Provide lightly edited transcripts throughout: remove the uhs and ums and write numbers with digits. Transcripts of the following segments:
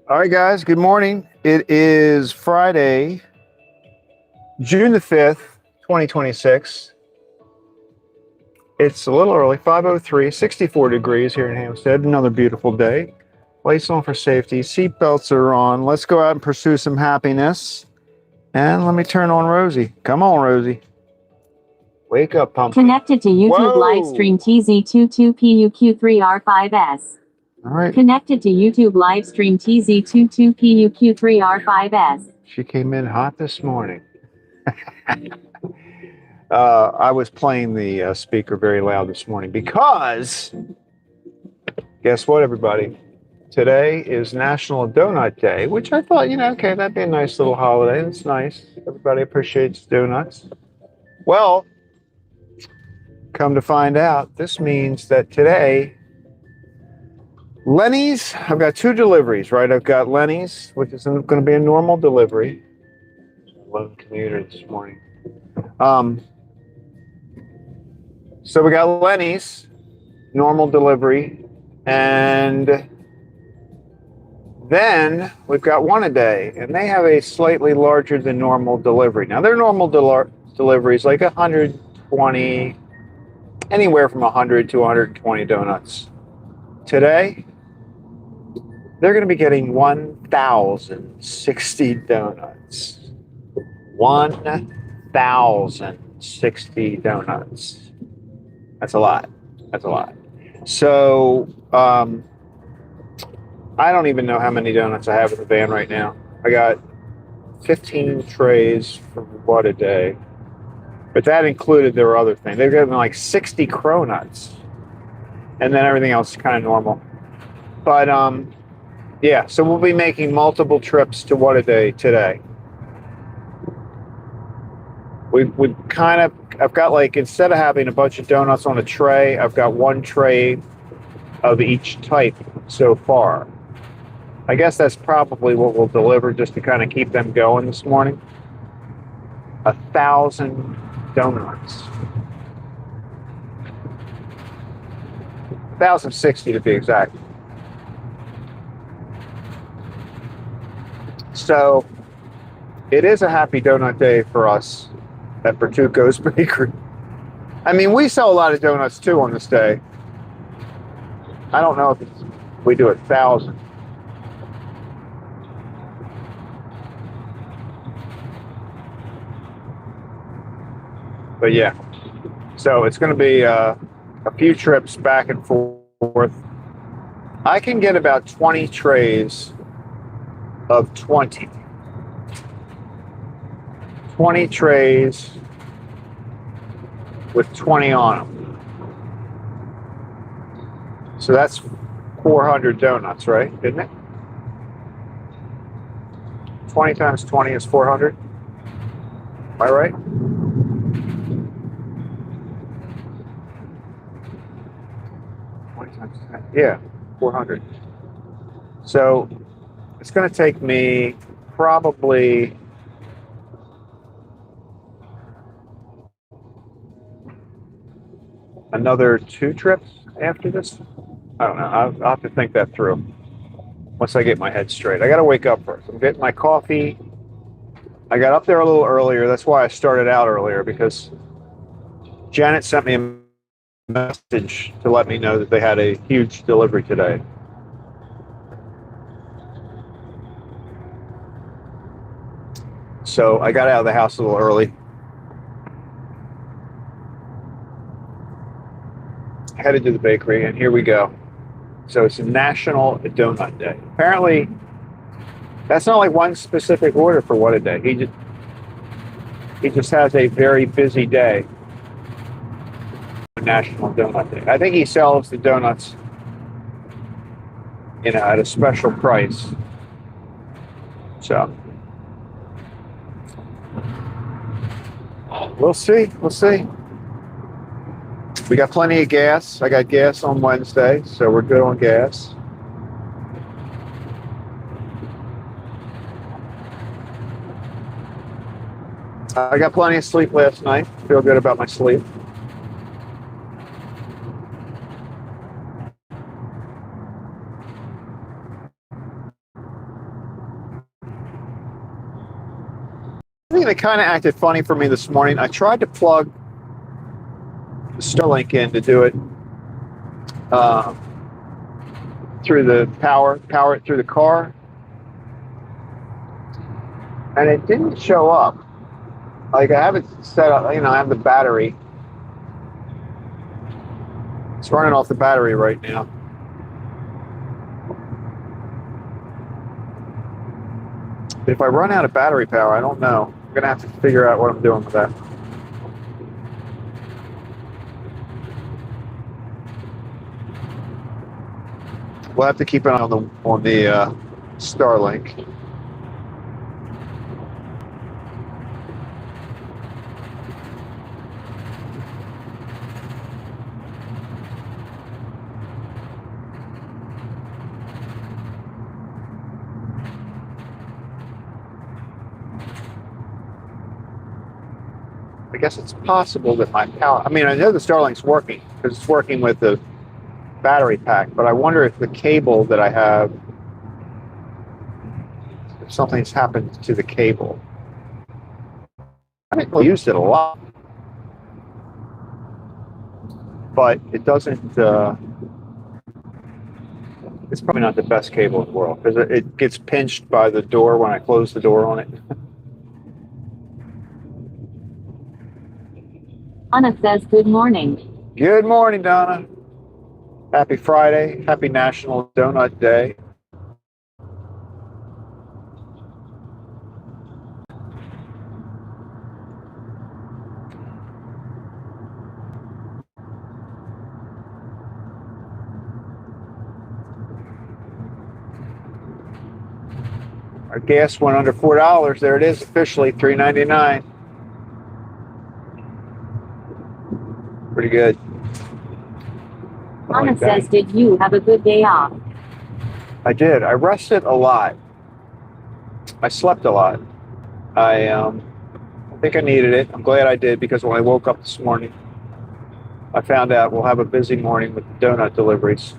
All right, guys, good morning. It is Friday, June the 5th, 2026. It's a little early, 5:03, 64 degrees here in Hampstead. Another beautiful day. Lights on for safety, seatbelts are on. Let's go out and pursue some happiness. And let me turn on Rosie. Come on, Rosie. Wake up, pumpkin. Connected to YouTube Whoa! live stream TZ22PUQ3R5S. All right. Connected to YouTube live stream TZ22PUQ3R5S. She came in hot this morning. I was playing the speaker very loud this morning because, guess what, everybody? Today is National Donut Day, which I thought, okay, that'd be a nice little holiday. It's nice. Everybody appreciates donuts. Well, come to find out, this means that today, Lenny's, I've got two deliveries, right? I've got Lenny's, which is going to be a normal delivery. Lone commuter this morning. So we got Lenny's, normal delivery, and then we've got One A Day, and they have a slightly larger than normal delivery. Now their normal delivery is like 120, anywhere from 100 to 120 donuts. Today, they're going to be getting 1,060 donuts. 1,060 donuts. That's a lot. That's a lot. So, I don't even know how many donuts I have in the van right now. I got 15 trays from What A Day. But that included their other thing. They've got like 60 cronuts. And then everything else is kind of normal. But, yeah, so we'll be making multiple trips to What A Day today. We kind of, I've got like, instead of having a bunch of donuts on a tray, I've got one tray of each type so far. I guess that's probably what we'll deliver just to kind of keep them going this morning. 1,000 donuts. 1,060 to be exact. So it is a happy donut day for us at Bertucco's Bakery. I mean, we sell a lot of donuts too on this day. I don't know if we do 1,000. But yeah, so it's going to be a few trips back and forth. I can get about 20 trays of 20. 20 trays with 20 on them. So that's 400 donuts, right? Isn't it? 20 times 20 is 400. Am I right? Yeah, 400. So it's going to take me probably another 2 trips after this. I don't know. I'll have to think that through once I get my head straight. I got to wake up first. I'm getting my coffee. I got up there a little earlier. That's why I started out earlier, because Janet sent me a message to let me know that they had a huge delivery today. So I got out of the house a little early. Headed to the bakery, and here we go. So it's National Donut Day. Apparently, that's not like one specific order for What A Day. He just has a very busy day. National Donut Day. I think he sells the donuts, at a special price. So we'll see. We'll see. We got plenty of gas. I got gas on Wednesday, so we're good on gas. I got plenty of sleep last night. Feel good about my sleep. thing that kind of acted funny for me this morning, I tried to plug the Starlink in to do it through the power it through the car, and it didn't show up. Like, I have it set up, I have the battery. It's running off the battery right now. But if I run out of battery power, I don't know. I'm gonna have to figure out what I'm doing with that. We'll have to keep an eye on the Starlink. I guess it's possible that my power, I know the Starlink's working because it's working with the battery pack, but I wonder if the cable that I have, if something's happened to the cable. I haven't really used it a lot, but it doesn't, it's probably not the best cable in the world because it gets pinched by the door when I close the door on it. Anna says good morning. Good morning, Donna. Happy Friday. Happy National Donut Day. Our gas went under $4. There it is, officially $3.99. Pretty good. Anna says, did you have a good day off? I did. I rested a lot. I slept a lot. I think I needed it. I'm glad I did because when I woke up this morning, I found out we'll have a busy morning with the donut deliveries.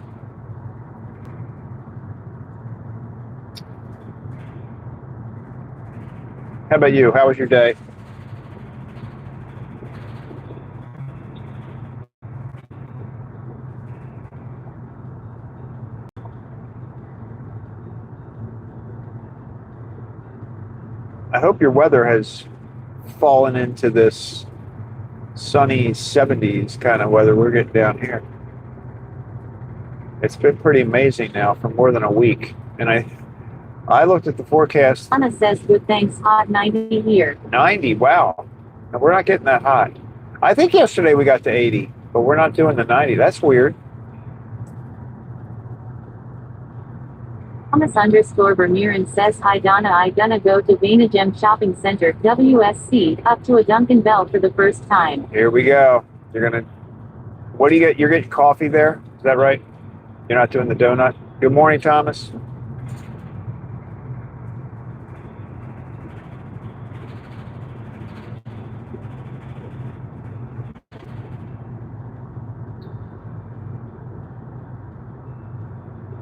How about you? How was your day? I hope your weather has fallen into this sunny 70s kind of weather we're getting down here. It's been pretty amazing now for more than a week. And I looked at the forecast. Anna says good, thanks, hot 90 here. 90, wow. No, we're not getting that hot. I think yesterday we got to 80, but we're not doing the 90. That's weird. Thomas _ Vermeeren says, hi Donna, I gonna go to Vanagem Shopping Center, WSC, up to a Dunkin' Bell for the first time. Here we go. What do you get? You're getting coffee there? Is that right? You're not doing the donut? Good morning, Thomas.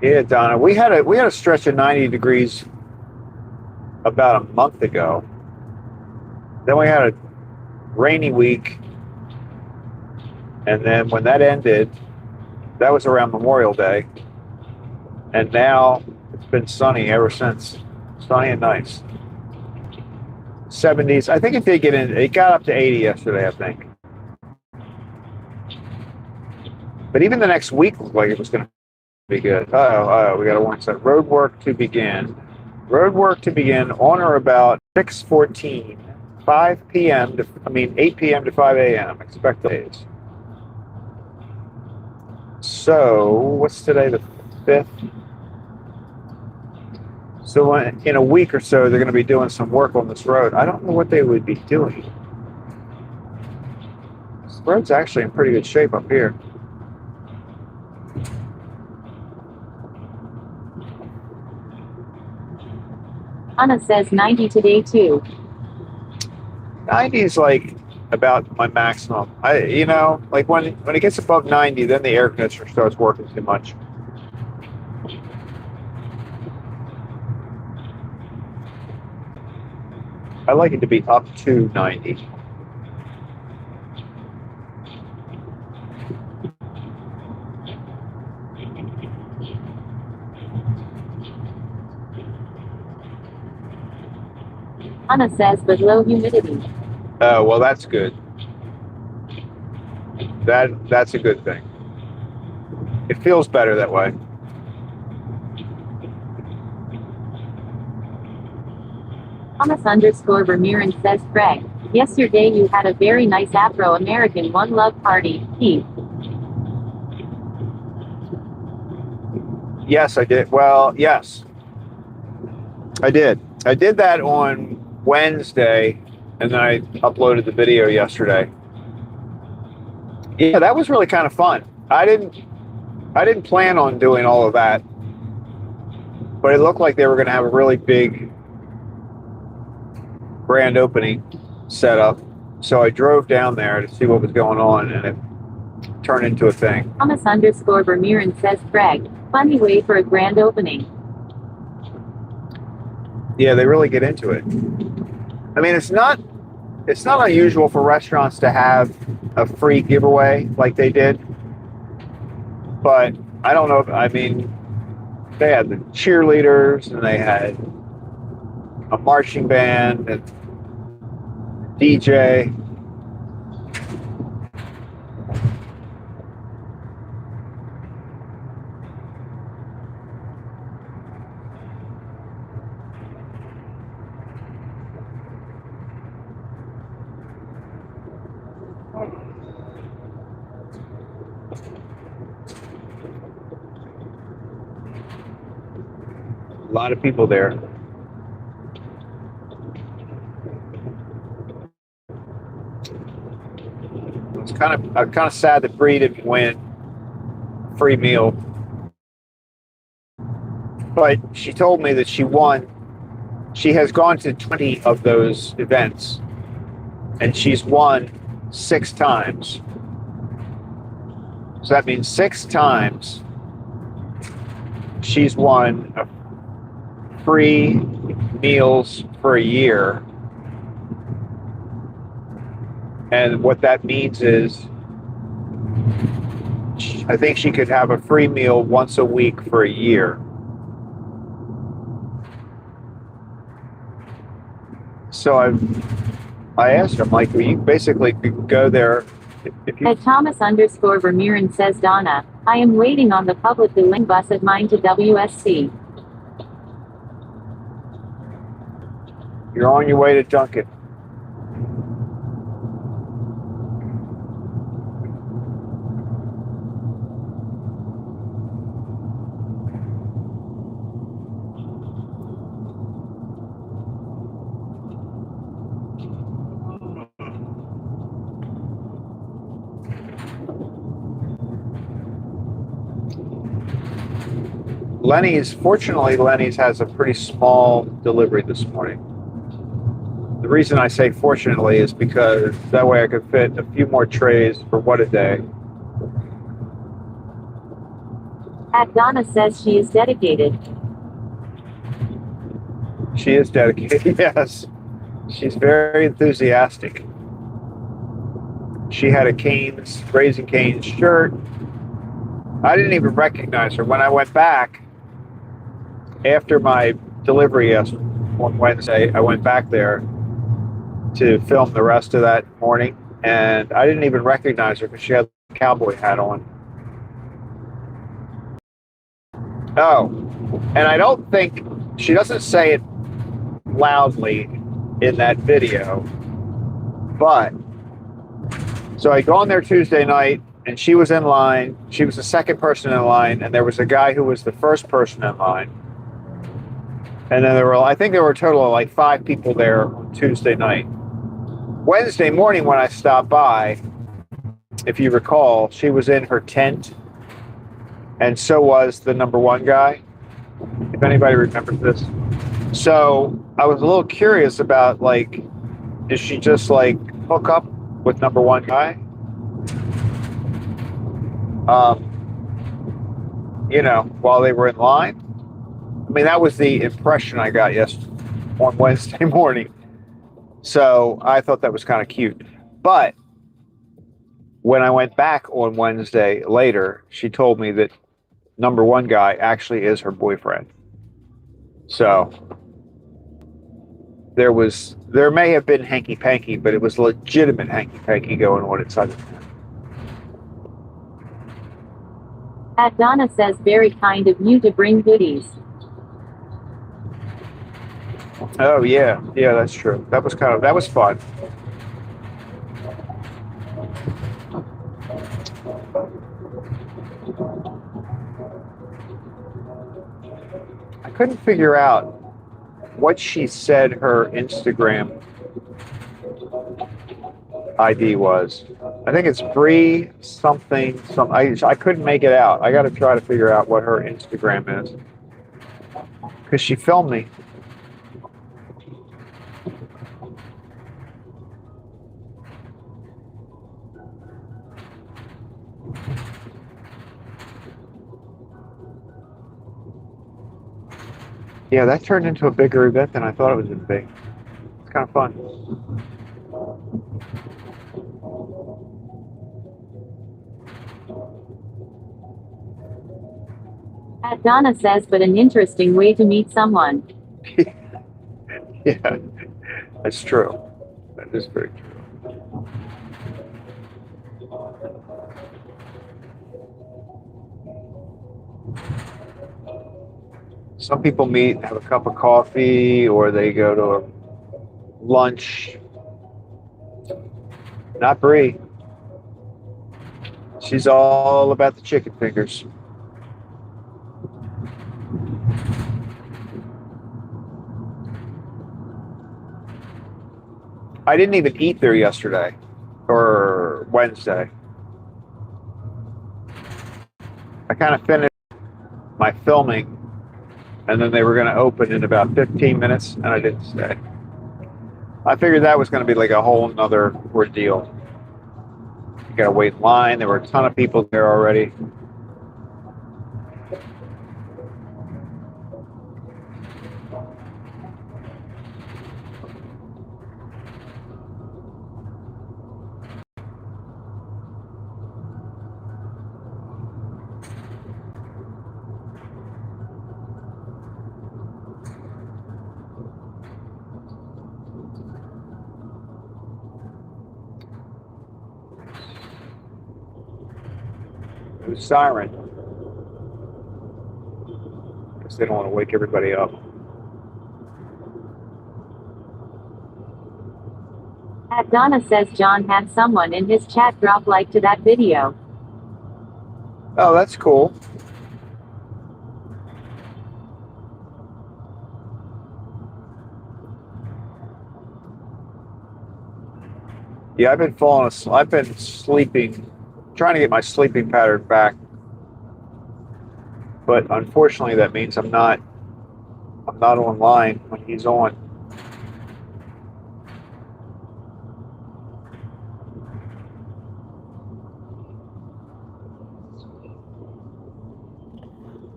Yeah, Donna, we had a stretch of 90 degrees about a month ago. Then we had a rainy week, and then when that ended, that was around Memorial Day, and now it's been sunny ever since. Sunny and nice. 70s. I think it did get in. It got up to 80 yesterday, I think. But even the next week looked like it was going to be good. We got a warning set. Road work to begin. Road work to begin on or about 6:14, 8 p.m. to 5 a.m. Expect days. So, what's today, the 5th? So in a week or so, they're going to be doing some work on this road. I don't know what they would be doing. This road's actually in pretty good shape up here. Anna says 90 today too. 90 is like about my maximum. Like when it gets above 90, then the air conditioner starts working too much. I like it to be up to 90. Anna says, but low humidity. Oh, well, that's good. That's a good thing. It feels better that way. Thomas_Vermeeren says, Craig, yesterday you had a very nice Afro-American One Love party, Keith. Yes, I did. Well, yes, I did. I did that on Wednesday, and then I uploaded the video yesterday. Yeah, that was really kind of fun. I didn't plan on doing all of that, but it looked like they were going to have a really big grand opening set up. So I drove down there to see what was going on, and it turned into a thing. Thomas_Vermeeren says, Craig, funny way for a grand opening. Yeah, they really get into it. I mean, it's not unusual for restaurants to have a free giveaway like they did, but I don't know. I mean, they had the cheerleaders and they had a marching band and DJ. A lot of people there. I'm kind of sad that Bree didn't win free meal, but she told me that she won. She has gone to 20 of those events, and she's won 6 times. So that means 6 times she's won free meals for a year. And what that means is I think she could have a free meal once a week for a year. So I asked her, I'm like, well, you basically could go there if you... At Thomas_Vermeeren says, Donna, I am waiting on the public link bus at mine to WSC. You're on your way to Duncan. Fortunately, Lenny's has a pretty small delivery this morning. The reason I say fortunately is because that way I could fit a few more trays for what a day. At Donna says she is dedicated. She is dedicated, yes. She's very enthusiastic. She had a Canes, Raising Canes shirt. I didn't even recognize her. When I went back, after my delivery on Wednesday, I went back there to film the rest of that morning, and I didn't even recognize her because she had the cowboy hat on. Oh, and I don't think, she doesn't say it loudly in that video, but, so I go on there Tuesday night, and she was in line. She was the second person in line, and there was a guy who was the first person in line. And then I think there were a total of like 5 people there on Tuesday night. Wednesday morning when I stopped by, if you recall, she was in her tent, and so was the number 1 guy, if anybody remembers this. So I was a little curious about, like, did she just like hook up with number 1 guy? You know, while they were in line. I mean, that was the impression I got on Wednesday morning. So I thought that was kind of cute. But when I went back on Wednesday later, she told me that number one guy actually is her boyfriend. So there may have been hanky panky, but it was legitimate hanky panky going on inside. At Donna says very kind of you to bring goodies. Oh yeah, that's true. That was fun. I couldn't figure out what she said her Instagram ID was. I think it's Bree something. I couldn't make it out. I got to try to figure out what her Instagram is because she filmed me. Yeah, that turned into a bigger event than I thought it was going to be. It's kind of fun. At Donna says, but an interesting way to meet someone. Yeah, that's true. That is very true. Some people meet, have a cup of coffee, or they go to a lunch. Not Bree. She's all about the chicken fingers. I didn't even eat there yesterday or Wednesday. I kind of finished my filming and then they were going to open in about 15 minutes and I didn't stay. I figured that was going to be like a whole nother ordeal. You got to wait in line. There were a ton of people there already. It was siren. Because they don't want to wake everybody up. At Donna says John had someone in his chat drop like to that video. Oh, that's cool. Yeah, I've been falling asleep. I've been sleeping, trying to get my sleeping pattern back. But unfortunately, that means I'm not online when he's on.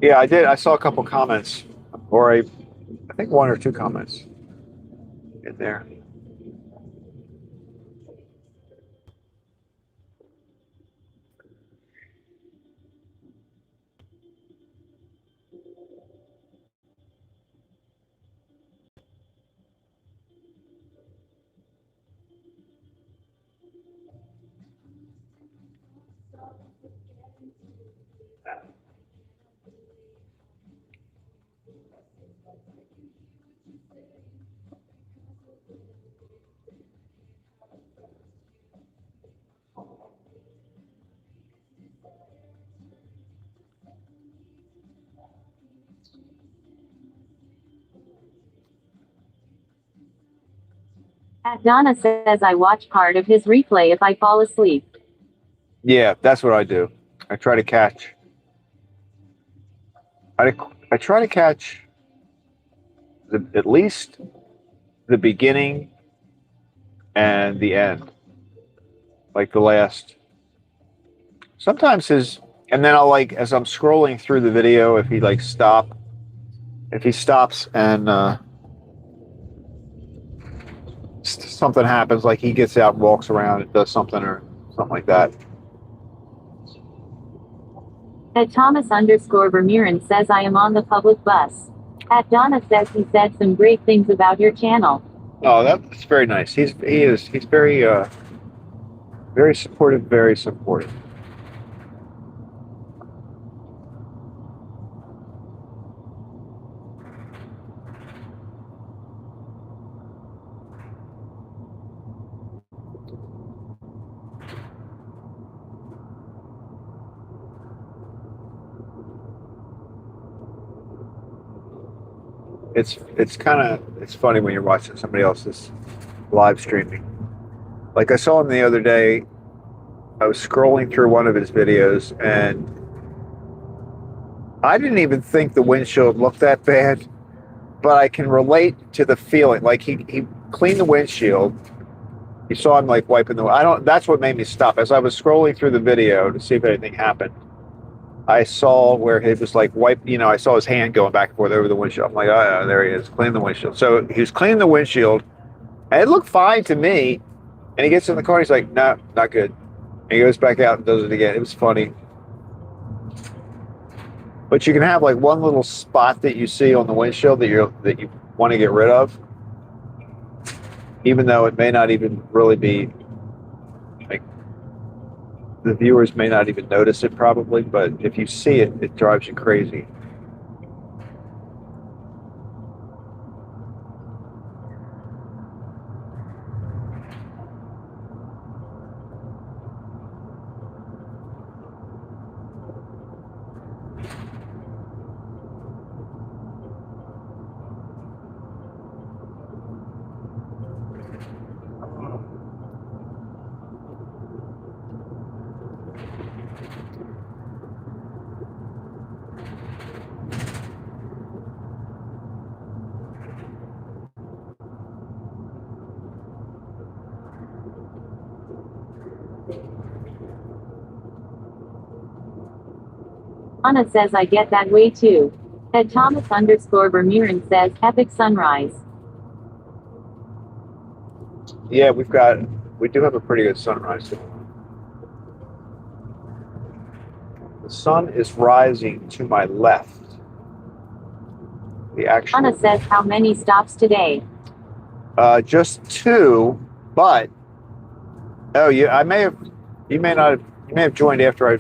Yeah, I did. I saw a couple comments, or I think one or two comments in there. At Donna says I watch part of his replay if I fall asleep. Yeah, that's what I do. I try to catch. I try to catch at least the beginning and the end, like the last. Sometimes and then I'll like as I'm scrolling through the video, if he stops and something happens, like he gets out and walks around and does something or something like that. At Thomas_Vermeeren says I am on the public bus. At Donna says he said some great things about your channel. Oh, that's very nice. He's very very supportive, very supportive. It's funny when you're watching somebody else's live streaming. Like I saw him the other day, I was scrolling through one of his videos and I didn't even think the windshield looked that bad, but I can relate to the feeling. Like he cleaned the windshield. You saw him like wiping that's what made me stop. As I was scrolling through the video to see if anything happened, I saw where he was like I saw his hand going back and forth over the windshield. I'm like, oh, there he is, cleaning the windshield. So he was cleaning the windshield, and it looked fine to me. And he gets in the car, he's like, no, not good. And he goes back out and does it again. It was funny. But you can have like one little spot that you see on the windshield that you want to get rid of, even though it may not even really be like the viewers may not even notice it probably, but if you see it, it drives you crazy. Anna says I get that way too. At Thomas_Vermeeren says epic sunrise. Yeah, we do have a pretty good sunrise. The sun is rising to my left. Anna says how many stops today? Just 2, but you may have joined after I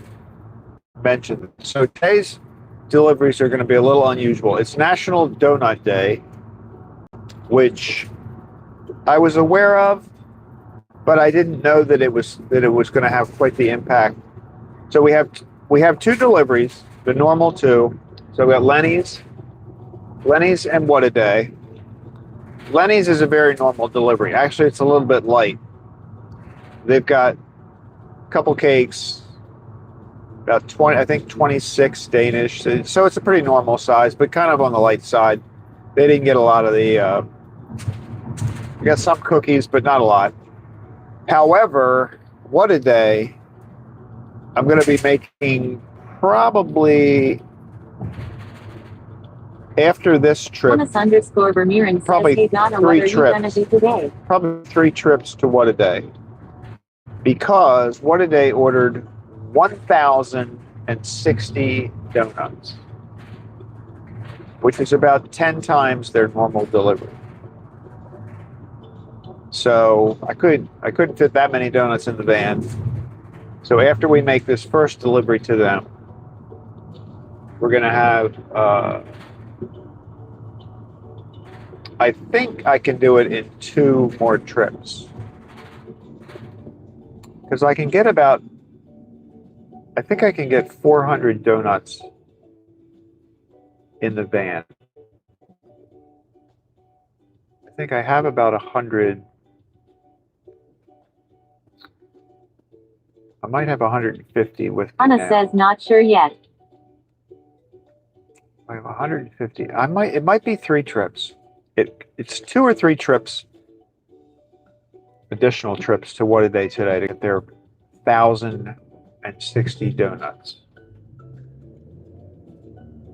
mentioned it. So today's deliveries are going to be a little unusual. It's National Donut Day, which I was aware of, but I didn't know that it was going to have quite the impact. So we have 2 deliveries, the normal 2. So we got Lenny's and What a Day. Lenny's is a very normal delivery. Actually, it's a little bit light. They've got a couple cakes, about 26 Danish. So it's a pretty normal size, but kind of on the light side. They didn't get a lot of the, we got some cookies, but not a lot. However, What a Day, I'm going to be making probably after this trip, Thomas_Vermeeren probably says, hey Donna, 3 what are you trips. gonna do today? Probably 3 trips to What a Day, because What a Day ordered 1,060 donuts, which is about 10 times their normal delivery. So I couldn't fit that many donuts in the van. So after we make this first delivery to them, we're going to have, I think I can do it in 2 more trips. Because I can get I think I can get 400 donuts in the van. I think I have about 100. I might have 150 with me Anna now. says not sure yet. I have 150. It might be 3 trips. It's 2 or 3 trips, additional trips to What a Day today to get their 1,060 donuts.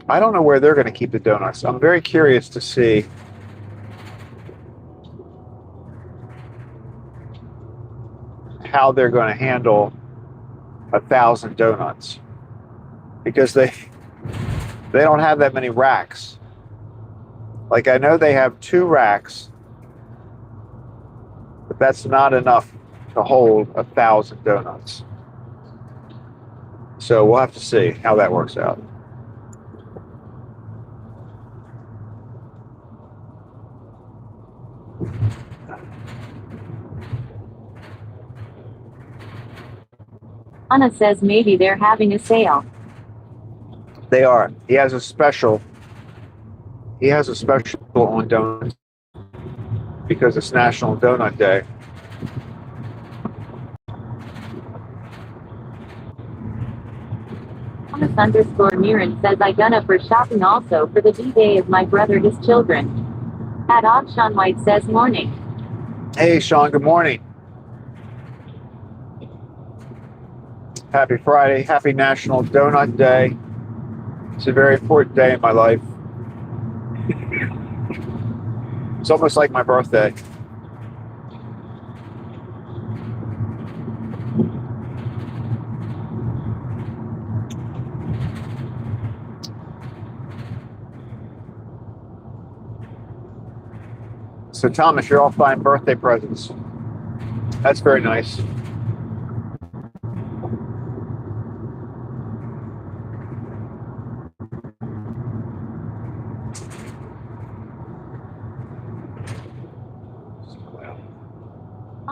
I don't know where they're going to keep the donuts. I'm very curious to see how they're going to handle 1,000 donuts, because they don't have that many racks. Like, I know they have 2 racks, but that's not enough to hold 1,000 donuts. So we'll have to see how that works out. Anna says maybe they're having a sale. They are. He has a special on donuts because it's National Donut Day. Thomas_Mirren says I gonna for shopping also for the D-Day of my brother his children. At Odd Sean White says morning. Hey Sean, good morning. Happy Friday, happy National Donut Day. It's a very important day in my life. It's almost like my birthday. So Thomas, you're all buying birthday presents. That's very nice.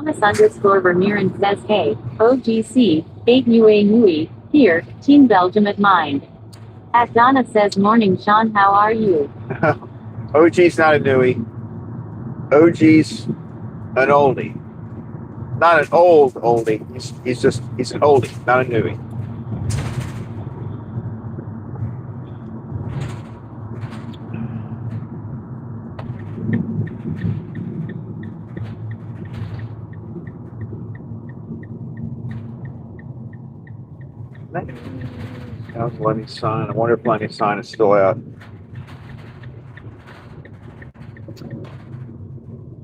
Thomas_Vermeeren says hey, OGC, 8 Nui, here, Team Belgium at mine. At Donna says morning Sean, how are you? OG's not a newie. OG's an oldie. Not an old oldie. He's an oldie, not a newie. How's Lenny's sign? I wonder if Lenny's sign is still out.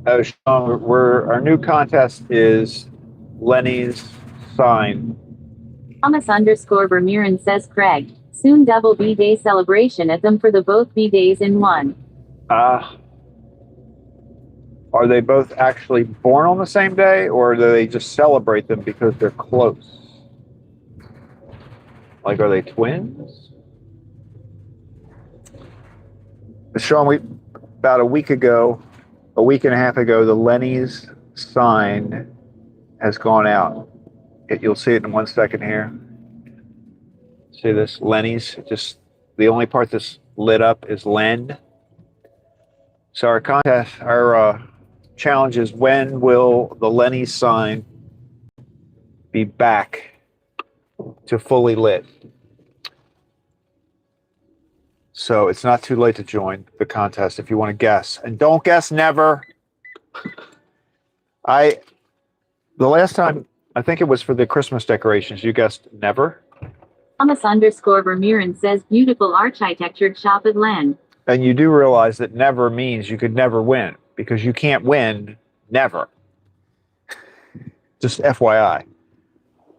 Oh, Sean, our new contest is Lenny's sign. Thomas_Vermeeren says Craig, soon double B-Day celebration at them for the both B-Days in one. Are they both actually born on the same day, or do they just celebrate them because they're close? Like, are they twins? Sean, about a week and a half ago, the Lenny's sign has gone out. You'll see it in 1 second here. See this? Lenny's. Just the only part that's lit up is Len. So our contest, our challenge is, when will the Lenny's sign be back to fully lit? So it's not too late to join the contest if you want to guess. And don't guess never. The last time, I think it was for the Christmas decorations, you guessed never. Thomas_Vermeeren says beautiful architectured shop at Len. And you do realize that never means you could never win, because you can't win never. Just FYI.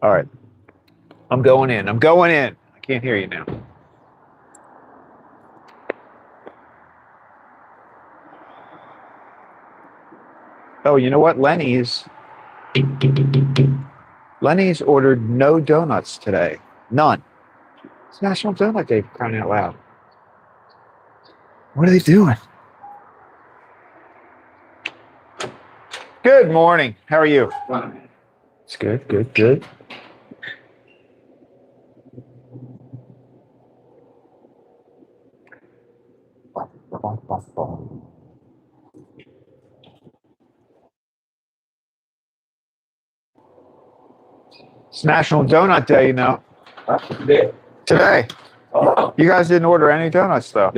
All right. I'm going in. I can't hear you now. Oh, you know what? Lenny's ordered no donuts today. None. It's National Donut Day, for crying out loud. What are they doing? Good morning. How are you? It's good. It's National Donut Day, you know. Today. You guys didn't order any donuts, though.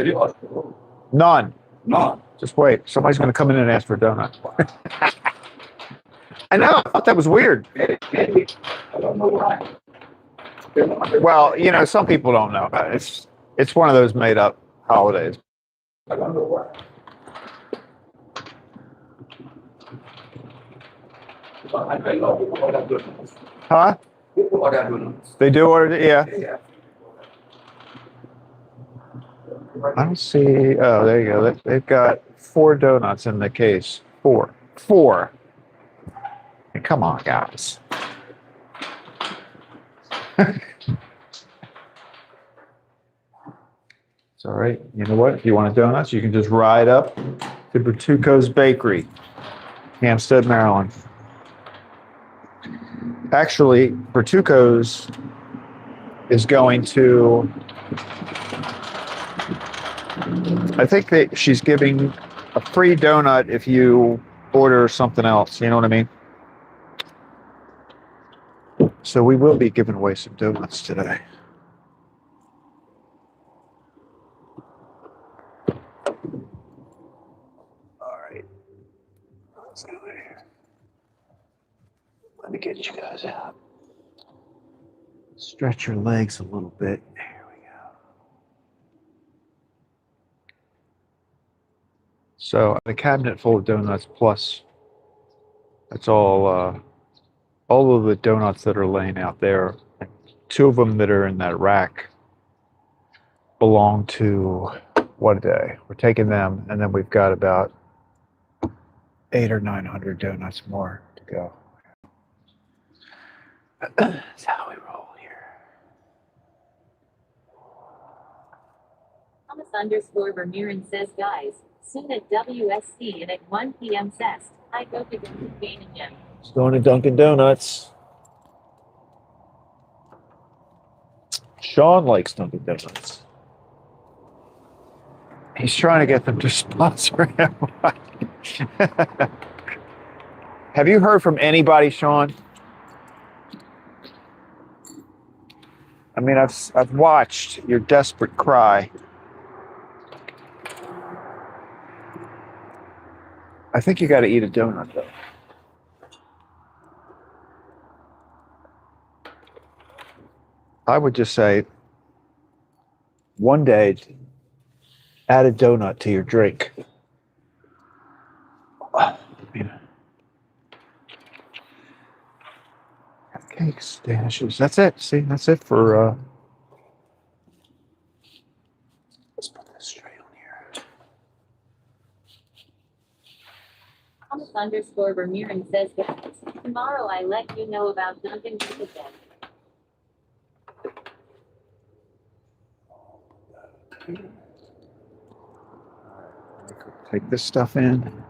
None. Just wait. Somebody's going to come in and ask for a donut. I know. I thought that was weird. I don't know why. Well, you know, some people don't know. It's one of those made-up holidays. I don't know why. I know people order donuts. Huh? People order donuts. They do order, yeah. Yeah. I don't see. Oh, there you go. They've got 4 donuts in the case. 4. 4. Hey, come on, guys. It's all right. You know what? If you want donuts, you can just ride up to Bertuco's Bakery, Hampstead, Maryland. Actually, Bertuco's is going to. I think that she's giving a free donut if you order something else. You know what I mean? So we will be giving away some donuts today. All right. Let's go here. Let me get you guys out. Stretch your legs a little bit. Here we go. So the cabinet full of donuts plus that's all of the donuts that are laying out there. 2 of them that are in that rack belong to what day? We're taking them, and then we've got about 800 or 900 donuts more to go. That's how we roll here. Thomas_Vermeeren says, guys, soon at WSC and at 1 p.m. Cest, I go to Dunkin' Gym. It's going to Dunkin' Donuts. Sean likes Dunkin' Donuts. He's trying to get them to sponsor him. Have you heard from anybody, Sean? I mean, I've watched your desperate cry. I think you got to eat a donut, though. I would just say, one day, add a donut to your drink. Cakes, dashes. That's it. See, that's it for. Let's put this straight on here. Thomas_Vermeeren says, guys, tomorrow I let you know about Dunkin' Donuts. Take this stuff in.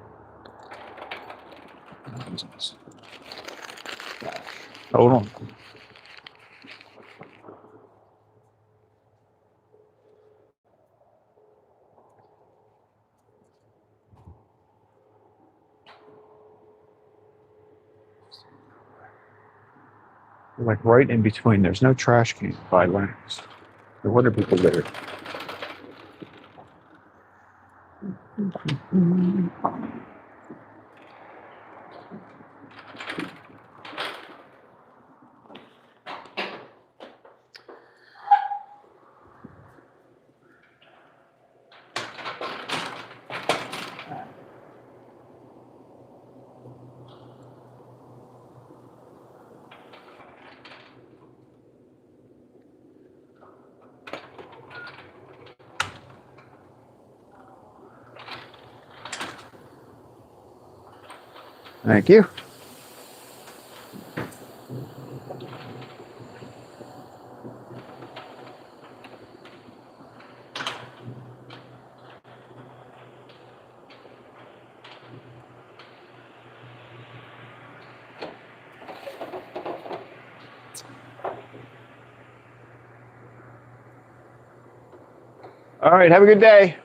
Hold on. Like right in between. There's no trash can by lanes. No wonder people litter. Thank you. All right, have a good day.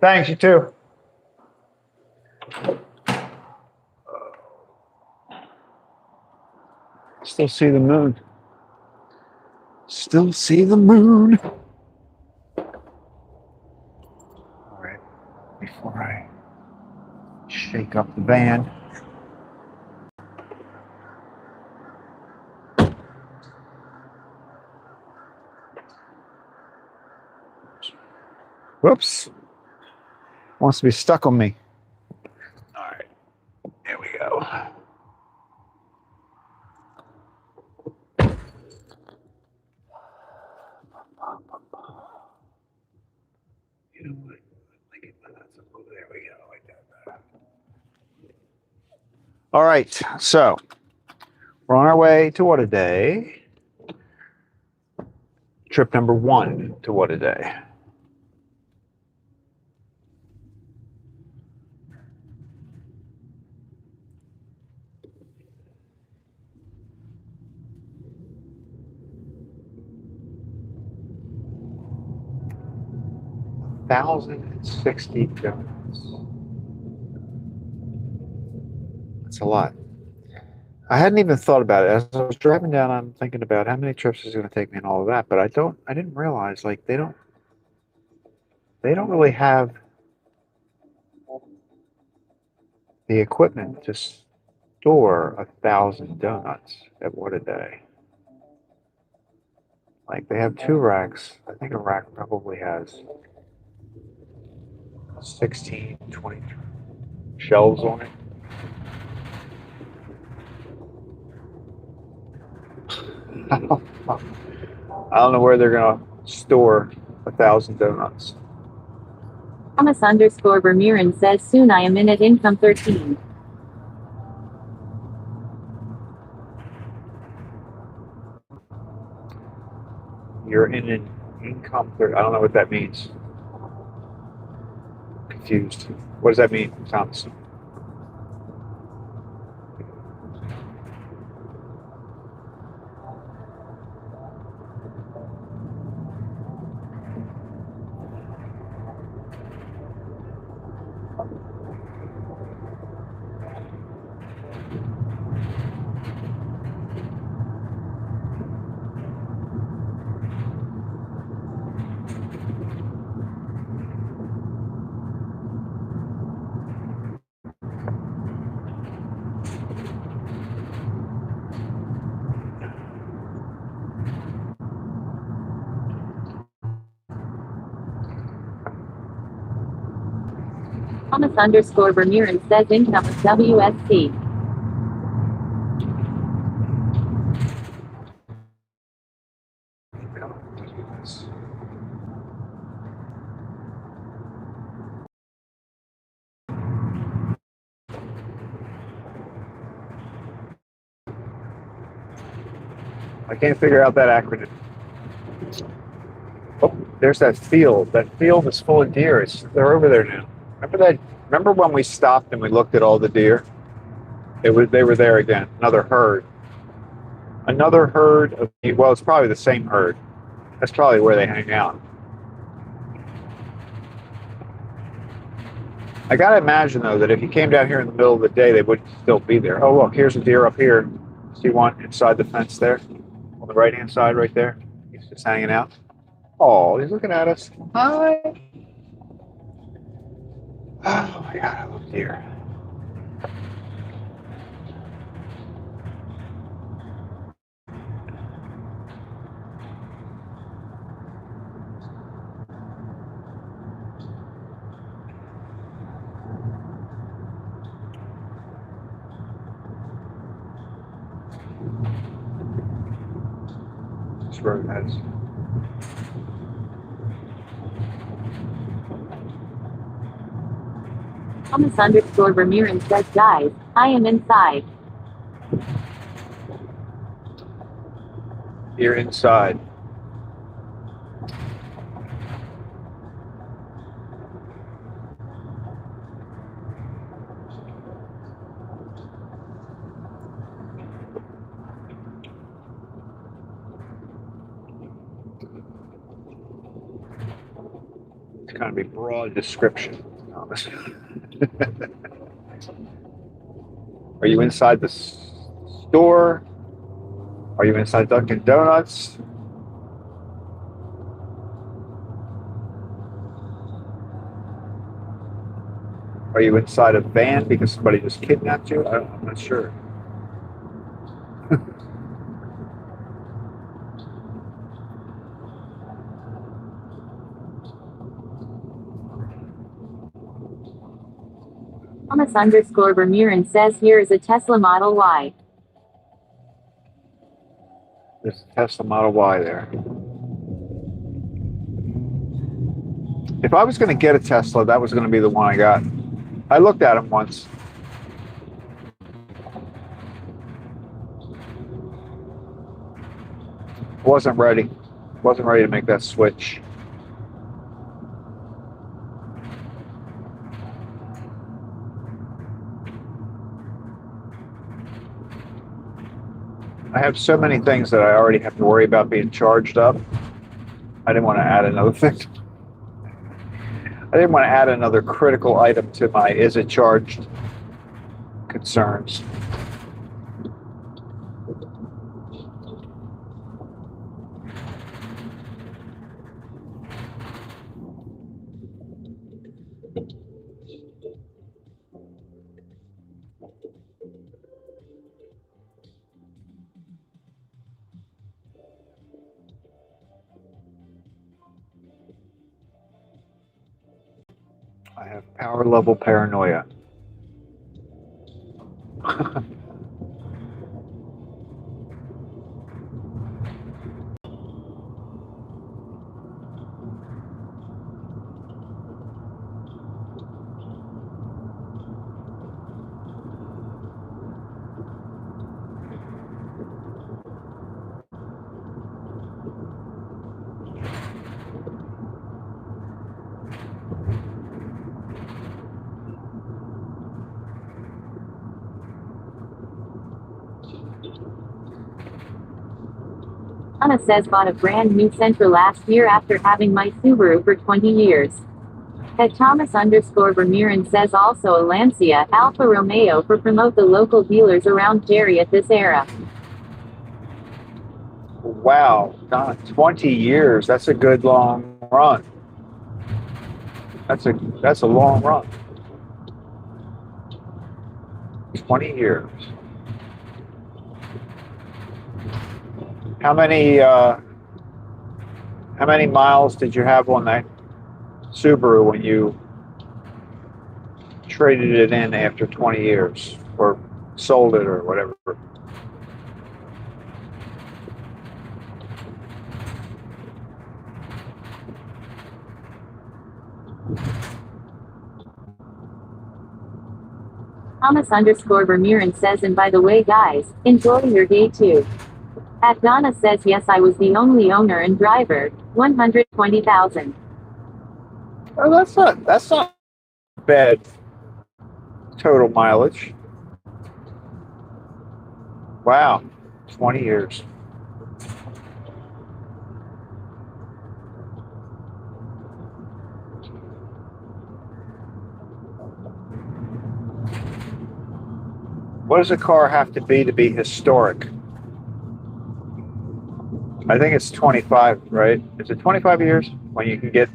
Thanks, you too. Still see the moon. Still see the moon. All right, before I shake up the van. Whoops. Wants to be stuck on me. All right. You know what? Like it, oh, there we go. Like that. All right. So we're on our way to What a Day. Trip number 1 to What a Day. $1,060. That's a lot. I hadn't even thought about it. As I was driving down, I'm thinking about how many trips is going to take me and all of that. But I didn't realize like they don't really have the equipment to store 1,000 donuts at What a Day. Like they have 2 racks. I think a rack probably has 16, 20 shelves on it. I don't know where they're going to store 1,000 donuts. Thomas_Vermeeren says soon I am in at income 13. You're in an income. I don't know what that means. Confused. What does that mean, Thomas? Thomas_Vermeeren says income of WSC. I can't figure out that acronym. Oh, there's that field. That field is full of deer. They're over there now. Remember that? Remember when we stopped and we looked at all the deer? They were there again. Another herd. Another herd of, well, it's probably the same herd. That's probably where they hang out. I gotta imagine though that if you came down here in the middle of the day, they wouldn't still be there. Oh look, here's a deer up here. See one inside the fence there, on the right hand side, right there. He's just hanging out. Oh, he's looking at us. Hi. Oh my God, I love deer. This road has. Thomas_Vermeeren says guys, I am inside. You're inside. It's kind of a broad description, Thomas. Are you inside the store? Are you inside Dunkin' Donuts? Are you inside a van because somebody just kidnapped you? I'm not sure. Thomas_Vermeeren says here is a Tesla Model Y. There's a Tesla Model Y there. If I was going to get a Tesla, that was going to be the one I got. I looked at them once. Wasn't ready. Wasn't ready to make that switch. I have so many things that I already have to worry about being charged up. I didn't want to add another thing. I didn't want to add another critical item to my is it charged concerns. I have power level paranoia. Anna says bought a brand new Sentra last year after having my Subaru for 20 years. At Thomas_Vermeeren says also a Lancia, Alfa Romeo for promote the local dealers around Jerry at this era. Wow, God, 20 years. That's a good long run. That's a long run. 20 years. How many miles did you have on that Subaru when you traded it in after 20 years or sold it or whatever? Thomas_Vermeeren says, and by the way guys, enjoy your day too. At Donna says yes, I was the only owner and driver, 120,000. Oh, that's not bad total mileage. Wow, 20 years. What does a car have to be historic? I think it's 25, right? Is it 25 years when you get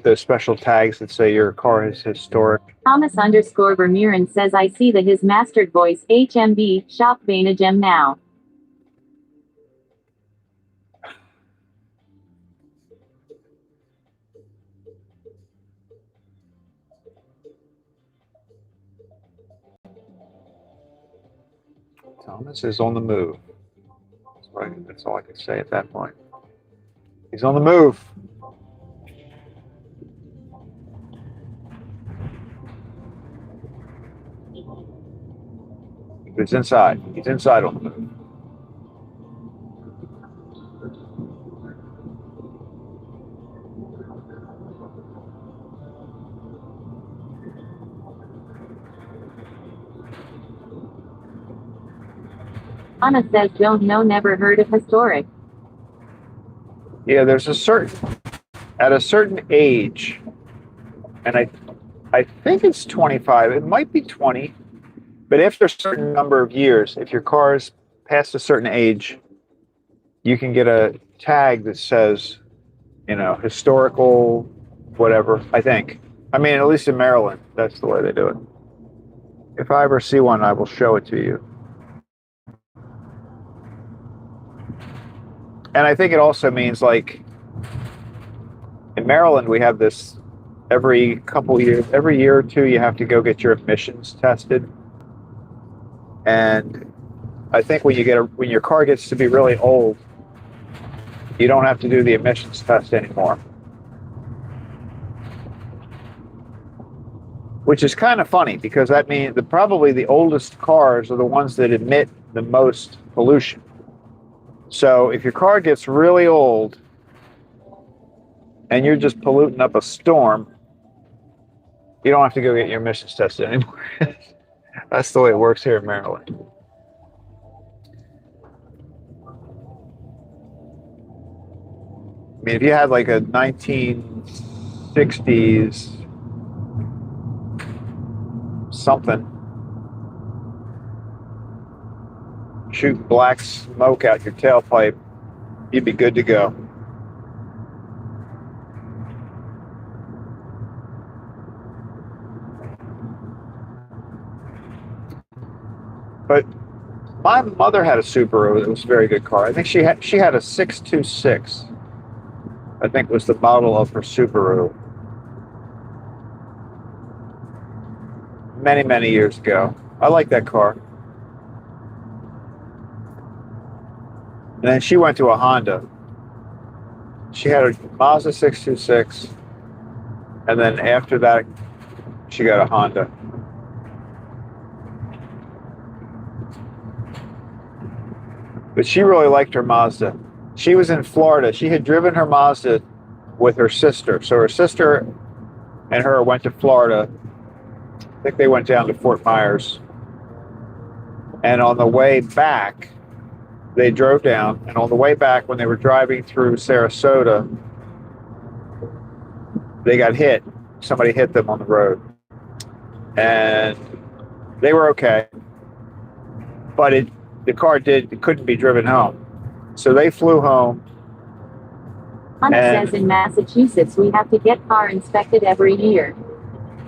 those special tags that say your car is historic? Thomas_Vermeeren says I see the his mastered voice HMB shop Gem now. Thomas is on the move. That's all I can say at that point. He's on the move. He's inside. He's inside on the move. Anna says don't know, never heard of historic. Yeah, there's at a certain age, and I think it's 25, it might be 20, but after a certain number of years, if your car is past a certain age, you can get a tag that says, historical, whatever, I think. I mean, at least in Maryland, that's the way they do it. If I ever see one, I will show it to you. And I think it also means, like, in Maryland, we have this every couple years, every year or two, you have to go get your emissions tested. And I think when your car gets to be really old, you don't have to do the emissions test anymore. which is kind of funny because that means that probably the oldest cars are the ones that emit the most pollution. So if your car gets really old and you're just polluting up a storm, you don't have to go get your emissions tested anymore. That's the way it works here in Maryland. I mean, if you had like a 1960s something shooting black smoke out your tailpipe, you'd be good to go. But my mother had a Subaru. It was a very good car. I think she had a 626. I think was the model of her Subaru. Many, many years ago. I like that car. And then she went to a Honda. She had a Mazda 626. And then after that, she got a Honda. But she really liked her Mazda. She was in Florida. She had driven her Mazda with her sister. So her sister and her went to Florida. I think they went down to Fort Myers. And on the way back, they drove down. And on the way back, when they were driving through Sarasota, they got hit. Somebody hit them on the road. And they were okay. But the car couldn't be driven home. So they flew home. Anna says in Massachusetts we have to get car inspected every year.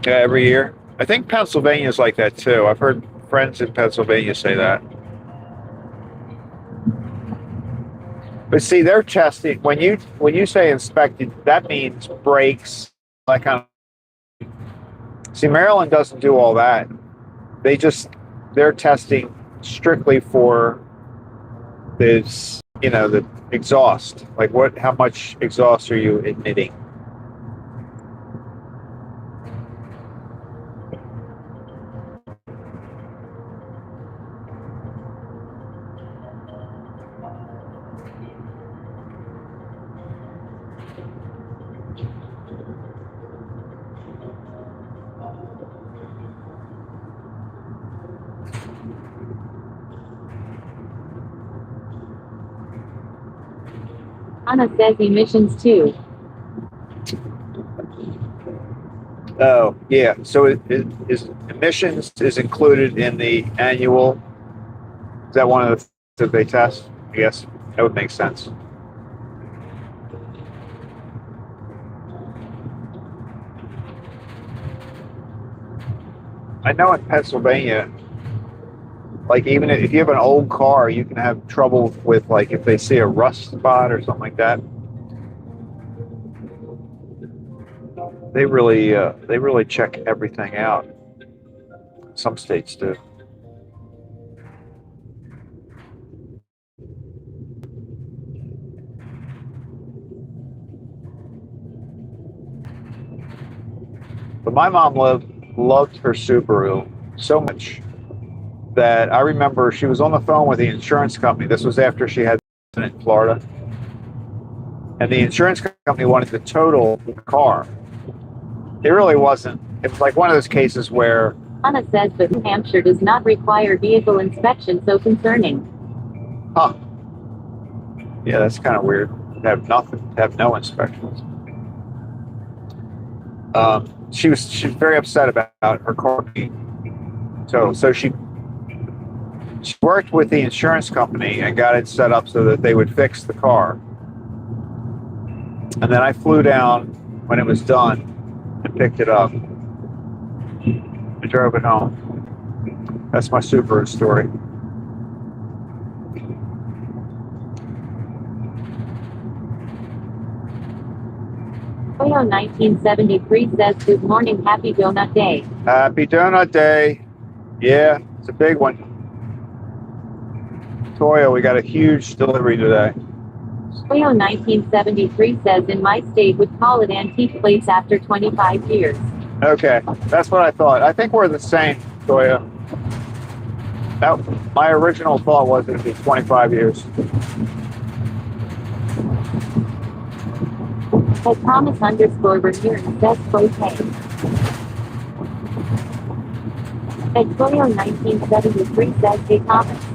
Yeah, every year. I think Pennsylvania's like that too. I've heard friends in Pennsylvania say that. But see, they're testing when you say inspected, that means brakes, that kind of. See, Maryland doesn't do all that. They're testing strictly for this, the exhaust. Like how much exhaust are you emitting? Anna says emissions too. Oh, yeah. So is emissions is included in the annual? Is that one of the that they test? I guess that would make sense. I know in Pennsylvania, like even if you have an old car, you can have trouble with like if they see a rust spot or something like that. They really check everything out. Some states do. But my mom loved her Subaru so much that I remember she was on the phone with the insurance company. This was after she had an accident in Florida. And the insurance company wanted to total the car. It really wasn't. It was like one of those cases where... Anna says, but New Hampshire does not require vehicle inspection, so concerning. Huh. Yeah, that's kind of weird. To have nothing, to have no inspections. She was very upset about her car being totaled. So she worked with the insurance company and got it set up so that they would fix the car. And then I flew down when it was done and picked it up. I drove it home. That's my Subaru story. Toyo 1973 says, good morning, happy donut day. Happy donut day. Yeah, it's a big one. Toyo, we got a huge delivery today. Toyo 1973 says, in my state would call it antique plates after 25 years. Okay, that's what I thought. I think we're the same, Toya. That, my original thought was it'd be 25 years. At Thomas underscore Ramirez says Craycray. At Toyo 1973 says Hey Thomas.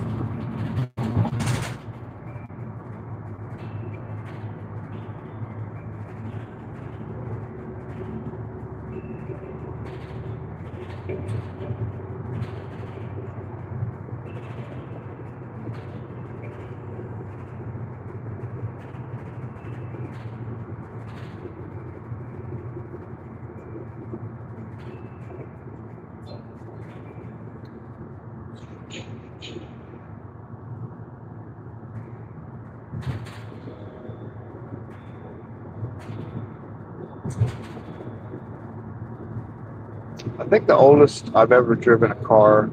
I think the oldest I've ever driven a car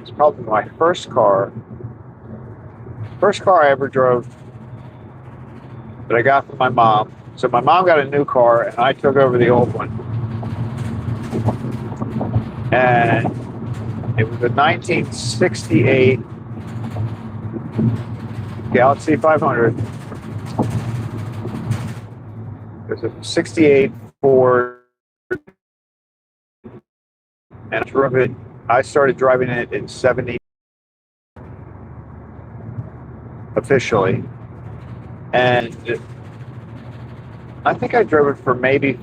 is probably my first car. First car I ever drove that I got from my mom. So my mom got a new car and I took over the old one. And it was a 1968 Galaxy 500. It was a 68 Ford, and I drove it. I started driving it in 70 officially, and I think I drove it for maybe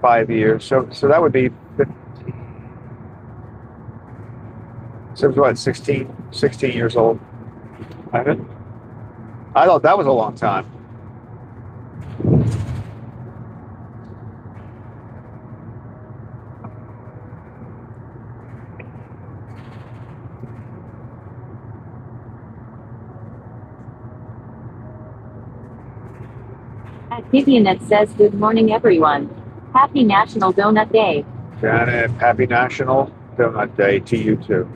5 years. So that would be 50. So it was what, 16 years old. I thought that was a long time. At Vivianet says good morning everyone. Happy National Donut Day. Janet, happy National Donut Day to you too.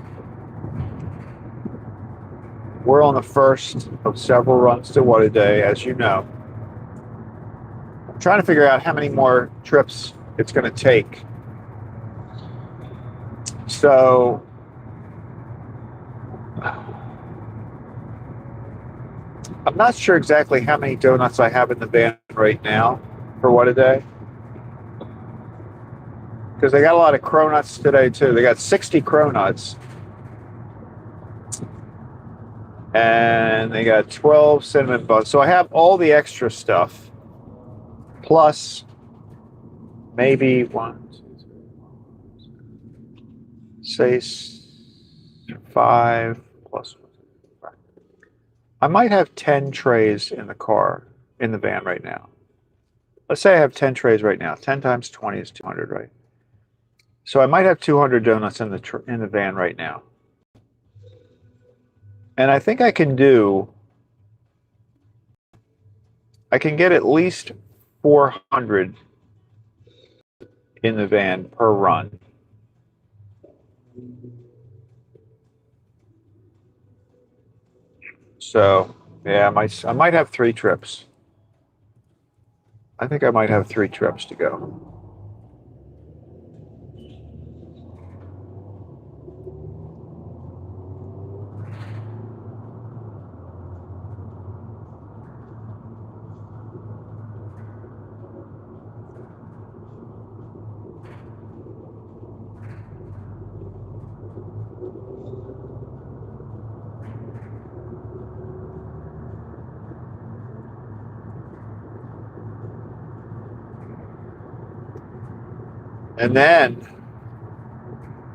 We're on the first of several runs to What a Day, as you know. I'm trying to figure out how many more trips it's going to take. So, I'm not sure exactly how many donuts I have in the van right now for What a Day. Because they got a lot of cronuts today too. They got 60 cronuts. And they got 12 cinnamon buns. So I have all the extra stuff. Plus maybe 1, 2, 3, 4, 6, 5 plus 1. I might have 10 trays in the car, in the van right now. Let's say I have 10 trays right now. 10 times 20 is 200, right? So I might have 200 donuts in the van right now. And I think I can get at least 400 in the van per run. So, yeah, I might have 3 trips. I think I might have 3 trips to go.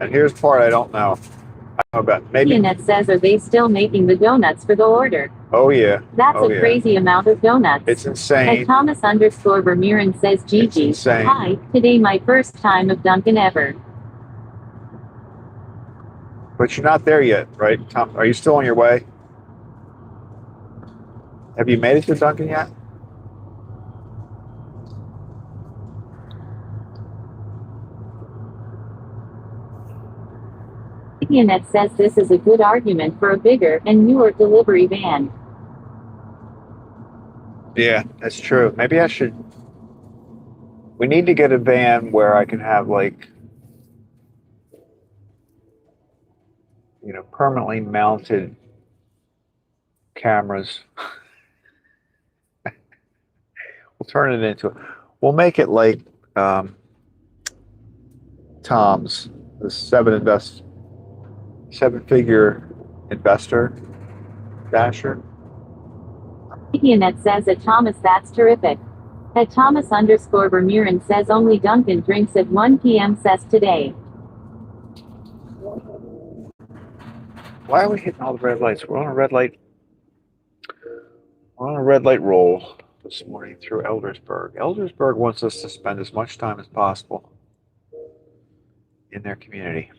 And here's the part I don't know. I don't know about maybe. Vivianet says, are they still making the donuts for the order? Oh yeah. That's Oh, a yeah. crazy amount of donuts. It's At insane. Thomas underscore Ramirez says Gigi. It's insane. Hi, today my first time of Dunkin' ever. But you're not there yet, right, Tom? Are you still on your way? Have you made it to Dunkin' yet? Vivianet says this is a good argument for a bigger and newer delivery van. Yeah, that's true. Maybe I should We need to get a van where I can have like, permanently mounted cameras. We'll turn it into, we'll make it like Tom's, the seven-figure investor dasher. Net says at Thomas, that's terrific. At Thomas_Vermeeren says only Duncan drinks at 1 p.m. says today. Why are we hitting all the red lights? We're on a red light. We're on a red light roll this morning through Eldersburg. Eldersburg wants us to spend as much time as possible in their community.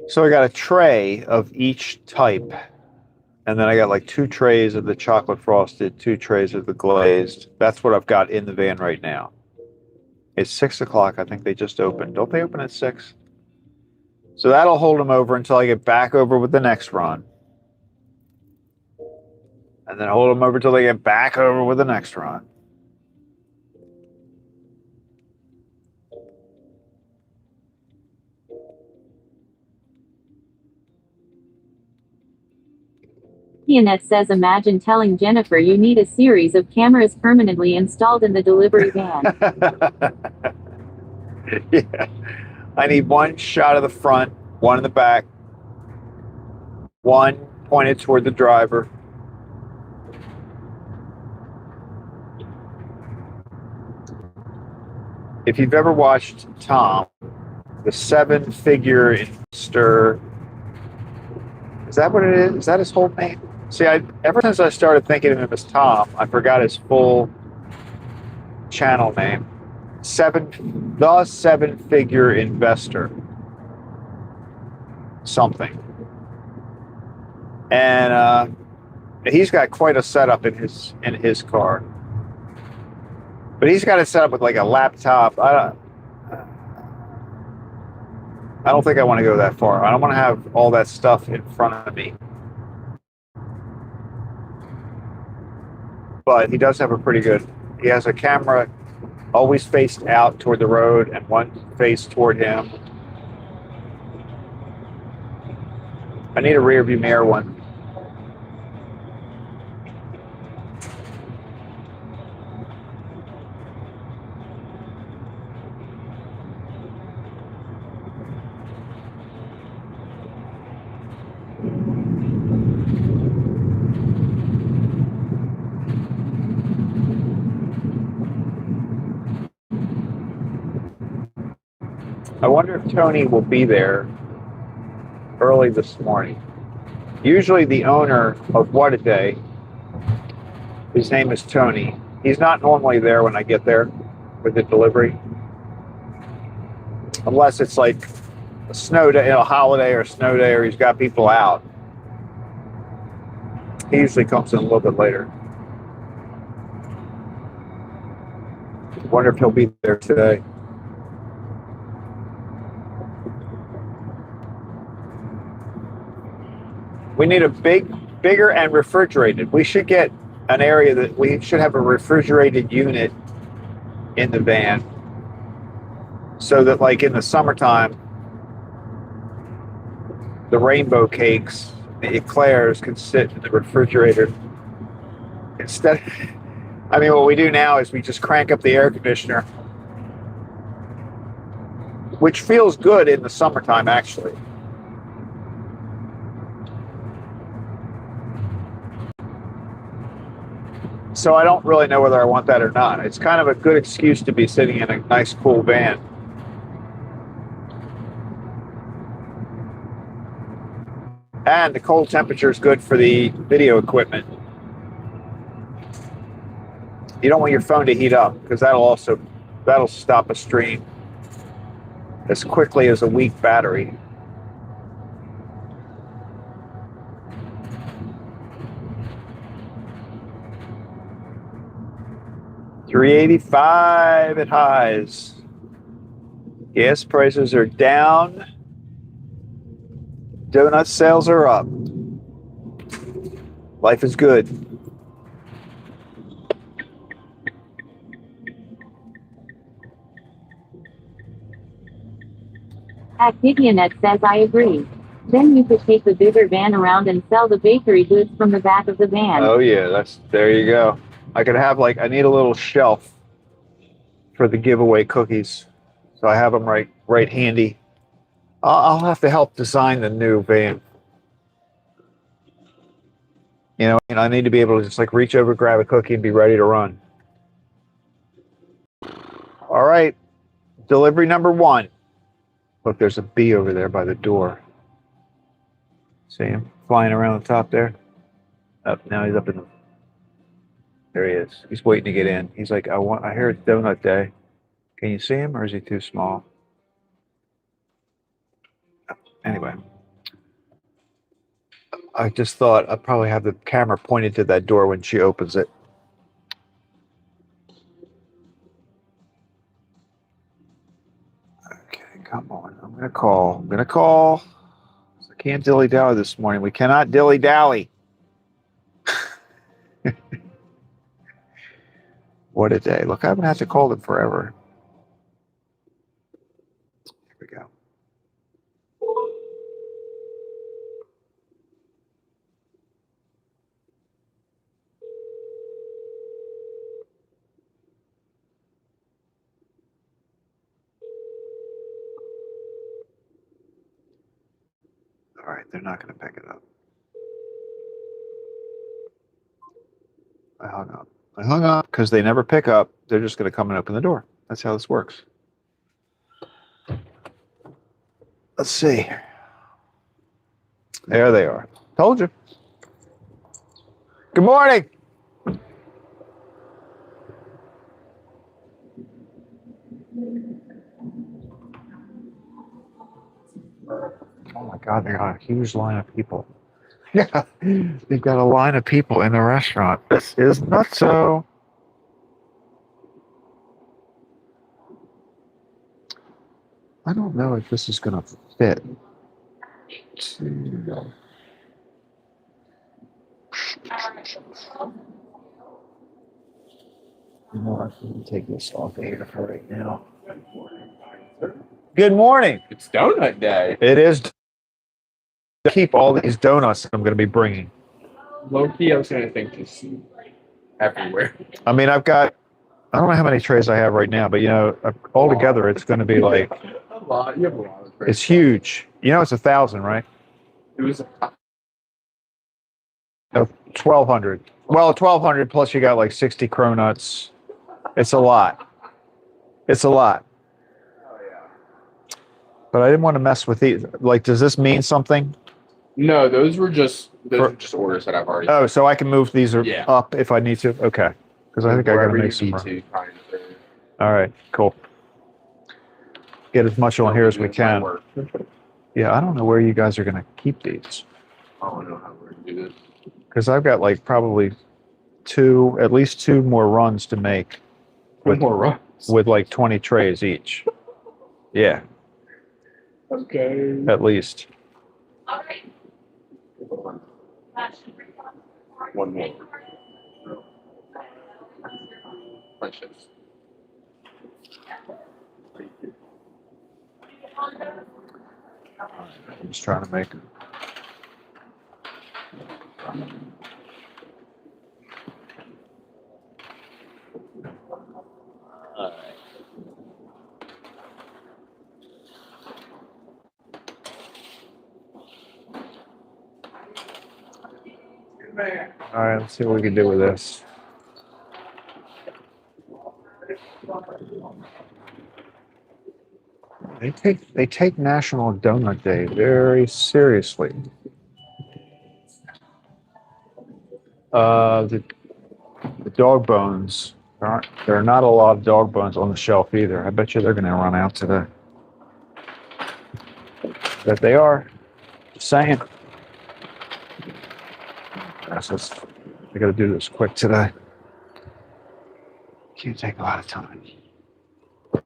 So I got a tray of each type, and then I got like 2 trays of the chocolate frosted, 2 trays of the glazed. That's what I've got in the van right now. It's 6 o'clock. I think they just opened. Don't they open at 6? So that'll hold them over until I get back over with the next run. And then hold them over till they get back over with the next run. Net says imagine telling Jennifer you need a series of cameras permanently installed in the delivery van. Yeah. I need 1 shot of the front, 1 in the back, 1 pointed toward the driver. If you've ever watched Tom, the 7-figure investor, is that what it is? Is that his whole name? See, ever since I started thinking of him as Tom, I forgot his full channel name. The 7-figure investor. Something. And he's got quite a setup in his car. But he's got it set up with like a laptop. I don't think I want to go that far. I don't want to have all that stuff in front of me. But he does have a pretty good, he has a camera always faced out toward the road and 1 face toward him. I need a rear view mirror one. I wonder if Tony will be there early this morning. Usually the owner of What a Day, his name is Tony. He's not normally there when I get there with the delivery. Unless it's like a snow day, a holiday or a snow day, or he's got people out. He usually comes in a little bit later. I wonder if he'll be there today. We need a bigger and refrigerated. We should get an area that we should have a refrigerated unit in the van so that like in the summertime, the rainbow cakes, the eclairs can sit in the refrigerator. Instead, I mean, what we do now is we just crank up the air conditioner, which feels good in the summertime, actually. So I don't really know whether I want that or not. It's kind of a good excuse to be sitting in a nice, cool van. And the cold temperature is good for the video equipment. You don't want your phone to heat up because that'll stop a stream as quickly as a weak battery. $3.85 at highs. Gas prices are down. Donut sales are up. Life is good. Activionet says I agree. Then you could take the bigger van around and sell the bakery goods from the back of the van. Oh yeah, there you go. I could have I need a little shelf for the giveaway cookies, so I have them right handy. I'll have to help design the new van. And I need to be able to just reach over, grab a cookie, and be ready to run. All right, delivery number 1. Look, there's a bee over there by the door. See him flying around the top there? Up now, he's up in the. There he is. He's waiting to get in. He's like, I hear it's donut day. Can you see him, or is he too small? Anyway, I just thought I'd probably have the camera pointed to that door when she opens it. Okay, come on. I'm gonna call. I can't dilly-dally this morning. We cannot dilly-dally. What a day. Look, I haven't had to call them forever. Here we go. All right, they're not going to pick it up. I hung up because they never pick up. They're just going to come and open the door. That's how this works. Let's see. There they are. Told you. Good morning. Oh my God, they got a huge line of people. Yeah, they've got a line of people in the restaurant. This is nutso. I don't know if this is going to fit. You know, I can take this off of here for right now. Good morning. It's donut day. It is. Keep all these donuts I'm going to be bringing. Low key, I was going to think just everywhere. I mean, I don't know how many trays I have right now, but altogether it's going to be like A lot. You have a lot of trays. it's huge. It's 1,000, right? It was 1,200. Well, 1,200 plus you got 60 cronuts. It's a lot. It's a lot. Oh yeah. But I didn't want to mess with these. Does this mean something? No, those were just orders that I've already. Oh, so I can move these Yeah. up if I need to? Okay. Because I think I got to Wherever make you some need room. to, kind of. All right, cool. Get as much on here as we can. Yeah, I don't know where you guys are going to keep these. I don't know how we're going to do this. Because I've got probably at least 2 more runs to make. With more runs. With 20 trays each. Yeah, Okay. at least. One more. Punches. I'm just trying to make. All right, let's see what we can do with this. They take National Donut Day very seriously. The dog bones there are not a lot of dog bones on the shelf either. I bet you they're going to run out today. But they are. Just saying. I got to do this quick today. Can't take a lot of time. Gotta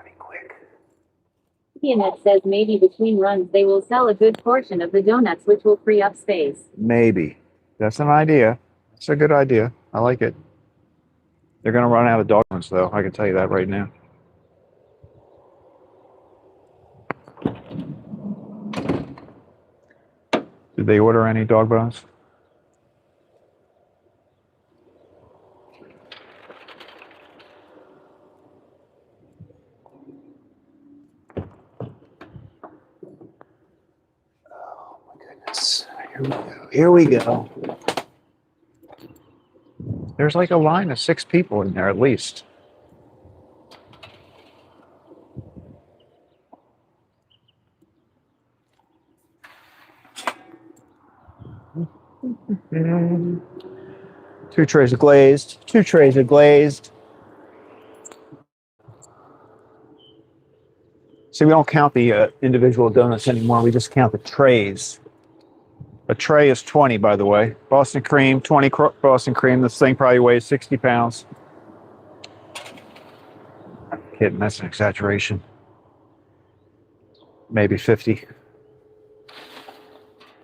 be quick. Ian says maybe between runs they will sell a good portion of the donuts, which will free up space. Maybe. That's an idea. It's a good idea. I like it. They're going to run out of dog ones, though. I can tell you that right now. Did they order any dog bones? Oh my goodness. Here we go. Here we go. There's like a line of 6 people in there at least. Two trays of glazed. 2 trays of glazed. See, we don't count the individual donuts anymore. We just count the trays. A tray is 20, by the way. Boston cream, 20 Boston cream. This thing probably weighs 60 pounds. Kidding, that's an exaggeration. Maybe 50.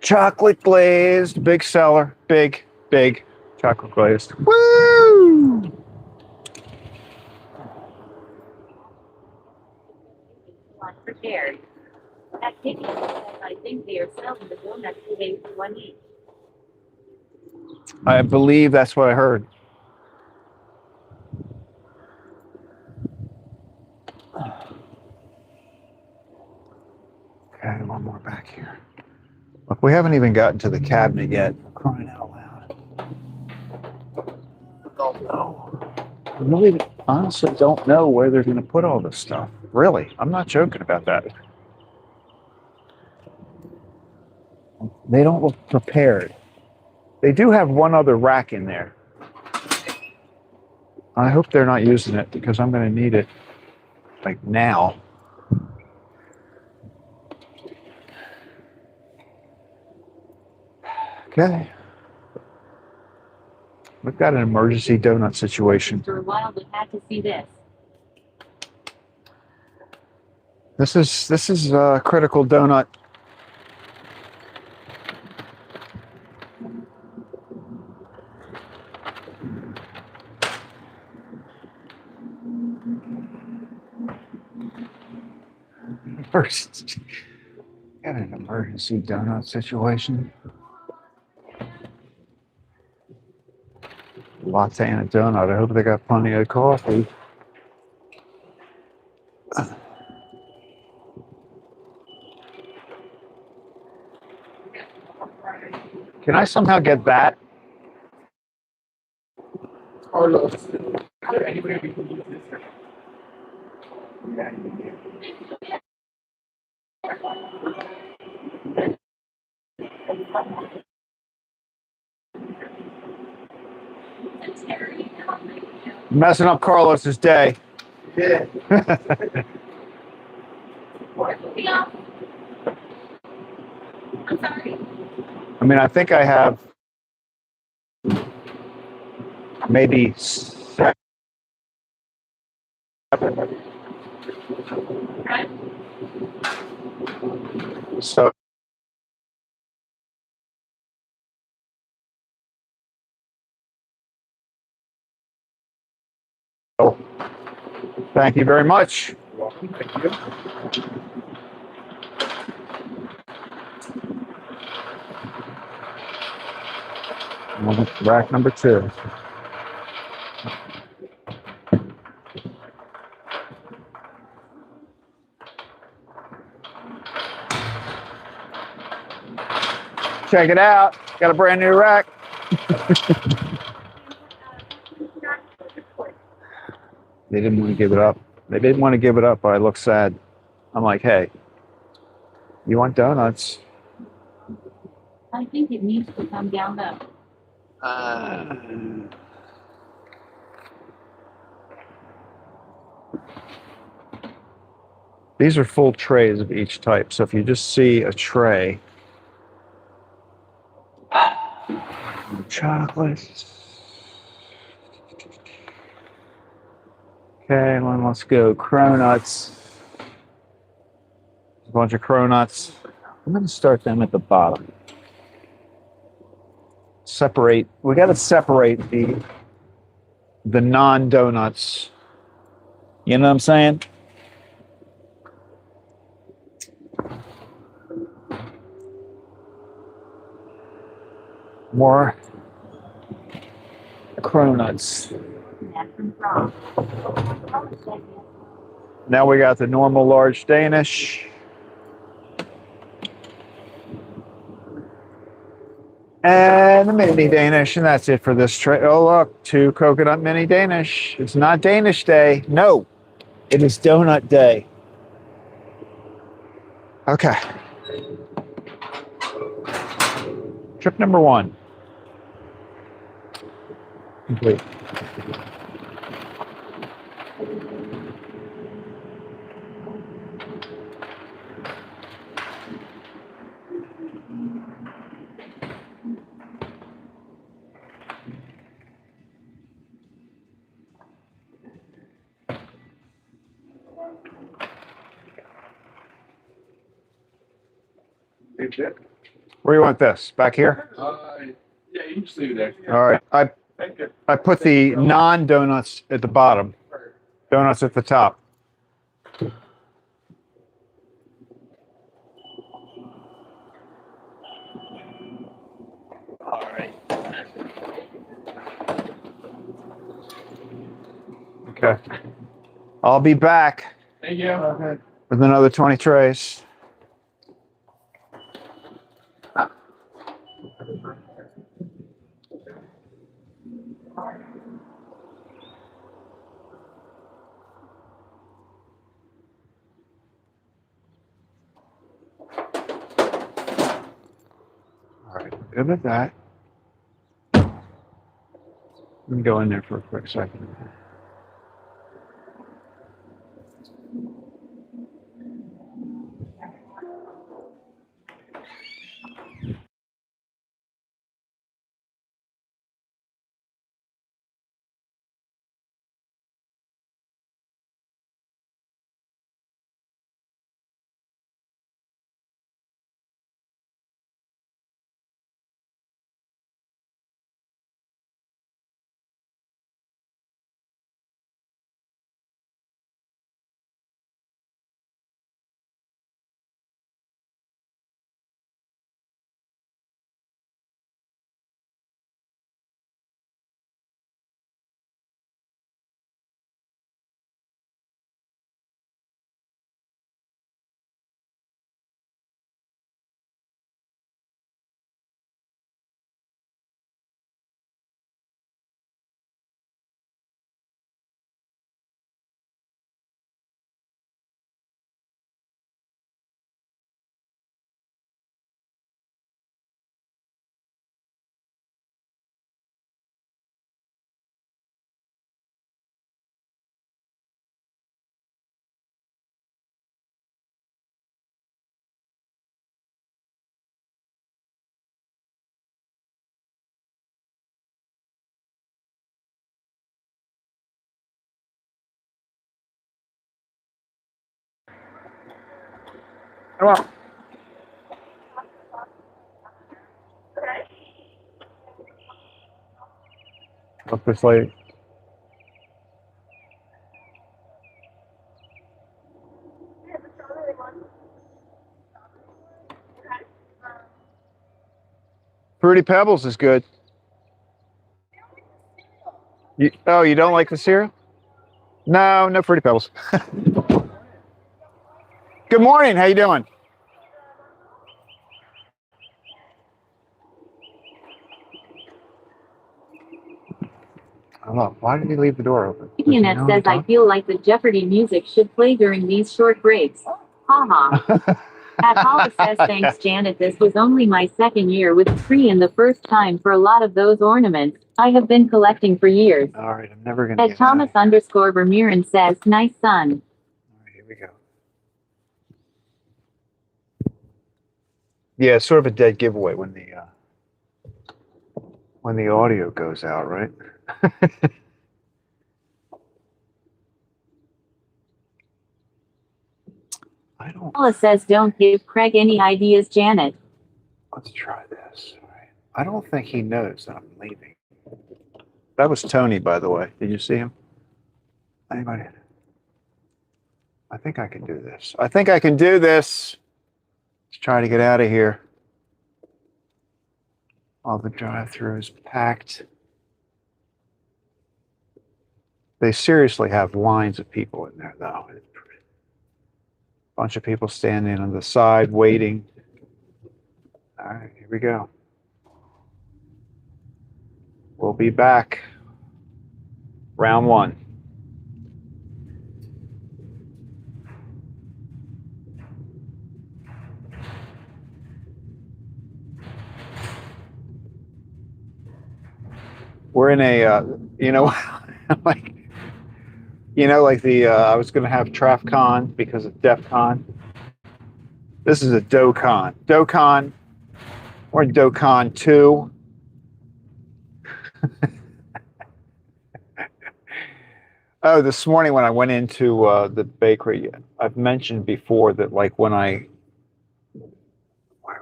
Chocolate glazed, big seller. Big, big chocolate glazed. Woo! Prepared. Activity says I think they are selling the donuts today for 1 each. I believe that's what I heard. Okay, one more back here. Look, we haven't even gotten to the cabinet yet. I'm crying out loud. Oh no. I really honestly don't know where they're going to put all this stuff. Really, I'm not joking about that. They don't look prepared. They do have one other rack in there. I hope they're not using it because I'm going to need it like now. Okay. We've got an emergency donut situation. For a while, we had to see this. This is a critical donut. First, got an emergency donut situation. Latte and a donut. I hope they got plenty of coffee. Can I somehow get that? Carlos, is there any way we can use this? Messing up Carlos's day. Yeah. I'm sorry. I mean, I think I have maybe 7. So thank you very much. You're welcome. Thank you. Rack number 2. Check it out. Got a brand new rack. They didn't want to give it up. They didn't want to give it up, but I looked sad. I'm like, hey, you want donuts? I think it needs to come down though. These are full trays of each type. So if you just see a tray, chocolate. Okay, let's go. Cronuts. A bunch of cronuts. I'm going to start them at the bottom. Separate. We got to separate the non-donuts. You know what I'm saying? More cronuts. Now we got the normal large Danish. And the mini Danish, and that's it for this tray. Oh, look, 2 coconut mini Danish. It's not Danish Day. No, it is Donut Day. Okay. Trip number 1. Complete. Where do you want this? Back here? Yeah, you can just leave it there. All right. I put the non-donuts at the bottom. Donuts at the top. All right. Okay. I'll be back Thank you. with another 20 trays. All right, good with that. Let me go in there for a quick second. Come on. Up this lady. Fruity Pebbles is good. Oh, you don't like the cereal? No, no Fruity Pebbles. Good morning. How you doing? Oh, why did he leave the door open? Unit says I feel like the Jeopardy music should play during these short breaks. Haha. At Hollis says thanks Janet, this was only my second year with free and the first time for a lot of those ornaments I have been collecting for years. All right, I'm never gonna. At Thomas _ Vermeeren says nice son. All right, here we go. Yeah, it's sort of a dead giveaway when the audio goes out, right? I don't. Paula says don't give Craig any ideas, Janet. Let's try this. All right. I don't think he knows that I'm leaving. That was Tony, by the way. Did you see him? Anybody? I think I can do this. I think I can do this. Let's try to get out of here. All the drive-through is packed. They seriously have lines of people in there, though. A bunch of people standing on the side waiting. All right, here we go. We'll be back. Round one. We're in a, like, I was going to have TrafCon because of DEF CON. This is a DoCon. DoCon, or DoCon 2. Oh, this morning when I went into the bakery, I've mentioned before that, like, why are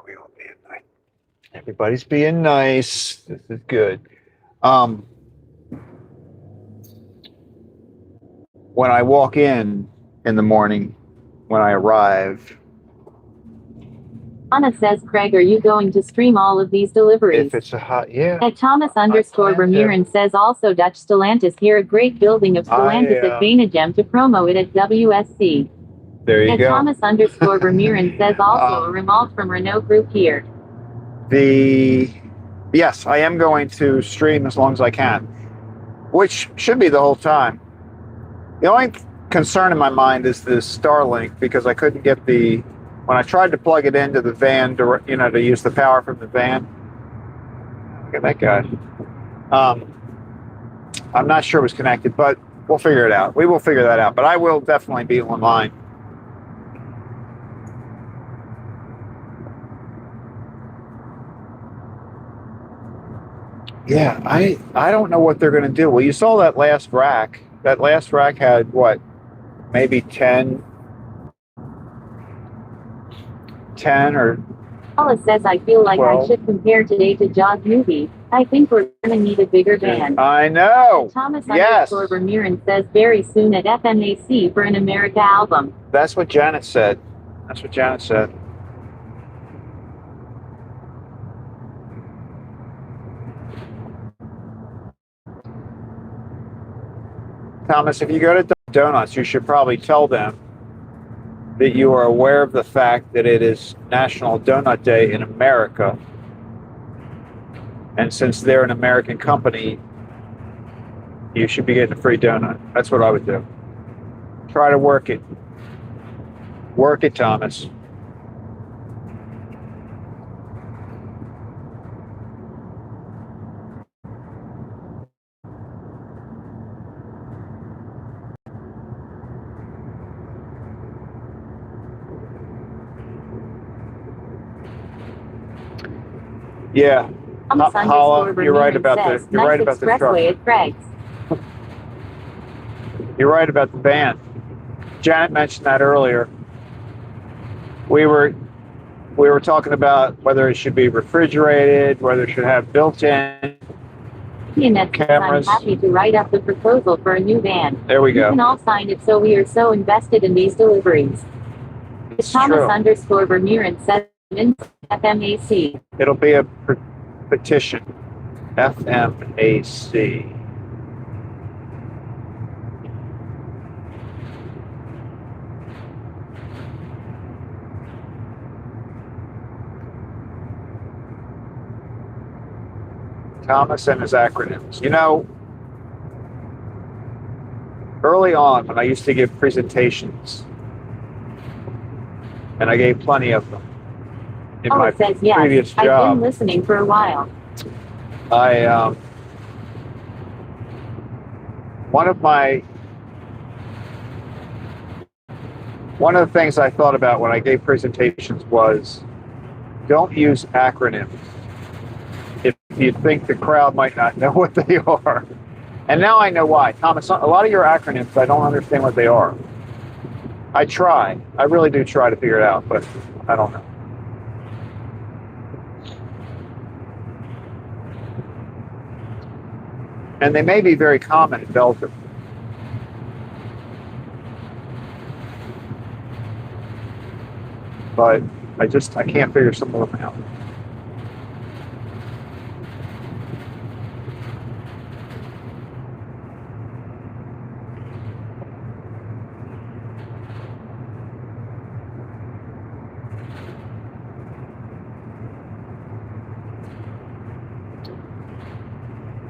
we all being nice? Everybody's being nice. This is good. When I walk in the morning, when I arrive. Anna says, Craig, are you going to stream all of these deliveries? If it's a hot, yeah. At Thomas _ Ramirez says also Dutch Stellantis here, a great building of Stellantis at Vanagem to promo it at WSC. There you at go. Thomas _ Ramirez says also a Remalt from Renault Group here. Yes, I am going to stream as long as I can, which should be the whole time. The only concern in my mind is the Starlink, because I couldn't get when I tried to plug it into the van to use the power from the van. Look at that guy. I'm not sure it was connected, but we'll figure it out. We will figure that out, but I will definitely be online. Yeah, I don't know what they're going to do. Well, you saw that last rack. That last rack had, what, maybe 10 or... Paula says, I feel like 12. I should compare today to Jaws movie. I think we're going to need a bigger van. I know. Thomas Yes. _ Ramirez says very soon at FMAC for an America album. That's what Janet said. That's what Janet said. Thomas, if you go to Donuts, you should probably tell them that you are aware of the fact that it is National Donut Day in America. And since they're an American company, you should be getting a free donut. That's what I would do. Try to work it. Work it, Thomas. Yeah, Thomas Paula, _ you're right Ramirez about says, the. You're right about the truck. expressway at Craig's. You're right about the van. Janet mentioned that earlier. We were talking about whether it should be refrigerated, whether it should have built-in Janet says, I'm cameras. happy to write up the proposal for a new van. There we You go. can all sign it, so we are so invested in these deliveries. It's Thomas true. _ Ramirez says, FMAC. It'll be a petition. FMAC. Thomas and his acronyms. Early on when I used to give presentations, and I gave plenty of them in my Paula says, yes, previous I've job, been listening for a while. one of the things I thought about when I gave presentations was, don't use acronyms if you think the crowd might not know what they are. And now I know why. Thomas, a lot of your acronyms, I don't understand what they are. I try. I really do try to figure it out, but I don't know. And they may be very common in Belgium. But I can't figure some of them out.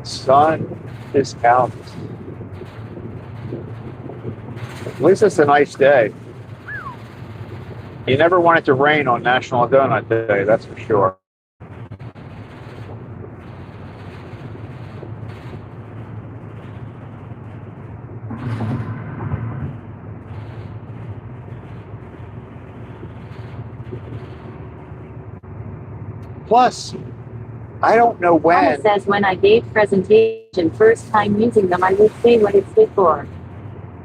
Sun is out. At least it's a nice day. You never want it to rain on National Donut Day, that's for sure. Plus, I don't know when. Anna says when I gave presentation first time using them, I would say what it's good for.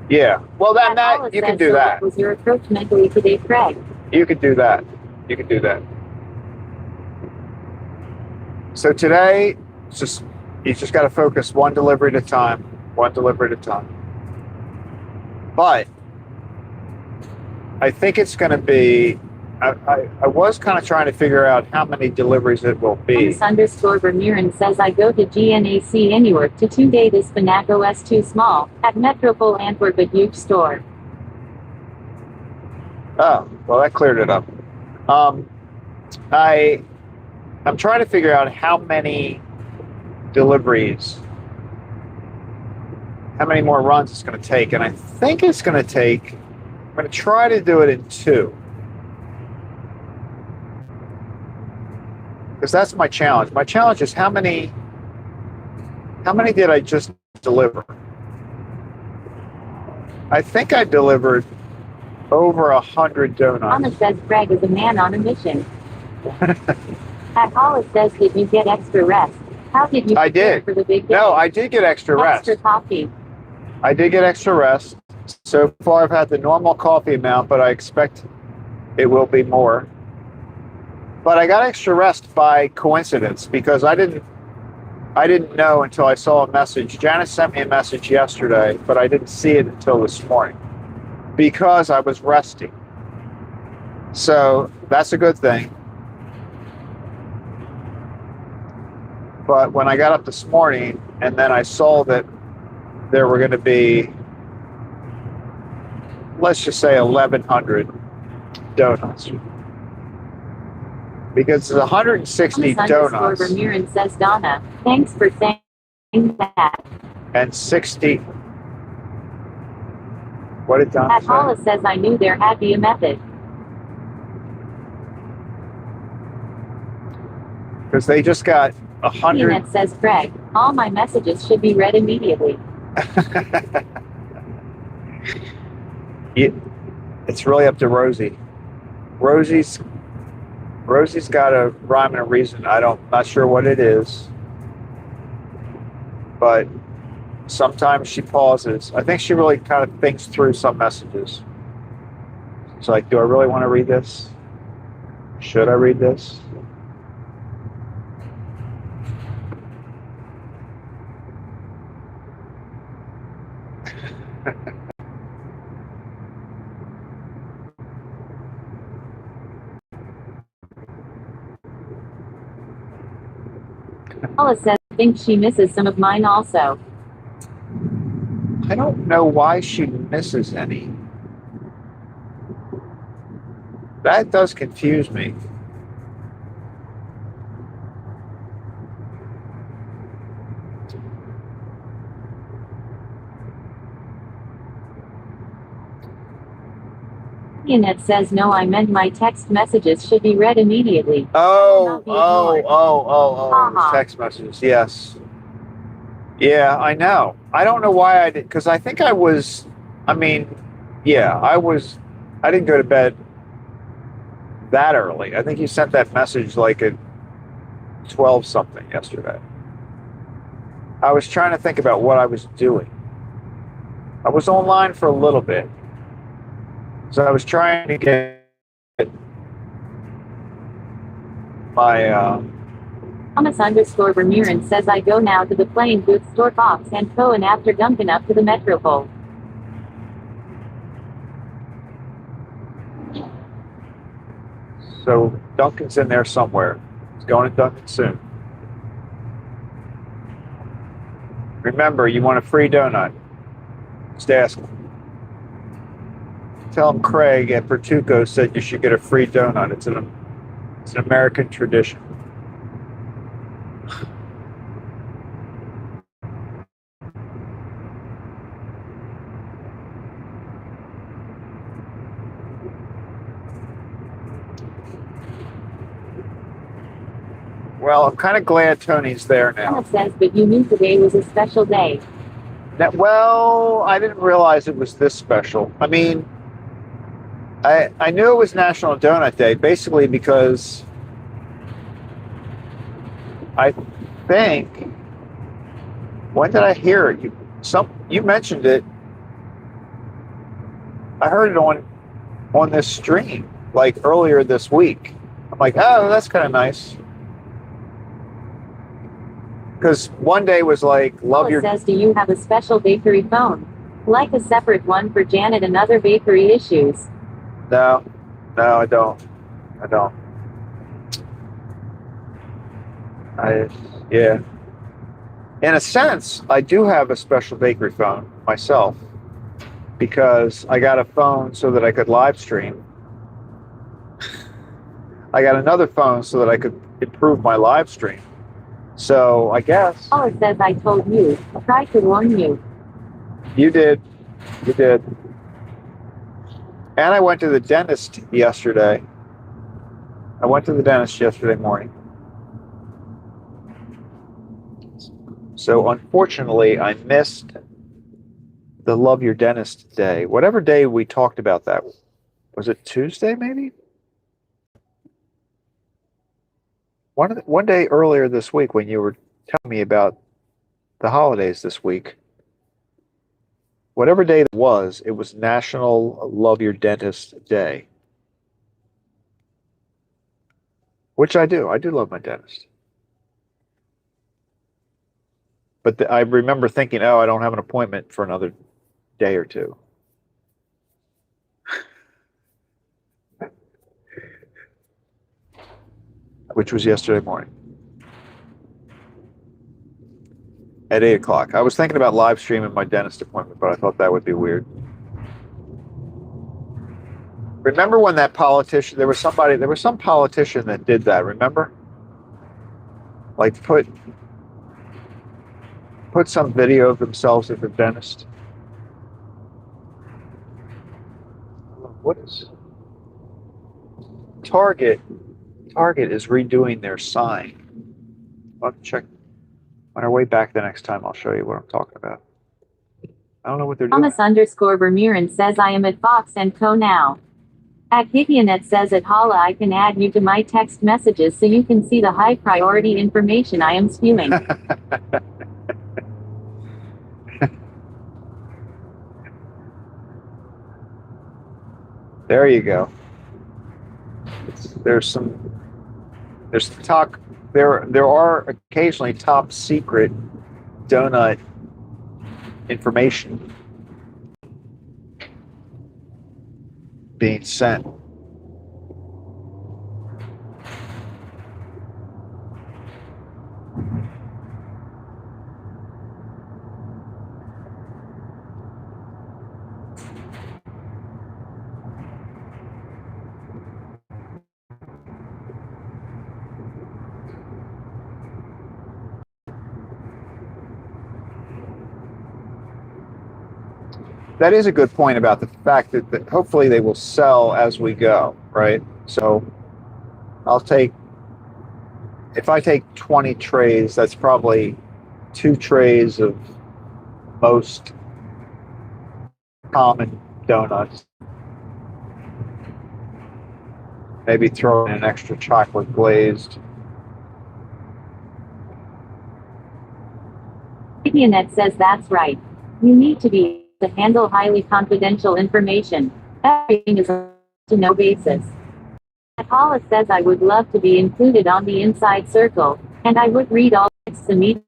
Yeah. Well, then Paula that you says, can do so that. what was your approach mentally today, Craig? You could do that. You could do that. So today, you just got to focus one delivery at a time. One delivery at a time. But I think it's going to be. I was kind of trying to figure out how many deliveries it will be. _Vermeeren says I go to GNAC anywhere to 2 day this Spinaco S2 small at Metropole Antwerp a huge store. Oh, well, that cleared it up. I'm trying to figure out how many deliveries, how many more runs it's going to take, and I think it's going to take. I'm going to try to do it in 2. Because that's my challenge. My challenge is how many did I just deliver? I think I delivered over 100 donuts. Anna says Craig is a man on a mission. At Hollis says, did you get extra rest? How did you prepare for the big day? No, I did get extra rest. Extra coffee. I did get extra rest. So far I've had the normal coffee amount, but I expect it will be more. But I got extra rest by coincidence because I didn't know until I saw a message. Janice sent me a message yesterday, but I didn't see it until this morning because I was resting. So that's a good thing. But when I got up this morning and then I saw that there were going to be, let's just say 1,100 donuts. Because it's 160 donuts. Vermeeren says Donna, thanks for saying that. And 60. What did Donna say? Paula says I knew there had to be a method. Because they just got 100. That says Craig, all my messages should be read immediately. It's really up to Rosie. Rosie's got a rhyme and a reason. Not sure what it is, but sometimes she pauses. I think she really kind of thinks through some messages. It's like, do I really want to read this? Should I read this? Paula says I think she misses some of mine also. I don't know why she misses any. That does confuse me. Ianette says no, I meant my text messages should be read immediately. Oh, text messages, yes. Yeah, I know. I don't know why I did, because I think I didn't go to bed that early. I think you sent that message like at 12 something yesterday. I was trying to think about what I was doing. I was online for a little bit. So I was trying to get my Thomas underscore Vermeeren says I go now to the playing booth store Fox and Co. and after Duncan up to the Metropole. so Duncan's in there somewhere. He's going to Duncan soon. Remember, you want a free donut. Just ask him. Tell him Craig at Pertuco said you should get a free donut. It's an American tradition. Well, I'm kind of glad Tony's there now. Thomas says, but you knew today was a special day. Well, I didn't realize it was this special. I mean, I knew it was National Donut Day, basically because I think, when did I hear it? You mentioned it. I heard it on this stream, like earlier this week. I'm like, oh, that's kind of nice. Because one day was like, love your... says, do you have a special bakery phone? Like a separate one for Janet and other bakery issues? No, I don't. Yeah. In a sense, I do have a special bakery phone myself because I got a phone so that I could live stream. I got another phone so that I could improve my live stream. So I guess. Caller says I told you. Try to warn you. You did. And I went to the dentist yesterday. Morning. So unfortunately, I missed the Love Your Dentist Day. Whatever day we talked about that. Was it Tuesday, maybe? One day earlier this week when you were telling me about the holidays this week, whatever day it was National Love Your Dentist Day. Which I do. I do love my dentist. But I remember thinking, oh, I don't have an appointment for another day or two. Which was yesterday morning. At 8 o'clock. I was thinking about live streaming my dentist appointment, but I thought that would be weird. Remember when that politician, there was some politician that did that, remember? Like put some video of themselves at the dentist. What is Target is redoing their sign. I'll have to check. On our way back the next time, I'll show you what I'm talking about. I don't know what they're doing. Thomas underscore Vermeeren says I am at Fox and Co. now. At Gigionet says at Holla I can add you to my text messages so you can see the high priority information I am spewing. There you go. There's talk. There are occasionally top secret donut information being sent. That is a good point about the fact that hopefully they will sell as we go, right? So if I take 20 trays, that's probably 2 trays of most common donuts. Maybe throw in an extra chocolate glazed. Gigionet says that's right. You need to be to handle highly confidential information. Everything is on a to no basis. Paula says I would love to be included on the inside circle, and I would read all texts immediately.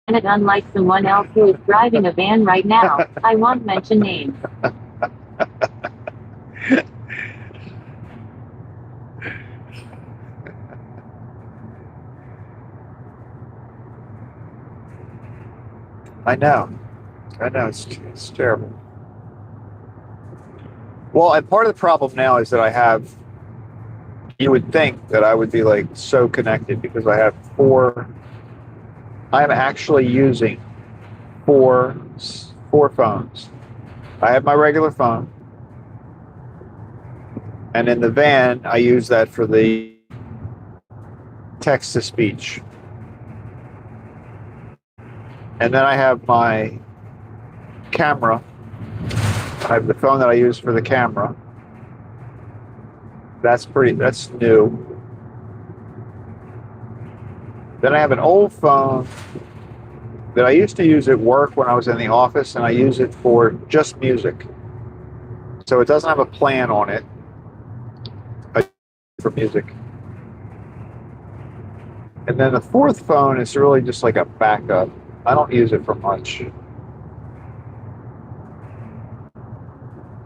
And unlike someone else who is driving a van right now, I won't mention names. I know. It's terrible. Well, and part of the problem now is that you would think that I would be like so connected because I'm actually using four phones. I have my regular phone, and in the van, I use that for the text to speech. And then I have my camera. I have the phone that I use for the camera. That's new. Then I have an old phone that I used to use at work when I was in the office, and I use it for just music. So it doesn't have a plan on it. I use it for music. And then the fourth phone is really just like a backup. I don't use it for much.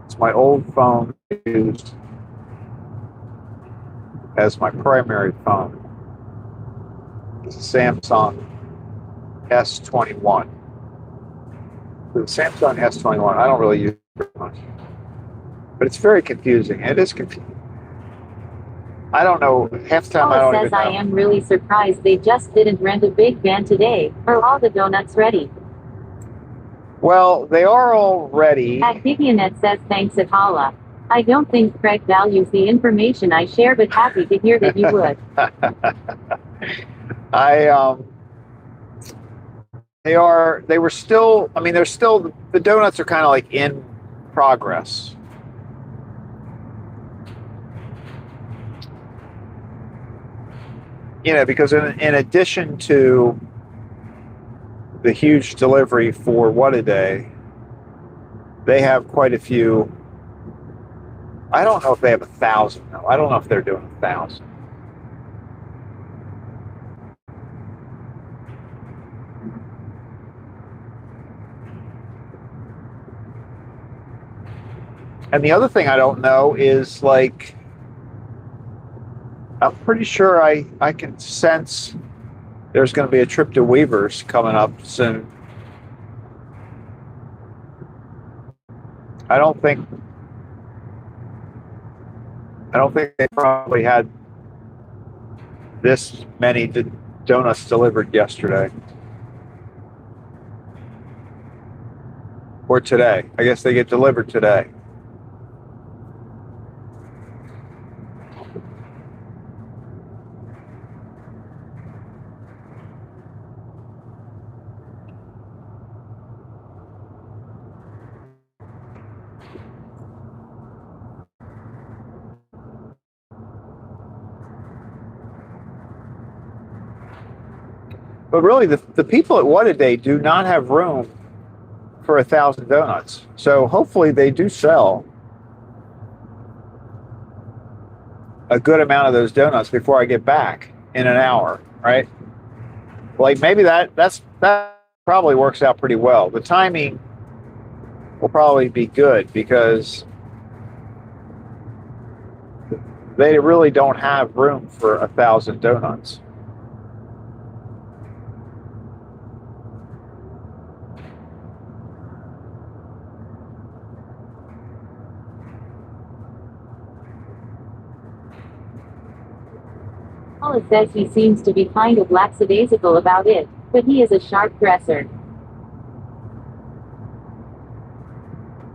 It's my old phone used as my primary phone. It's a Samsung S21. The Samsung S21, I don't really use it very much. But it's very confusing. It is confusing. I don't know. Half the time I don't even know. I am really surprised they just didn't rent a big van today. Are all the donuts ready? Well, they are all ready. Activionet says thanks Atala. I don't think Craig values the information I share, but happy to hear that you would. The donuts are kind of like in progress. You know, because in addition to the huge delivery for What a Day, they have quite a few. I don't know if they have 1,000 though. I don't know if they're doing 1,000. And the other thing I don't know is, like, I'm pretty sure I can sense there's going to be a trip to Weaver's coming up soon. I don't think they probably had this many donuts delivered yesterday. Or today. I guess they get delivered today. But really, the people at What a Day do not have room for 1,000 donuts. So hopefully they do sell a good amount of those donuts before I get back in an hour, right? Like, maybe that probably works out pretty well. The timing will probably be good because they really don't have room for 1,000 donuts. Paula says he seems to be kind of lackadaisical about it, but he is a sharp dresser.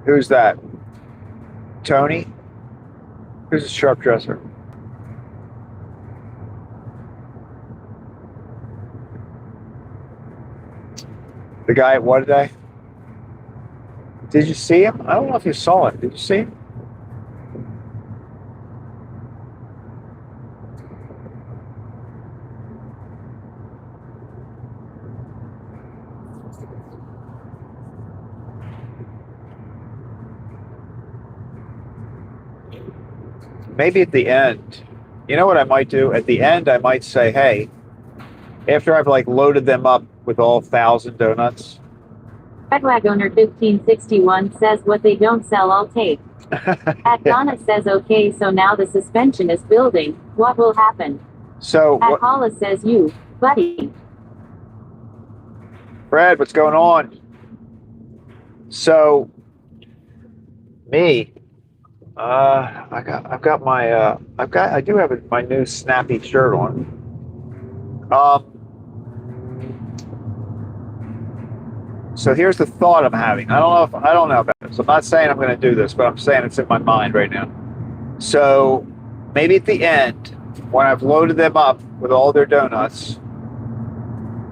Who's that? Tony? Who's a sharp dresser? The guy at What a Day? Did you see him? I don't know if you saw him. Did you see him? maybe at the end, you know what I might do? At the end, I might say, hey, after I've like loaded them up with all 1,000 donuts. Redwag owner 1561 says what they don't sell I'll take. At Donna says okay, so now the suspension is building. What will happen? So At Paula says you, buddy. Fred, what's going on? So me, I do have my new snappy shirt on. So here's the thought I'm having. I don't know about this. I'm not saying I'm going to do this, but I'm saying it's in my mind right now. So maybe at the end, when I've loaded them up with all their donuts,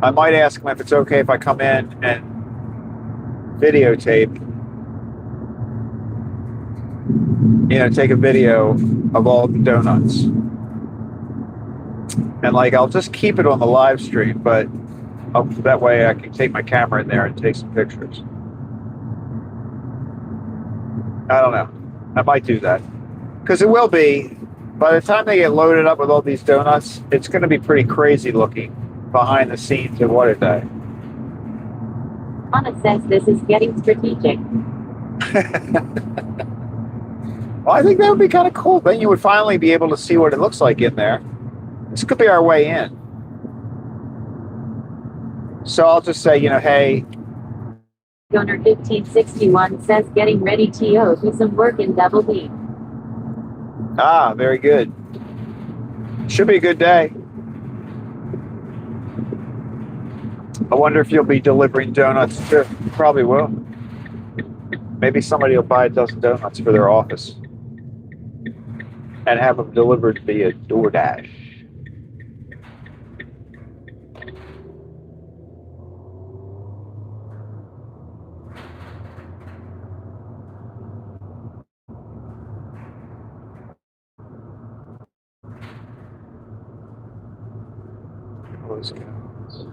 I might ask them if it's okay if I come in and videotape, take a video of all the donuts. And like, I'll just keep it on the live stream, but that way I can take my camera in there and take some pictures. I don't know. I might do that. Because it will be, by the time they get loaded up with all these donuts, it's going to be pretty crazy looking behind the scenes of What a Day. Anna says this is getting strategic. Well, I think that would be kind of cool. Then you would finally be able to see what it looks like in there. This could be our way in. So I'll just say, hey. Owner 1561 says getting ready to do some work in Double B. Ah, very good. Should be a good day. I wonder if you'll be delivering donuts too. Probably will. Maybe somebody will buy a dozen donuts for their office and have them delivered via DoorDash. Close accounts.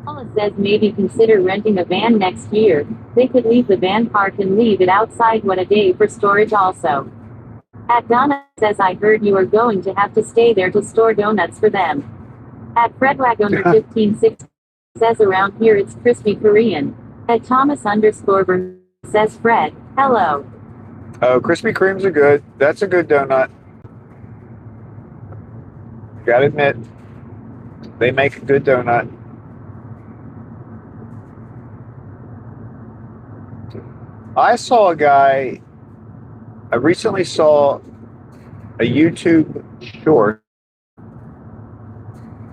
Paula says maybe consider renting a van next year. They could leave the van parked and leave it outside What a Day for storage also. At Donna says I heard you are going to have to stay there to store donuts for them. At Fredwag owner 156 says around here it's crispy Korean. At Thomas _ says Fred, hello. Oh, Krispy Kremes are good. That's a good donut. Gotta admit, they make a good donut. I recently saw a YouTube short.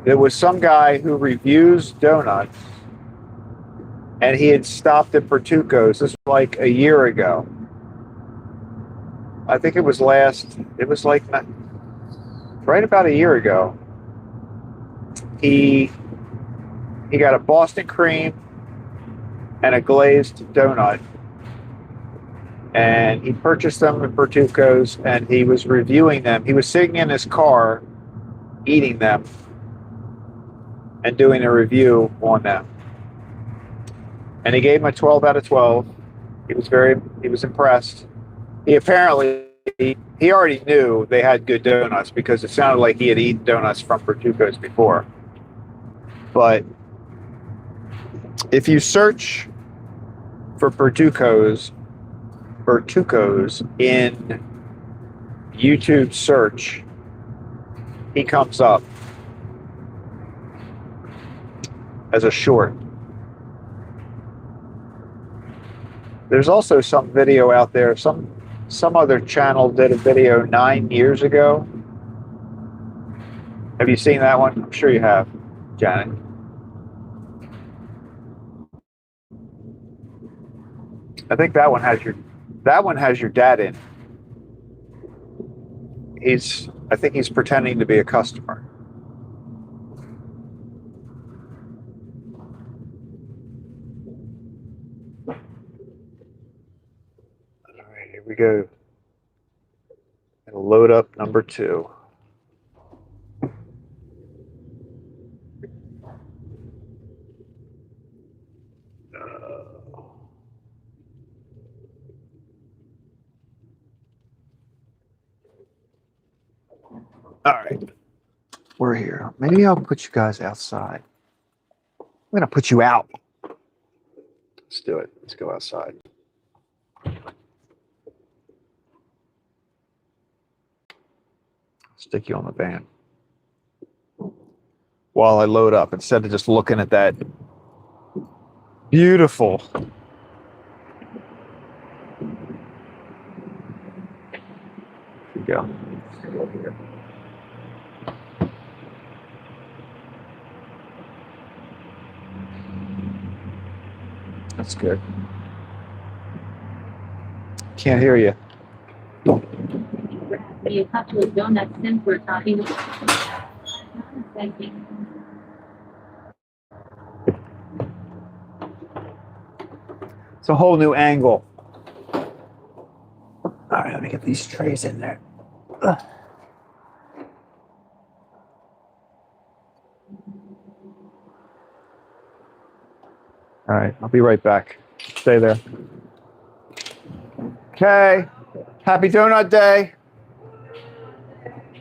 There was some guy who reviews donuts, and he had stopped at Pertuco's. This was like a year ago. I think it was right about a year ago. He got a Boston cream and a glazed donut, and he purchased them at Pertuco's, and he was reviewing them. He was sitting in his car eating them and doing a review on them. And he gave him a 12 out of 12. He was impressed. He already knew they had good donuts because it sounded like he had eaten donuts from Pertuco's before. But if you search for Pertuco's in YouTube search, he comes up as a short. There's also some video out there, some other channel did a video 9 years ago. Have you seen that one? I'm sure you have, Janet. I think that one has your dad in. I think he's pretending to be a customer. All right, here we go. And load up number 2. All right. We're here. Maybe I'll put you guys outside. I'm going to put you out. Let's do it. Let's go outside. Stick you on the van while I load up instead of just looking at that beautiful. Here we go. Go here. That's good. Can't hear you. Me a couple of donuts since we're talking about. Thank you. It's a whole new angle. All right, let me get these trays in there. Ugh. All right, I'll be right back. Stay there. Okay. Happy Donut Day.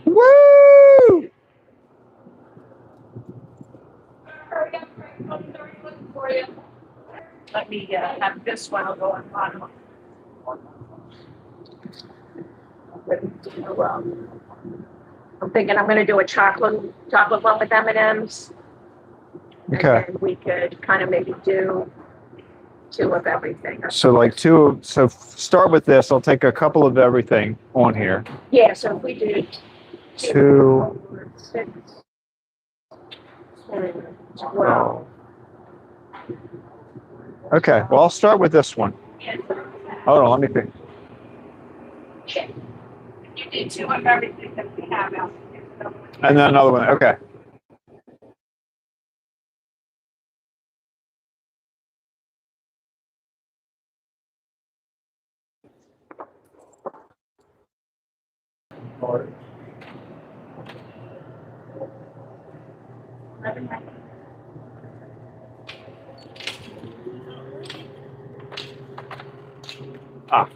Woo! Let me have this one. I'll go on bottom. I'm thinking I'm going to do a chocolate one with M&Ms. Okay. And we could kind of maybe do 2 of everything. So like 2. So start with this. I'll take a couple of everything on here. Yeah. So if we do 2, 4, 6, 10, 12. 12. Okay. Well, I'll start with this one. Hold on. Let me think. You did 2 of everything that we have out here. And then another one. Okay.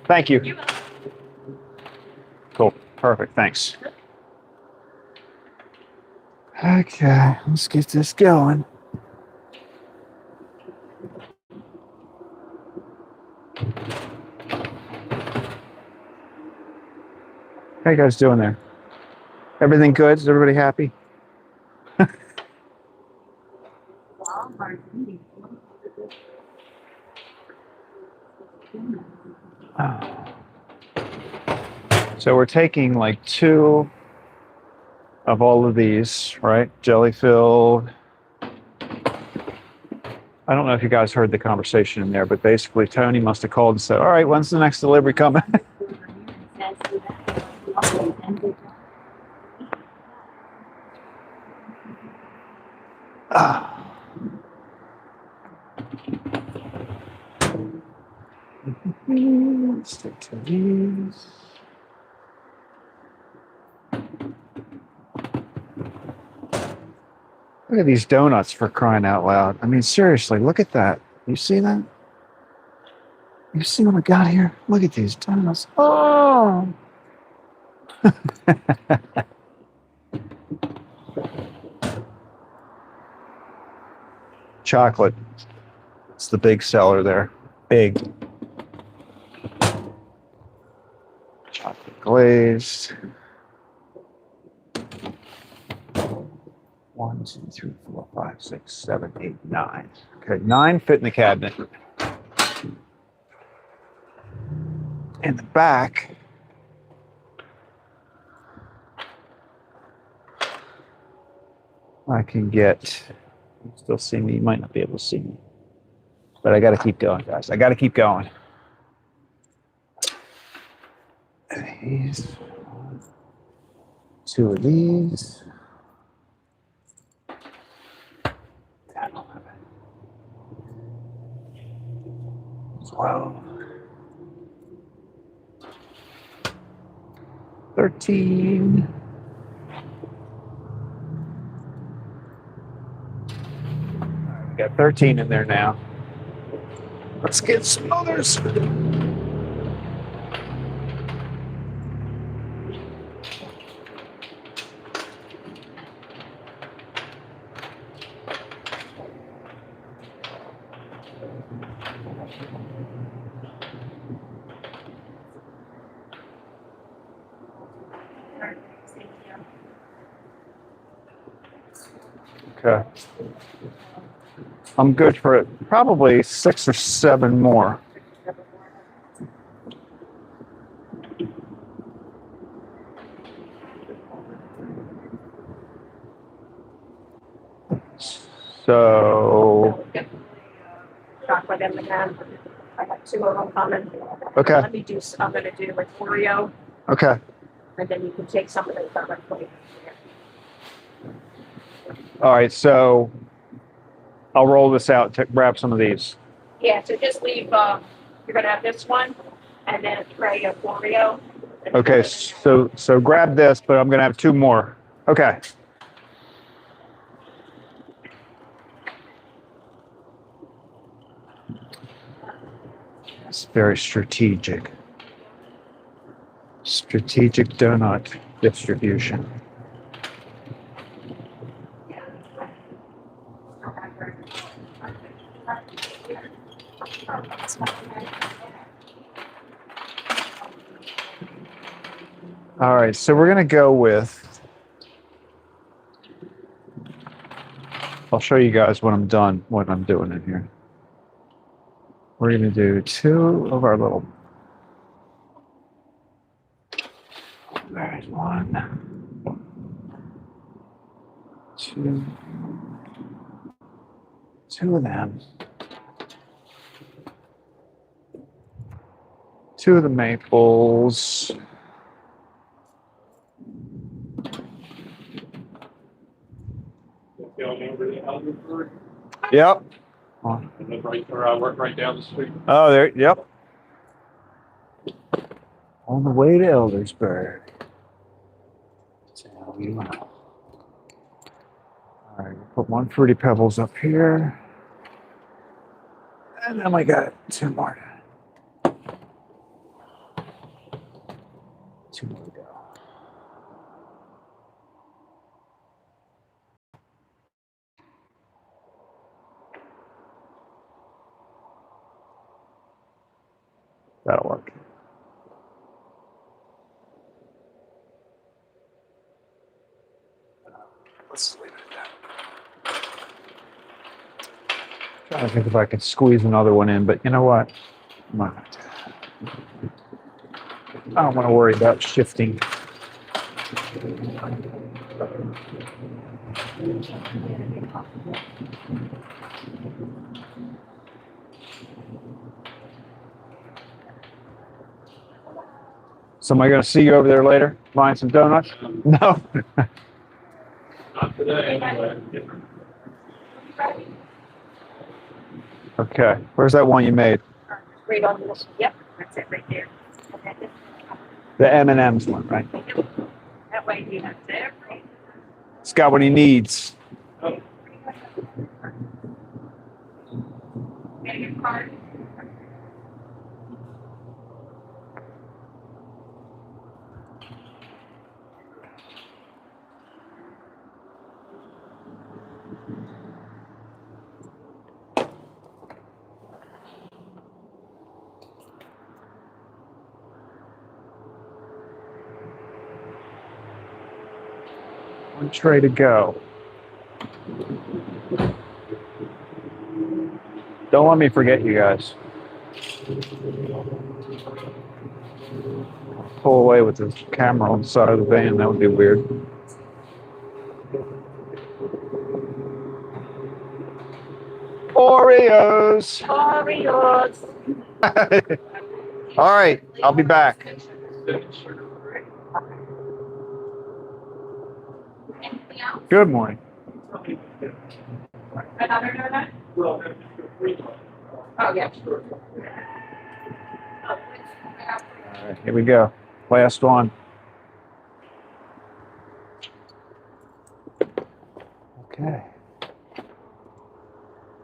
Thank you. Cool. Perfect. Thanks. Okay, let's get this going. How you guys doing there? Everything good? Is everybody happy? So we're taking like 2 of all of these, right? Jelly filled. I don't know if you guys heard the conversation in there, but basically Tony must have called and said, all right, when's the next delivery coming? Stick to these. Look at these donuts, for crying out loud. I mean, seriously, look at that. You see that? You see what I got here? Look at these donuts. Oh! Chocolate. It's the big seller there. Big. Chocolate glazed. 1, 2, 3, 4, 5, 6, 7, 8, 9. Okay, 9 fit in the cabinet. In the back, I can get, you still see me, you might not be able to see me, but I got to keep going, guys. I got to keep going. These, 2 of these. 10, 11, 12, 13. All right, we got 13 in there now. Let's get some others. Okay. I'm good for it. Probably 6 or 7 more. So, Chocolate M&M. I got 2 of them coming. okay. Let me do, I'm gonna do like Oreo, Okay. and then you can take some of those other flavors. All right. So I'll roll this out to grab some of these. Yeah, so just leave, you're gonna have this one, and then a tray of Oreo. Okay. So grab this, but I'm going to have 2 more. Okay. It's very strategic. Strategic donut distribution. All right, so we're going to go with, I'll show you guys when I'm done, what I'm doing in here. We're going to do 2 of our little, there's 1, 2, 2 of them. 2 of the maples. Yep. And then right there, I work right down the street. Oh, there. Yep. On the way to Eldersburg. All right, we'll put 1 Fruity Pebbles up here. And then we got 2 more. 2 more to go. That'll work. Let's leave it at that. Trying to think if I can squeeze another one in, but you know what? I don't want to worry about shifting. So am I going to see you over there later, buying some donuts? No. Not today, anyway. Okay. Where's that one you made? Right on this, yep, that's it right there. The M&M's one, right? That way you have there. It's got what he needs. Get your card. One tray to go. Don't let me forget you guys. Pull away with the camera on the side of the van. That would be weird. Oreos. Oreos. All right, I'll be back. Good morning. Another donut? Oh, yeah. All right, here we go. Last one. Okay.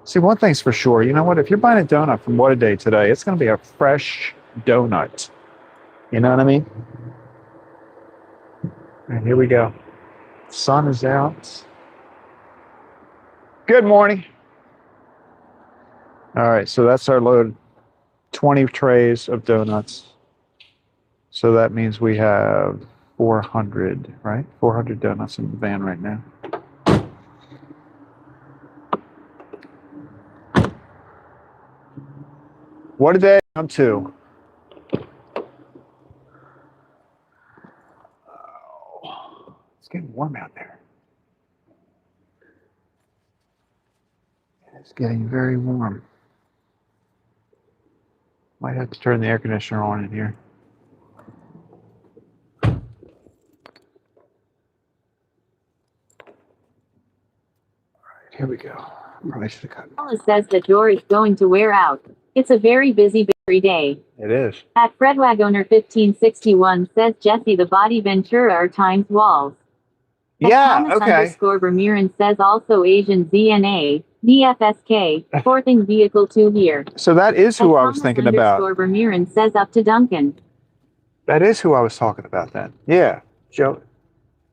See, one thing's for sure. You know what? If you're buying a donut from What a Day today, it's going to be a fresh donut. You know what I mean? All right, here we go. Sun is out. Good morning. All right, so that's our load 20 trays of donuts. So that means we have 400, right? 400 donuts in the van right now. What did they come to? Oh, it's getting warm out there. It's getting very warm. Might have to turn the air conditioner on in here. Here we go. Probably should have cut. Paula says the door is going to wear out. It's a very busy day. It is. At FredWagoner1561 says Jesse the body Ventura are times walls. At Yeah, Thomas okay. underscore Bermuran says also Asian ZNA, DFSK, fourthing vehicle 2 here. So that is who At I was Thomas thinking about. underscore Bermuran says up to Duncan. That is who I was talking about then. Yeah, Joe.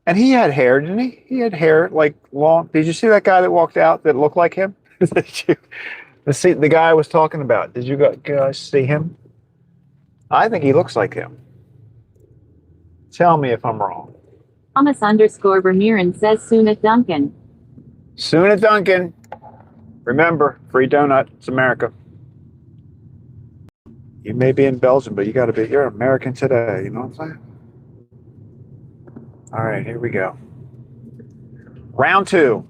And he had hair, didn't he? He had hair like long. Did you see that guy that walked out that looked like him? The guy I was talking about. Did you guys see him? I think he looks like him. Tell me if I'm wrong. Thomas underscore Bermuran says soon at Duncan. Soon at Duncan. Remember, free donut. It's America. You may be in Belgium, but you're American today. You know what I'm saying? All right, here we go. Round 2.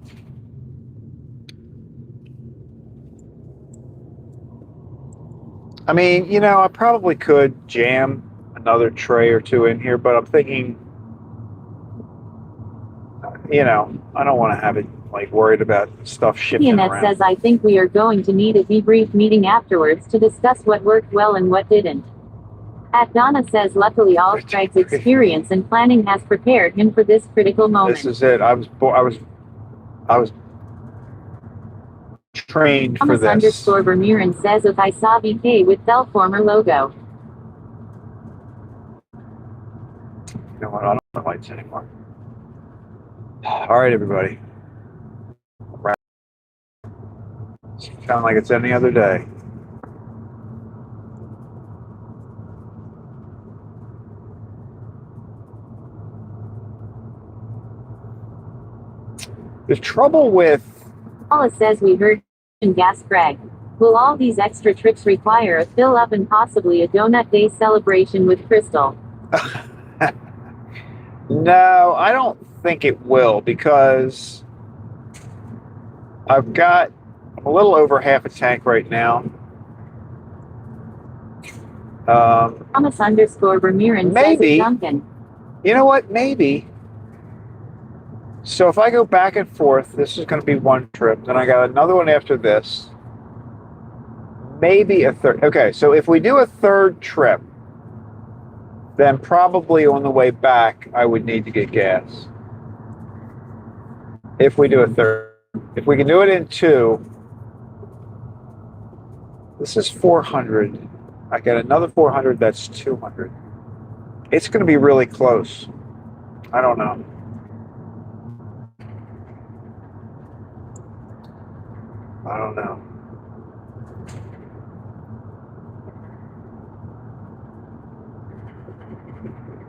I mean, I probably could jam another tray or 2 in here, but I'm thinking, I don't want to have it like worried about stuff shifting Ianette around. says I think we are going to need a debrief meeting afterwards to discuss what worked well and what didn't. At Donna says luckily all Craig's experience and planning has prepared him for this critical moment. This is it. I was trained for Thomas this. underscore Bermuran says if I saw VK with Bell former logo. You know what? I don't have lights anymore. All right, everybody. Sound like it's any other day. The trouble with Paula says we heard in gas Craig. Will all these extra trips require a fill up and possibly a donut day celebration with Crystal? No, I don't think it will because I'm a little over half a tank right now. Thomas underscore Bermuran says Maybe. it's Duncan. You know what? Maybe. So if I go back and forth, this is going to be one trip. Then I got another one after this. Maybe a third. Okay, so if we do a third trip, then probably on the way back, I would need to get gas. If we do a third. If we can do it in 2, this is 400. I get another 400, that's 200. It's going to be really close. I don't know. I don't know.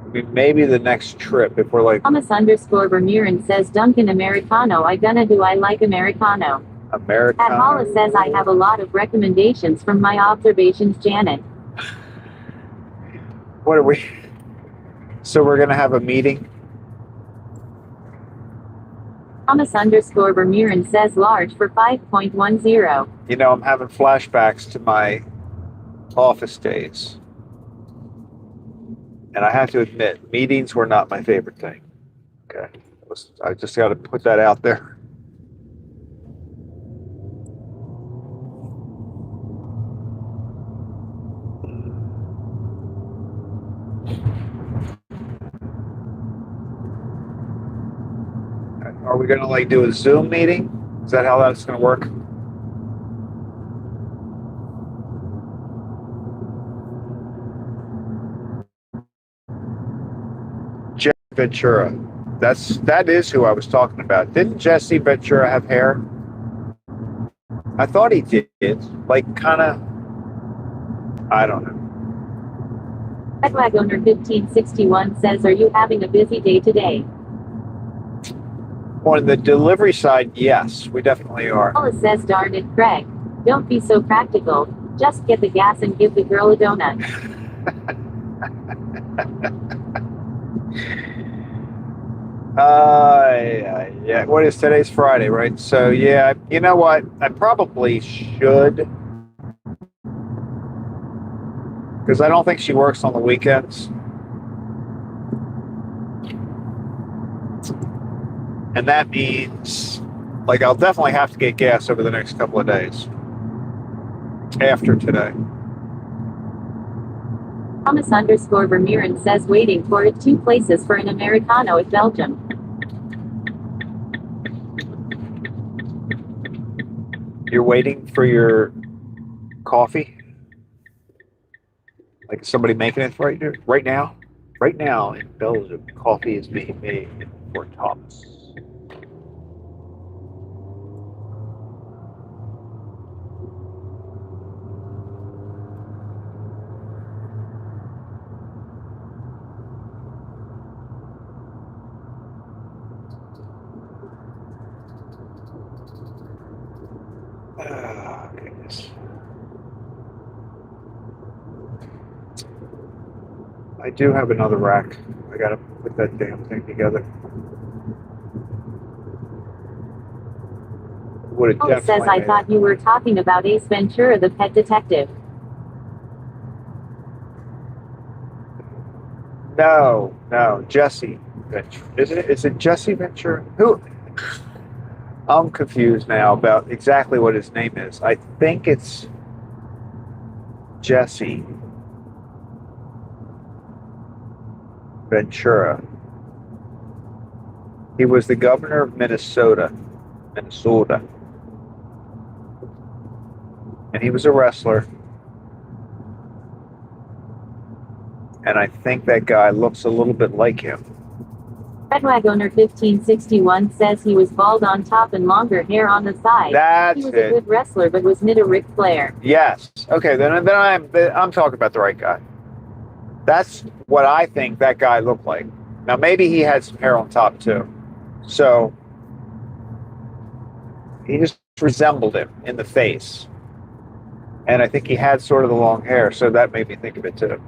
I mean, maybe the next trip, if we're like Thomas underscore Bermuran says Duncan Americano. Do I like Americano? Americano. At Paula says I have a lot of recommendations from my observations, Janet. What are we? So we're going to have a meeting? Thomas underscore Bermuran says large for 5.10. I'm having flashbacks to my office days. And I have to admit, meetings were not my favorite thing. Okay. I just got to put that out there. Are we going to do a Zoom meeting? Is that how that's going to work? Jesse Ventura. That is who I was talking about. Didn't Jesse Ventura have hair? I thought he did. Kind of. I don't know. Redwag owner 1561 says, are you having a busy day today? On the delivery side, yes, we definitely are. Paula says, darn it, Craig. Don't be so practical. Just get the gas and give the girl a donut. Yeah. What is today's Friday, right? So yeah, you know what? I probably should, because I don't think she works on the weekends, and that means like I'll definitely have to get gas over the next couple of days after today. Thomas underscore Vermeeren says, waiting for it 2 places for an Americano at Belgium. You're waiting for your coffee? Like somebody making it right there, right now? Right now in Belgium, coffee is being made for Thomas. Oh, goodness. I do have another rack. I gotta put that damn thing together. Would have Paula definitely says, I made thought you were talking about Ace Ventura, the pet detective. No, Jesse Ventura. Isn't it? Is it Jesse Ventura? Who? I'm confused now about exactly what his name is. I think it's Jesse Ventura. He was the governor of Minnesota. And he was a wrestler. And I think that guy looks a little bit like him. Redwag owner 1561 says he was bald on top and longer hair on the side. That's he was it. a good wrestler, but was mid a Ric Flair. Yes. Okay, then I'm talking about the right guy. That's what I think that guy looked like. Now maybe he had some hair on top too. So he just resembled him in the face. And I think he had sort of the long hair, so that made me think of it too.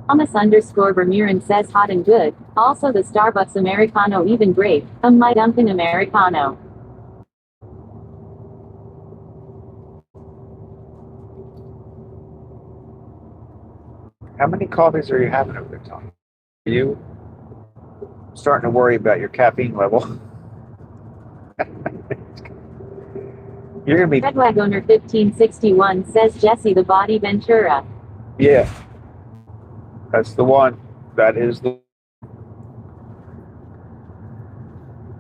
Thomas underscore Vermeeren says, hot and good. Also the Starbucks Americano even great. My Dunkin' Americano. How many coffees are you having over there, Tom? Are you starting to worry about your caffeine level? You're going to be... Redwag owner 1561 says, Jesse the Body Ventura. Yeah. That's the one. That is the...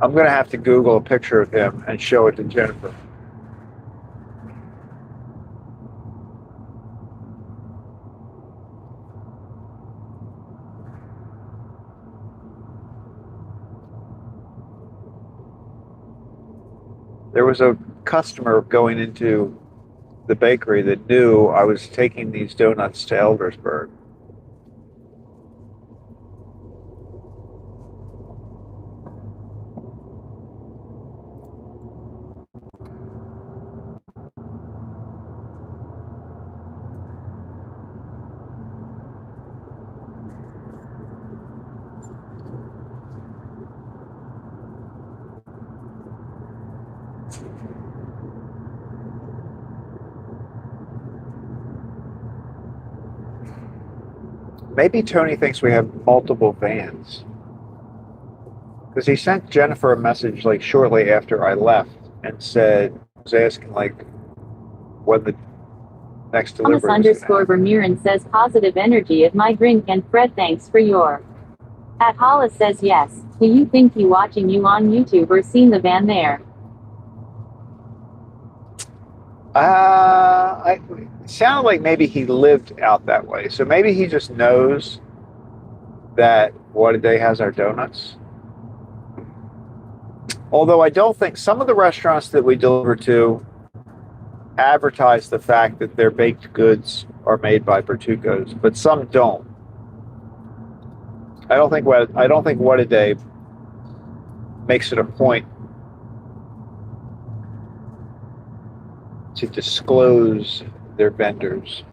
I'm going to have to Google a picture of him and show it to Jennifer. There was a customer going into the bakery that knew I was taking these donuts to Eldersburg. Maybe Tony thinks we have multiple vans. Because he sent Jennifer a message like shortly after I left and was asking like when the next delivery Thomas underscore Vermeeren says, positive energy at my drink, and Fred thanks for your. At Hollis says, yes. Do you think he watching you on YouTube or seen the van there? It sounded like maybe he lived out that way. So maybe he just knows that What A Day has our donuts. Although I don't think some of the restaurants that we deliver to advertise the fact that their baked goods are made by Bertucco's, but some don't. I don't think What a Day makes it a point to disclose their vendors.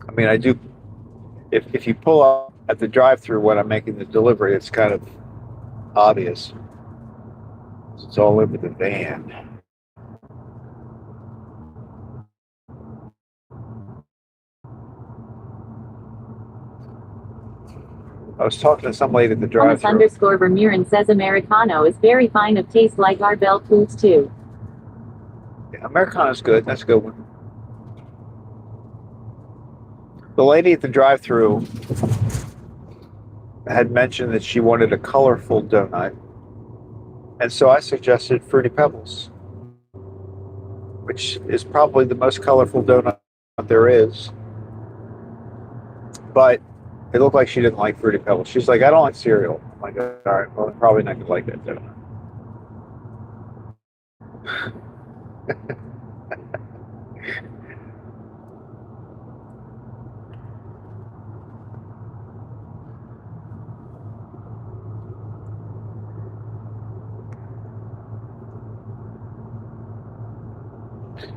I mean, I do. If you pull up at the drive-through when I'm making the delivery, it's kind of obvious. It's all over the van. I was talking to some lady at the Thomas drive-through. _Vermeeren says Americano is very fine of taste like our Bell Foods too. Yeah, Americano's good. That's a good one. The lady at the drive-through had mentioned that she wanted a colorful donut, and so I suggested Fruity Pebbles, which is probably the most colorful donut there is. But it looked like she didn't like Fruity Pebbles. She's like, I don't like cereal. I'm like, all right, well, I'm probably not going to like that donut.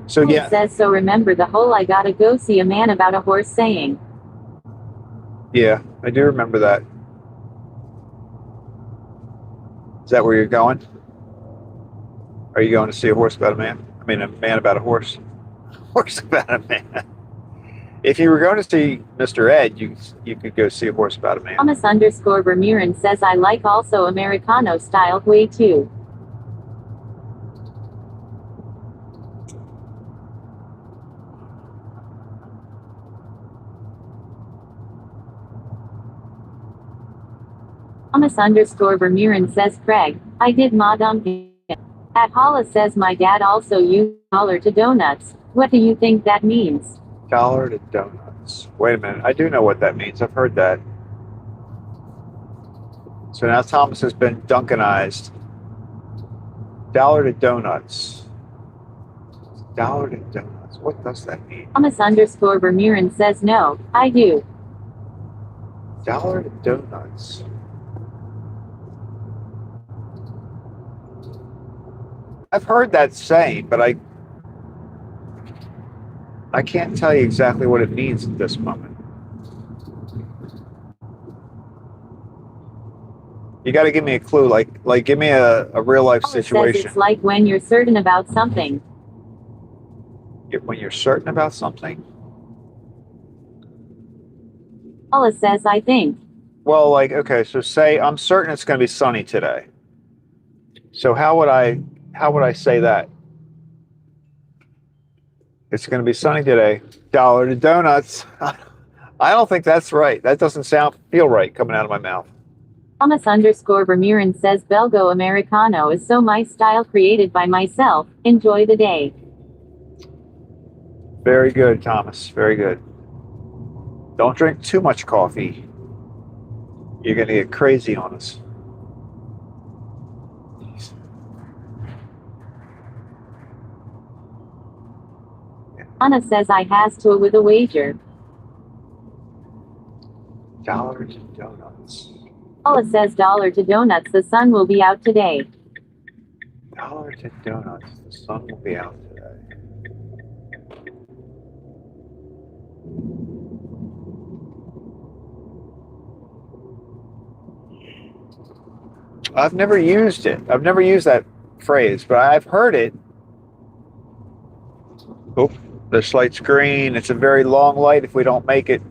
So Thomas yeah, says so remember the whole I gotta go see a man about a horse saying. yeah, I do remember that. Is that where you're going? Are you going to see a horse about a man? I mean, a man about a horse. Horse about a man. If you were going to see Mr. Ed, you could go see a horse about a man. Thomas _Vermeeren says I like also Americano style way too. Thomas _Vermeeren says Craig, I did Madame at Hala says my dad also used dollar to donuts. What do you think that means? Dollar to donuts. Wait a minute. I do know what that means. I've heard that. So now Thomas has been Duncanized. Dollar to donuts. Dollar to donuts. What does that mean? Thomas _Vermeeren says no, I do. Dollar to donuts. I've heard that saying, but I can't tell you exactly what it means at this moment. You got to give me a clue, like give me a real life Thomas situation. says it's like when you're certain about something. When you're certain about something. Paula says I think. Well, like, okay, so say I'm certain it's going to be sunny today. So how would I say that? It's going to be sunny today. Dollar to donuts. I don't think that's right. That doesn't feel right coming out of my mouth. Thomas _Vermeeren says Belgo Americano is so my style created by myself. Enjoy the day. Very good, Thomas. Very good. Don't drink too much coffee. You're going to get crazy on us. Anna says I has to with a wager. Dollar to donuts. Paula says dollar to donuts the sun will be out today. Dollar to donuts. The sun will be out today. I've never used it. I've never used that phrase, but I've heard it. Oh, this light's green. It's a very long light if we don't make it.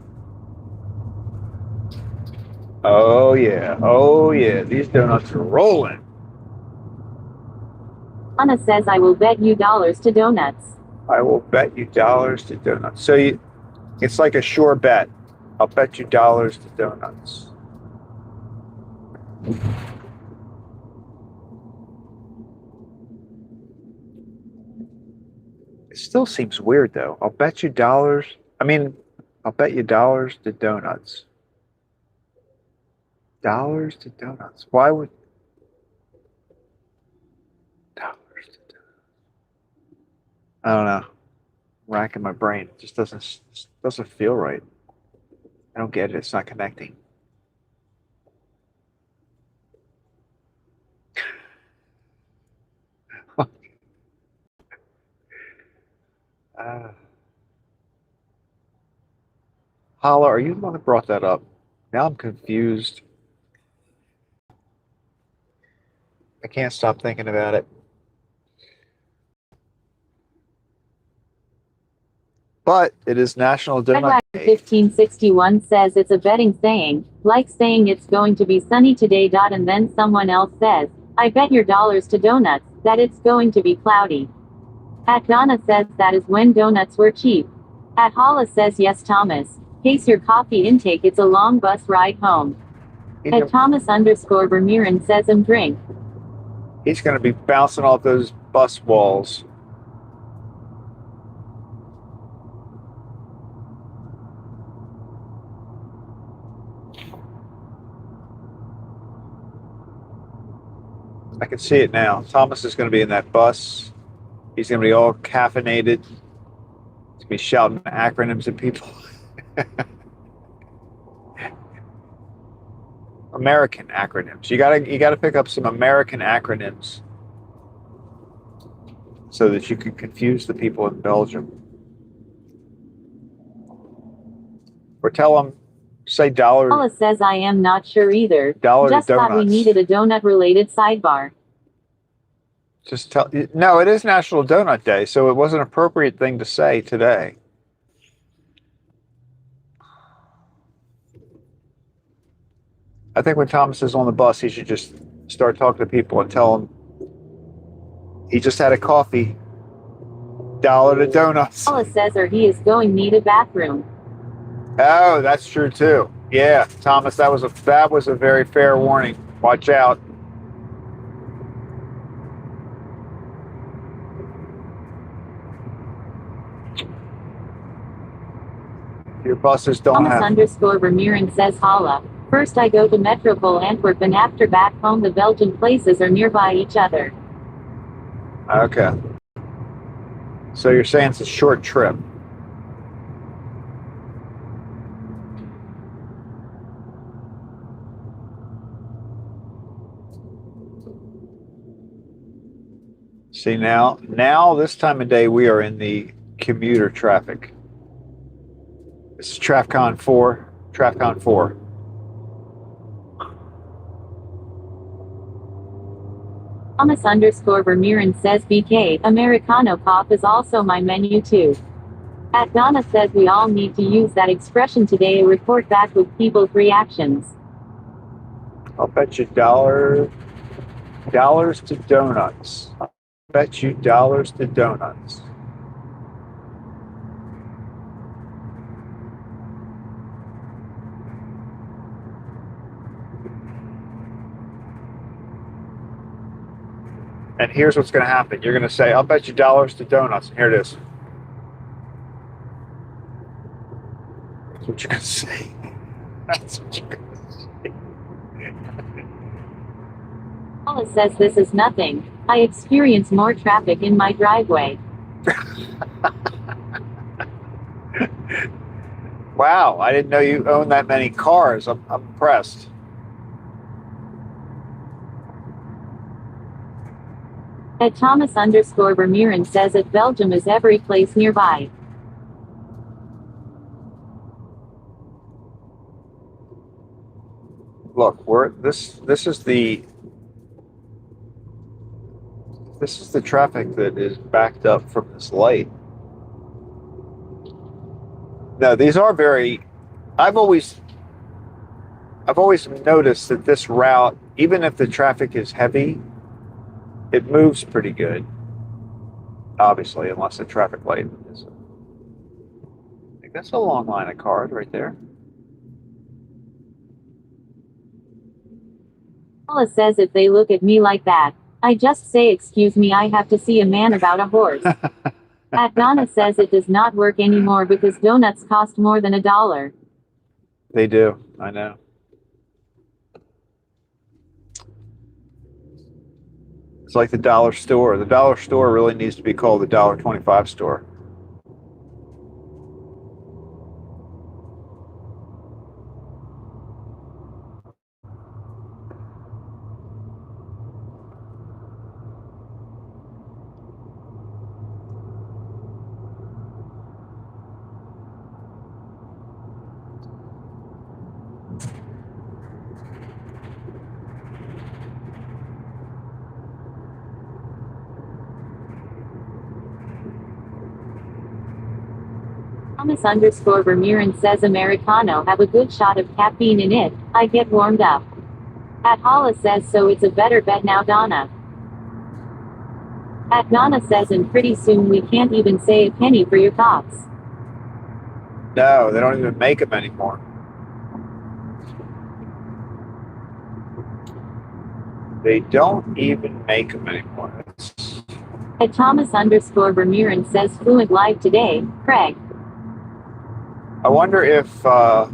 Oh, yeah. Oh, yeah. These donuts are rolling. Anna says I will bet you dollars to donuts. I will bet you dollars to donuts. So it's like a sure bet. I'll bet you dollars to donuts. It still seems weird, though. I'll bet you dollars. I'll bet you dollars to donuts. Dollars to donuts. Why would dollars to donuts? I don't know. Racking my brain. It just doesn't feel right. I don't get it. It's not connecting. Hala, are you the one that brought that up? Now I'm confused. I can't stop thinking about it. But it is National Donut Day. 1561 says it's a betting saying, like saying it's going to be sunny today. And then someone else says, I bet your dollars to donuts that it's going to be cloudy. At Donna says that is when donuts were cheap. At Hala says yes Thomas. Case your coffee intake, it's a long bus ride home. At Thomas_Vermeeren says drink. He's going to be bouncing off those bus walls. I can see it now. Thomas is going to be in that bus. He's going to be all caffeinated. He's going to be shouting acronyms at people. American acronyms. You gotta pick up some American acronyms so that you can confuse the people in Belgium. Or tell them, say dollar. Paula says I am not sure either. Dollar Just to thought we donuts. needed a donut-related sidebar. Just tell. No, it is National Donut Day, so it was an appropriate thing to say today. I think when Thomas is on the bus, he should just start talking to people and tell them he just had a coffee. Dollar to donuts. Paula says or he is going need a bathroom. Oh, that's true too. Yeah, Thomas, that was a very fair warning. Watch out. Your buses don't have. Thomas_Vermeeren says Hala. First I go to Metropole Antwerp and after back home the Belgian places are nearby each other. Okay. So you're saying it's a short trip. See now this time of day we are in the commuter traffic. This is TrafCon 4. TrafCon 4. Thomas_Vermeeren says BK, Americano pop is also my menu too. At Donna says we all need to use that expression today, report back with people's reactions. I'll bet you dollars to donuts. I'll bet you dollars to donuts. And here's what's going to happen. You're going to say, I'll bet you dollars to donuts. And here it is. That's what you're going to say. That's what you're going to say. Paula says this is nothing. I experience more traffic in my driveway. Wow, I didn't know you own that many cars. I'm impressed. At Thomas_Vermeeren says that Belgium is every place nearby. Look, this is the traffic that is backed up from this light. No, these are very. I've always noticed that this route, even if the traffic is heavy, it moves pretty good. Obviously, unless the traffic light is. I think that's a long line of cars right there. Paula says if they look at me like that, I just say excuse me, I have to see a man about a horse. At Donna says it does not work anymore because donuts cost more than $1. They do, I know. It's like the dollar store. The dollar store really needs to be called the $1.25 store. Thomas underscore Vermeeren says Americano have a good shot of caffeine in it. I get warmed up. At Hala says so it's a better bet now Donna. At Donna says and pretty soon we can't even say a penny for your thoughts. No, they don't even make them anymore. They don't even make them anymore. At Thomas underscore Vermeeren says fluent live today, Craig. I wonder if, like,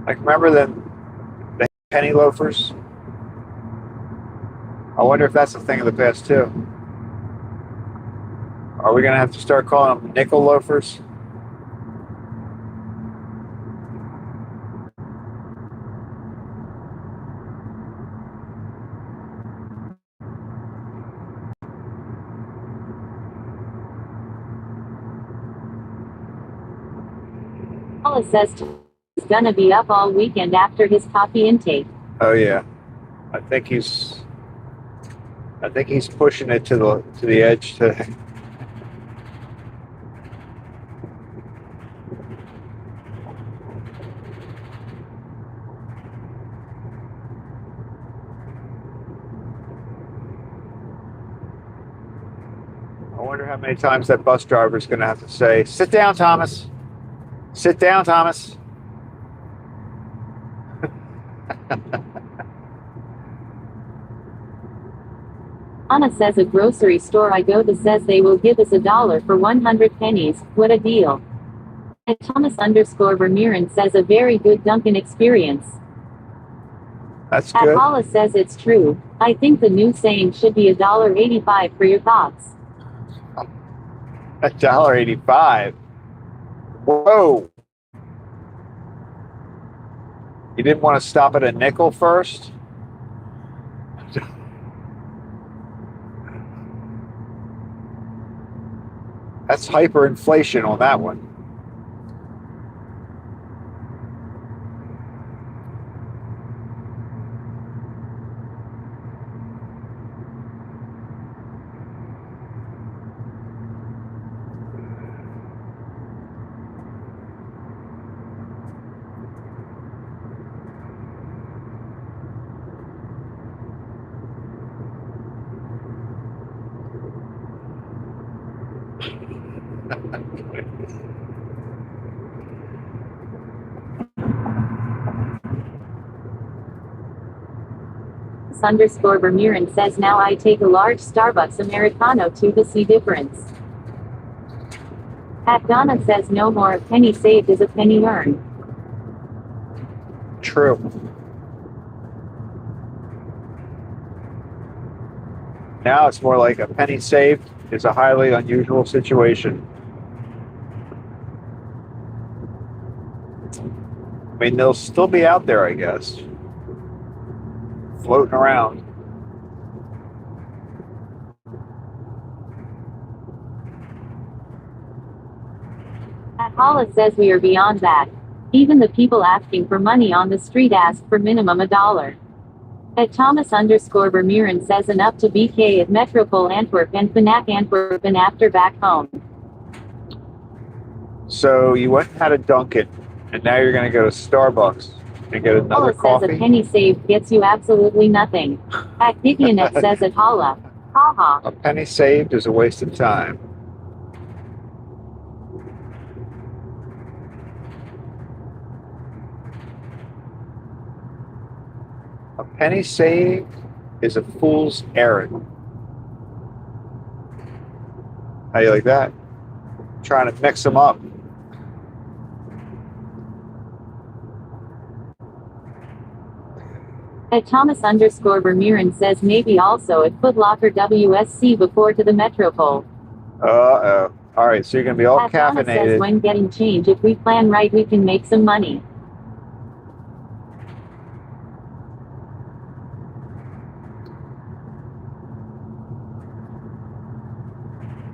remember the penny loafers? I wonder if that's a thing of the past too. Are we going to have to start calling them nickel loafers? Hala says he's gonna be up all weekend after his coffee intake. Oh yeah, I think he's pushing it to the edge today. I wonder how many times that bus driver is going to have to say, "Sit down, Thomas. Sit down, Thomas." Anna says a grocery store I go to says they will give us $1 for 100 pennies. What a deal. And Thomas underscore Vermeeren says a very good Dunkin' experience. That's At good. Hala says it's true. I think the new saying should be $1.85 for your thoughts. $1.85. Whoa. You didn't want to stop at a nickel first? That's hyperinflation on that one. Underscore Vermeeren says now I take a large Starbucks Americano to see difference. At Donna says no more a penny saved is a penny earned. True. Now it's more like a penny saved is a highly unusual situation. I mean, they'll still be out there, I guess, floating around. At Hala says we are beyond that. Even the people asking for money on the street ask for minimum $1. At Thomas underscore Vermeeren says an up to BK at Metropole Antwerp and Fnac Antwerp and after back home. So you went and had a Dunkin', and now you're going to go to Starbucks and get another Hala coffee? says a penny saved gets you absolutely nothing. At Gigionet says at Hala. Haha. A penny saved is a waste of time. A penny saved is a fool's errand. How you like that? Trying to mix them up. At Thomas underscore Vermeeren says maybe also at Foot Locker WSC before to the Metropole. Uh-oh. All right, so you're going to be all At Thomas says caffeinated. when getting change, if we plan right, we can make some money.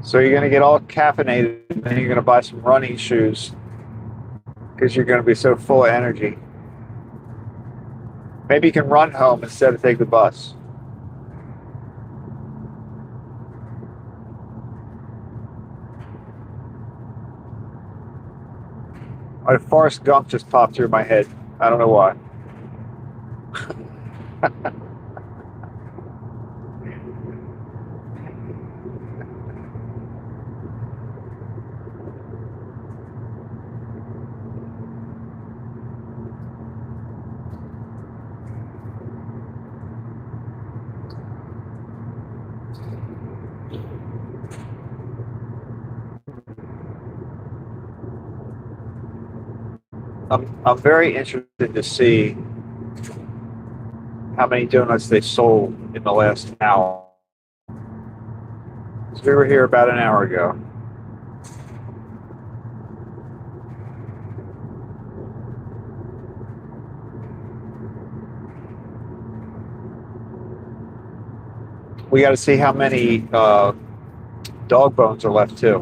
So you're going to get all caffeinated, and then you're going to buy some running shoes because you're going to be so full of energy. Maybe you can run home instead of take the bus. Forrest Gump just popped through my head. I don't know why. I'm very interested to see how many donuts they sold in the last hour. So we were here about an hour ago. We got to see how many dog bones are left too.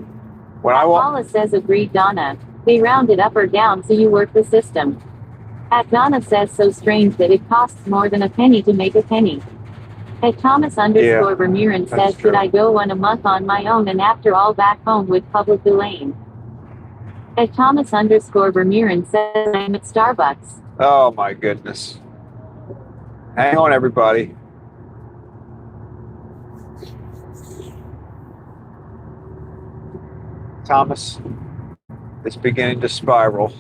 When I walk, Paula says agreed, Donna. They round it up or down so you work the system. At Donna says so strange that it costs more than a penny to make a penny. At Thomas underscore Vermeeren says true. could I go 1 a month on my own and after all back home with public Elaine. At Thomas underscore Vermeeren says I'm at Starbucks. oh my goodness. Hang on, everybody. Thomas is beginning to spiral.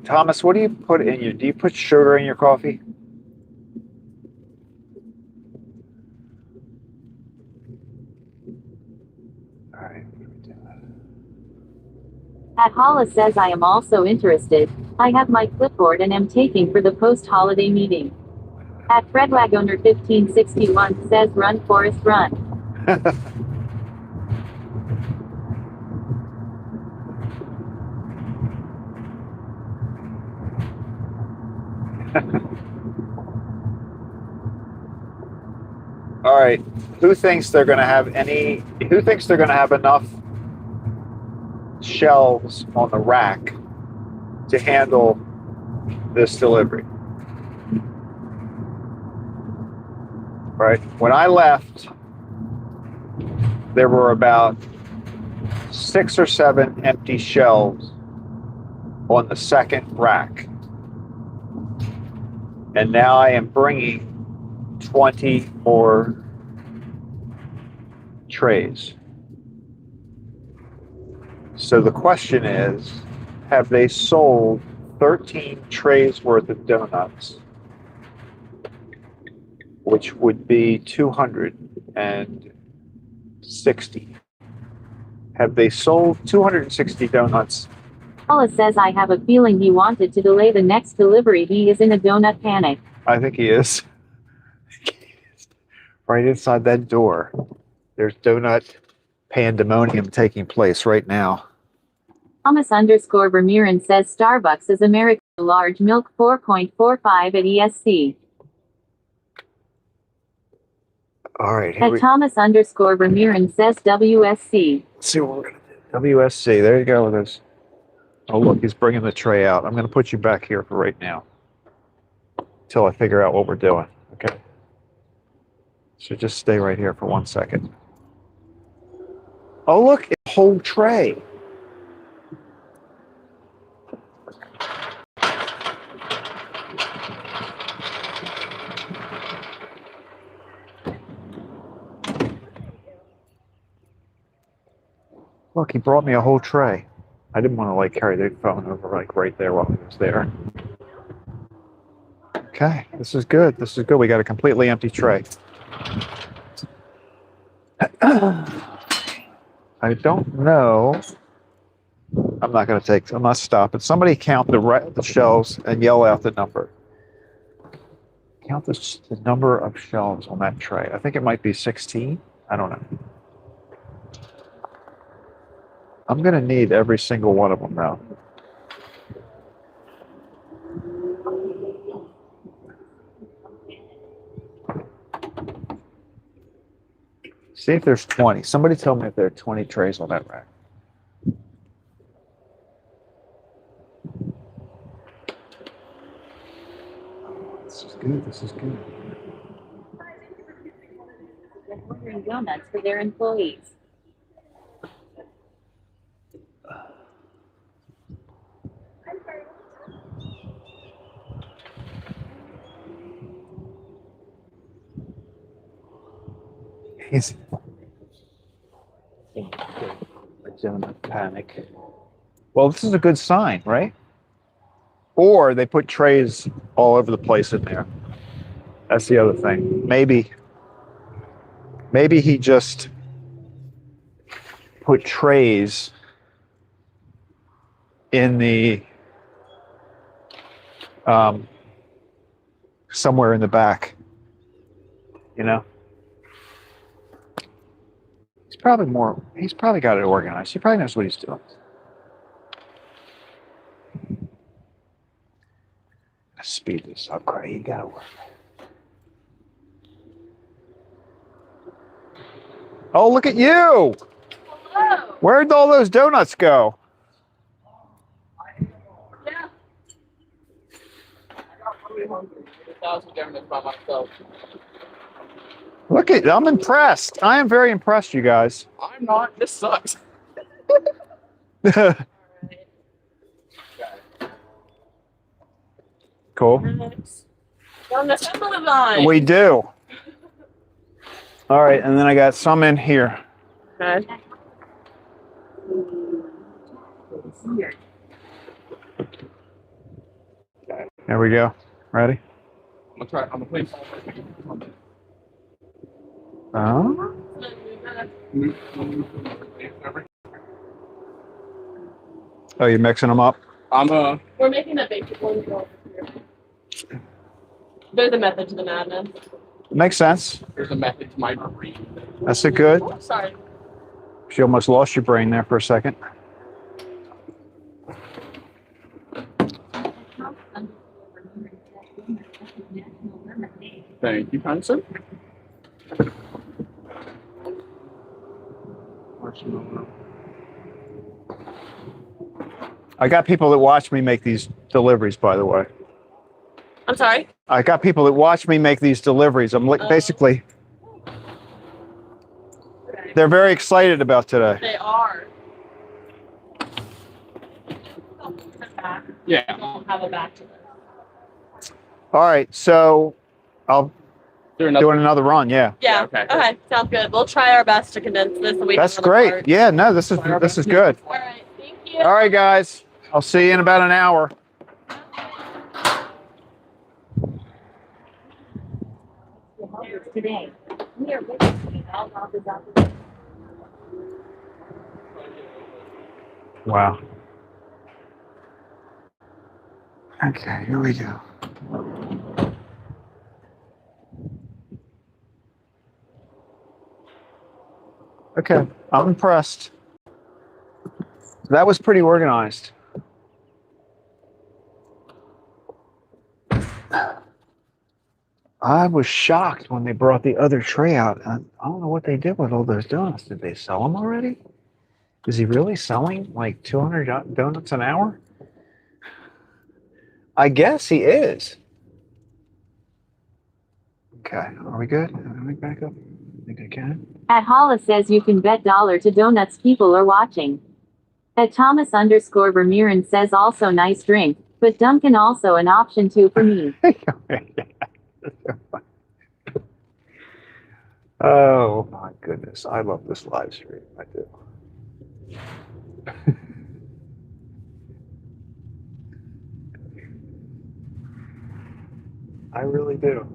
Thomas, what do you put in do you put sugar in your coffee? All right. At Hala says I am also interested. I have my clipboard and am taking for the post-holiday meeting. At Fredwagoner 1561 says run Forrest run. All right. Who thinks they're going to have enough shelves on the rack to handle this delivery? Right. When I left, there were about 6 or 7 empty shelves on the second rack. And now I am bringing 20 more trays. So the question is, have they sold 13 trays worth of donuts, which would be 260? Have they sold 260 donuts? Hala says I have a feeling he wanted to delay the next delivery. He is in a donut panic. I think he is. Right inside that door, there's donut pandemonium taking place right now. Thomas underscore Vermeeren says Starbucks is American large milk 4.45 at ESC. All right, here At we Thomas underscore Vermeeren says WSC. see what we're gonna do. WSC, there you go with this. Oh look, he's bringing the tray out. I'm gonna put you back here for right now, till I figure out what we're doing. Okay. So just stay right here for 1 second. Oh look, it's a whole tray. Look, he brought me a whole tray. I didn't want to carry the phone over right there while he was there. Okay, this is good. This is good. We got a completely empty tray. I don't know. I'm not stopping. Somebody count the shelves and yell out the number. Count the number of shelves on that tray. I think it might be 16. I don't know. I'm going to need every single one of them now. See if there's 20. Somebody tell me if there are 20 trays on that rack. This is good. This is good. They're ordering donuts for their employees. He's a donut panic. Well, this is a good sign, right? Or they put trays all over the place in there. That's the other thing. Maybe he just put trays in the somewhere in the back. You know? He's probably got it organized. He probably knows what he's doing. Let's speed this up, Cray. You gotta work. Oh, look at you! Hello. Where'd all those donuts go? Yeah. 1,000 donuts by myself. I'm impressed. I am very impressed, you guys. I'm not. This sucks. Cool. On the assembly line. We do. All right, and then I got some in here. Okay. There we go. Ready? I'm gonna try. I'm gonna play. Oh. Oh, you're mixing them up? We're making a basic one over here. There's a method to the madness. Makes sense. There's a method to my brain. That's a good. Oh, sorry. You almost lost your brain there for a second. Thank you, kind sir. I got people that watch me make these deliveries, by the way. I'm sorry? I got people that watch me make these deliveries. Basically, they're very excited about today. They are. Yeah. I don't have a back to this. All right, so I'll doing another run. Yeah, Yeah. Okay. Okay. Sounds good. We'll try our best to condense this. So we that's have the great. part. Yeah, no, this is good. All right. Thank you. All right, guys, I'll see you in about an hour. Today, we are witnessing all Rob's opposition. Wow. Okay, here we go. Okay, I'm impressed. That was pretty organized. I was shocked when they brought the other tray out. I don't know what they did with all those donuts. Did they sell them already? Is he really selling like 200 donuts an hour? I guess he is. Okay, are we good? Are we back up? I think I can. At Hollis says you can bet $1 to donuts people are watching. At Thomas_Vermeeren says also nice drink, but Duncan also an option too for me. Oh my goodness, I love this live stream. I do. I really do.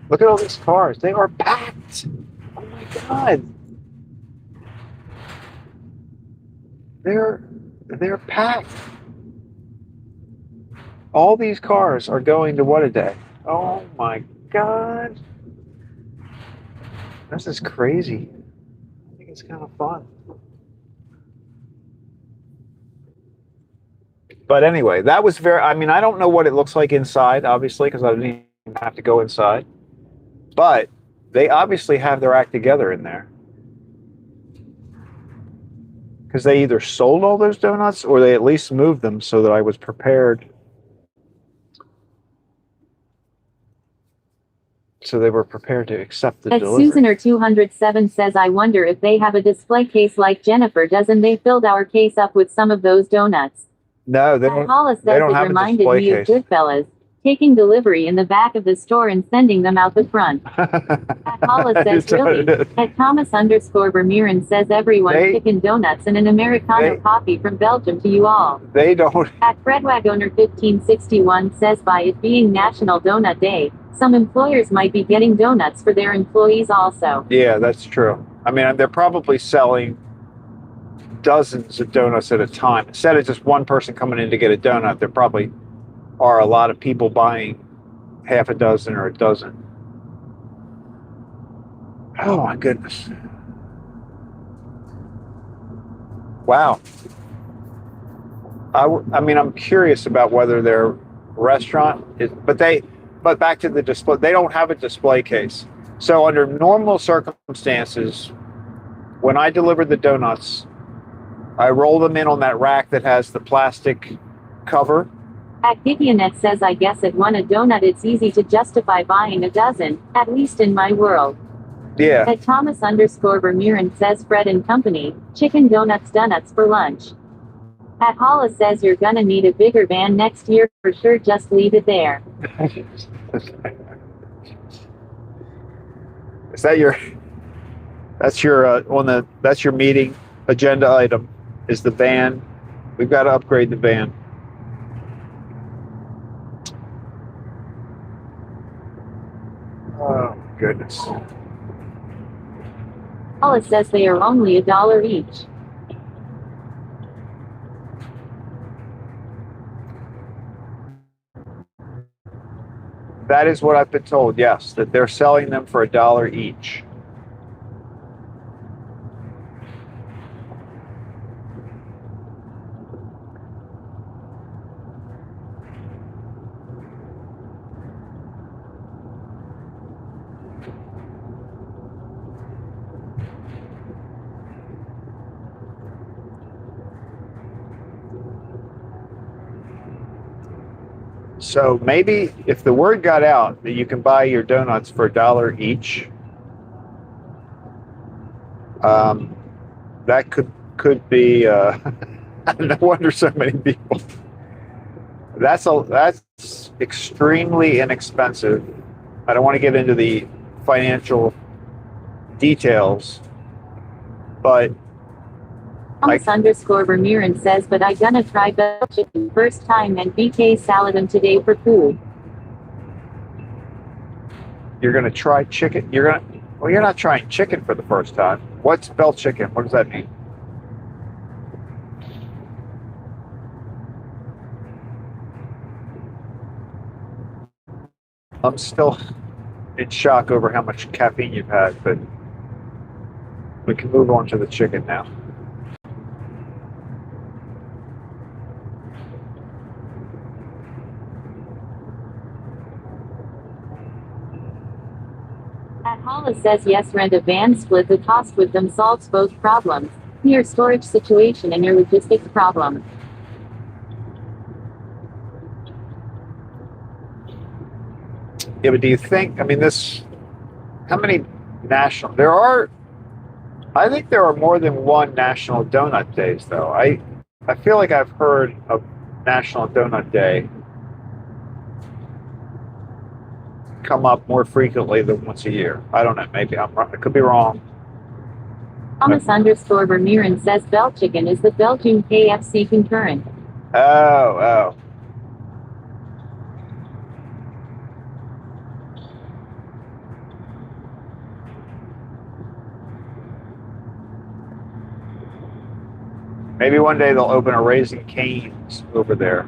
Look at all these cars. They are packed. Oh my God. They're packed. All these cars are going to what a day? Oh my God. This is crazy. I think it's kind of fun. But anyway, that was very, I mean, I don't know what it looks like inside, obviously, because I didn't even have to go inside. But they obviously have their act together in there. Because they either sold all those donuts or they at least moved them so that I was prepared. So they were prepared to accept the At delivery. Susaner 207 says, I wonder if they have a display case like Jennifer does, and they filled our case up with some of those donuts. No, they don't. Paula says They don't it have a reminded display me of case. Goodfellas, taking delivery in the back of the store and sending them out the front. Paula says, really? At Thomas_Vermeeren says, everyone chicken donuts and an Americano coffee from Belgium to you all. They don't. At Fredwagoner 1561 says, by it being National Donut Day, some employers might be getting donuts for their employees also. Yeah, that's true. I mean, they're probably selling dozens of donuts at a time. Instead of just one person coming in to get a donut, there probably are a lot of people buying half a dozen or a dozen. Oh my goodness. Wow. I mean, I'm curious about whether their restaurant is, but back to the display, they don't have a display case. So under normal circumstances, when I deliver the donuts, I roll them in on that rack that has the plastic cover. At Gideonet says, I guess at one a donut it's easy to justify buying a dozen, at least in my world. Yeah. At Thomas_Vermeeren says, Fred and Company, chicken donuts for lunch. At Paula says, you're gonna need a bigger van next year for sure, just leave it there. Is that your, that's your meeting agenda item, is the van. We've got to upgrade the van. Oh, goodness. Paula says they are only $1 each. That is what I've been told, yes, that they're selling them for $1 each. So maybe if the word got out that you can buy your donuts for $1 each, that could be. No wonder so many people. That's extremely inexpensive. I don't want to get into the financial details, but. Thomas_Vermeeren says, but I gonna try Bell chicken first time and BK saladum today for food. You're gonna try chicken? Well, you're not trying chicken for the first time. What's Bell chicken? What does that mean? I'm still in shock over how much caffeine you've had, but we can move on to the chicken now. Paula says, yes, rent a van, split the cost with them, solves both problems. Your storage situation and your logistics problem. Yeah, but do you think, I mean, how many national, I think there are more than one National Donut Days, though. I feel like I've heard of National Donut Day come up more frequently than once a year. I don't know, maybe I'm wrong. I could be wrong. Thomas_Vermeeren says Bell chicken is the Belgian KFC concurrent. Oh. Maybe one day they'll open a Raising Cane's over there.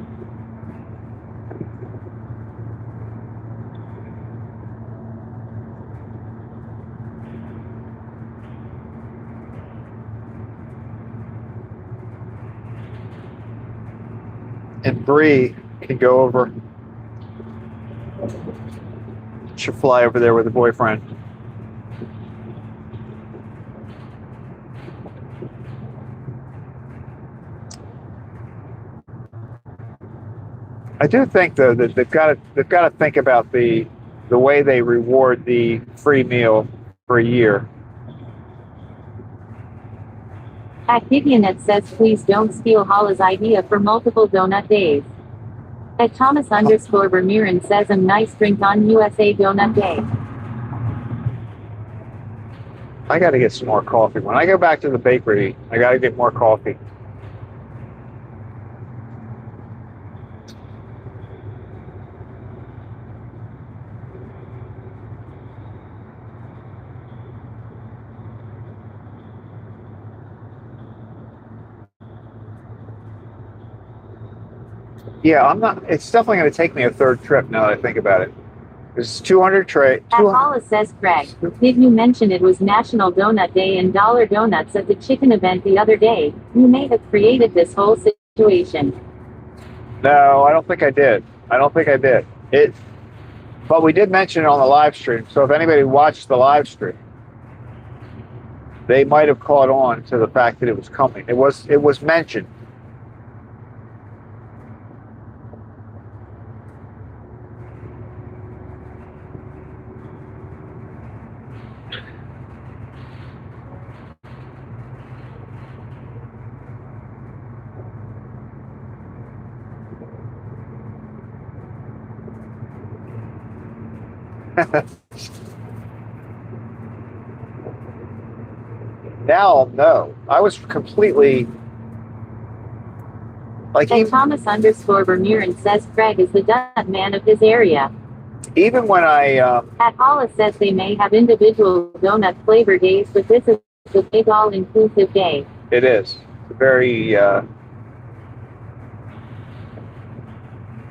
And Bree can go over. She'll fly over there with her boyfriend. I do think though that they've got to think about the way they reward the free meal for a year. At Gideonet says please don't steal Hala's idea for multiple donut days. At Thomas _ Vermeeren says a nice drink on USA Donut Day. I got to get some more coffee. When I go back to the bakery, I got to get more coffee. Yeah, I'm not. It's definitely going to take me a third trip now that I think about it. It's 200 tray. At Hala says Craig, did you mention it was National Donut Day and Dollar Donuts at the chicken event the other day? You may have created this whole situation. No, I don't think I did. But we did mention it on the live stream. So if anybody watched the live stream, they might have caught on to the fact that it was coming. It was mentioned. Now, no. I was completely like And Thomas _ Vermeeren says Craig is the donut man of his area. even when I At Hala says they may have individual donut flavor days, but this is the big all-inclusive day. it is it's very it's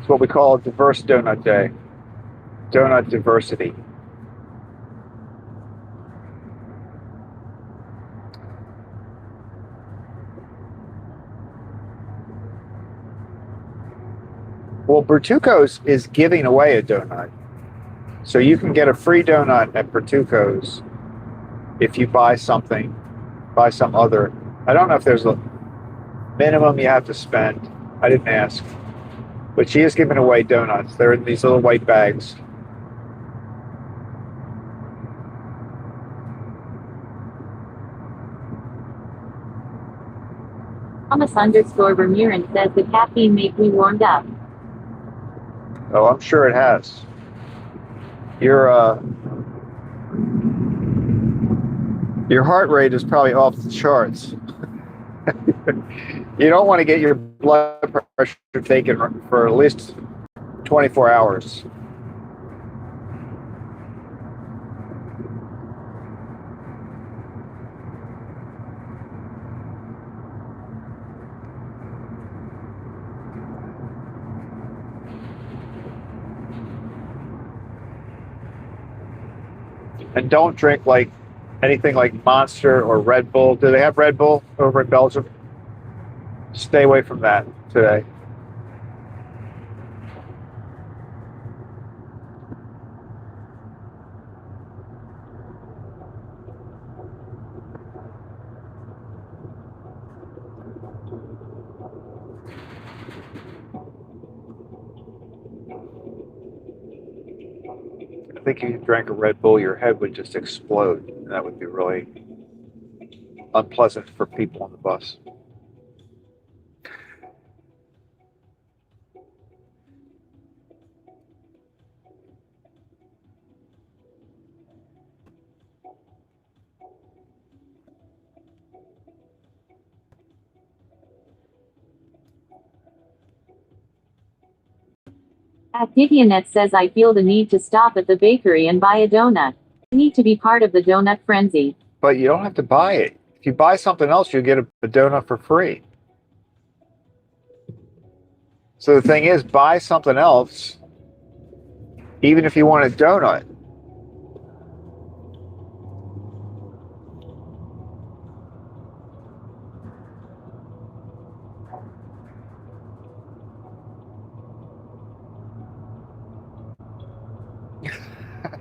what we call a diverse donut day, donut diversity. Well, Bertuco's is giving away a donut. So you can get a free donut at Bertuco's if you buy some other. I don't know if there's a minimum you have to spend. I didn't ask. But she is giving away donuts. They're in these little white bags. Thomas _ Vermeeren says the caffeine make me warmed up. Oh, I'm sure it has. Your heart rate is probably off the charts. You don't want to get your blood pressure taken for at least 24 hours. And don't drink like anything like Monster or Red Bull. Do they have Red Bull over in Belgium? Stay away from that today. I think if you drank a Red Bull, your head would just explode. And that would be really unpleasant for people on the bus. At Gideonet says I feel the need to stop at the bakery and buy a donut. I need to be part of the donut frenzy. But you don't have to buy it. If you buy something else, you get a donut for free. So the thing is, buy something else, even if you want a donut.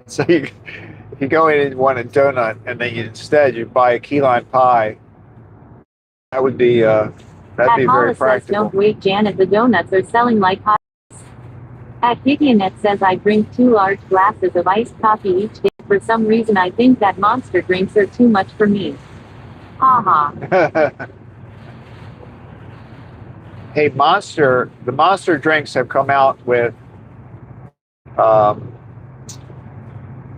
So if you go in and want a donut, and then instead you buy a key lime pie, that would be that'd At be very Hollis says, practical. don't wait, Janet. The donuts are selling like hot. At Gideonet says, I drink 2 large glasses of iced coffee each day. For some reason, I think that Monster drinks are too much for me. Haha. Hey, the Monster drinks have come out with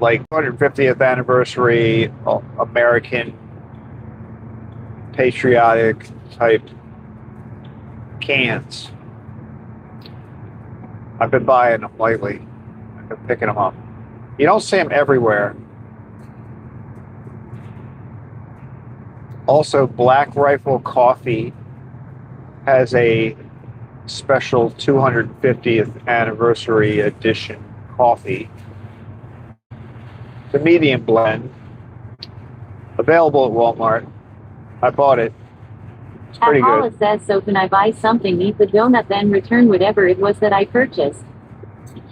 like 250th anniversary American patriotic type cans. I've been buying them lately. I've been picking them up. You don't see them everywhere. Also, Black Rifle Coffee has a special 250th anniversary edition coffee. The medium blend, available at Walmart. I bought it. It's At pretty Hollis good. says, so can I buy something, eat the donut, then return whatever it was that I purchased?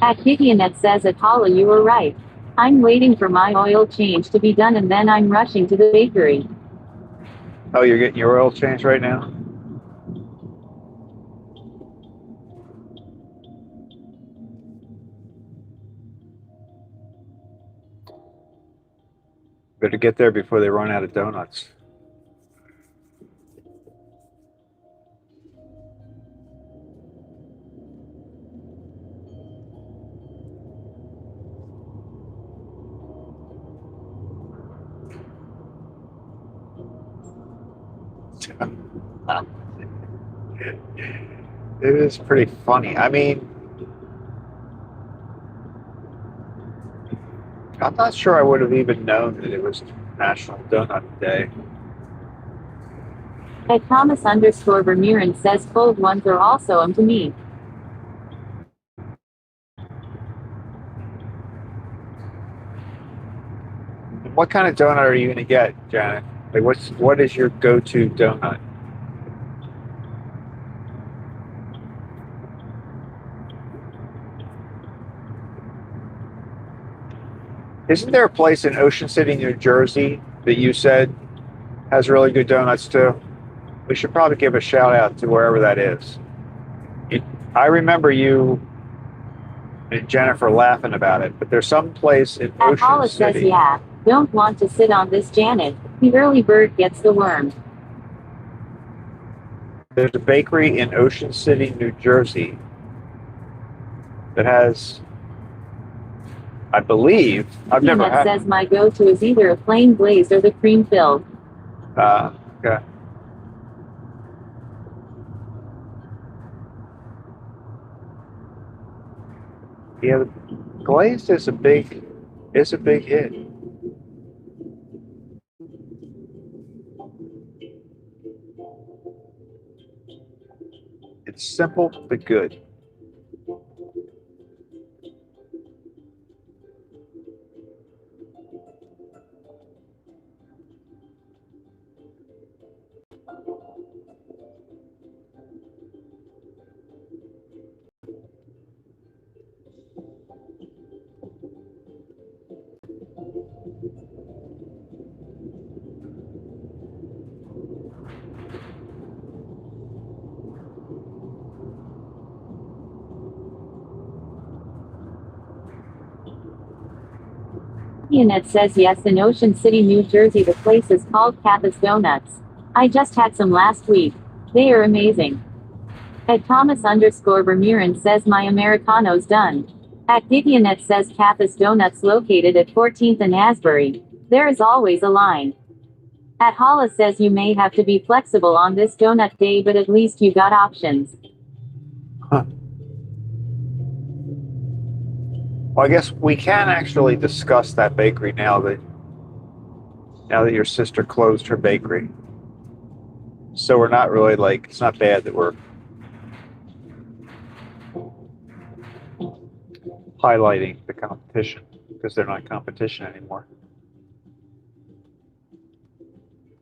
At Gideonet says, at Holla, you were right. I'm waiting for my oil change to be done, and then I'm rushing to the bakery. Oh, you're getting your oil change right now? Better get there before they run out of donuts. It is pretty funny. I mean, I'm not sure I would have even known that it was National Donut Day. At Thomas _ Vermeeren says, cold ones are also to me. What kind of donut are you going to get, Janet? Like, what is your go-to donut? Isn't there a place in Ocean City, New Jersey, that you said has really good donuts too? We should probably give a shout out to wherever that is. I remember you and Jennifer laughing about it, but there's some place in At Ocean Hollis says, City. yeah, don't want to sit on this, Janet. The early bird gets the worm. There's a bakery in Ocean City, New Jersey that has, I believe, I've never Gideonet had. says, my go-to is either a plain glazed or the cream filled. Okay. Yeah, the glazed is a big hit. It's simple but good. Gideonet says, yes, in Ocean City, New Jersey, the place is called Kappa's Donuts. I just had some last week. They are amazing. At Thomas _ Vermeeren says, my Americano's done. At Gideonet says, Kappa's Donuts located at 14th and Asbury. There is always a line. At Hollis says, you may have to be flexible on this donut day, but at least you got options. Huh. Well, I guess we can actually discuss that bakery now that your sister closed her bakery. So we're not really like, it's not bad that we're highlighting the competition because they're not competition anymore.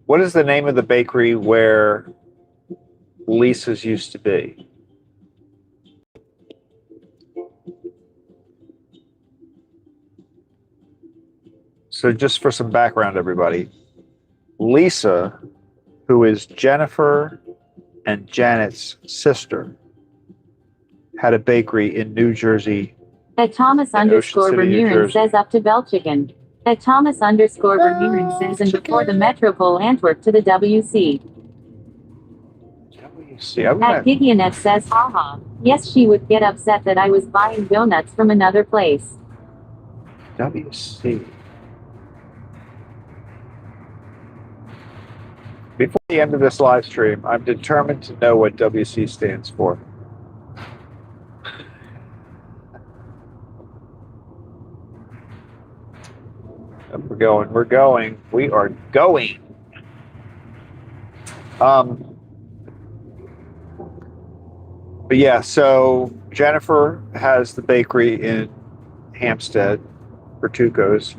What is the name of the bakery where Lisa's used to be? So just for some background, everybody, Lisa, who is Jennifer and Janet's sister, had a bakery in New Jersey. At Thomas In Ocean underscore City, New Vermeeren Jersey. says up to Belchicken. At Thomas underscore Vermeeren says and before the Metropole Antwerp to the WC. See, I'm At gonna, Gigionet says haha. Yes, she would get upset that I was buying donuts from another place. WC. Before the end of this live stream, I'm determined to know what WC stands for. We're going. We are going. But yeah, so Jennifer has the bakery in Hampstead, Bertuco's,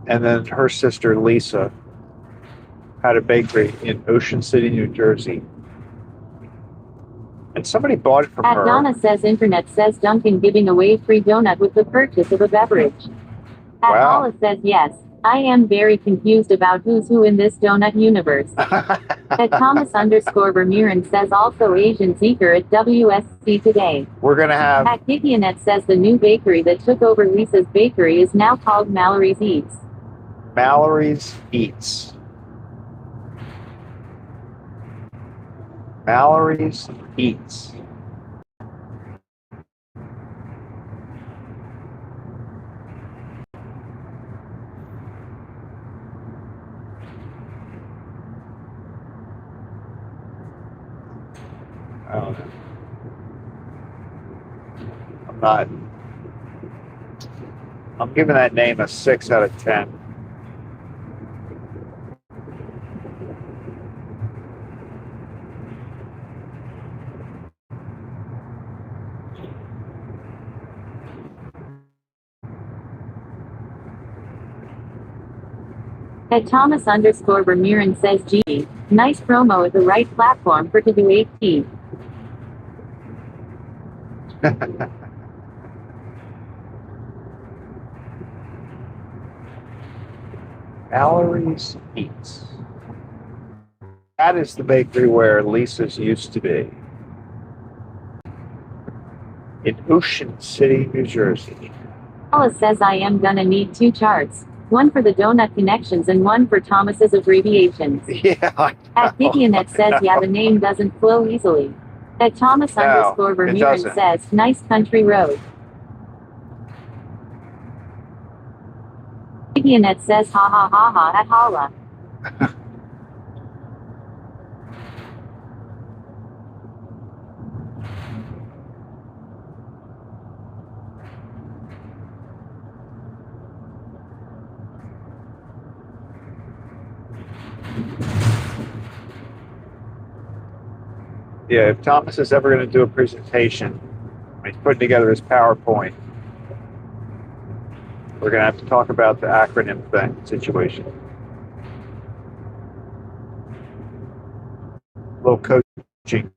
and then her sister Lisa had a bakery in Ocean City, New Jersey. And somebody bought it from At her. Donna says internet says Dunkin' giving away free donut with the purchase of a beverage. At Wow. Paula says yes. I am very confused about who's who in this donut universe. At Thomas underscore Vermeeren says also Asian Zeker at WSC today. We're gonna have At Gigionet says the new bakery that took over Lisa's bakery is now called Mallory's Eats. Mallory's Eats. Mallory's Eats. I don't know. I'm giving that name a 6 out of 10. At Thomas underscore Vermeeren says gee, nice promo at the right platform for to do 18. Mallory's Eats. That is the bakery where Lisa's used to be. In Ocean City, New Jersey. Paula says I am gonna need 2 charts. One for the donut connections and one for Thomas's abbreviations. Yeah. I At know. Gigionet says yeah the name doesn't flow easily. At Thomas No, underscore it Vermeeren doesn't. says nice country road. Gigionet says ha ha ha ha at holla. Yeah, if Thomas is ever going to do a presentation, he's putting together his PowerPoint, we're going to have to talk about the acronym thing situation. A little coaching.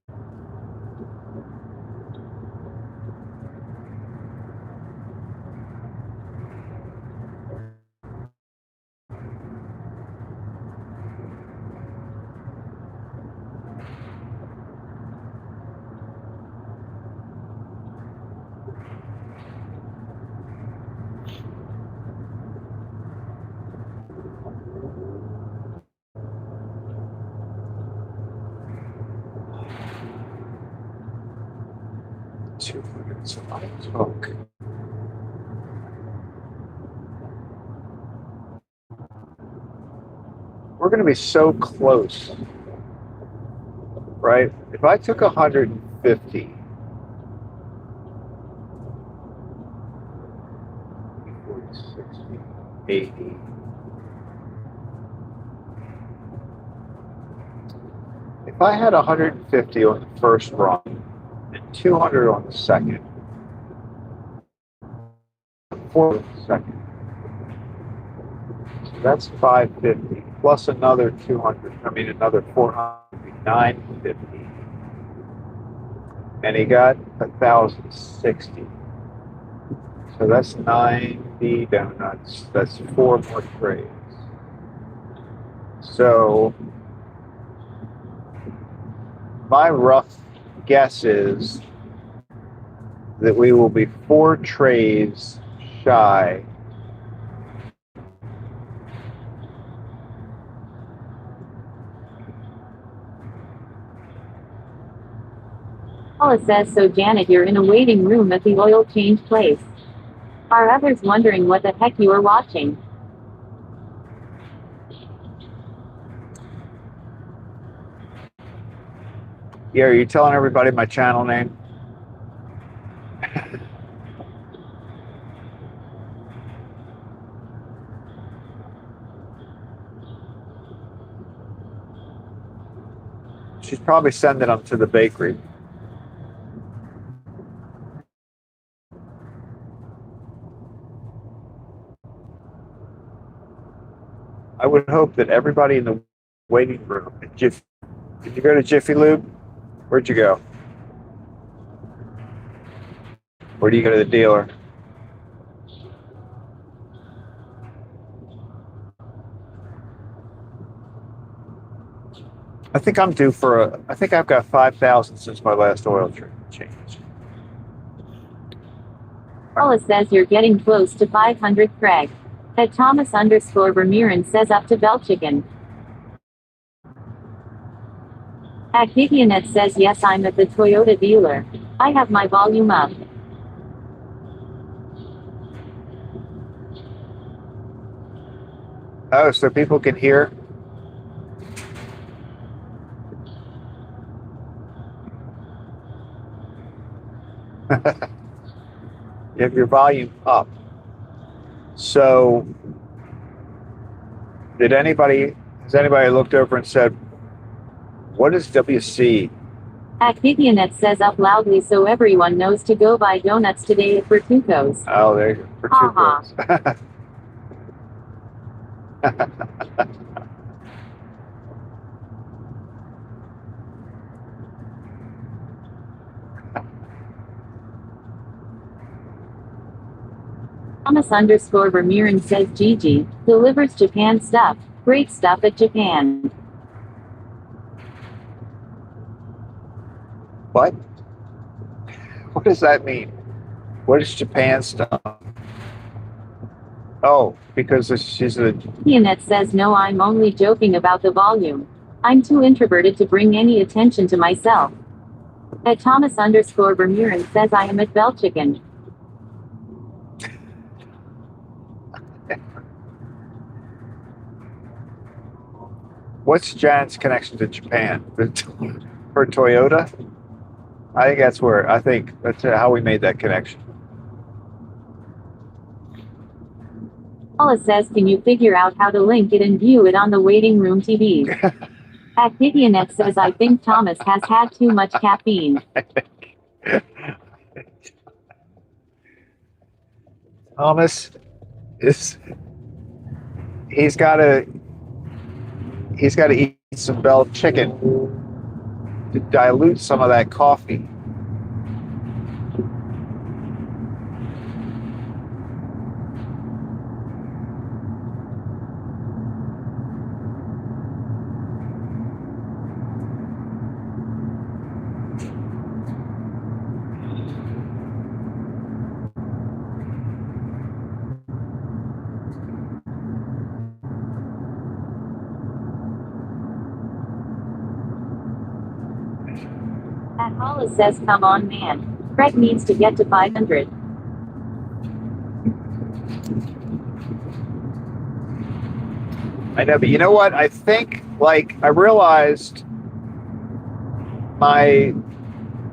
So I took. We're going to be so close, right? If I took 150, 40, 60, 80. If I had 150 on the first run and 200 on the second, 4 seconds. So that's 550 plus another 200. I mean, another 400, 950. And he got 1,060. So that's 90 donuts. That's 4 more trays. So my rough guess is that we will be 4 trays shy. Paula says, so Janet, you're in a waiting room at the oil change place. Are others wondering what the heck you are watching? Yeah, are you telling everybody my channel name? She's probably sending them to the bakery. I would hope that everybody in the waiting room at Jiffy. Did you go to Jiffy Lube? Where'd you go? Or do you go to the dealer? I think I'm due for I think I've got 5,000 since my last oil change. Paula says you're getting close to 500, Craig. At Thomas_Vermeeren says up to Belchicken. At Gideonet says yes, I'm at the Toyota dealer. I have my volume up. Oh, so people can hear? You have your volume up. So, has anybody looked over and said, what is WC? At Gideonet says up loudly so everyone knows to go buy donuts today at Bertuco's. Oh, there you go. For Ha Thomas_Vermeeren says Gigi delivers Japan stuff. Great stuff at Japan. What? What does that mean? What is Japan stuff? Oh, because she's a... Gideonet says no, I'm only joking about the volume. I'm too introverted to bring any attention to myself. At Thomas_Vermeeren says I am at Belchicken. What's Janet's connection to Japan? For Toyota? I think that's how we made that connection. Paula says, can you figure out how to link it and view it on the waiting room TV? At Gideonet says, I think Thomas has had too much caffeine. Thomas he's got to eat some bell chicken to dilute some of that coffee. At Paula says, come on, man. Craig needs to get to 500. I know, but you know what? I think, I realized my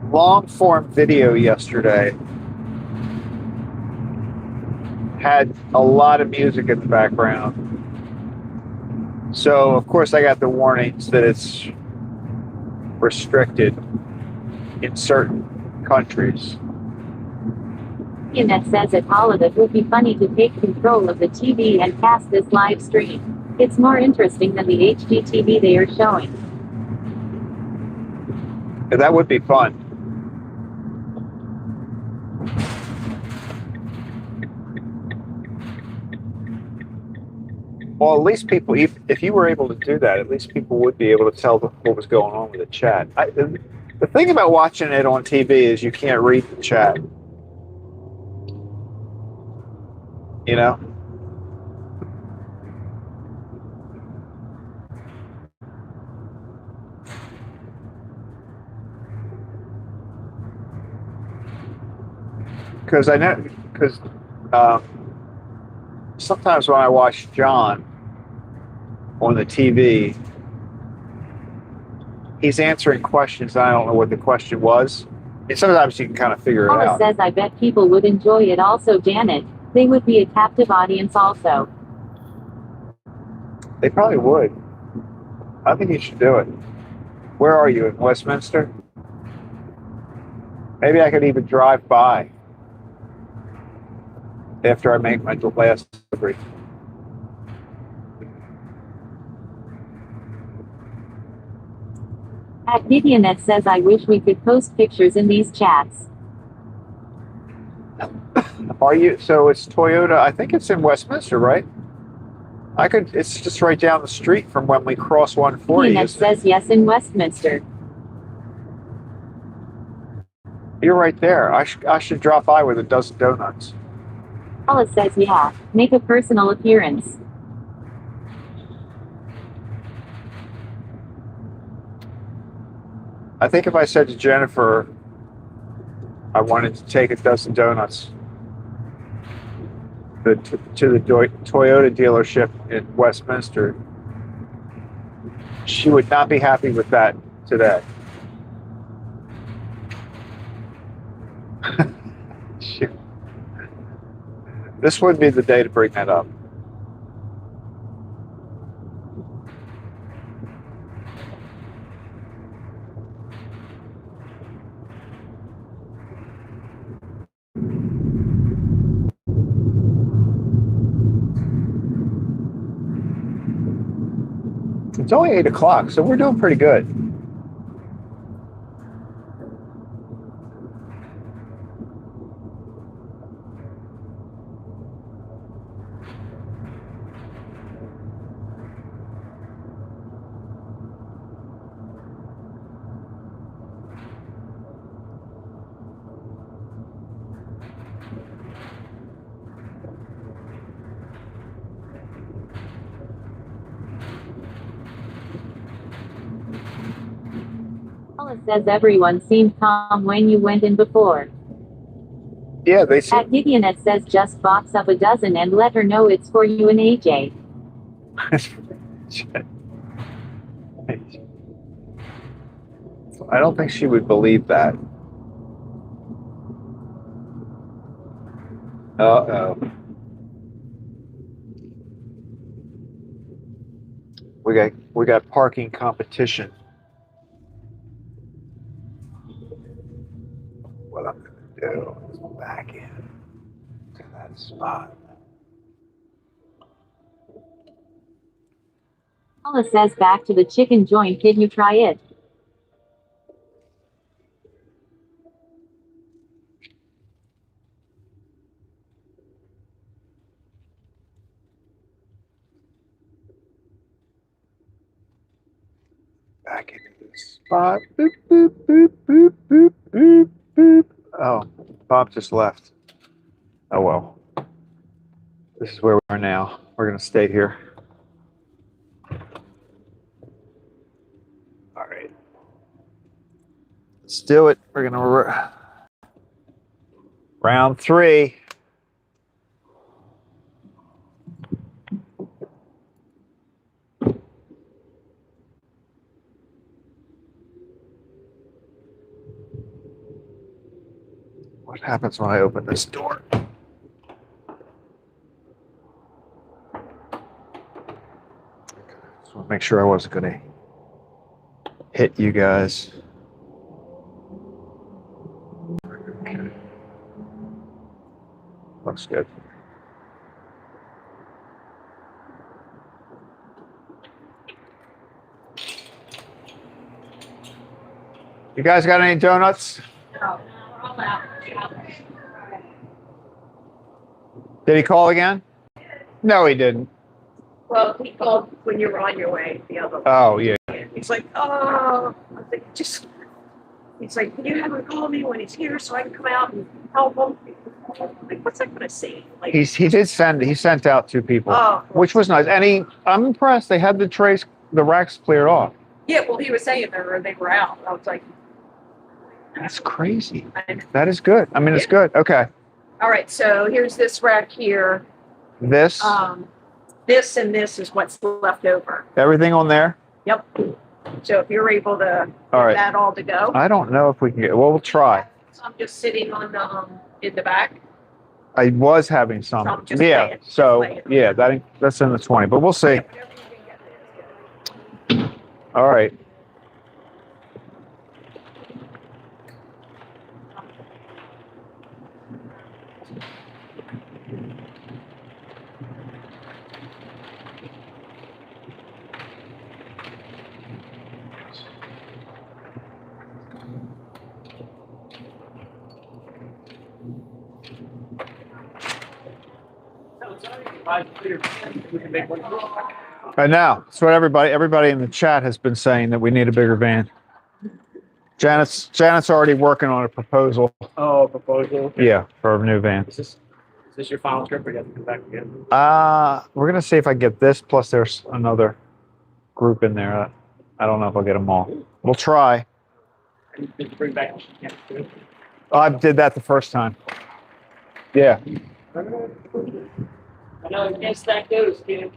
long form video yesterday had a lot of music in the background. So, of course, I got the warnings that it's restricted in certain countries. Yanet says at Holiday it would be funny to take control of the TV and cast this live stream. It's more interesting than the HGTV they are showing. Yeah, that would be fun. Well, at least people, if you were able to do that, at least people would be able to tell what was going on with the chat. The thing about watching it on TV is you can't read the chat. You know? Because sometimes when I watch John on the TV, he's answering questions and I don't know what the question was. And sometimes you can kind of figure it Paula out. says I bet people would enjoy it also, Janet. They would be a captive audience also. They probably would. I think you should do it. Where are you, in Westminster? Maybe I could even drive by after I make my last delivery. At Vivianet says I wish we could post pictures in these chats. Are you? So it's Toyota. I think it's in Westminster, right? It's just right down the street from when we cross 140. Vivianet says yes in Westminster. You're right there. I should drop by with a dozen donuts. Paula says yeah. Make a personal appearance. I think if I said to Jennifer I wanted to take a dozen donuts to the Toyota dealership in Westminster, she would not be happy with that today. This would be the day to bring that up. It's only 8 o'clock, so we're doing pretty good. Paula says everyone seemed calm when you went in before. Yeah, they seem. At Vivianet says just box up a dozen and let her know it's for you and AJ. I don't think she would believe that. Uh-oh. We got parking competition. What I'm gonna do is back in to that spot. Paula says back to the chicken joint, can you try it? Back into this spot. Boop, boop, boop, boop, boop, boop, boop. Oh, Bob just left. Oh well. This is where we are now. We're gonna stay here. All right. Let's do it. We're gonna round 3. What happens when I open this door? Just want to make sure I wasn't going to hit you guys. Okay. looks good. You guys got any donuts? No, I'm out. Did he call again? No, he didn't. Well, he called when you were on your way the other way. Oh, yeah. He's like, oh, I think just, he's like, can you have him call me when he's here so I can come out and help him? I'm like, what's that gonna say? Like, He sent out 2 people, oh, which was nice. And I'm impressed. They had the racks cleared off. yeah, well, he was saying they were out. I was like, That's crazy. I- That is good. I mean, it's good. Okay. all right, so here's this rack here. This, This and this is what's left over. everything on there. Yep. So if you're able to All get right. that all to go. I don't know if we can get, well, we'll try. So I'm just sitting on the, in the back. I was having some. So I'm just Yeah. saying, just So, saying. yeah, that's in the 20, but we'll see. Whatever you can get is good. All right. We can make one. Right now, that's what everybody in the chat has been saying, that we need a bigger van. Janet's already working on a proposal. Oh, proposal. Yeah, for a new van. Is this your final trip or you have to come back again? We're gonna see if I get this. Plus, there's another group in there. I don't know if I'll get them all. We'll try. And you bring back. Yeah. I did that the first time. Yeah. I know, I guess that goes, kid.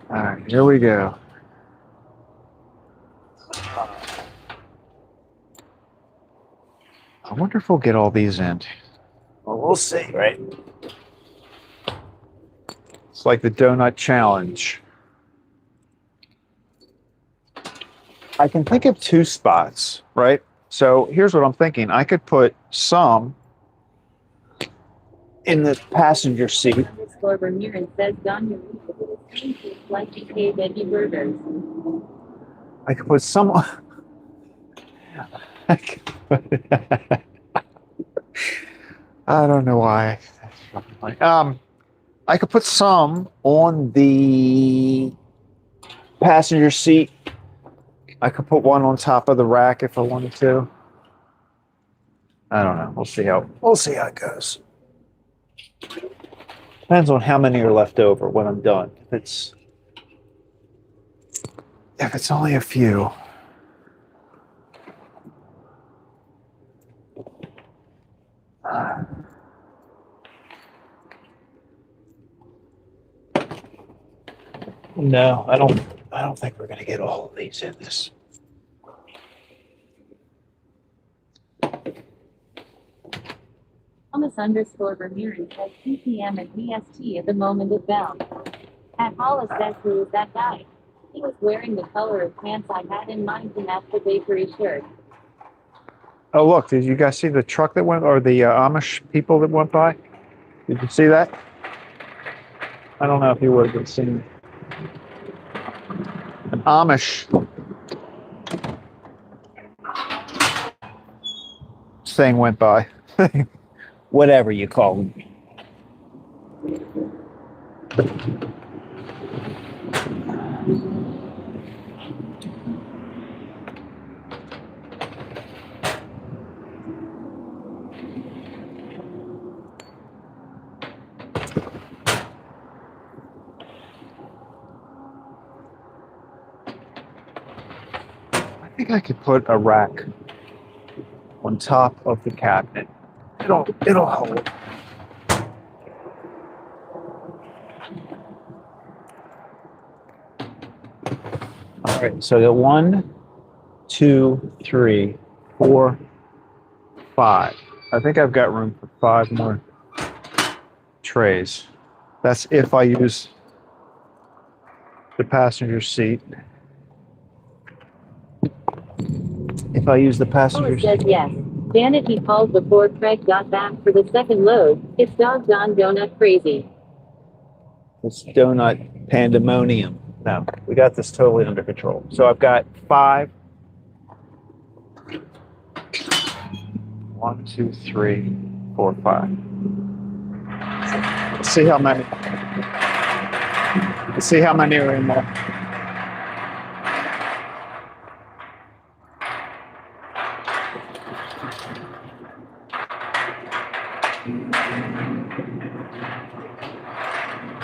All right, here we go. I wonder if we'll get all these in. Well, we'll see, right? It's like the donut challenge. I can think of 2 spots, right? So here's what I'm thinking. I could put some in the passenger seat. Underscore Ramirez says Don like DK veggie burgers. I could put some. I don't know why. I could put some on the passenger seat. I could put one on top of the rack if I wanted to. I don't know. We'll see how it goes. Depends on how many are left over when I'm done. If it's only a few. No, I don't think we're gonna get all of these in this. Thomas underscore Ramirez says PPM and PST at the moment of bell. At Hollis says, who is that guy? He was wearing the color of pants I had in mind to match the bakery shirt. Oh, look, did you guys see the truck that went, or the Amish people that went by? Did you see that? I don't know if you would have seen an Amish thing went by. Whatever you call them. I think I could put a rack on top of the cabinet. It'll hold. All right, so the 1, 2, 3, 4, 5. I think I've got room for 5 more trays. That's if I use the passenger seat. If I use the passenger Hollis seat. says yes. Damn it, he called before Craig got back for the second load. It's doggone donut crazy. It's donut pandemonium. No, we got this totally under control. So I've got 5. 1, 2, 3, 4, 5. Let's see how many. Let's see how many are in there.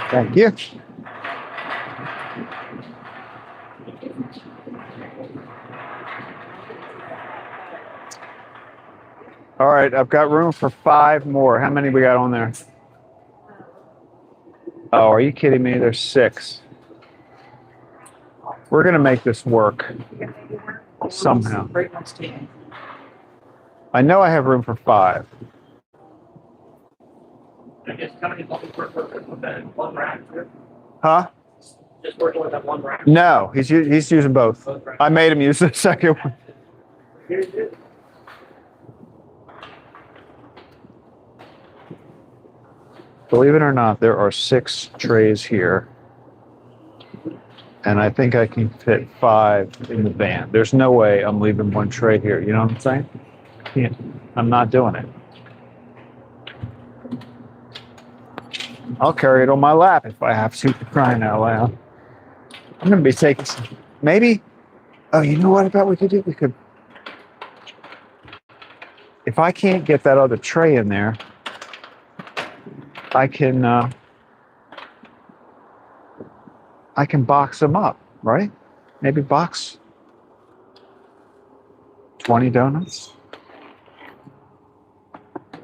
Thank you. All right, I've got room for 5 more. How many we got on there? Oh, are you kidding me? There's 6. We're gonna make this work somehow. I know I have room for 5. I guess companies looking for that one rack. Huh? Just working with that one rack. No, he's using both. I made him use the second one. Believe it or not, there are 6 trays here. And I think I can fit 5 in the van. There's no way I'm leaving 1 tray here. You know what I'm saying? Can't. I'm not doing it. I'll carry it on my lap if I have to, for crying out loud. I'm going to be taking some. Maybe. Oh, you know what I bet we could do? We could. If I can't get that other tray in there, I can box them up, right? Maybe box 20 donuts.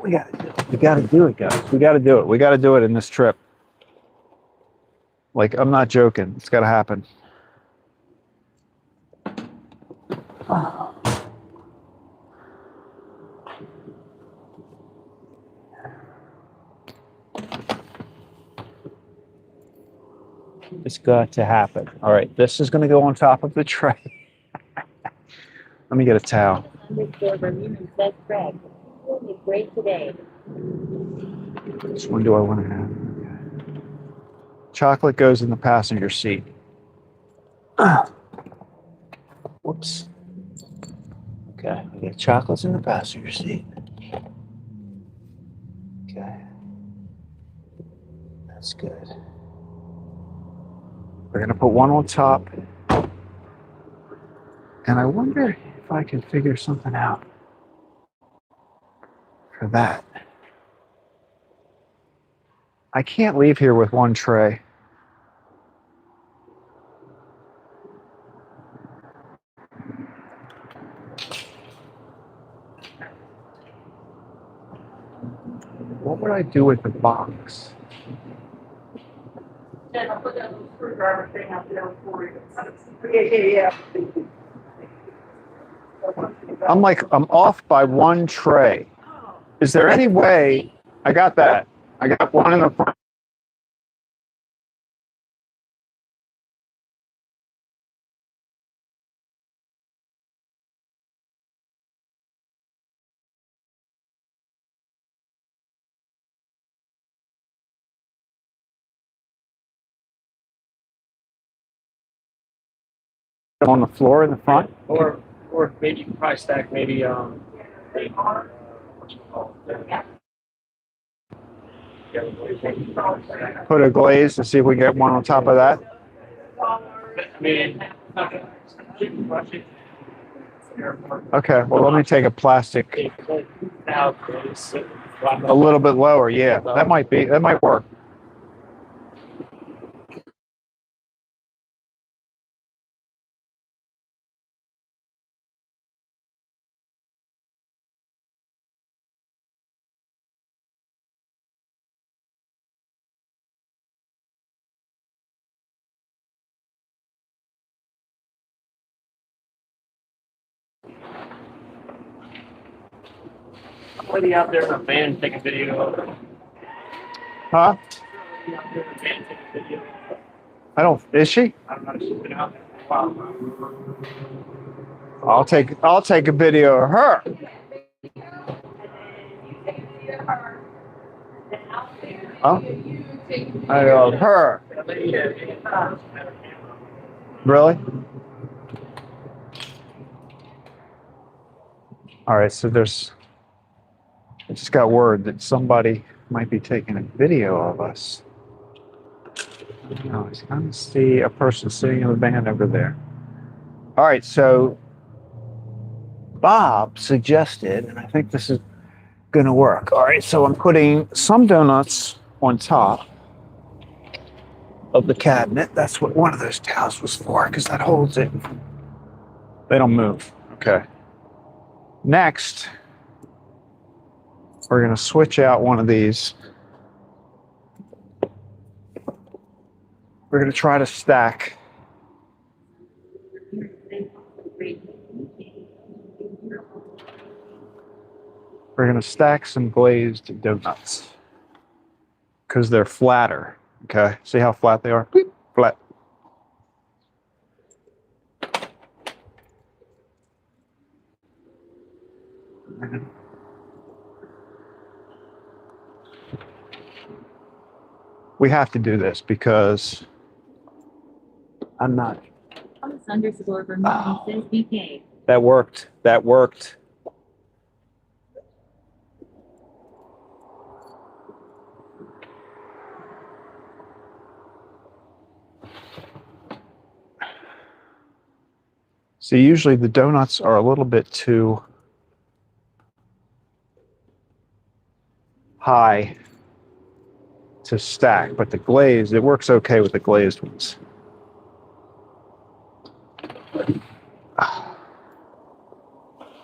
We got to do it, guys. We got to do it. We got to do it in this trip. Like, I'm not joking. It's got to happen. It's got to happen. All right, this is going to go on top of the tray. Let me get a towel. Underscore Bermuda says Craig. Feeling great today. Which one do I want to have? Okay. Chocolate goes in the passenger seat. Whoops. Okay, we got chocolates in the passenger seat. Okay. That's good. We're going to put 1 on top. And I wonder if I can figure something out for that. I can't leave here with 1 tray. What would I do with the box? Then I'll put that little screwdriver thing out there for you. Yeah. I'm off by 1 tray. Is there any way? I got that. I got 1 in the front. On the floor in the front. Or maybe you can probably stack maybe what you call it? Put a glaze to see if we get 1 on top of that. I mean, Okay, well, let me take a plastic now a little bit lower. Yeah, that might work. Somebody out there in a van take a video of it. Huh? Somebody out there in a van take a video. I don't. Is she? I'm not sure out there. Wow. I'll take a video of her. Huh? I love her. Really? All right, so I just got word that somebody might be taking a video of us. Oh, I kind of see a person sitting in the van over there. All right, so Bob suggested, and I think this is going to work. All right, so I'm putting some donuts on top of the cabinet. That's what one of those towels was for, because that holds it. They don't move. Okay. Next, we're going to switch out one of these. We're going to try to stack. We're going to stack some glazed donuts because they're flatter. Okay. See how flat they are? Beep, flat. We have to do this because I'm not. _Vermont says BK. That worked. That worked. See, usually the donuts are a little bit too high to stack, but the glazed, it works okay with the glazed ones.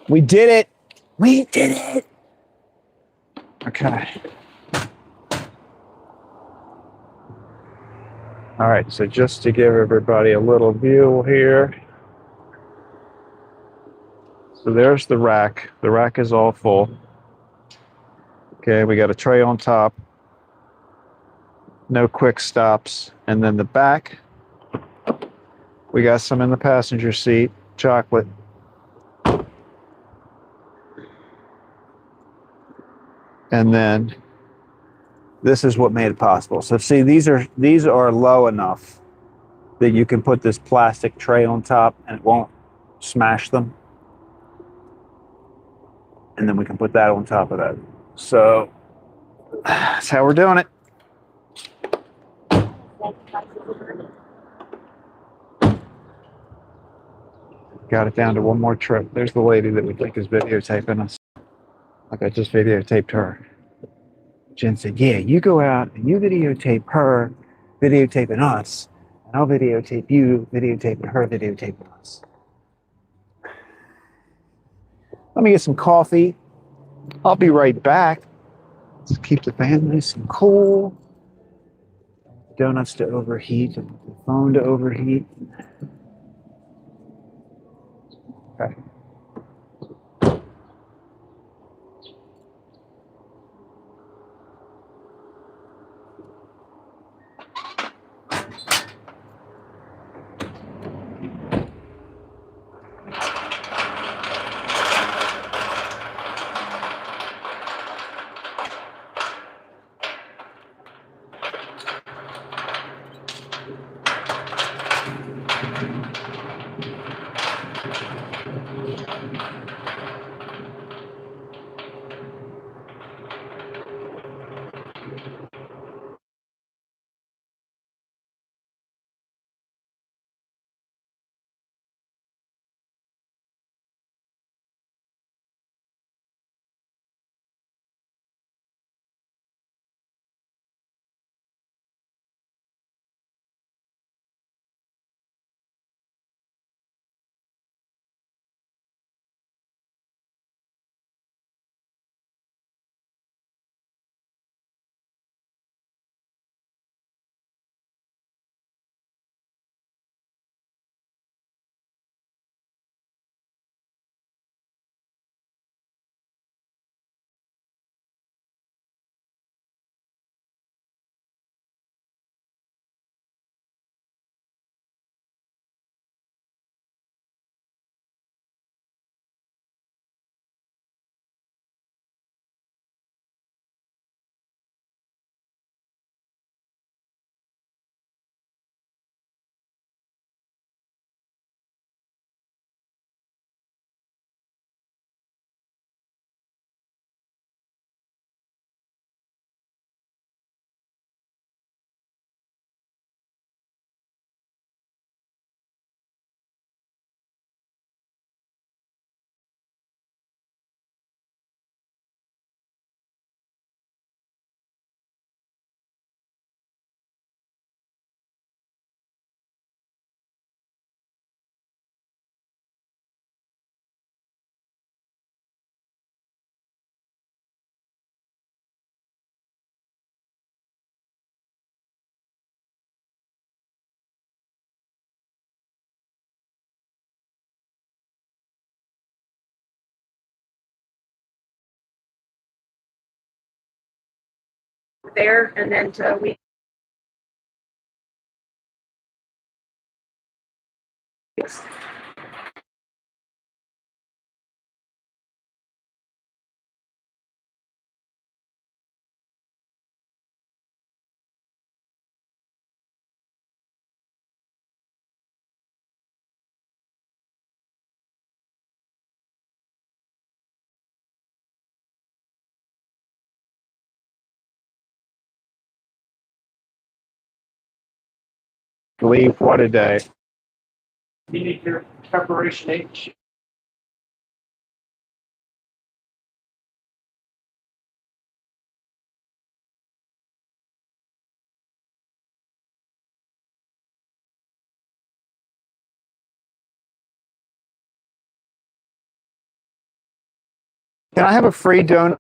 We did it! We did it! Okay. All right, so just to give everybody a little view here. So there's the rack. The rack is all full. Okay, we got a tray on top. No quick stops. And then the back, we got some in the passenger seat, chocolate. And then this is what made it possible. So see, these are low enough that you can put this plastic tray on top and it won't smash them. And then we can put that on top of that. So that's how we're doing it. Got it down to one more trip. There's the lady that we think is videotaping us. Like I just videotaped her. Jen said, yeah, you go out and you videotape her videotaping us, and I'll videotape you videotaping her videotaping us. Let me get some coffee. I'll be right back. Let's keep the fan nice and cool. Donuts to overheat and the phone to overheat. Okay. there and then to we. Leave what a day. You need your preparation H. Can I have a free donut?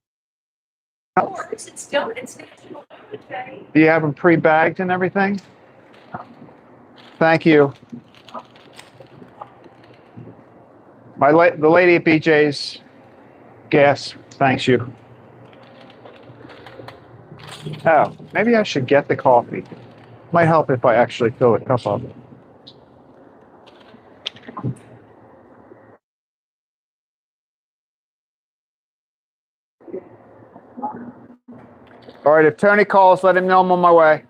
Or is it still, it's National Donut Day? Do you have them pre-bagged and everything? Thank you. The lady at BJ's gas thanks you. Oh, maybe I should get the coffee. Might help if I actually fill the cup up. All right, if Tony calls, let him know I'm on my way.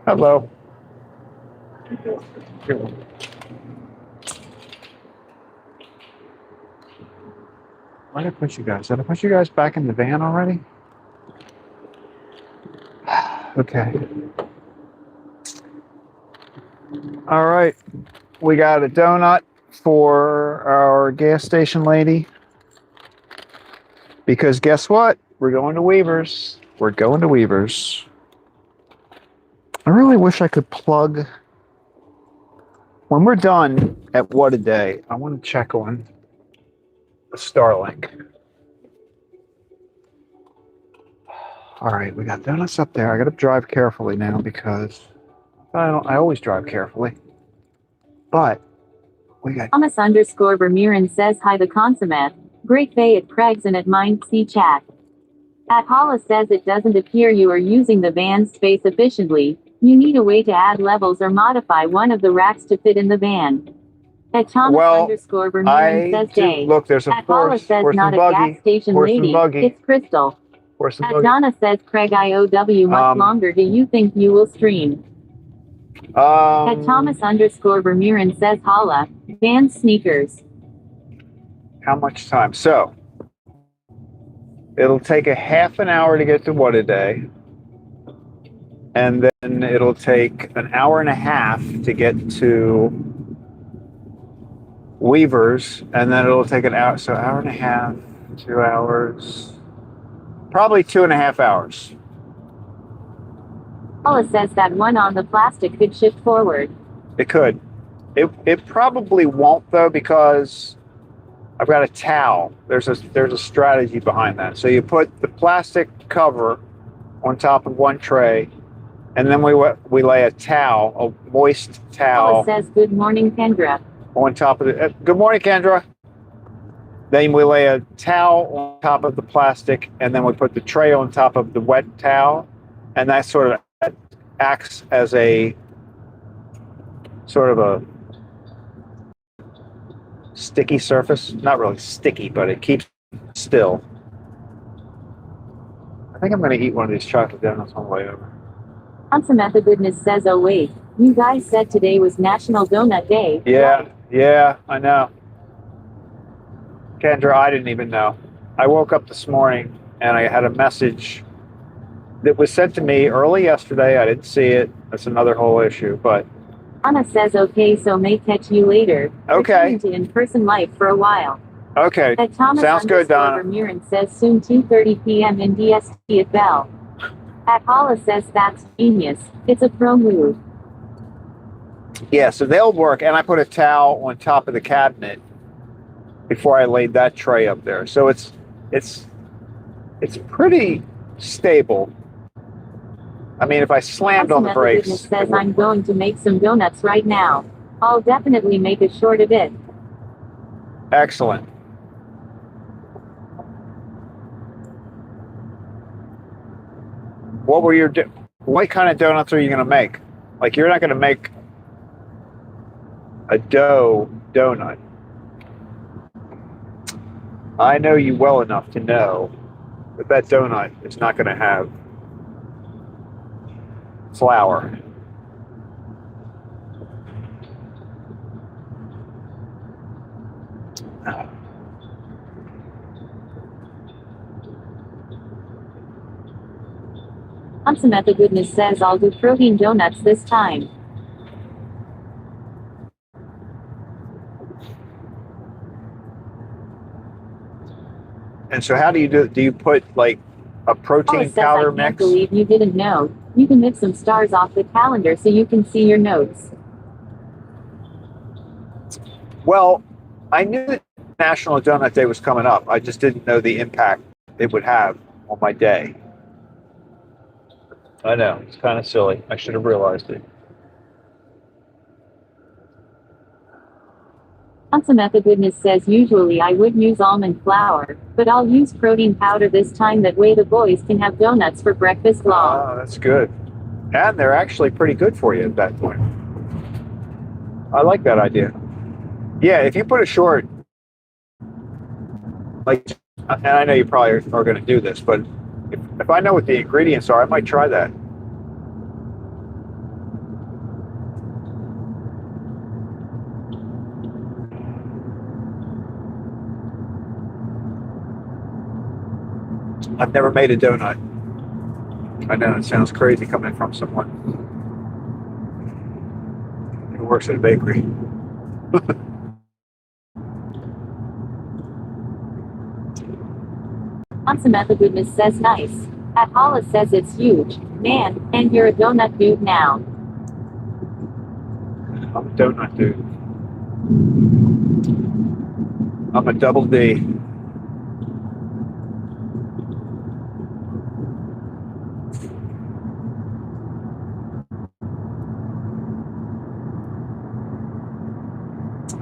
Hello. Why did I put you guys? Did I put you guys back in the van already? Okay. All right. We got a donut for our gas station lady. Because guess what? We're going to Weaver's. We're going to Weaver's. I really wish I could plug. When we're done at What a Day, I want to check on the Starlink. All right, we got donuts up there. I got to drive carefully now because I always drive carefully. But we got Thomas _ Vermeeren says hi the consummate. Great Bay at Craig's and at Mind C chat. At Paula says it doesn't appear you are using the van's space efficiently. You need a way to add levels or modify one of the racks to fit in the van. At Thomas _ Vermeeren says day. Look, there's a At Paula says not a gas station lady. It's Crystal. At Donna says Craig IOW much longer do you think you will stream? At Thomas _ Vermeeren says holla. Van sneakers. How much time? So it'll take a half an hour to get to What a Day. And then it'll take an hour and a half to get to Weaver's. And then it'll take an hour. So hour and a half, 2 hours, probably 2.5 hours. Paula says that one on the plastic could shift forward. It could. It probably won't though, because I've got a towel. There's a strategy behind that. So you put the plastic cover on top of one tray, and then we lay a towel, a moist towel. Paula says good morning, Kendra. On top of the good morning, Kendra. Then we lay a towel on top of the plastic, and then we put the tray on top of the wet towel, and that sort of acts as a sort of a sticky surface. Not really sticky, but it keeps still. I think I'm going to eat one of these chocolate donuts on the way over. Samantha Goodness says, oh wait, you guys said today was National Donut Day. Yeah, I know. Kendra, I didn't even know. I woke up this morning and I had a message that was sent to me early yesterday. I didn't see it. That's another whole issue, but Anna says, okay, so may catch you later. Okay. Returning to in-person life for a while. Okay. At Thomas Sounds good, Donna. Ramirez says soon 2:30 p.m. in DST at Bell. At Paula says that's genius. It's a pro move. Yeah, so they'll work. And I put a towel on top of the cabinet before I laid that tray up there. So it's pretty stable. I mean, if I slammed on the brakes. Goodness says I'm going to make some donuts right now. I'll definitely make a short of it. Excellent. What kind of donuts are you going to make? Like, you're not going to make a dough donut. I know you well enough to know that that donut is not going to have flour. Samantha Goodness says I'll do protein donuts this time. And so how do you do it? Do you put like a protein powder I can't mix? believe you didn't know. You can nip some stars off the calendar so you can see your notes. Well, I knew that National Donut Day was coming up. I just didn't know the impact it would have on my day. I know, it's kind of silly. I should have realized it. Samantha Goodness says usually I would use almond flour, but I'll use protein powder this time, that way the boys can have donuts for breakfast long. Oh, that's good. And they're actually pretty good for you at that point. I like that idea. Yeah, if you put a short, like, and I know you probably are going to do this, but if I know what the ingredients are, I might try that. I've never made a donut. I know it sounds crazy coming from someone who works at a bakery. Samantha Goodness says nice. At Hollis says it's huge. Man, and you're a donut dude now. I'm a donut dude. I'm a double D.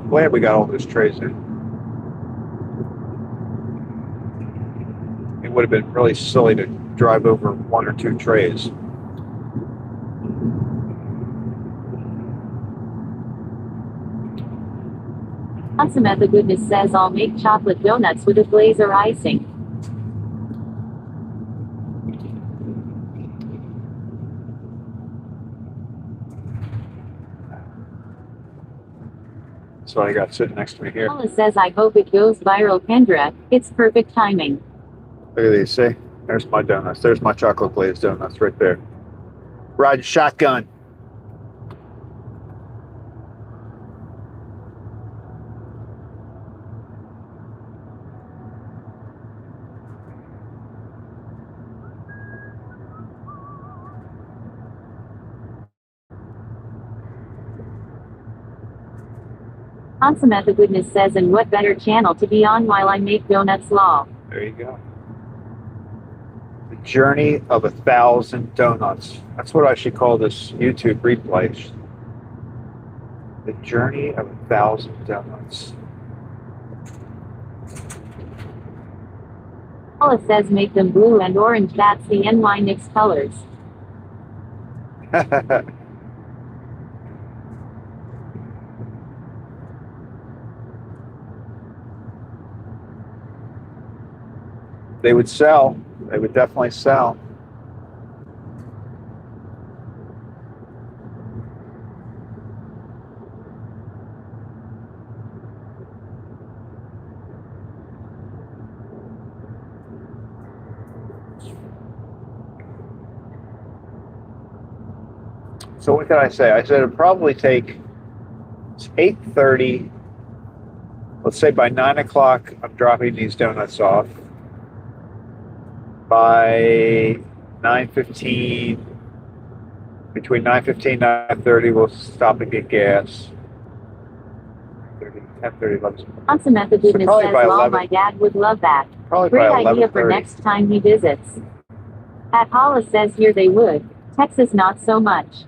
Glad we got all those trays in. It would have been really silly to drive over one or two trays. Samantha Goodness says I'll make chocolate donuts with a glaze or icing. That's what I got sitting next to me here. Paula says I hope it goes viral, Kendra. It's perfect timing. Look at these, see? There's my donuts. There's my chocolate glazed donuts right there. Riding shotgun. Samantha Goodness says, and what better channel to be on while I make donuts law. There you go. The journey of 1,000 donuts. That's what I should call this YouTube replay. The journey of 1,000 donuts. Paula says make them blue and orange, that's the NY Knicks colors. They would sell. They would definitely sell. So what did I say? I said it'd probably take, it's 8:30 let's say by 9 o'clock, I'm dropping these donuts off. By 9:15, between 9:15 and 9:30, we'll stop and get gas. 10:30, 11. Awesome Method Goodness probably says, by lol, 11. my dad would love that. Probably Great by idea for 11:30. next time he visits. At Hollis says here they would. Texas not so much.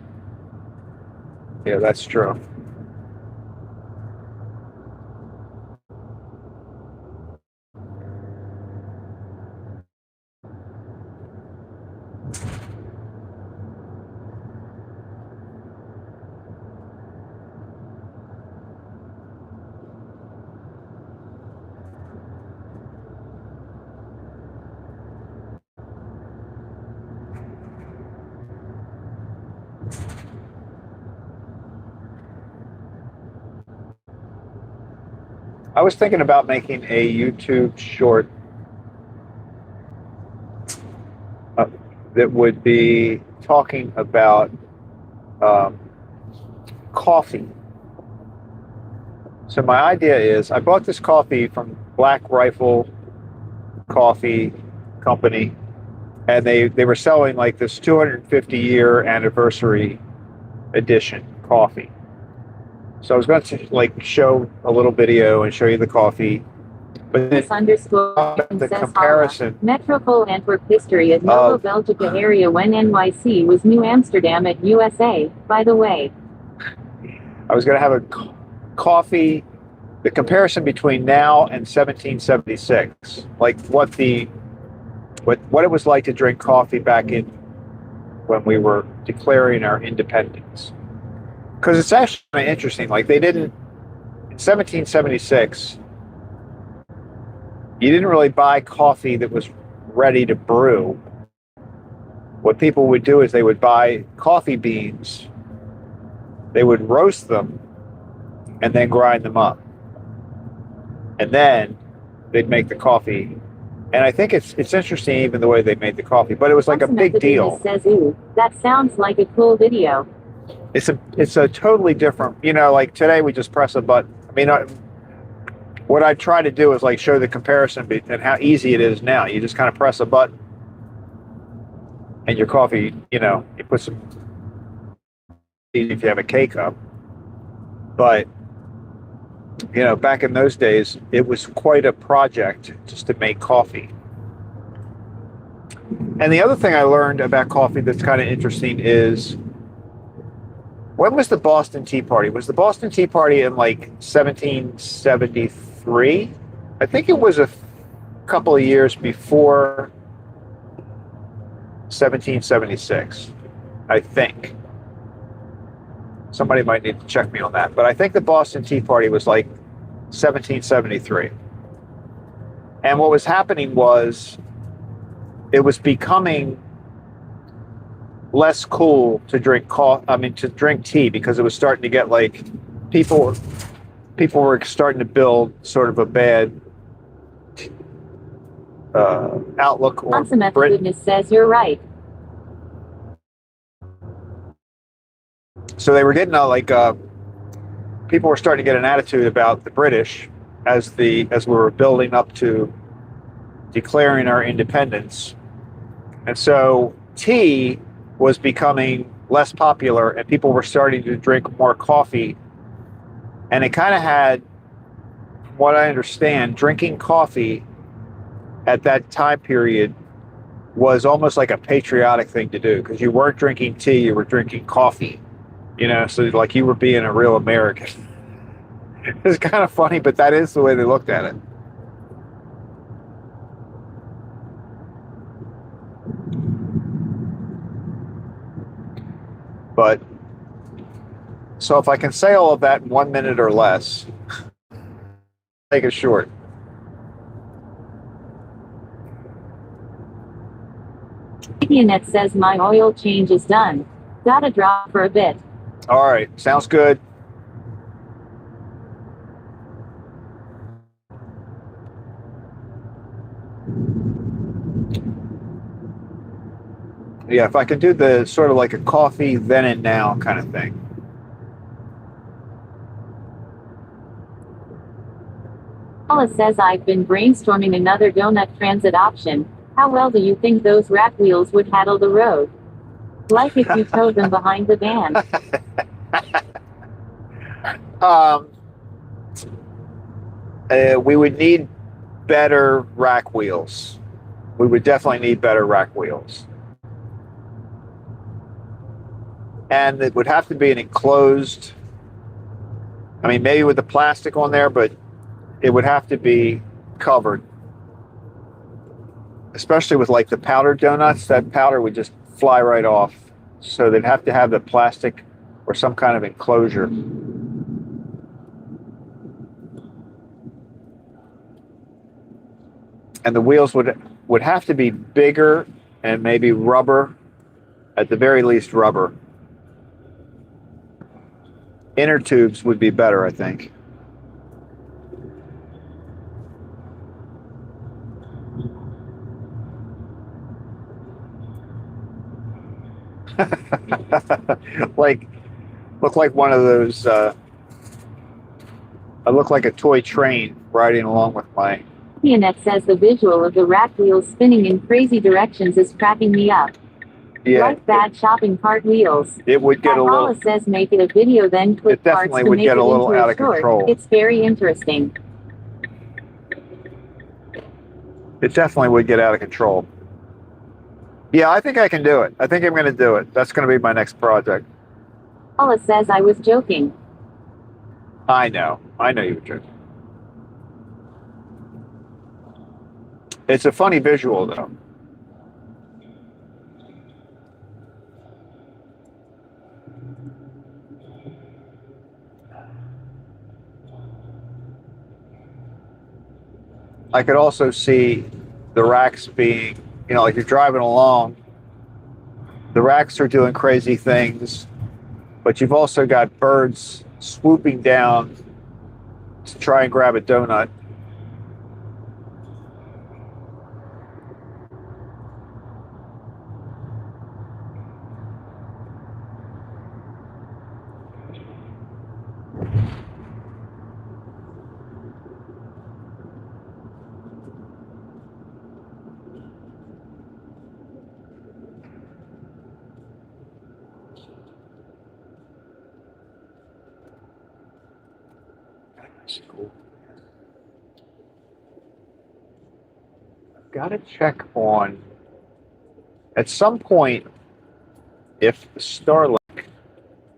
Yeah, that's true. I was thinking about making a YouTube short that would be talking about coffee. So my idea is, I bought this coffee from Black Rifle Coffee Company, and they were selling like this 250-year anniversary edition coffee. So I was going to like show a little video and show you the coffee, but then Underscore the says comparison. Metropole Antwerp history at Novo Belgica area when NYC was New Amsterdam at USA, by the way. I was going to have a coffee, the comparison between now and 1776, like what it was like to drink coffee back in when we were declaring our independence. Because it's actually interesting. Like they didn't, in 1776, you didn't really buy coffee that was ready to brew. What people would do is they would buy coffee beans, they would roast them, and then grind them up. And then they'd make the coffee. And I think it's interesting even the way they made the coffee, but it was like a big deal. Says, ooh, that sounds like a cool video. It's a totally different, like today we just press a button. I mean, what I try to do is like show the comparison and how easy it is now. You just kind of press a button and your coffee, you put some, if you have a K-cup. But, back in those days, it was quite a project just to make coffee. And the other thing I learned about coffee that's kind of interesting is, when was the Boston Tea Party? Was the Boston Tea Party in like 1773? I think it was a couple of years before 1776, I think. Somebody might need to check me on that. But I think the Boston Tea Party was like 1773. And what was happening was, it was becoming less cool to drink to drink tea, because it was starting to get like people were starting to build sort of a bad outlook on Awesome Method Britain. Goodness says you're right. So they were getting people were starting to get an attitude about the British as we were building up to declaring our independence. And so tea was becoming less popular, and people were starting to drink more coffee. And it kind of had, from what I understand, drinking coffee at that time period was almost like a patriotic thing to do, because you weren't drinking tea, you were drinking coffee. So like you were being a real American. It's kind of funny, but that is the way they looked at it. But, so if I can say all of that in 1 minute or less, take it short. Idianet says my oil change is done. Gotta drop for a bit. All right, sounds good. Yeah, if I could do the sort of like a coffee then and now kind of thing. Paula says I've been brainstorming another donut transit option. How well do you think those rack wheels would handle the road? Like if you towed them behind the van. We would need better rack wheels. We would definitely need better rack wheels. And it would have to be an enclosed, I mean, maybe with the plastic on there, but it would have to be covered. Especially with like the powdered donuts, that powder would just fly right off. So they'd have to have the plastic or some kind of enclosure. And the wheels would have to be bigger and maybe rubber, at the very least rubber. Inner tubes would be better, I think. Look like one of those, I look like a toy train riding along with my... Annette says the visual of the rack wheels spinning in crazy directions is cracking me up. Yeah, Like bad shopping cart wheels. it would get a Paula little... says make it a video then click It parts definitely to would make get it a little into out a of short. control. It's very interesting. It definitely would get out of control. Yeah, I think I can do it. I think I'm going to do it. That's going to be my next project. Paula says I was joking. I know you were joking. It's a funny visual, though. I could also see the racks being, like you're driving along, the racks are doing crazy things, but you've also got birds swooping down to try and grab a donut. Cool. I've got to check on, at some point, if the Starlink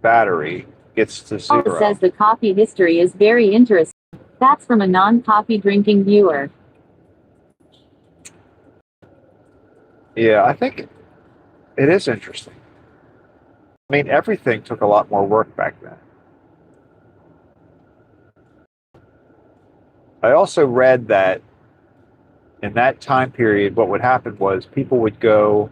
battery gets to Paula zero. says the coffee history is very interesting. That's from a non-coffee drinking viewer. Yeah, I think it is interesting. I mean, everything took a lot more work back then. I also read that in that time period, what would happen was people would go,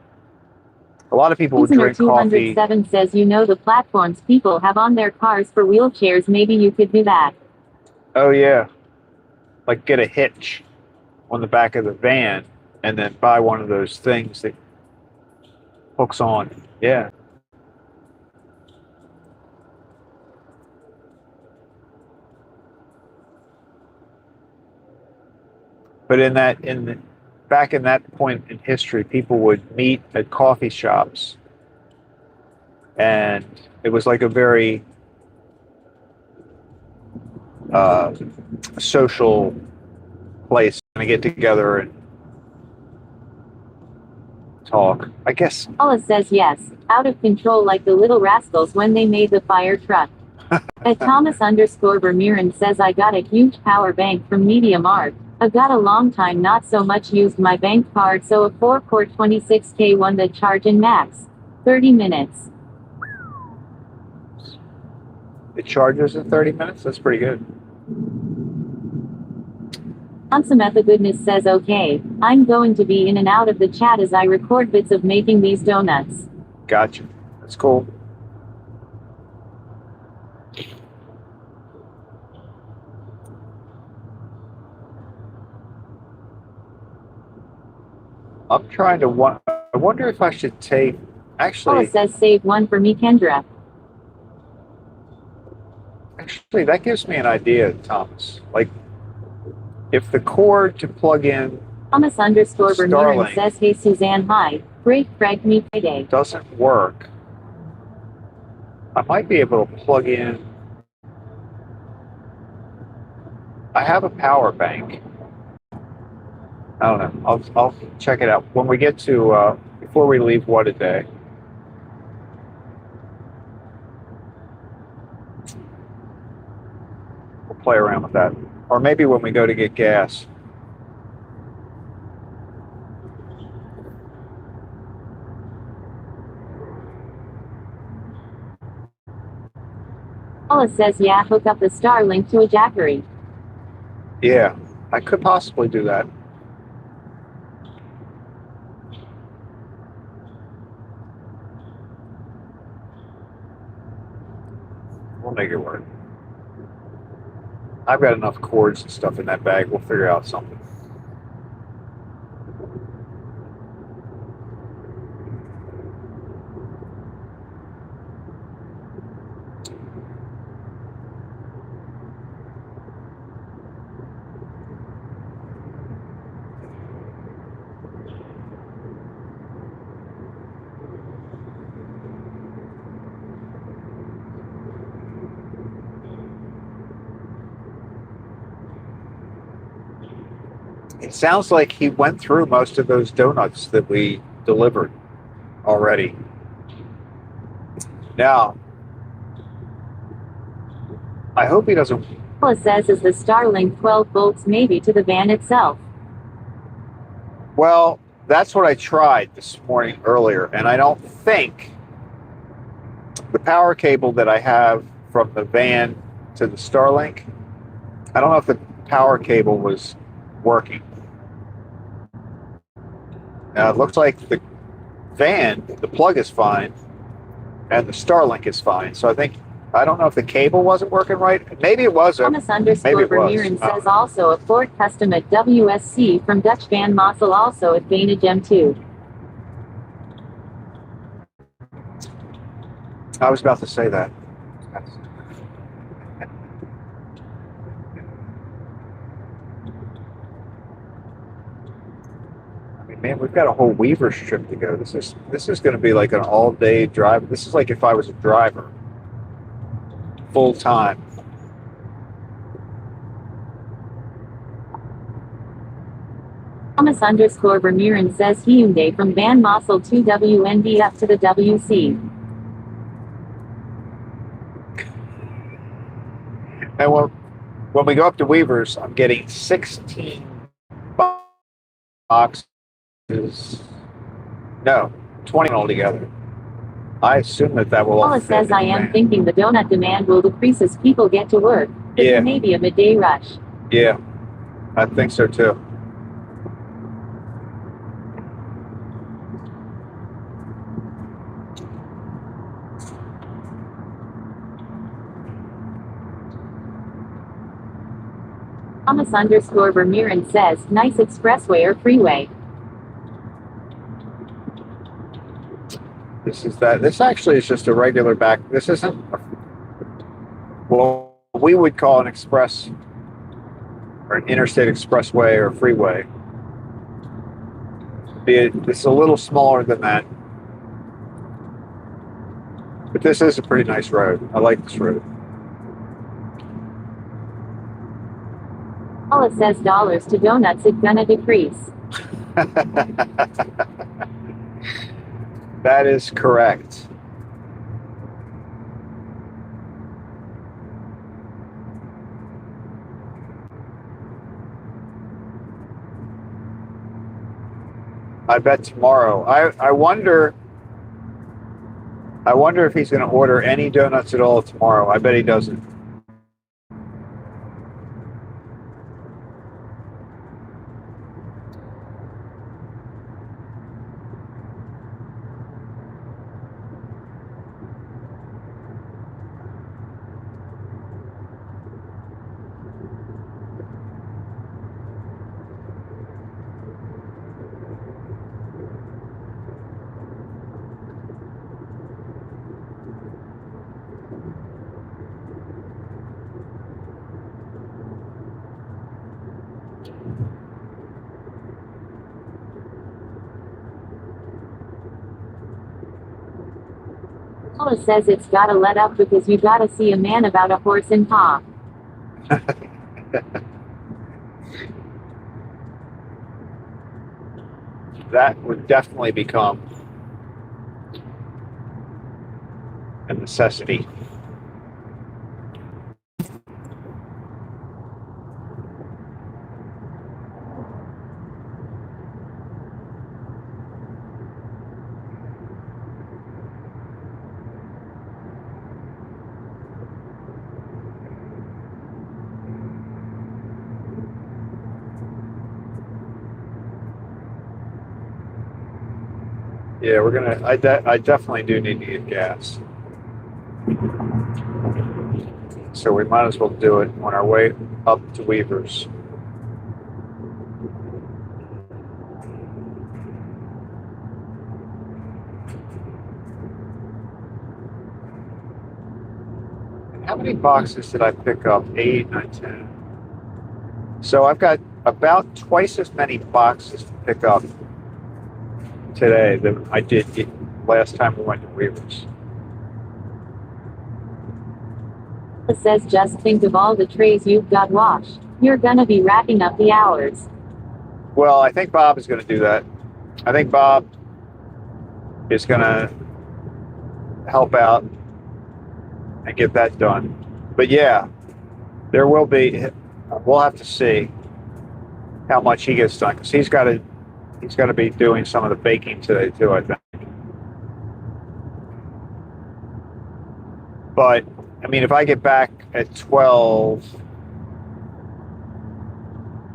a lot of people would Listener drink coffee. 207 says the platforms people have on their cars for wheelchairs, maybe you could do that. Oh, yeah. Like get a hitch on the back of the van and then buy one of those things that hooks on. Yeah. But back in that point in history, people would meet at coffee shops, and it was like a very social place to get together and talk. I guess. Paula says yes, out of control like the Little Rascals when they made the fire truck. At Thomas_Vermeeren says I got a huge power bank from Media Markt. I got a long time not so much used my bank card, so a 4-port 26K one that charge in max 30 minutes. It charges in 30 minutes? That's pretty good. Ansametha Goodness says okay, I'm going to be in and out of the chat as I record bits of making these donuts. Gotcha. That's cool. I'm trying to I wonder if I should take, Paula says save one for me, Kendra. Actually, that gives me an idea, Thomas. Like, if the cord to plug in Thomas underscore Vermeeren Starlink says, hey Suzanne, hi. Great Greg me Friday. doesn't work, I might be able to plug in. I have a power bank. I don't know. I'll check it out when we get to before we leave. What a day. We'll play around with that, or maybe when we go to get gas. Paula says, yeah, hook up the Starlink to a Jackery. Yeah, I could possibly do that. We'll make it work. I've got enough cords and stuff in that bag. We'll figure out something. It sounds like he went through most of those donuts that we delivered already. Now, I hope he doesn't. Paula says, is the Starlink 12 volts maybe to the van itself? Well, that's what I tried this morning earlier, and I don't think the power cable that I have from the van to the Starlink, I don't know if the power cable was working. Now, it looks like the van, the plug is fine, and the Starlink is fine. So I don't know if the cable wasn't working right. Maybe it wasn't. Thomas underscore Maybe it was. Vermeeren says also a Ford Custom at WSC from Dutch Van Mossel also at Vantage M2. I was about to say that. I mean, man, we've got a whole Weaver's trip to go. This is going to be like an all-day drive. This is like if I was a driver, full time. Thomas underscore Vermeeren says Hyundai from Van Mossel to WND up to the WC. And when we go up to Weaver's, I'm getting 16 boxes. No, 20 altogether. I assume that will all Paula fit says, in the I am van. thinking the donut demand will decrease as people get to work. But Yeah. there may be a midday rush. Yeah, I think so too. Thomas underscore Vermeeren says, nice expressway or freeway. This actually is just a regular back. This isn't what we would call an express or an interstate expressway or freeway. It's a little smaller than that. But this is a pretty nice road. I like this road. Paula says dollars to donuts it gonna decrease. That is correct. I bet tomorrow. I wonder if he's going to order any donuts at all tomorrow. I bet he doesn't. Paula says it's gotta let up because you gotta see a man about a horse and paw. That would definitely become a necessity. Yeah, I definitely do need to get gas. So we might as well do it on our way up to Weaver's. How many boxes did I pick up? 8, 9, 10. So I've got about twice as many boxes to pick up today than I did last time we went to Weaver's. Paula says just think of all the trays you've got washed. You're gonna be racking up the hours. Well, I think Bob is going to do that. I think Bob is going to help out and get that done. But yeah, there will be. We'll have to see how much he gets done because he's got to be doing some of the baking today too, I think. But I mean, if I get back at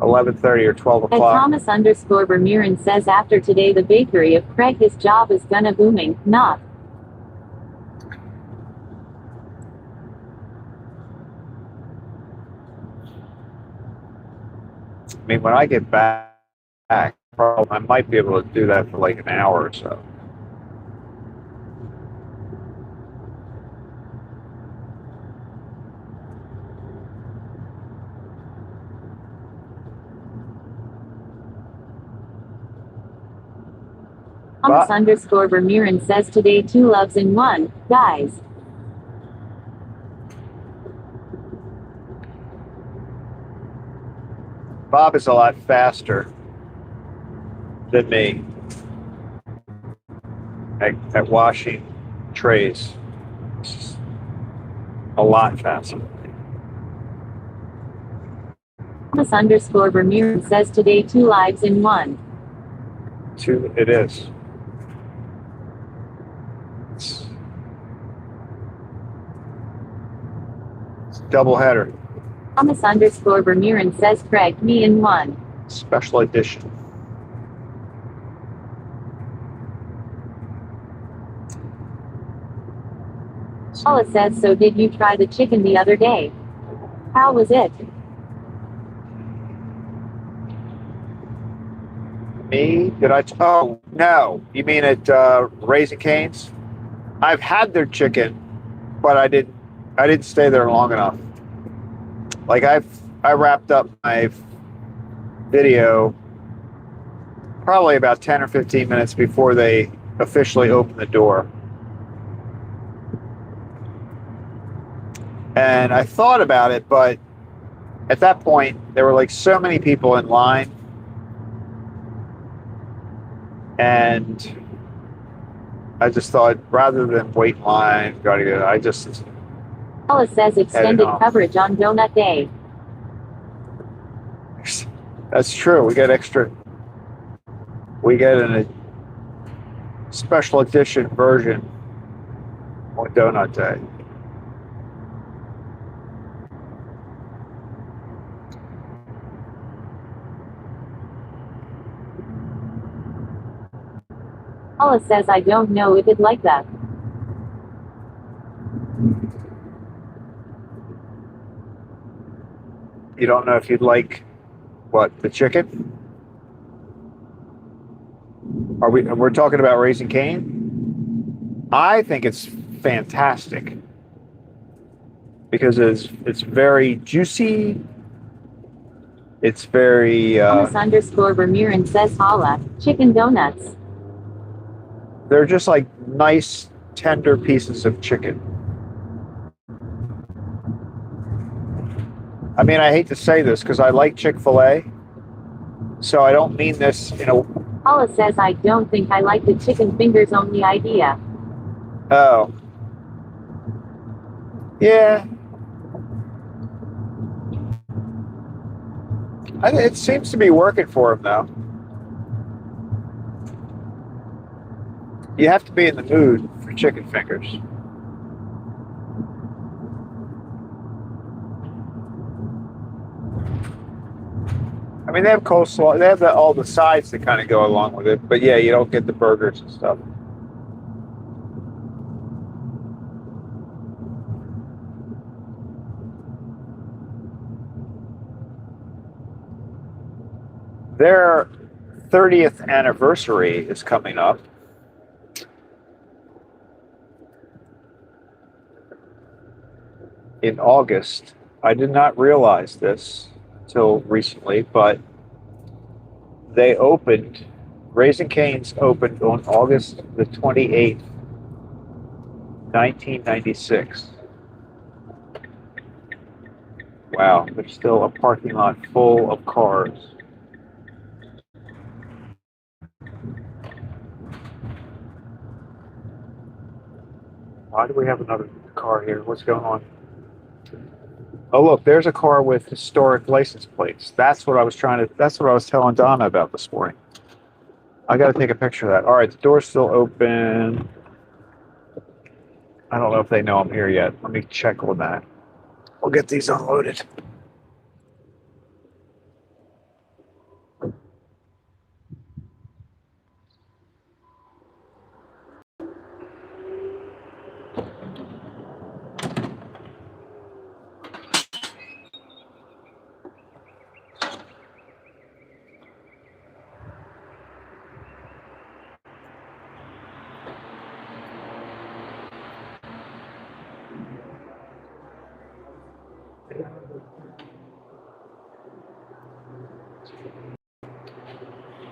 11:30 or 12 At o'clock. Thomas_Vermeeren says after today the bakery of Craig his job is gonna booming, not. I mean, when I get back, probably I might be able to do that for like an hour or so. Thomas_Vermeeren says today 2 loves in 1, guys. Bob is a lot faster than me at washing trays. It's a lot faster. Thomas_Vermeeren says today 2 lives in 1. 2, it is. It's a double header. Thomas_Vermeeren says Craig me in 1. Special edition. Paula says so did you try the chicken the other day? How was it? Me? Did I? Oh, no. You mean at Raising Cane's? I've had their chicken, but I didn't stay there long enough. Like I wrapped up my video probably about 10 or 15 minutes before they officially opened the door. And I thought about it, but at that point there were like so many people in line. And I just thought, rather than wait in line, I just. Paula says extended coverage on Donut Day. That's true. We get extra. We get a special edition version on Donut Day. Paula says I don't know if it like that. You don't know if you'd like what, the chicken? We're talking about Raising Cane? I think it's fantastic because it's very juicy. It's very Thomas_Vermeeren says holla, chicken donuts. they're just like nice tender pieces of chicken. I mean, I hate to say this because I like Chick-fil-A, so I don't mean this in a... Paula says I don't think I like the chicken fingers only idea. Oh. Yeah. It seems to be working for him, though. You have to be in the mood for chicken fingers. I mean, they have coleslaw. They have all the sides that kind of go along with it. But yeah, you don't get the burgers and stuff. Their 30th anniversary is coming up. In August. I did not realize this until recently, but they opened, Raising Cane's opened on August the 28th, 1996. Wow, there's still a parking lot full of cars. Why do we have another car here? What's going on? Oh, look, there's a car with historic license plates. That's what I was telling Donna about this morning. I got to take a picture of that. All right, the door's still open. I don't know if they know I'm here yet. Let me check on that. We'll get these unloaded.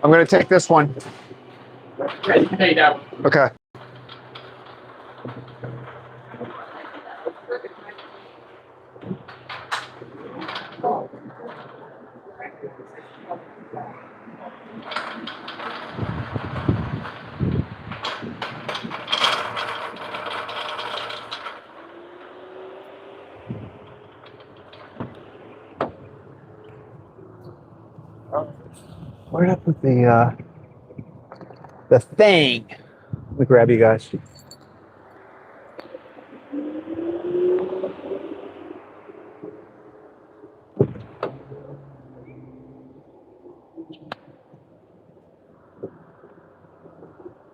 I'm going to take this one. Yeah, you can take that one. Okay. Where'd I put the thing? Let me grab you guys.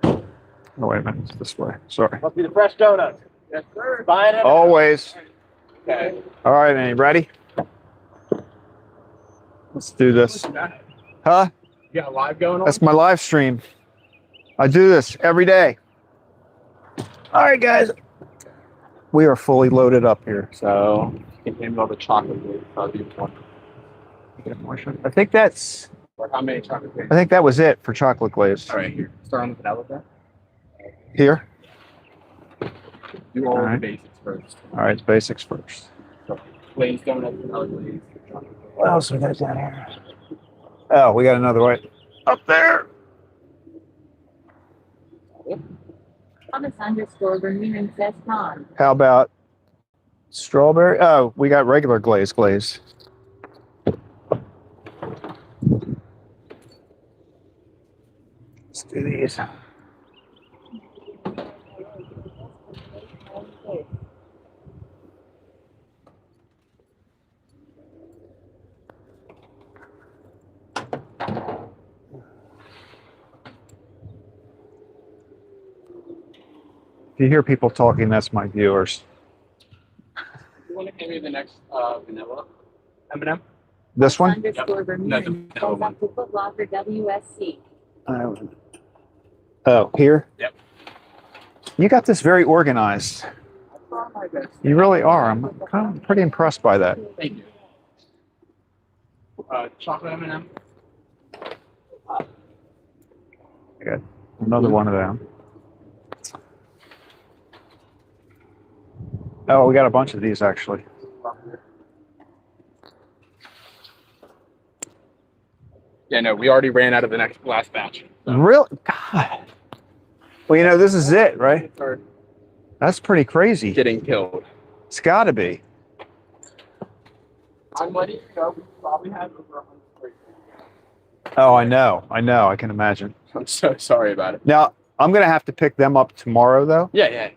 Oh, wait a minute. It's this way. Sorry. Must be the fresh donuts. Yes, sir. Buying it. Always. Okay. All right, man. You ready? Let's do this. Huh? You got a live going on? That's my live stream. I do this every day. All right, guys. We are fully loaded up here. So, you can name all the chocolate glaze. Probably one. I think that's. Or how many chocolate glaze? I think that was it for chocolate glaze. All right, here. Start on the vanilla then. Here. Do all All right. the basics first. All right, it's basics first. So, glazed donuts, vanilla glaze, chocolate glaze. What else we got down here? Oh, we got another one up there. Thomas underscore Vermeeren says Tom. How about strawberry? Oh, we got regular glaze. Let's do these. If you hear people talking, that's my viewers. You want to give me the next vanilla M&M? This one? Underscore Vermeeren No, says one. up to Foot Locker WSC. Oh, here? Yep. You got this very organized. I try my best. You really are. I'm kind of pretty impressed by that. Thank you. Chocolate M&M. I got another one of them. Oh, we got a bunch of these actually. Yeah, no, we already ran out of the last batch. Real God. Well, you know, this is it, right? Or That's pretty crazy. getting killed. It's got to be. I'm letting you go. We probably have over 100. Oh, I know. I can imagine. I'm so sorry about it. Now, I'm going to have to pick them up tomorrow, though. Yeah.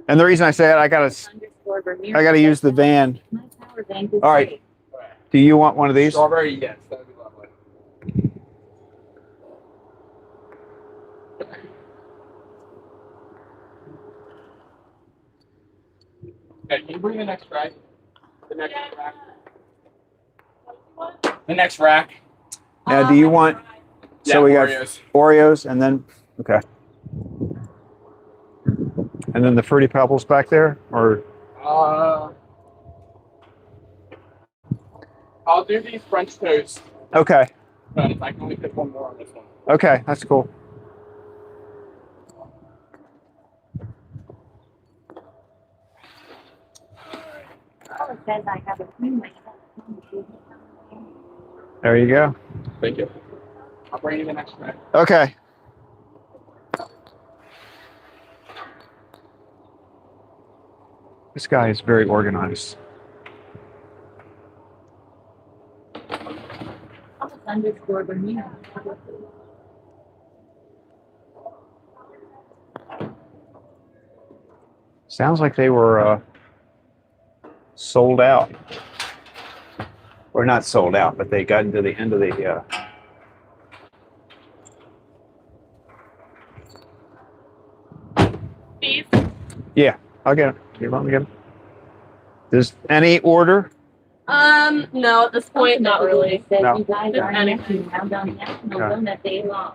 And the reason I say it, I got to use the van. My power bank is All right. safe. Do you want one of these? Strawberry, yes. That would be lovely. Okay, can you bring the next rack? The next rack. The next rack. Now, do you want? So Yeah, we got Oreos. Oreos, and then okay, and then the Fruity Pebbles back there, or I'll do these French toast, okay, but I can only pick one more on this one. okay, that's cool. Oh, it says I have a freeway. There you go. Thank you. I'll bring you the next rack. Okay. This guy is very organized. Thomas_Bermudez. Sounds like they were sold out. Or not sold out, but they got into the end of the. These? Yeah, I'll get it. You want me to get it? Does any order? No, at this point, not really. Says No. you guys Just are anything. next round on National Okay. Donut Day long.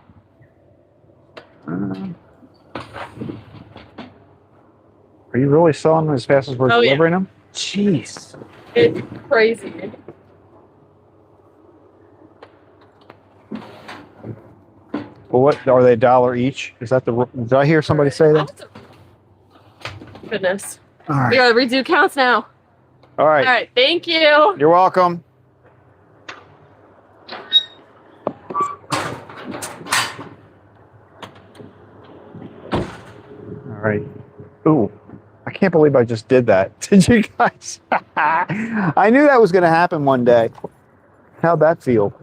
Are you really selling them as fast as we're Oh, yeah. delivering them? Jeez. It's crazy. Well, what are they? $1 each? Is that the? Did I hear somebody say that? Goodness. All We right. gotta redo counts now. All right. All right, thank you. You're welcome. All right. Ooh, I can't believe I just did that. Did you guys? I knew that was going to happen one day. How'd that feel?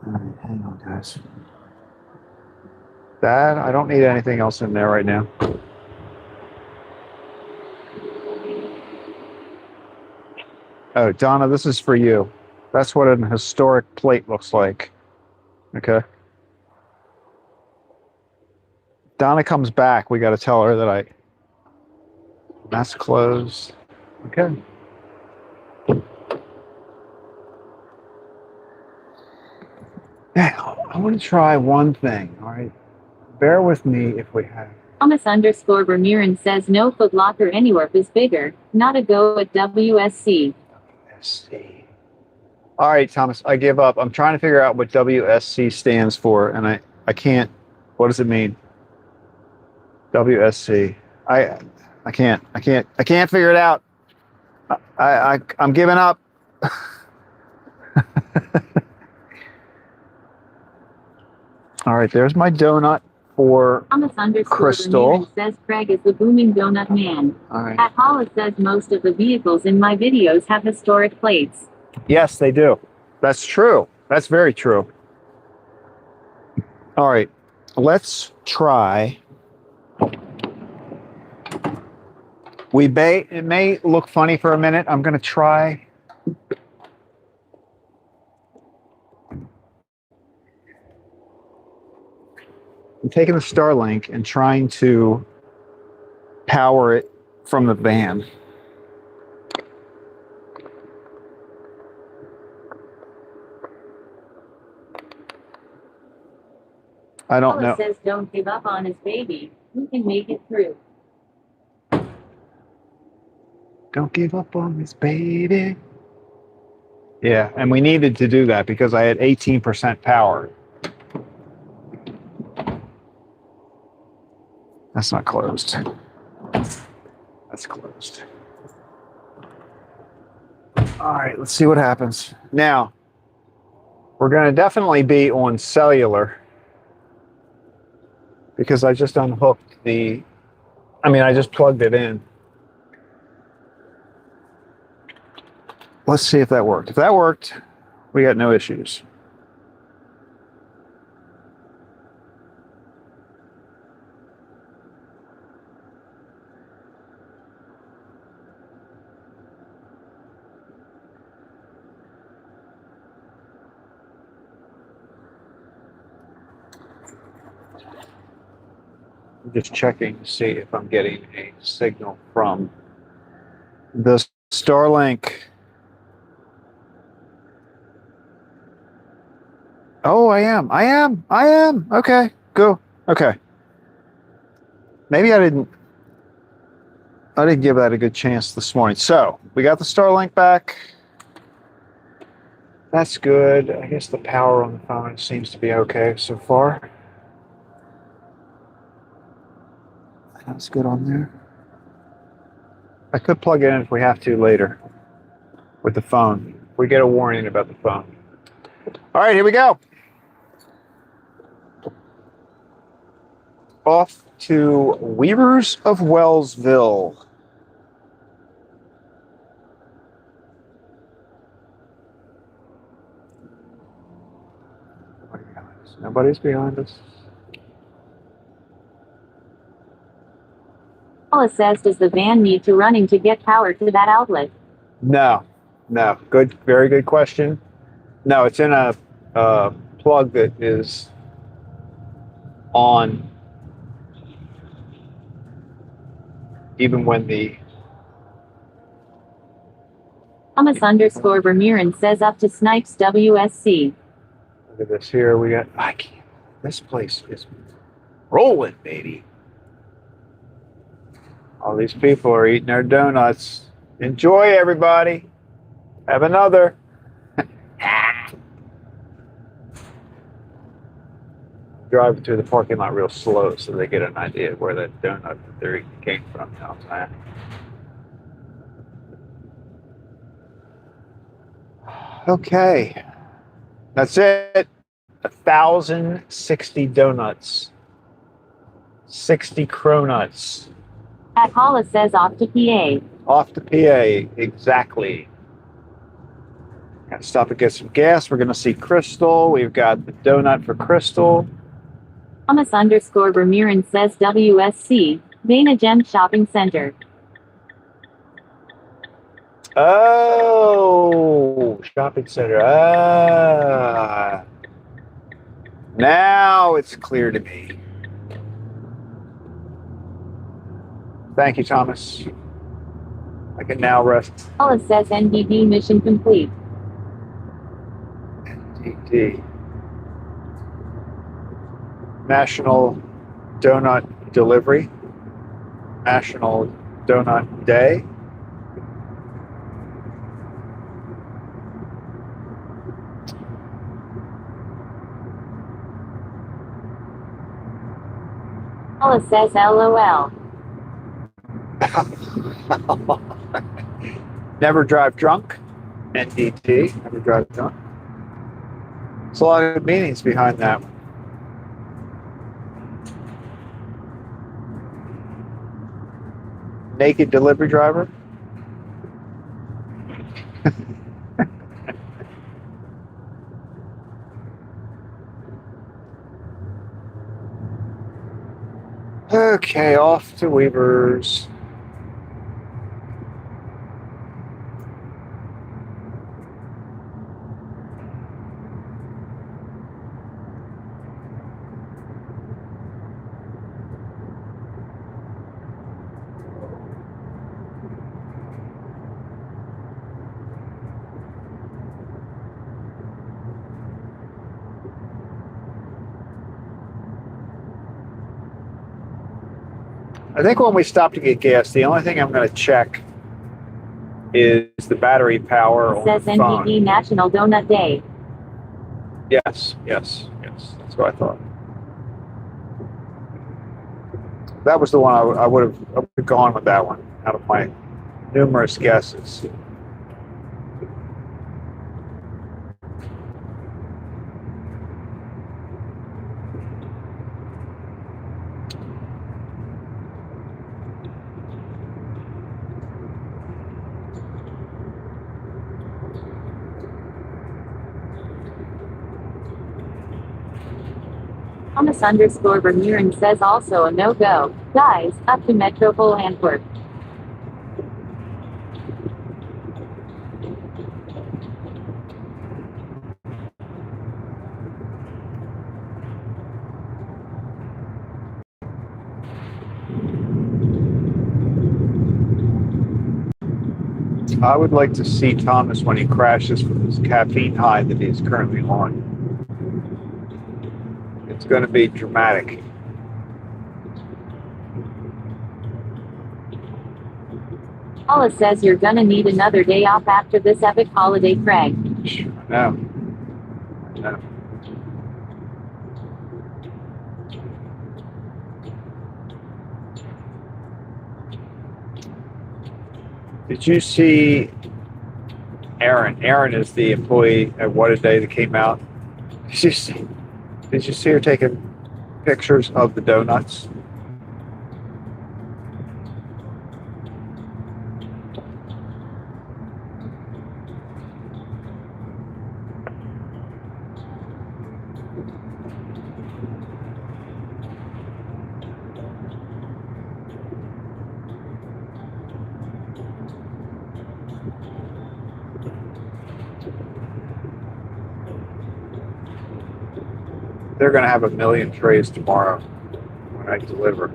All right, hang on, guys. That, I don't need anything else in there right now. Oh, Donna, this is for you. That's what an historic plate looks like. Okay. Donna comes back. We got to tell her that that's closed. Okay. Now, I want to try one thing. All right. Bear with me if we have. Thomas_Bermudez says no Foot Locker anywhere is bigger. Not a go at WSC. WSC. All right, Thomas, I give up. I'm trying to figure out what WSC stands for, and I can't. What does it mean? WSC. I can't figure it out. I'm giving up. All right, there's my donut for Crystal. Thomas_Bermudez says Craig is the booming donut man. All right. At Hollis says most of the vehicles in my videos have historic plates. Yes, they do. That's true. That's very true. All right, let's try. It may look funny for a minute. I'm going to try. I'm taking the Starlink and trying to power it from the van. I don't know. Hollis says don't give up on his baby. We can make it through. Don't give up on this, baby. Yeah, and we needed to do that because I had 18% power. That's not closed. That's closed. All right, let's see what happens. Now, we're going to definitely be on cellular because I just unhooked I just plugged it in. Let's see if that worked. If that worked, we got no issues. I'm just checking to see if I'm getting a signal from the Starlink. Oh, I am. Okay, go. Okay. Maybe I didn't give that a good chance this morning. So we got the Starlink back. That's good. I guess the power on the phone seems to be okay so far. That's good on there. I could plug it in if we have to later with the phone. If we get a warning about the phone. All right, here we go. Off to Weavers of Wellsville. Nobody's behind us. Paula says, does the van need to running to get power to that outlet? No. Good, very good question. No, it's in a plug that is on even when the Thomas _ Vermeeren says up to Snipes WSC. Look at this here. We got. This place is rolling, baby. All these people are eating their donuts. Enjoy, everybody. Have another. Driving through the parking lot real slow so they get an idea of where that donut that they're eating came from. You know what I'm saying? Okay. That's it. 1,060 donuts. 60 cronuts. At Paula says off to PA. Off to PA, exactly. Gotta stop and get some gas. We're gonna see Crystal. We've got the donut for Crystal. Thomas _ Vermeeren says WSC, Dana Gem Shopping Center. Oh, shopping center. Now it's clear to me. Thank you, Thomas. I can now rest. Paula says NDD mission complete. NDD. National Donut Delivery. National Donut Day. Paula says LOL. Never drive drunk. NDT. Never drive drunk. There's a lot of meanings behind that one. Naked delivery driver. Okay, off to Weavers. I think when we stop to get gas, the only thing I'm going to check is the battery power on Says the phone. NDD National Donut Day. Yes. That's what I thought. That was the one I would have gone with that one out of my numerous guesses. Thomas underscore Vermeeren says also a no-go. Guys, up to Metropole Antwerp. I would like to see Thomas when he crashes from his caffeine high that he's currently on. It's going to be dramatic. Paula says you're gonna need another day off after this epic holiday, Craig. No. No. Did you see Erin? Erin is the employee at What a Day that came out. Did you see her taking pictures of the donuts? They're going to have 1 million trays tomorrow when I deliver.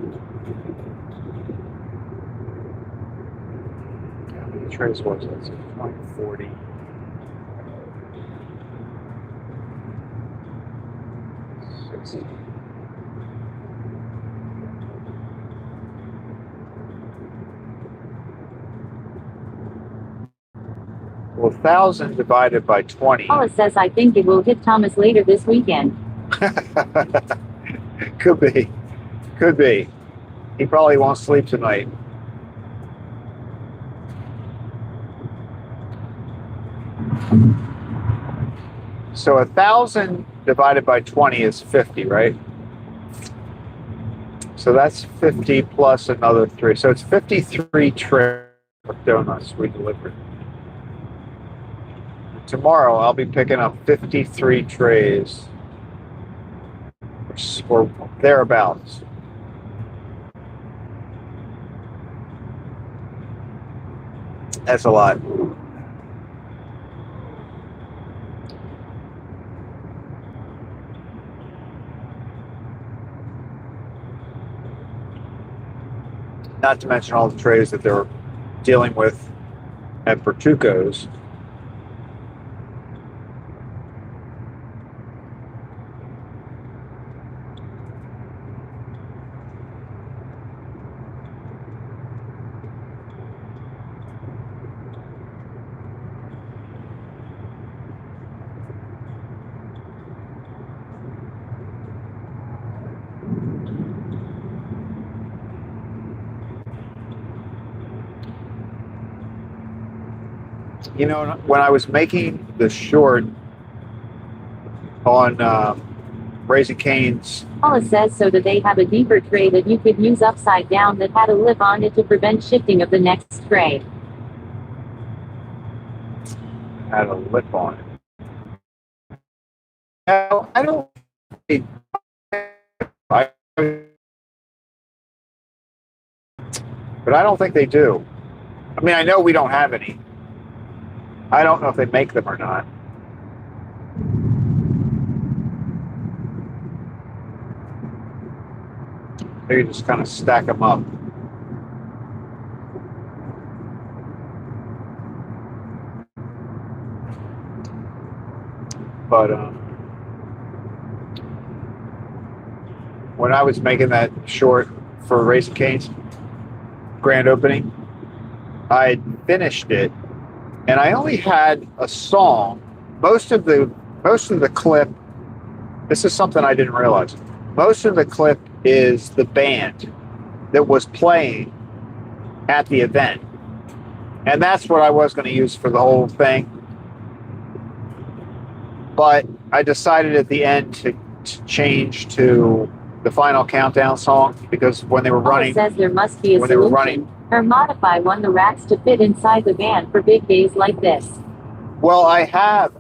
How many trays was it? 20, 40. Well, 1,000 divided by 20. Paula says I think it will hit Thomas later this weekend. Could be. Could be. He probably won't sleep tonight. So 1,000 divided by 20 is 50, right? So that's 50 plus another 3. So it's 53 trays of donuts we delivered. Tomorrow I'll be picking up 53 trays or thereabouts. That's a lot. Not to mention all the trays that they're dealing with at Bertuco's. You know, when I was making the short on Raising Cane's. Paula says so that they have a deeper tray that you could use upside down that had a lip on it to prevent shifting of the next tray. Had a lip on it. Now, I don't. But I don't think they do. I mean, I know we don't have any. I don't know if they make them or not. They just kind of stack them up. But when I was making that short for Raising Cane's grand opening, I had finished it, and I only had a song. Most of the clip. This is something I didn't realize. Most of the clip is the band that was playing at the event. And that's what I was going to use for the whole thing. But I decided at the end to change to the Final Countdown song, because when they were Paula running, says there must be a when they were solution. running, Or modify one the racks to fit inside the van for big days like this. well, I have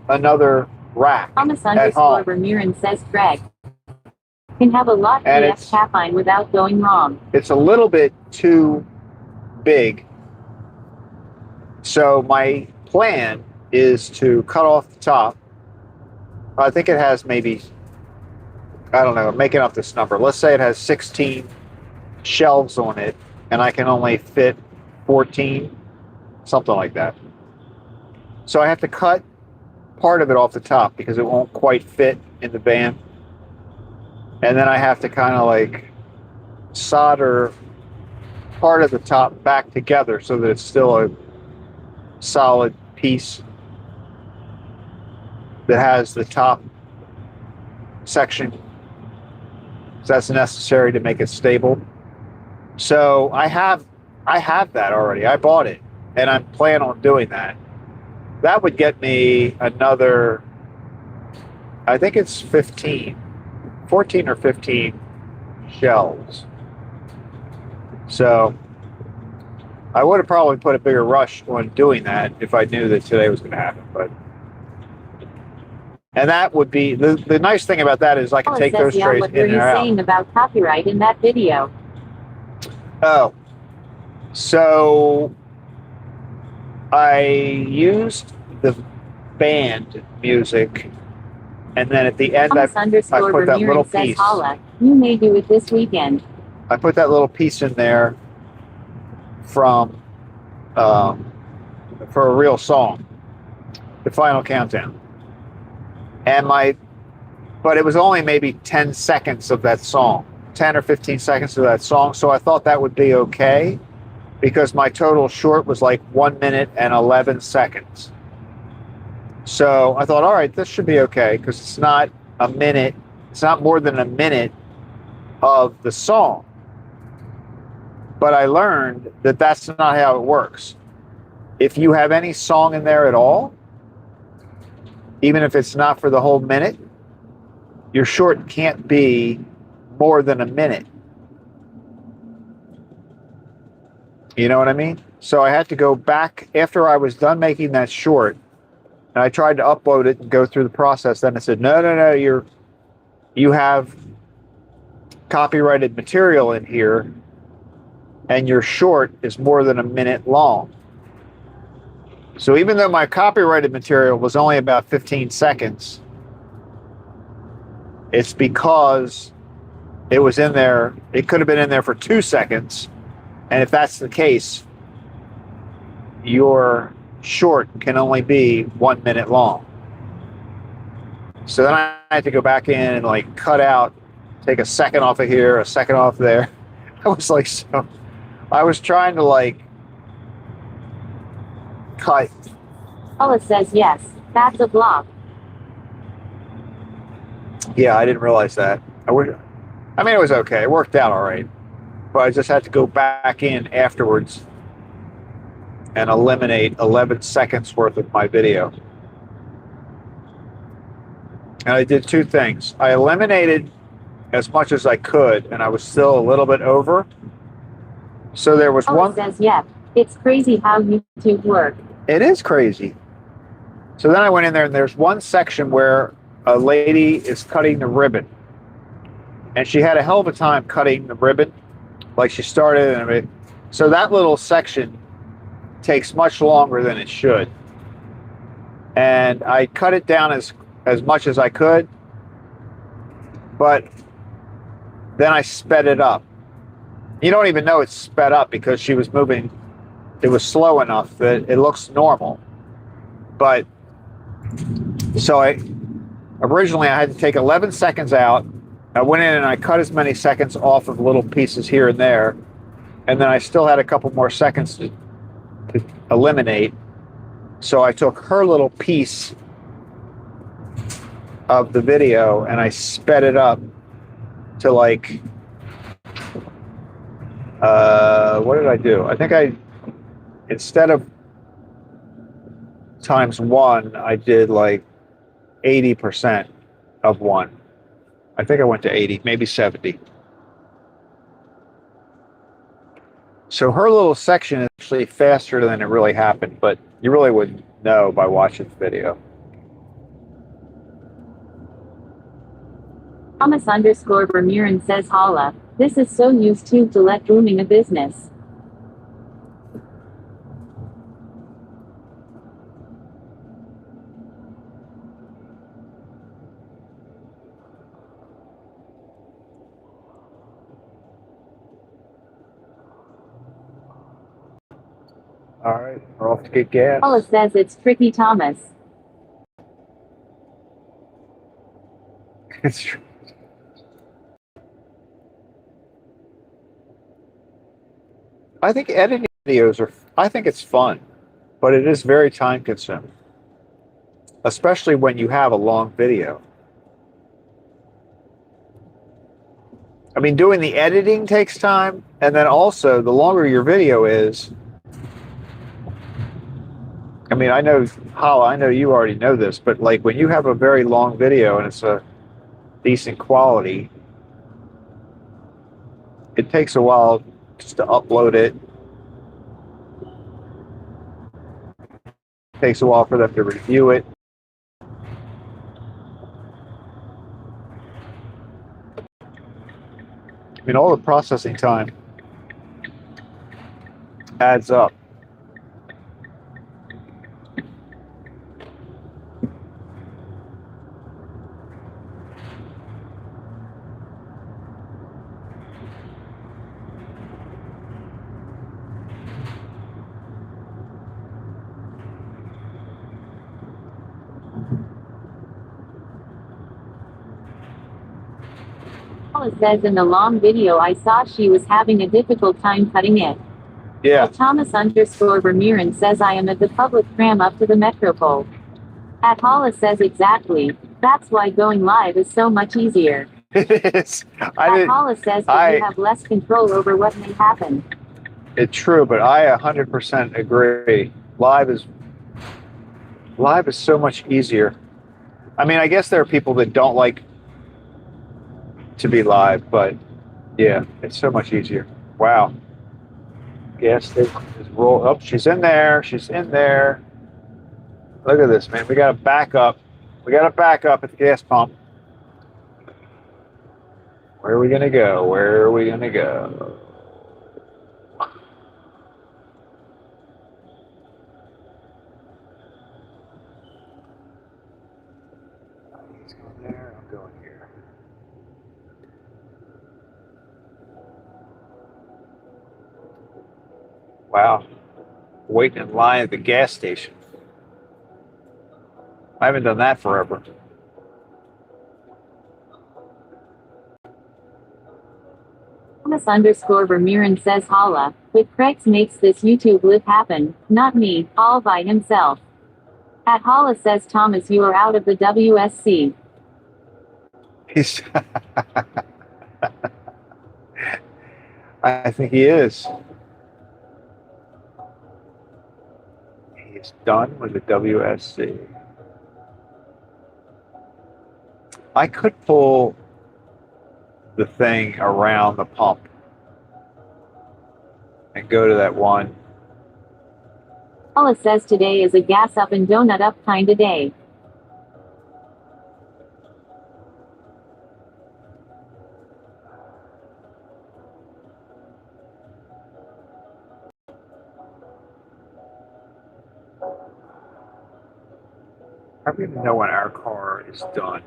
another rack Thomas at underscore home. Vermeeren says Greg can have a lot And PF it's- Capine without going wrong. It's a little bit too big. So my plan is to cut off the top. I think it has maybe, I don't know, I'm making up this number. Let's say it has 16 shelves on it, and I can only fit 14, something like that. So I have to cut part of it off the top because it won't quite fit in the van. And then I have to kind of like solder part of the top back together so that it's still a solid piece that has the top section. So that's necessary to make it stable. So I have that already. I bought it, and I'm planning on doing that. That would get me another, I think it's 14 or 15 shelves. So I would have probably put a bigger rush on doing that if I knew that today was going to happen. And that would be, the nice thing about that is I can Paula take says, those yeah, trays what in were and you out. saying about copyright in that video? Oh, so I used the band music, and then at the end Thomas I underscore put that little Vermeeren says, piece. Paula, you may do it this weekend. I put that little piece in there from for a real song, the Final Countdown, but it was only maybe 10 seconds of that song, 10 or 15 seconds of that song. So I thought that would be okay, because my total short was like 1 minute and 11 seconds. So I thought, all right, this should be okay, because it's not a minute. It's not more than a minute of the song. But I learned that that's not how it works. If you have any song in there at all, even if it's not for the whole minute, your short can't be more than a minute. You know what I mean? So I had to go back after I was done making that short, and I tried to upload it and go through the process. Then it said, no, you have copyrighted material in here, and your short is more than a minute long. So even though my copyrighted material was only about 15 seconds, it's because it was in there. It could have been in there for 2 seconds. And if that's the case, your short can only be 1 minute long. So then I had to go back in and like cut out, take a second off of here, a second off there. I was like, so I was trying to like cut. Paula says, yes, that's a block. Yeah, I didn't realize that. I mean, it was okay. It worked out all right. But I just had to go back in afterwards and eliminate 11 seconds worth of my video. And I did two things. I eliminated as much as I could, and I was still a little bit over. So there was Paula one. says, yeah, it's crazy how YouTube works. It is crazy. So then I went in there, and there's one section where a lady is cutting the ribbon. And she had a hell of a time cutting the ribbon. Like she started, and everything. So that little section takes much longer than it should. And I cut it down as much as I could, but then I sped it up. You don't even know it's sped up because she was moving. It was slow enough that it looks normal. But so originally I had to take 11 seconds out. I went in and I cut as many seconds off of little pieces here and there. And then I still had a couple more seconds to eliminate. So I took her little piece of the video and I sped it up to like What did I do? I think instead of times one, I did like 80% of one. I think I went to 80, maybe 70. So her little section is actually faster than it really happened, but you really wouldn't know by watching the video. Thomas underscore Vermeeren says holla. This is so used to let booming a business. All right, we're off to get gas. Holla says it's tricky, Thomas. It's true. I think editing videos I think it's fun, but it is very time consuming, especially when you have a long video. I mean, doing the editing takes time, and then also the longer your video is, I mean, I know, Hala, I know you already know this, but like when you have a very long video and it's a decent quality, it takes a while just to upload it. It takes a while for them to review it. I mean, all the processing time adds up. Holla says in the long video I saw she was having a difficult time cutting it. Yeah. Thomas underscore Vermeeren says I am at the public tram up to the Metropole. At Holla says exactly. That's why going live is so much easier. It is. At Holla says that you have less control over what may happen. It's true, but I 100% agree. Live is so much easier. I mean, I guess there are people that don't like to be live, but yeah, it's so much easier. Wow. Gas station is roll up. She's in there. She's in there. Look at this, man. We got to back up. We got to back up at the gas pump. Where are we gonna go? Where are we gonna go? He's going there. I'm going here. Wow. Waiting in line at the gas station. I haven't done that forever. Thomas underscore Vermeeren says holla, but Craigs makes this YouTube live happen, not me, all by himself. At Holla says Thomas you are out of the WSC. He's I think he is. He's done with the WSC. I could pull the thing around the pump and go to that one. Holla says today is a gas up and donut up kinda day. I don't even know when our car is done.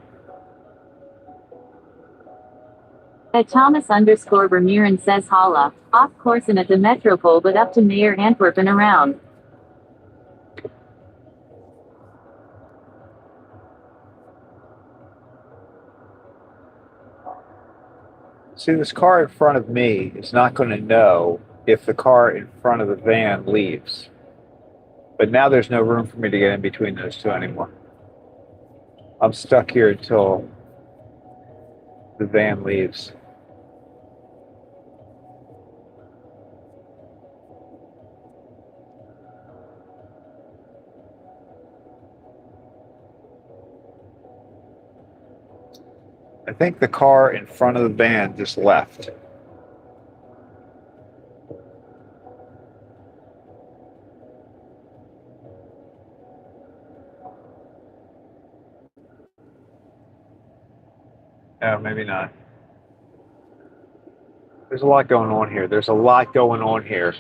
At Thomas underscore Vermeeren says holla, off course and at the Metropole but up to Mayor Antwerp and around. See, this car in front of me is not going to know if the car in front of the van leaves. But now there's no room for me to get in between those two anymore. I'm stuck here until the van leaves. I think the car in front of the van just left. Oh, maybe not. There's a lot going on here. There's a lot going on here.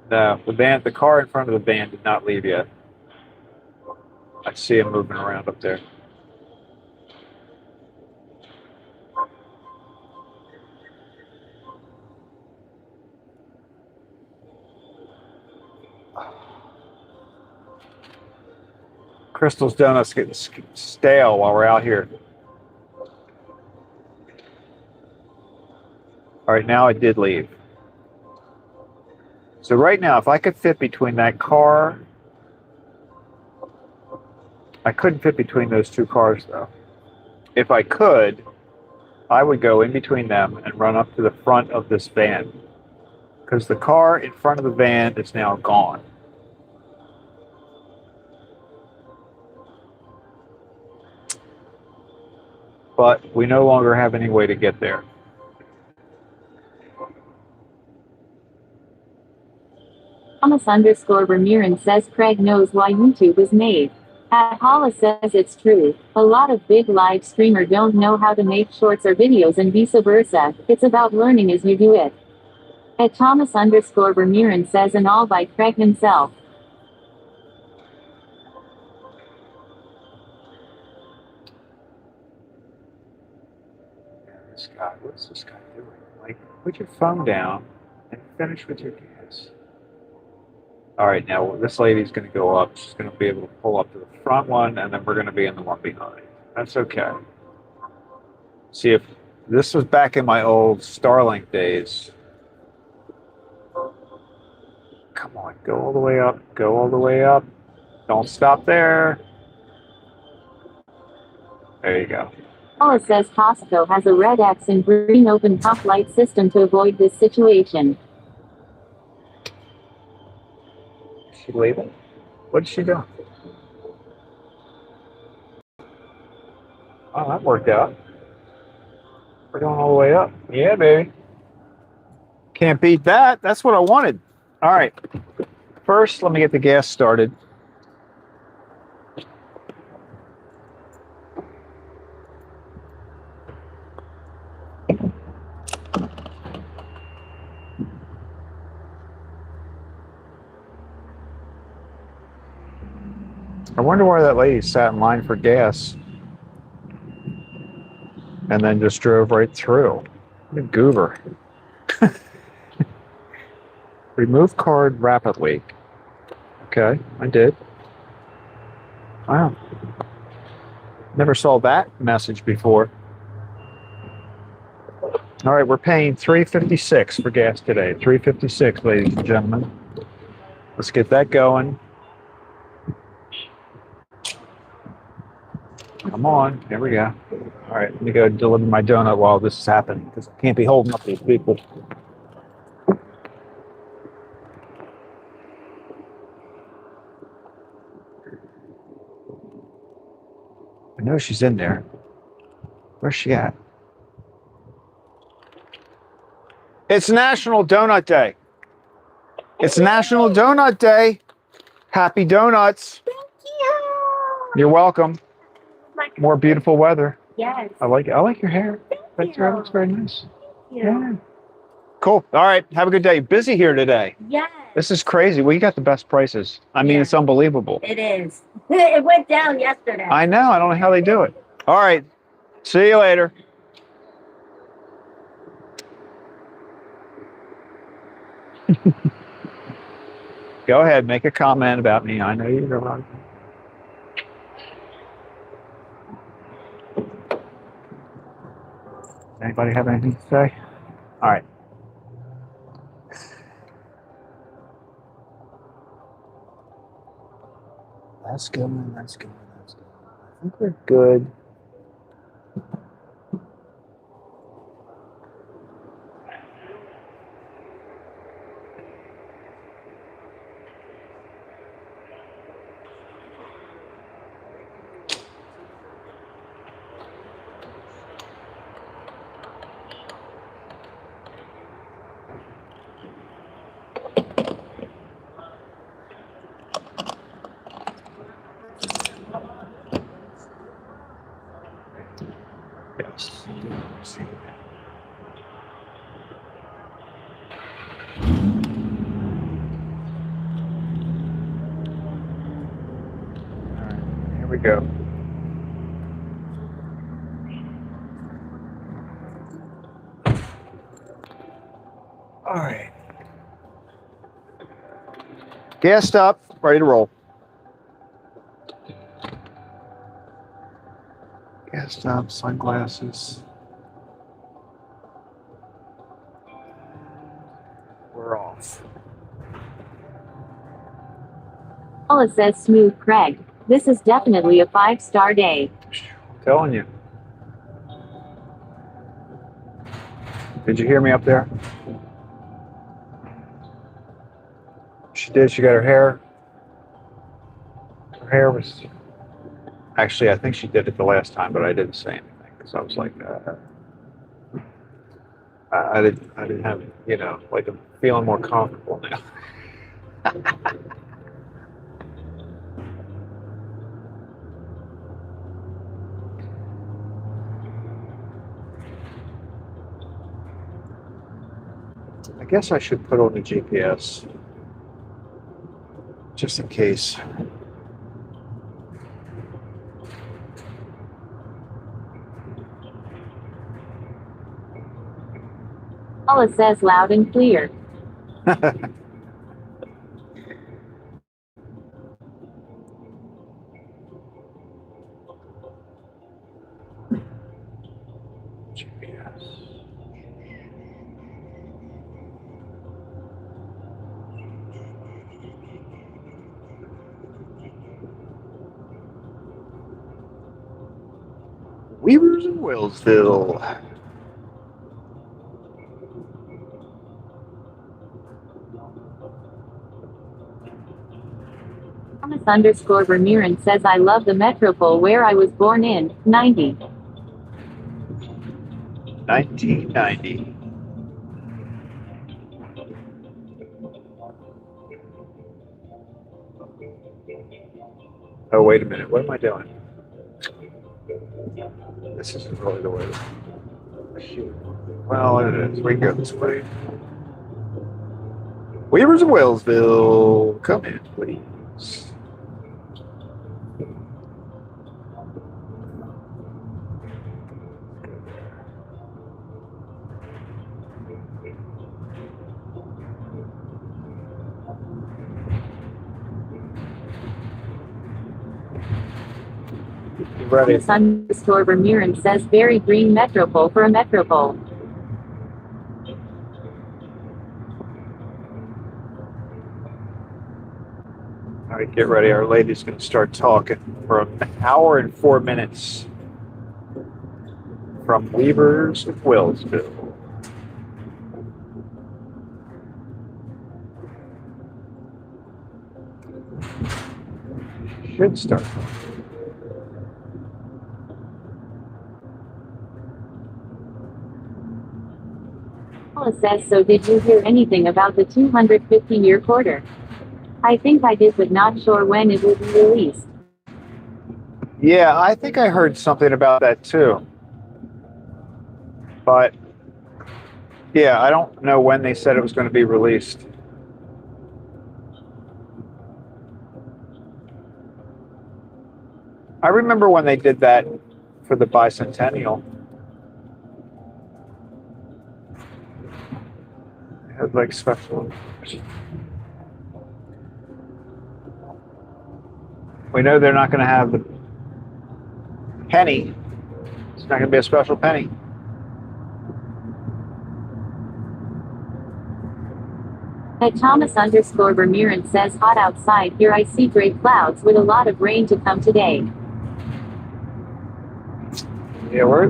No, the car in front of the van did not leave yet. I see him moving around up there. Crystal's Donuts getting stale while we're out here. All right, now I did leave. So right now, if I could fit between that car, I couldn't fit between those two cars though. If I could, I would go in between them and run up to the front of this van, because the car in front of the van is now gone. But we no longer have any way to get there. Thomas _ Ramirez says Craig knows why YouTube was made. Hala says it's true. A lot of big live streamer don't know how to make shorts or videos and vice versa. It's about learning as you do it. Thomas _ Ramirez says and all by Craig himself. This guy, what's this guy doing? Like, put your phone down and finish with your gas. All right, now this lady's going to go up. She's going to be able to pull up to the front one, and then we're going to be in the one behind. That's okay. See, if this was back in my old Starlink days. Come on, go all the way up. Go all the way up. Don't stop there. There you go. Hala says Costco has a red X and green open top light system to avoid this situation. Is she leaving? What is she doing? Oh, that worked out. We're going all the way up. Yeah, baby. Can't beat that. That's what I wanted. All right. First, let me get the gas started. I wonder why that lady sat in line for gas and then just drove right through. What a goober. Remove card rapidly. Okay, I did. Wow. Never saw that message before. All right, we're paying $3.56 for gas today. $3.56, ladies and gentlemen. Let's get that going. Come on, here we go. All right, let me go deliver my donut while this is happening, because I can't be holding up these people. I know she's in there. Where's she at? It's National Donut Day. It's National Donut Day. Happy donuts. Thank you. You're welcome. More beautiful weather. Yes. I like your hair. Thank That you. looks very nice. Yeah. Cool. All right. Have a good day. Busy here today. Yes. This is crazy. We got the best prices. I mean, Yeah. it's unbelievable. It is. It went down yesterday. I know. I don't know how they do it. All right. See you later. Go ahead. Make a comment about me. I know you're wrong. Anybody have anything to say? All right. That's good. That's good. That's good. I think we're good. Yes. All right, here we go. All right. Gassed up, ready to roll. Gassed up, sunglasses. We're off. Paula says smooth Craig. This is definitely a 5-star day. I'm telling you. Did you hear me up there? She did. She got her hair. Her hair was. Actually, I think she did it the last time, but I didn't say anything because I was like, I didn't have, you know, like I'm feeling more comfortable now. I guess I should put on the GPS just in case. Paula says loud and clear. GPS. Weavers in Wellsville. Thomas underscore Vermeeren says I love the metropole where I was born in 90. 1990. Oh, wait a minute. What am I doing? This isn't really the way. Shoot. Well, it is. We can go this way. Weavers of Wellsville, come in, please. You ready? Thomas underscore Vermeeren says very green metropole for a metropole. All right, get ready. Our lady's going to start talking for an hour and 4 minutes from Weavers of Wellsville. Should start. Paula says so did you hear anything about the 250-year quarter? I think I did, but not sure when it will be released. Yeah, I think I heard something about that too. But yeah, I don't know when they said it was going to be released. I remember when they did that for the bicentennial. They had like special. We know they're not going to have the penny. It's not going to be a special penny. At Thomas underscore Vermeeren says hot outside here I see gray clouds with a lot of rain to come today. Yeah, we're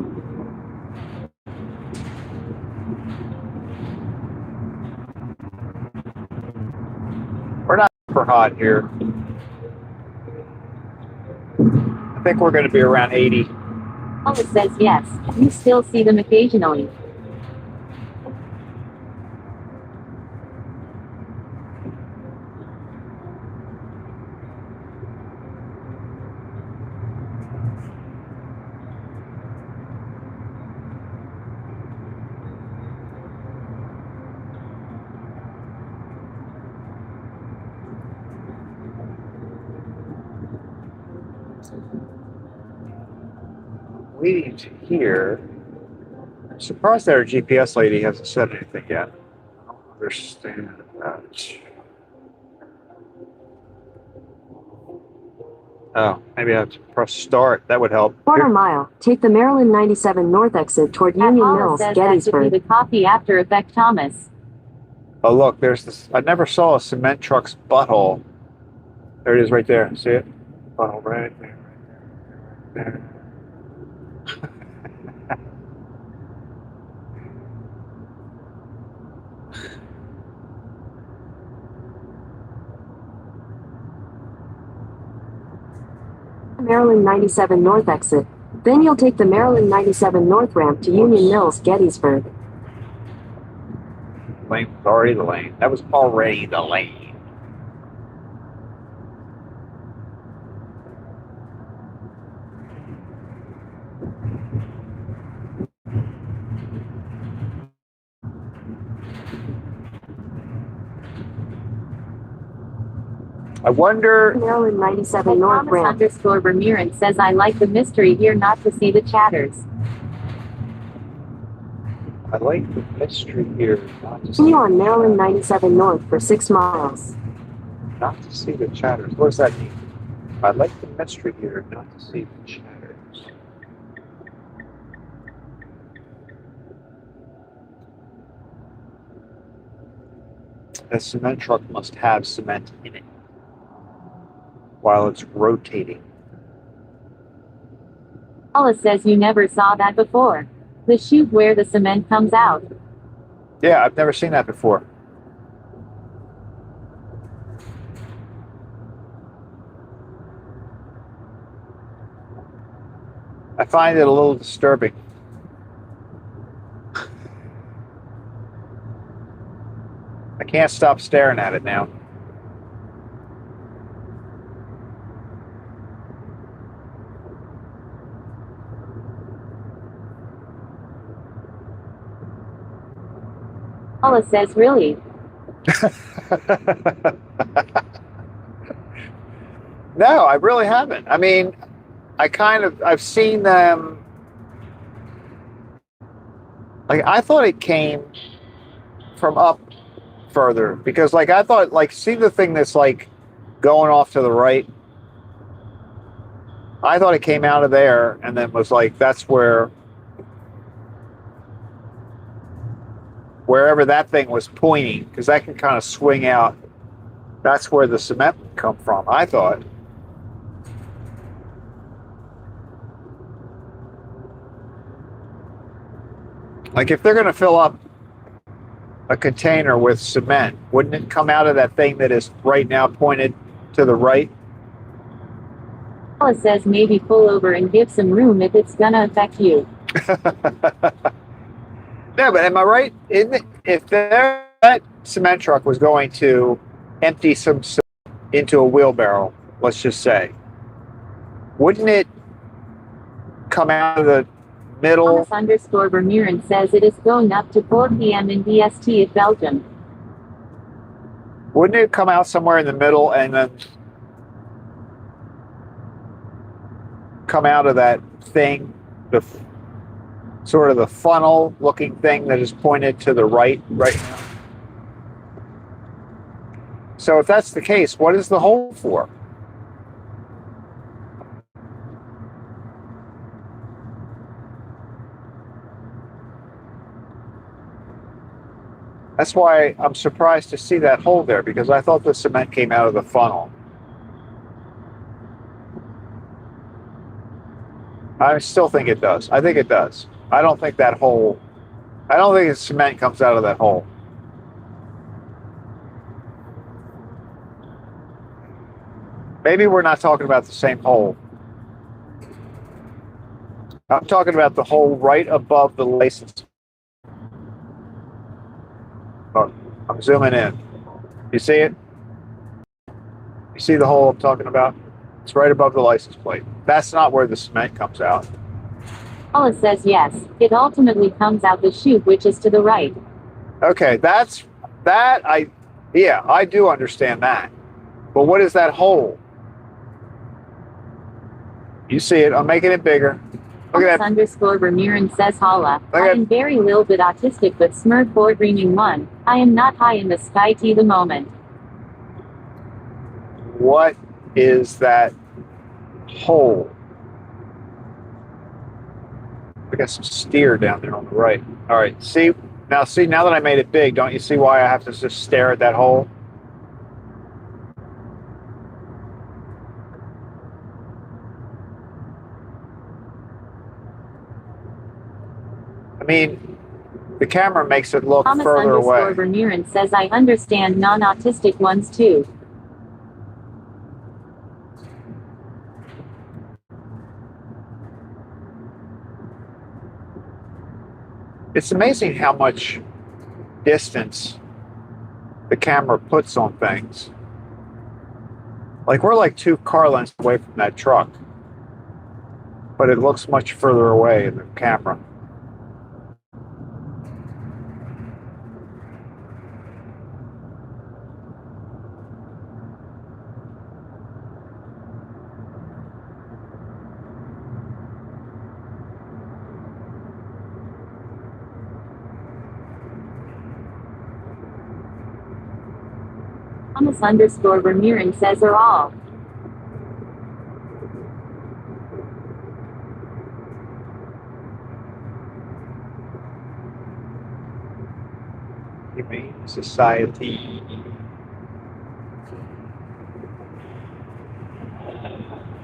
not super hot here. I think we're going to be around 80. Paula says yes, you still see them occasionally. waiting to hear. I'm surprised that our GPS lady hasn't said anything yet. I don't understand that. Oh, maybe I have to press start. That would help. Quarter mile. Take the Maryland 97 North exit toward Union Paula Mills, says that could be Gettysburg. the coffee after effect, Thomas. Oh, look, there's this. I never saw a cement truck's butthole. There it is right there. See it? Butthole right there. Right there. Maryland 97 North exit. Then you'll take the Maryland 97 North ramp to Union Mills, Gettysburg. Lane was already the lane. That was already the lane. I wonder. Maryland 97 At North Thomas ramp. underscore Bermuran says I like the mystery here not to see the chatters. I like the mystery here. Not to Continue on see, Maryland 97 North for 6 miles. not to see the chatters. What does that mean? I like the mystery here, not to see the chatters. A cement truck must have cement in it while it's rotating. Paula says you never saw that before. The chute where the cement comes out. Yeah, I've never seen that before. I find it a little disturbing. I can't stop staring at it now. Paula says really? No, I really haven't. I mean, I've seen them. Like, I thought it came from up further because, like, I thought, like, see the thing that's like going off to the right? I thought it came out of there and then was like, that's wherever that thing was pointing, because that can kind of swing out. That's where the cement would come from, I thought. Like, if they're going to fill up a container with cement, wouldn't it come out of that thing that is right now pointed to the right? Paula says maybe pull over and give some room if it's gonna affect you. No, but am I right? If that cement truck was going to empty some cement into a wheelbarrow, let's just say, wouldn't it come out of the middle? Thomas underscore Bermuran says it is going up to 4 p.m. in BST at Belgium. Wouldn't it come out somewhere in the middle and then come out of that thing, the sort of the funnel looking thing that is pointed to the right now? So if that's the case, what is the hole for? That's why I'm surprised to see that hole there, because I thought the cement came out of the funnel. I still think it does. I think it does. I don't think the cement comes out of that hole. Maybe we're not talking about the same hole. I'm talking about the hole right above the license. Oh, I'm zooming in. You see it? You see the hole I'm talking about? It's right above the license plate. That's not where the cement comes out. Paula says yes, it ultimately comes out the chute which is to the right. Okay, I do understand that. But what is that hole? You see it, I'm making it bigger. Look at Thomas that. underscore Ramiran says holla. Look I at- am very little bit autistic but smurf for dreaming one. I am not high in the sky to the moment. What is that hole? We got some steer down there on the right. All right. See now that I made it big, don't you see why I have to just stare at that hole? I mean, the camera makes it look Thomas further underscore away. Ramiran says I understand non-autistic ones too. It's amazing how much distance the camera puts on things. Like we're like 2 car lengths away from that truck, but it looks much further away in the camera. Thomas underscore Ramiran says are all. Humane Society.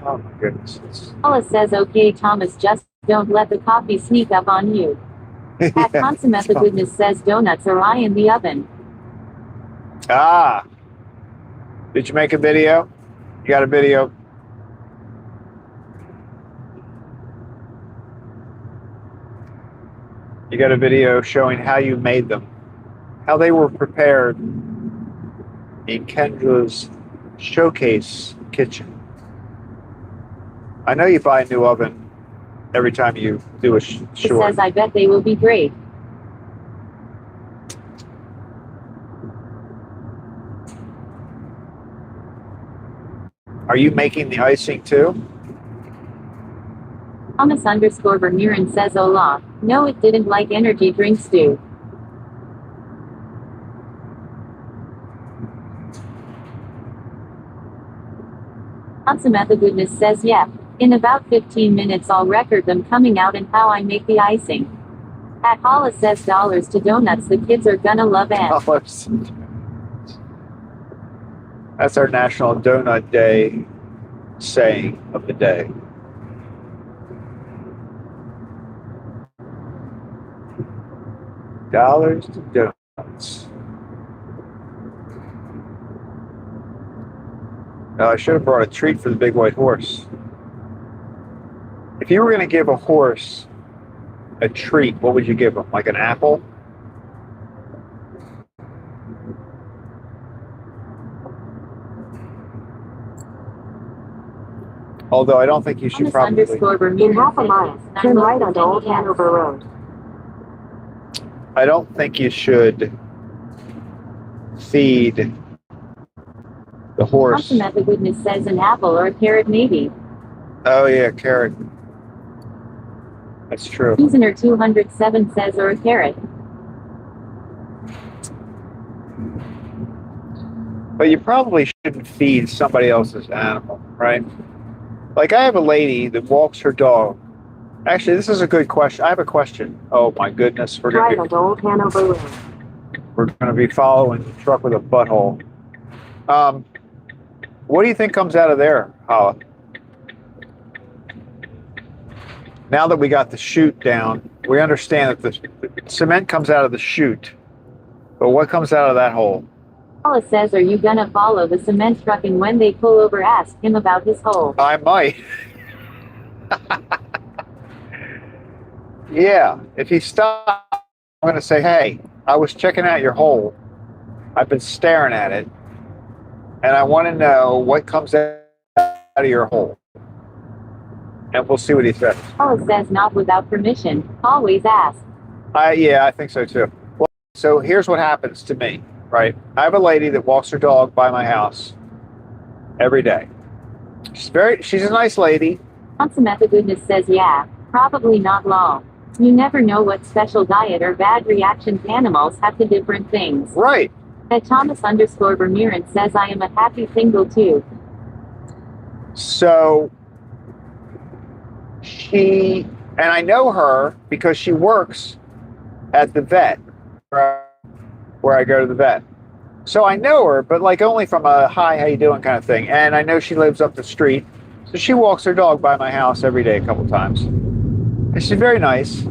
Oh my goodness. Paula says okay Thomas, just don't let the coffee sneak up on you. At Consummate the Goodness says donuts are high in the oven. Ah. Did you make a video? You got a video? You got a video showing how you made them, how they were prepared in Kendra's showcase kitchen. I know you buy a new oven every time you do a He short. says I bet they will be great. Are you making the icing too? Thomas underscore Ramiran says hola. No it didn't like energy drinks do. Consummate the Goodness says yeah. In about 15 minutes I'll record them coming out and how I make the icing. At Holla says dollars to donuts the kids are gonna love and. Dollars. That's our National Donut Day saying of the day. Dollars to donuts. Now, I should have brought a treat for the big white horse. If you were going to give a horse a treat, what would you give him? Like an apple? Although I don't think you should Thomas probably. underscore Ramiran In half a says mile, yes, turn I right love onto the Old yes. Hanover Road. I don't think you should feed the horse. Consummate the Goodness says an apple or a carrot maybe. Oh yeah, carrot. That's true. Usener 207 says or a carrot. But you probably shouldn't feed somebody else's animal, right? Like I have a lady that walks her dog. Actually, this is a good question. I have a question. Oh my goodness, we're Right gonna onto Old Hanover Road. be following the truck with a butthole. What do you think comes out of there, Hala? Now that we got the chute down, we understand that the cement comes out of the chute. But what comes out of that hole? Paula says are you gonna follow the cement truck and when they pull over ask him about his hole. I might. Yeah, if he stops, I'm going to say, hey, I was checking out your hole. I've been staring at it. And I want to know what comes out of your hole. And we'll see what he says. Paula says not without permission. Always ask. Yeah, I think so too. Well, so here's what happens to me, right? I have a lady that walks her dog by my house every day. She's a nice lady. Consummate the Goodness says yeah. Probably not lol. You never know what special diet or bad reactions animals have to different things. Right. At Thomas _ Vermeeren says I am a happy single too. So she, and I know her because she works at the vet where I go to the vet. So I know her, but like only from a hi, how you doing kind of thing. And I know she lives up the street. So she walks her dog by my house every day a couple times. And she's very nice.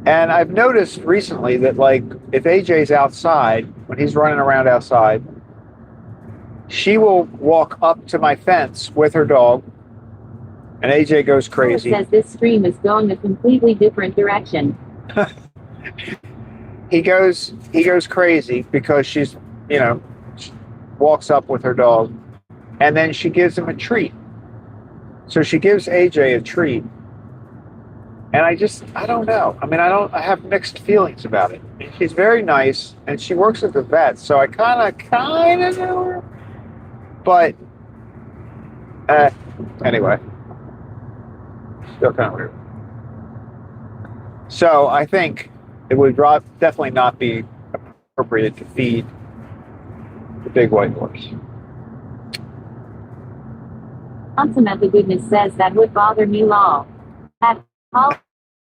And I've noticed recently that like if AJ's outside, when he's running around outside, she will walk up to my fence with her dog. And AJ goes crazy. Says this stream is going a completely different direction. He goes crazy because she's, you know, walks up with her dog, and then she gives him a treat. So she gives AJ a treat, and I don't know. I mean, I have mixed feelings about it. She's very nice, and she works at the vet, so I kind of know her. But anyway, still kind of weird. So I think it would definitely not be appropriate to feed the big white horse. Samantha Goodness says that would bother me lol. At all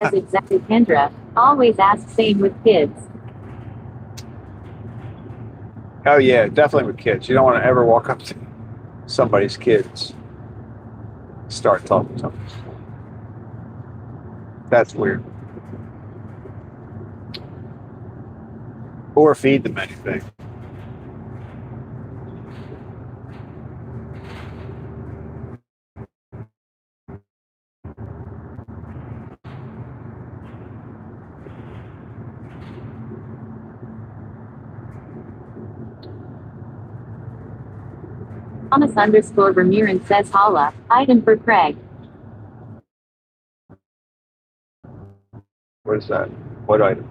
as exactly Kendra, always ask same with kids. Oh yeah, definitely with kids. You don't want to ever walk up to somebody's kids, start talking to them. That's weird. Or feed them anything. Thomas _ Vermeeren says holla, item for Craig. What is that? What item?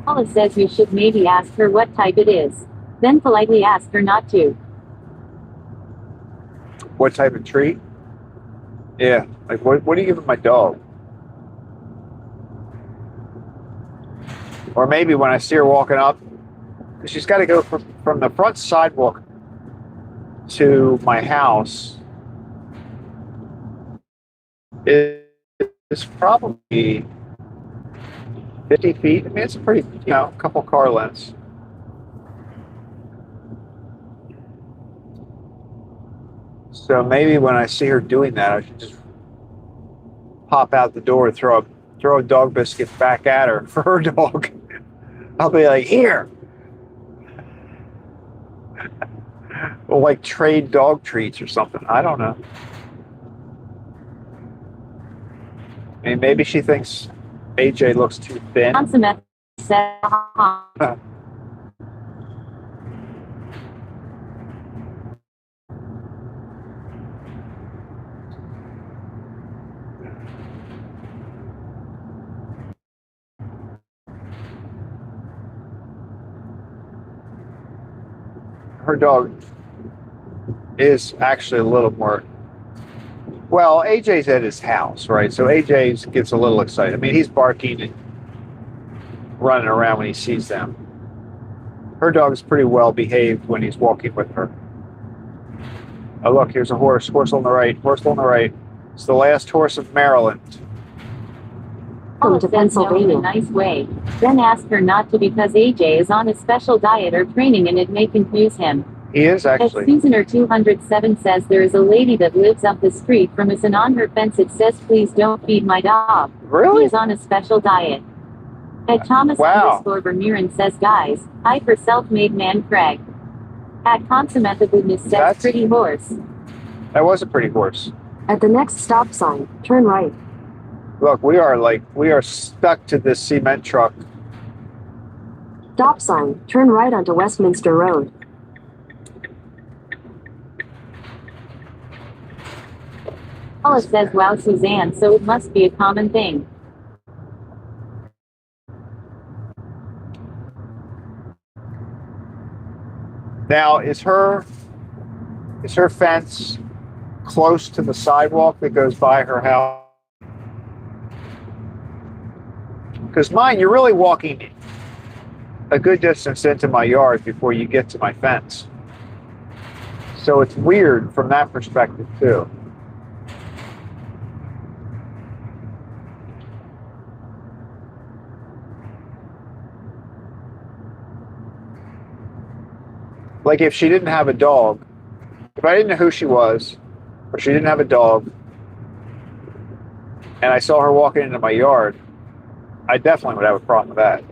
Paula says you should maybe ask her what type it is. Then politely ask her not to. What type of treat? Yeah, like what are you giving my dog? Or maybe when I see her walking up, because she's got to go from the front sidewalk to my house. It's probably 50 feet. I mean, it's a pretty, a couple car lengths. So maybe when I see her doing that, I should just pop out the door and throw a dog biscuit back at her for her dog. I'll be like, here. We'll like trade dog treats or something. I don't know. I mean, maybe she thinks AJ looks too thin. Her dog is actually a little more. Well, AJ's at his house, right? So AJ gets a little excited. I mean, he's barking and running around when he sees them. Her dog is pretty well behaved when he's walking with her. Oh, look, here's a horse. Horse on the right. Horse on the right. It's the last horse of Maryland. Welcome to Pennsylvania. In a nice way. Then ask her not to because AJ is on a special diet or training and it may confuse him. He is actually. As Susaner 207 says, there is a lady that lives up the street from us, and on her fence it says, "Please don't feed my dog." Really? He is on a special diet. At Thomas _ Vermeeren says, guys, I for self-made man Craig. At Consummate Goodness says, pretty horse. That was a pretty horse. At the next stop sign, turn right. Look, we are stuck to this cement truck. Stop sign, turn right onto Westminster Road. Paula says, wow, Suzanne, so it must be a common thing. Now, is her fence close to the sidewalk that goes by her house? Because mine, you're really walking a good distance into my yard before you get to my fence. So it's weird from that perspective too. Like if she didn't have a dog, if I didn't know who she was, or she didn't have a dog, and I saw her walking into my yard, I definitely would have a problem with that.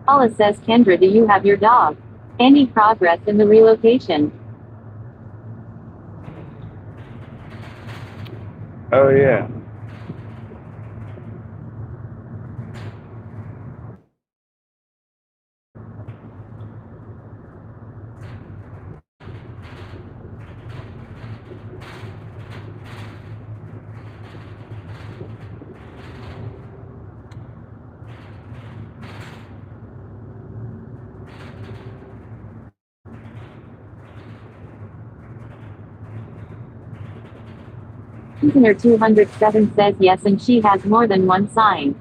Paula says, Kendra, do you have your dog? Any progress in the relocation? Oh yeah. Listener 207 says yes, and she has more than one sign.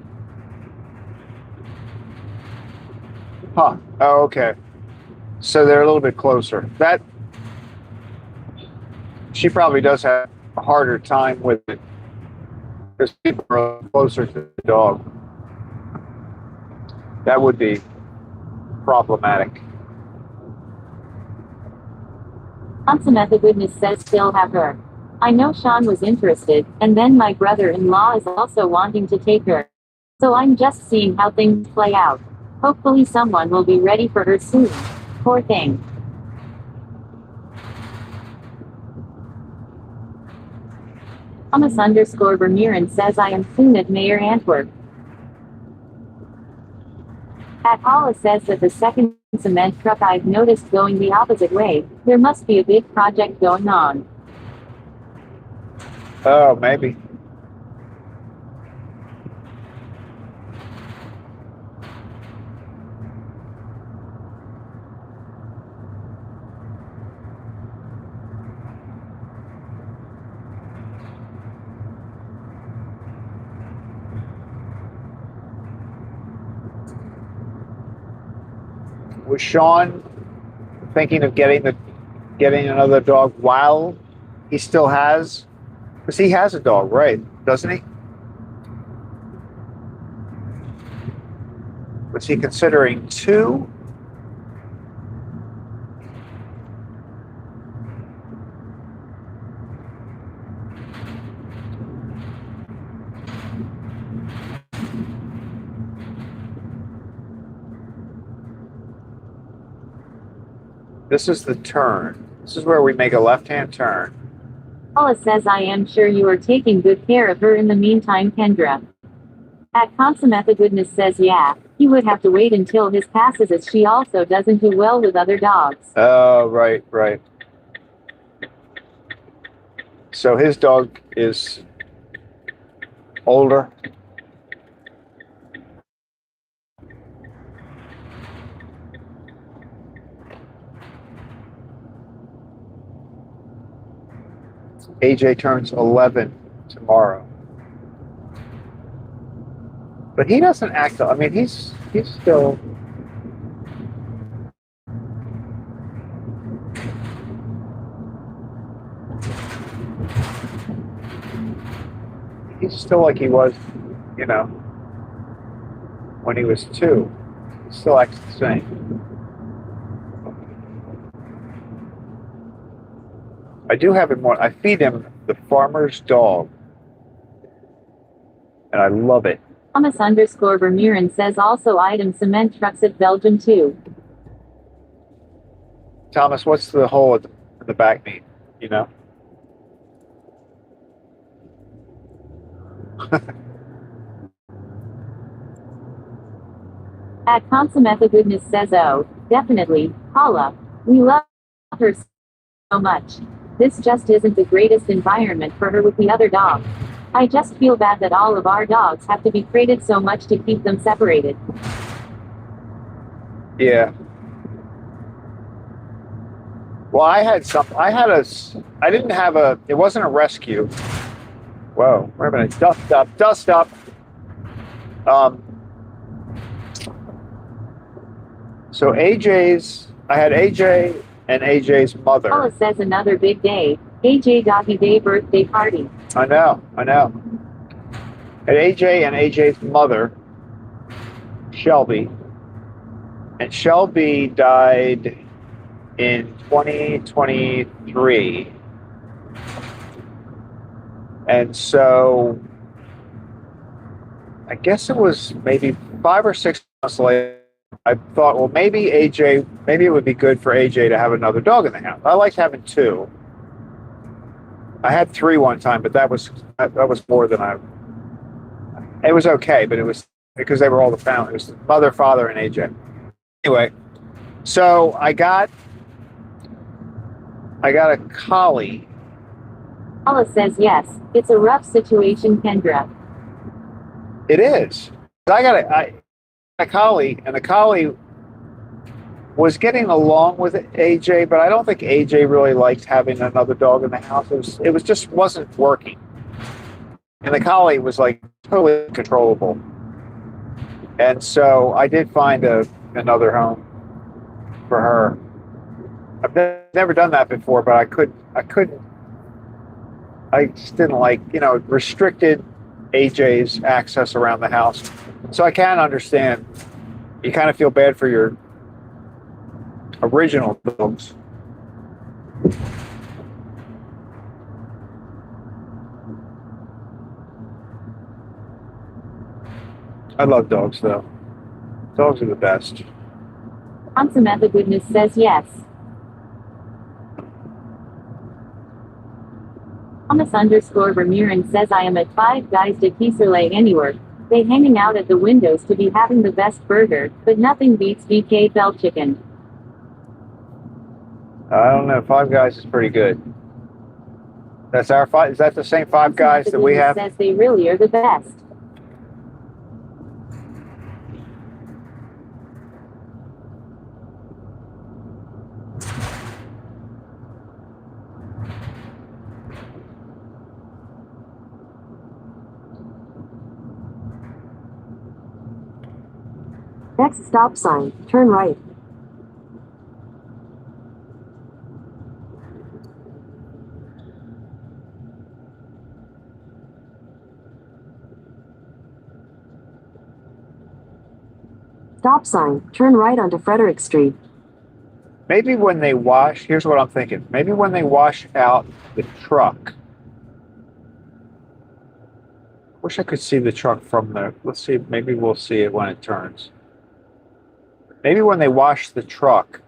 Huh. Oh, okay. So they're a little bit closer. That she probably does have a harder time with it because people are closer to the dog. That would be problematic. Samantha Goodness says still have her. I know Sean was interested, and then my brother-in-law is also wanting to take her. So I'm just seeing how things play out. Hopefully someone will be ready for her soon. Poor thing. Thomas_Vermeeren says I am soon at Mayor Antwerp. At Paula says that the second cement truck I've noticed going the opposite way. There must be a big project going on. Oh, maybe. Was Sean thinking of getting another dog while he still has? Because he has a dog, right? Doesn't he? Was he considering two? This is the turn. This is where we make a left-hand turn. Paula says I am sure you are taking good care of her in the meantime, Kendra. At Consummate Goodness says yeah, he would have to wait until his passes as she also doesn't do well with other dogs. Oh, right. So his dog is older. AJ turns 11 tomorrow. But he doesn't act, I mean, he's still, he's still like he was, when he was 2. He still acts the same. I do have him I feed him the farmer's dog. And I love it. Thomas_Vermeeren says also item cement trucks at Belgium too. Thomas, what's the hole in the back mean? You know? At Consummate Goodness says oh, definitely, Paula. We love her so much. This just isn't the greatest environment for her with the other dog. I just feel bad that all of our dogs have to be crated so much to keep them separated. Yeah. Well, I didn't have it wasn't a rescue. Whoa, wait a minute, dust up. So I had AJ and AJ's mother. Paula says another big day. AJ Doggy Day birthday party. I know. Had AJ and AJ's mother, Shelby. And Shelby died in 2023. And so I guess it was maybe 5 or 6 months later, I thought, well, maybe it would be good for AJ to have another dog in the house. I liked having 2. I had 3 one time, but that was more than it was okay, but it was because they were all the family. It was mother, father, and AJ. Anyway, so I got a collie. Paula says yes. It's a rough situation, Kendra. It is. I got a collie, and the collie was getting along with AJ, but I don't think AJ really liked having another dog in the house. It just wasn't working. And the collie was like totally uncontrollable. And so I did find another home for her. I've never done that before, but I couldn't. I just didn't like, restricted AJ's access around the house. So I can understand. You kind of feel bad for your original dogs. I love dogs, though. Dogs are the best. On Samantha Goodness says yes. Thomas_Vermeeren says I am at Five Guys de Kieserle anywhere. They hanging out at the windows to be having the best burger, but nothing beats BK Bell chicken. I don't know. Five Guys is pretty good. That's our five. Is that the same Five Guys that we have? Says they really are the best. Next stop sign, turn right. Stop sign, turn right onto Frederick Street. Maybe when they wash, here's what I'm thinking. Maybe when they wash out the truck. Wish I could see the truck from there. Let's see, maybe we'll see it when it turns. Maybe when they wash the truck,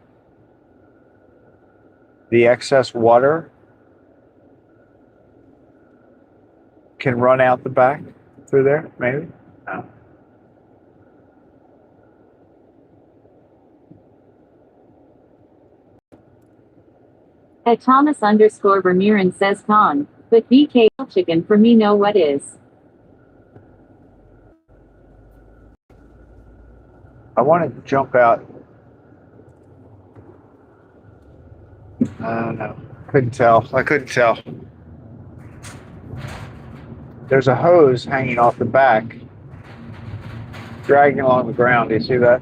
the excess water can run out the back through there, maybe? No. At Thomas_Vermeeren says con, but BK chicken for me know what is. I want to jump out. I don't know. I couldn't tell. There's a hose hanging off the back, dragging along the ground. Do you see that?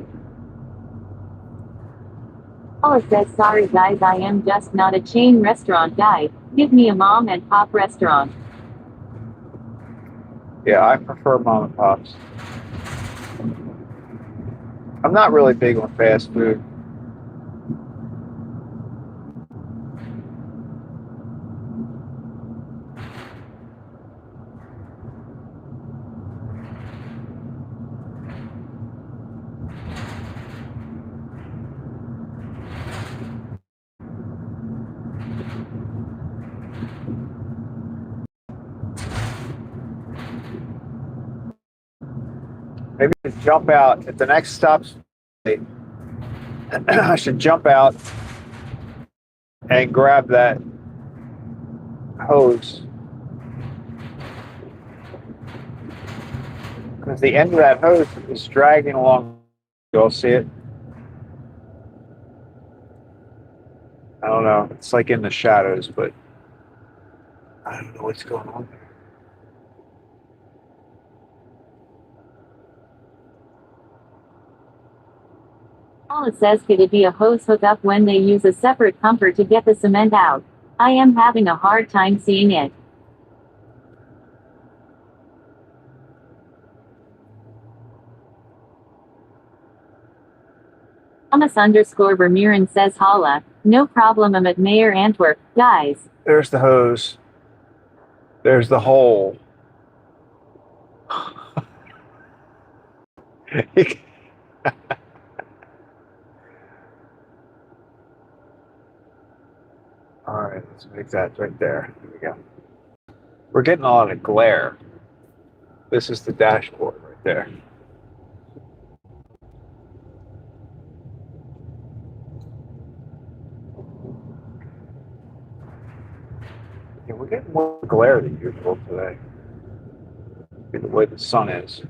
Paula says sorry guys, I am just not a chain restaurant guy. Give me a mom and pop restaurant. Yeah, I prefer mom and pops. I'm not really big on fast food. Maybe I should jump out at the next stop. I should jump out and grab that hose. Because the end of that hose is dragging along. You all see it? I don't know. It's like in the shadows, but I don't know what's going on there. Paula says could it be a hose hookup when they use a separate pumper to get the cement out? I am having a hard time seeing it. Thomas_Vermeeren says holla, no problem, I'm at Mayor Antwerp, guys. There's the hose. There's the hole. All right, let's make that right there. There we go. We're getting a lot of glare. This is the dashboard right there. Yeah, we're getting more glare than usual today. The way the sun is.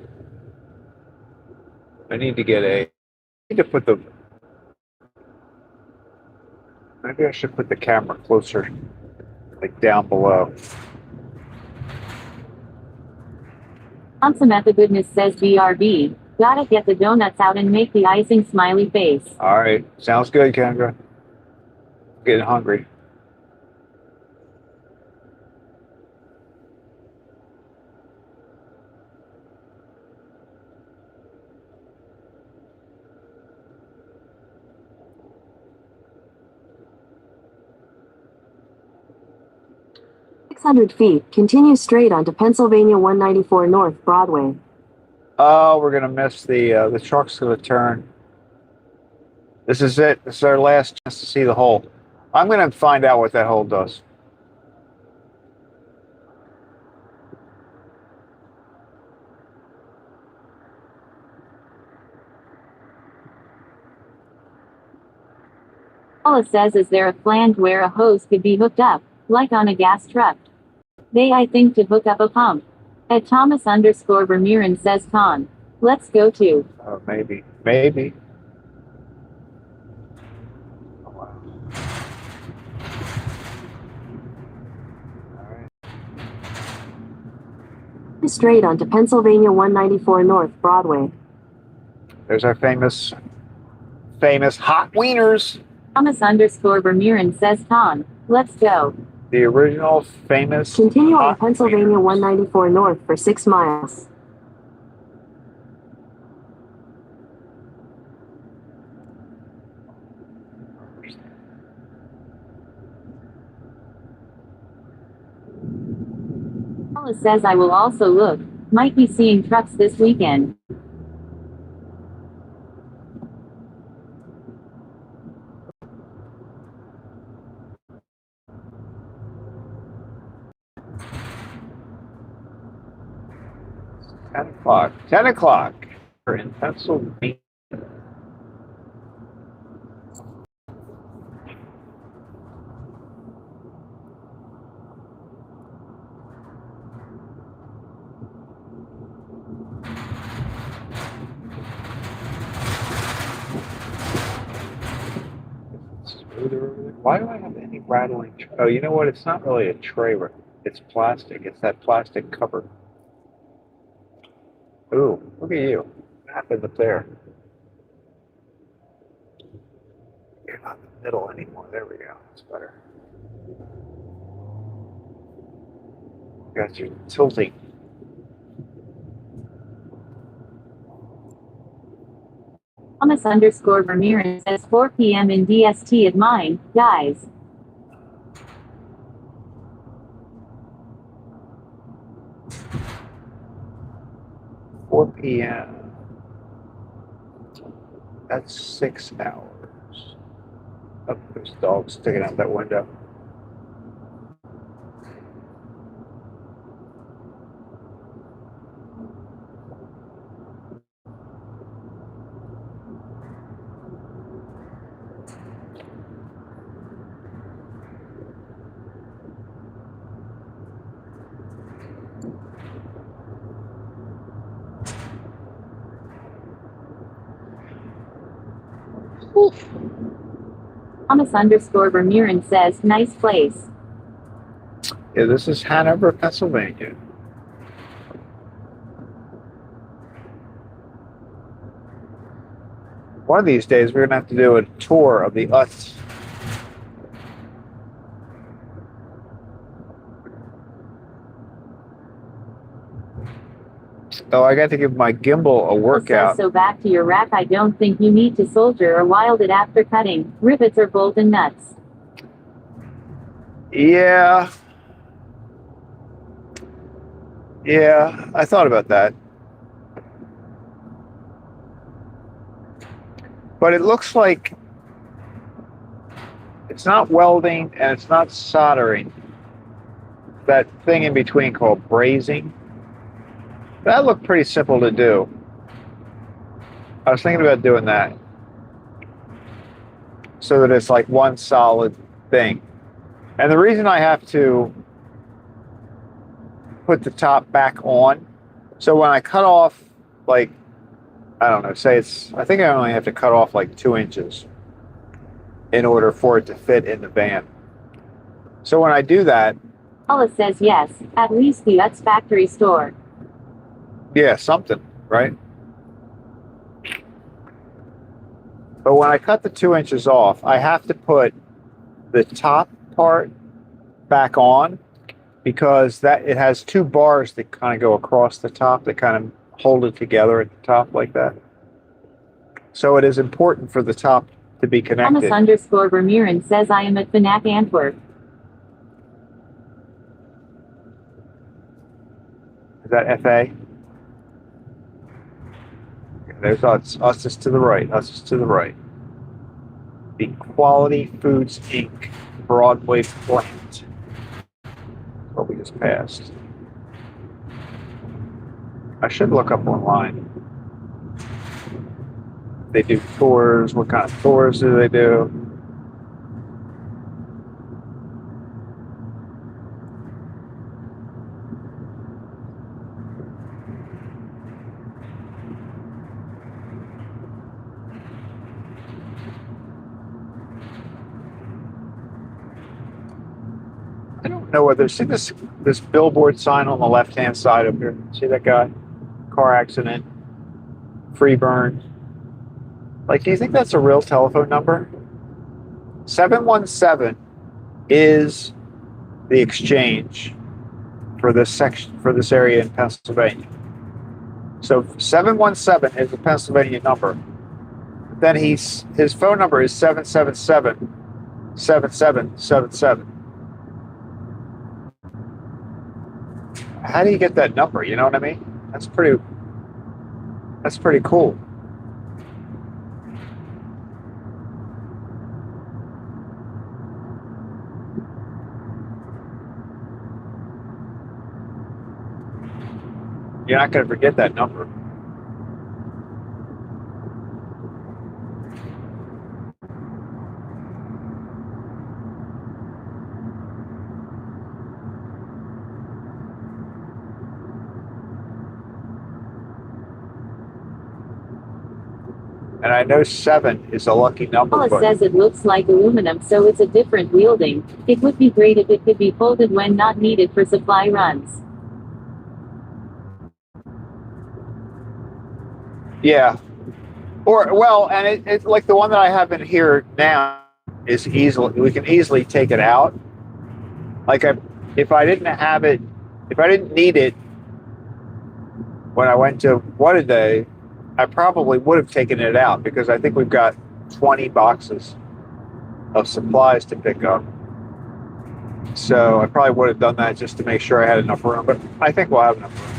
I need to get I need to put the, maybe I should put the camera closer, like down below. Samantha Goodness says BRB, gotta get the donuts out and make the icing smiley face. All right, sounds good, Kendra. Getting hungry. .600 feet, continue straight onto Pennsylvania 194 North Broadway. Oh, we're gonna miss the truck's gonna turn. This is it. This is our last chance to see the hole. I'm gonna find out what that hole does. Paula says is there a flange where a hose could be hooked up, like on a gas truck? I think to hook up a pump. At Thomas_Vermeeren says con. Let's go to. Maybe. Maybe. Oh, wow. All right. Straight onto Pennsylvania 194 North Broadway. There's our famous hot wieners. Thomas_Vermeeren says con. Let's go. The original famous. Continue on hot Pennsylvania wieners. 194 North for 6 miles. Paula says I will also look. Might be seeing trucks this weekend. $10. 10 o'clock. We're in Pennsylvania. Why do I have any rattling? Oh, you know what? It's not really a tray. It's plastic. It's that plastic cover. Ooh, look at you. What happened up there? You're not in the middle anymore. There we go. It's better. Got you tilting. Thomas_Vermeeren says 4 p.m. in DST at mine, guys. p.m. That's 6 hours. Oh, there's dogs sticking out that window. Thomas underscore Vermeeren says, nice place. Yeah, this is Hanover, Pennsylvania. One of these days, we're going to have to do a tour of the Utz. Oh, I got to give my gimbal a workout. So back to your rack. I don't think you need to solder or wild it after cutting. Rivets or bolt and nuts. Yeah. Yeah, I thought about that. But it looks like it's not welding and it's not soldering. That thing in between called brazing. That looked pretty simple to do. I was thinking about doing that. So that it's like one solid thing. And the reason I have to put the top back on, so when I cut off, like, I don't know, say it's, I think I only have to cut off like 2 inches in order for it to fit in the van. So when I do that, Paula says yes, at least the Utz factory store. yeah, something, right? But when I cut the 2 inches off, I have to put the top part back on because that it has 2 bars that kind of go across the top that kind of hold it together at the top like that. So it is important for the top to be connected. Thomas underscore Vermeeren says I am at Fnac Antwerp. Is that FA? There's us. Us is to the right. Us is to the right. The Quality Foods Inc. Broadway plant. What we just passed. I should look up online. They do tours. What kind of tours do they do? I don't know whether see this billboard sign on the left-hand side up here. See that guy? Car accident, free burn. Like, do you think that's a real telephone number? 717 is the exchange for this section, for this area in Pennsylvania. So 717 is the Pennsylvania number. Then his phone number is 777-7777. How do you get that number? You know what I mean? That's pretty cool. You're not going to forget that number. And I know 7 is a lucky number. Paula But says it looks like aluminum, so it's a different wielding. It would be great if it could be folded when not needed for supply runs. yeah. Or, well, and it's like the one that I have in here now is easily, we can easily take it out. Like if I didn't have it, if I didn't need it when I went to What A Day, I probably would have taken it out because I think we've got 20 boxes of supplies to pick up. So I probably would have done that just to make sure I had enough room, but I think we'll have enough room.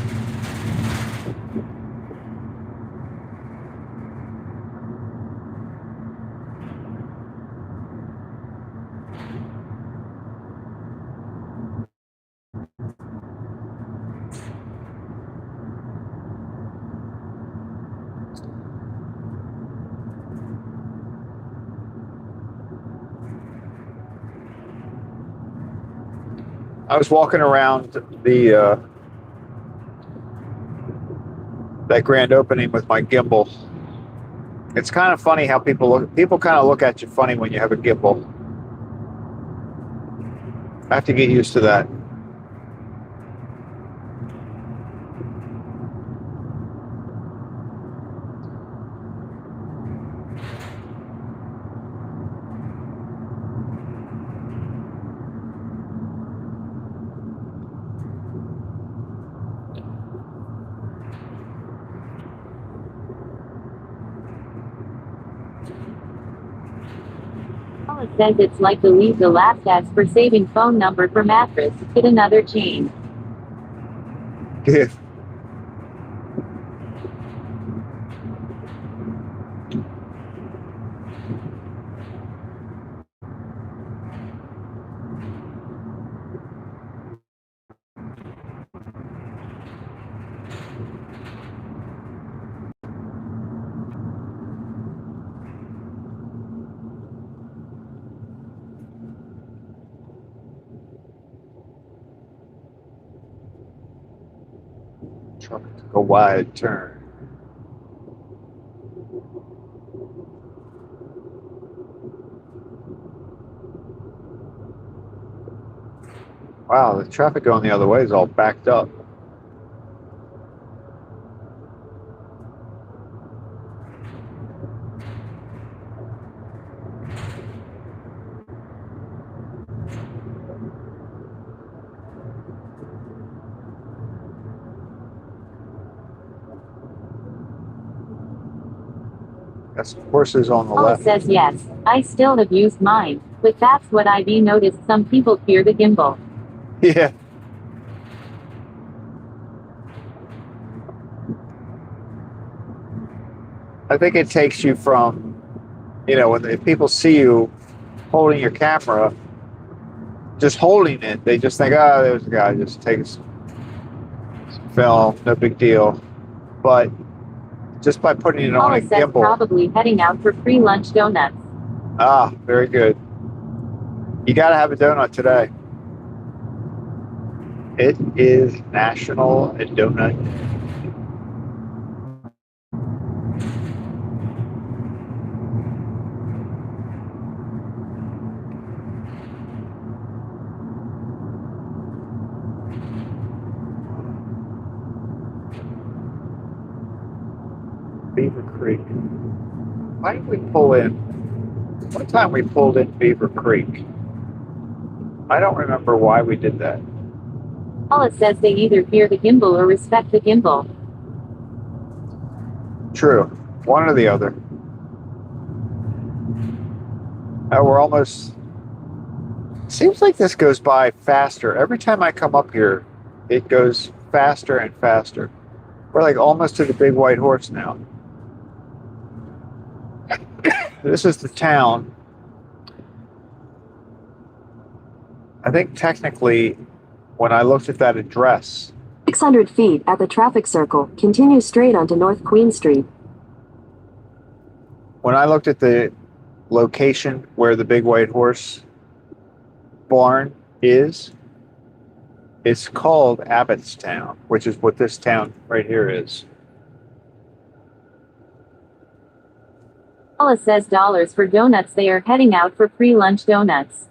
I was walking around the that grand opening with my gimbal It's kind of funny how people kind of look at you funny when you have a gimbal. I have to get used to that. Paula says it's like the leave the last S for saving phone number for mattress. Hit another chain. Yeah. Truck took a wide turn. Wow, the traffic going the other way is all backed up. Got some horses on the Paula left. says yes, I still have used mine, but that's what I've noticed. Some people fear the gimbal. Yeah. I think it takes you from, if people see you holding your camera, just holding it, they just think, oh, there's a guy, just takes some film, no big deal. But just by putting it on Paula a says gimbal. probably heading out for free lunch donuts. Ah, very good. You got to have a donut today. It is National Donut Day. Beaver Creek. Why did we pull in? One time we pulled in Beaver Creek. I don't remember why we did that. Paula says they either fear the gimbal or respect the gimbal. True. One or the other. We're almost... Seems like this goes by faster. Every time I come up here, it goes faster and faster. We're like almost to the big white horse now. This is the town. I think technically, when I looked at that address, 600 feet at the traffic circle, continue straight onto North Queen Street. when I looked at the location where the big white horse barn is, it's called Abbottstown, which is what this town right here is. Paula says dollars for donuts. They are heading out for free lunch donuts.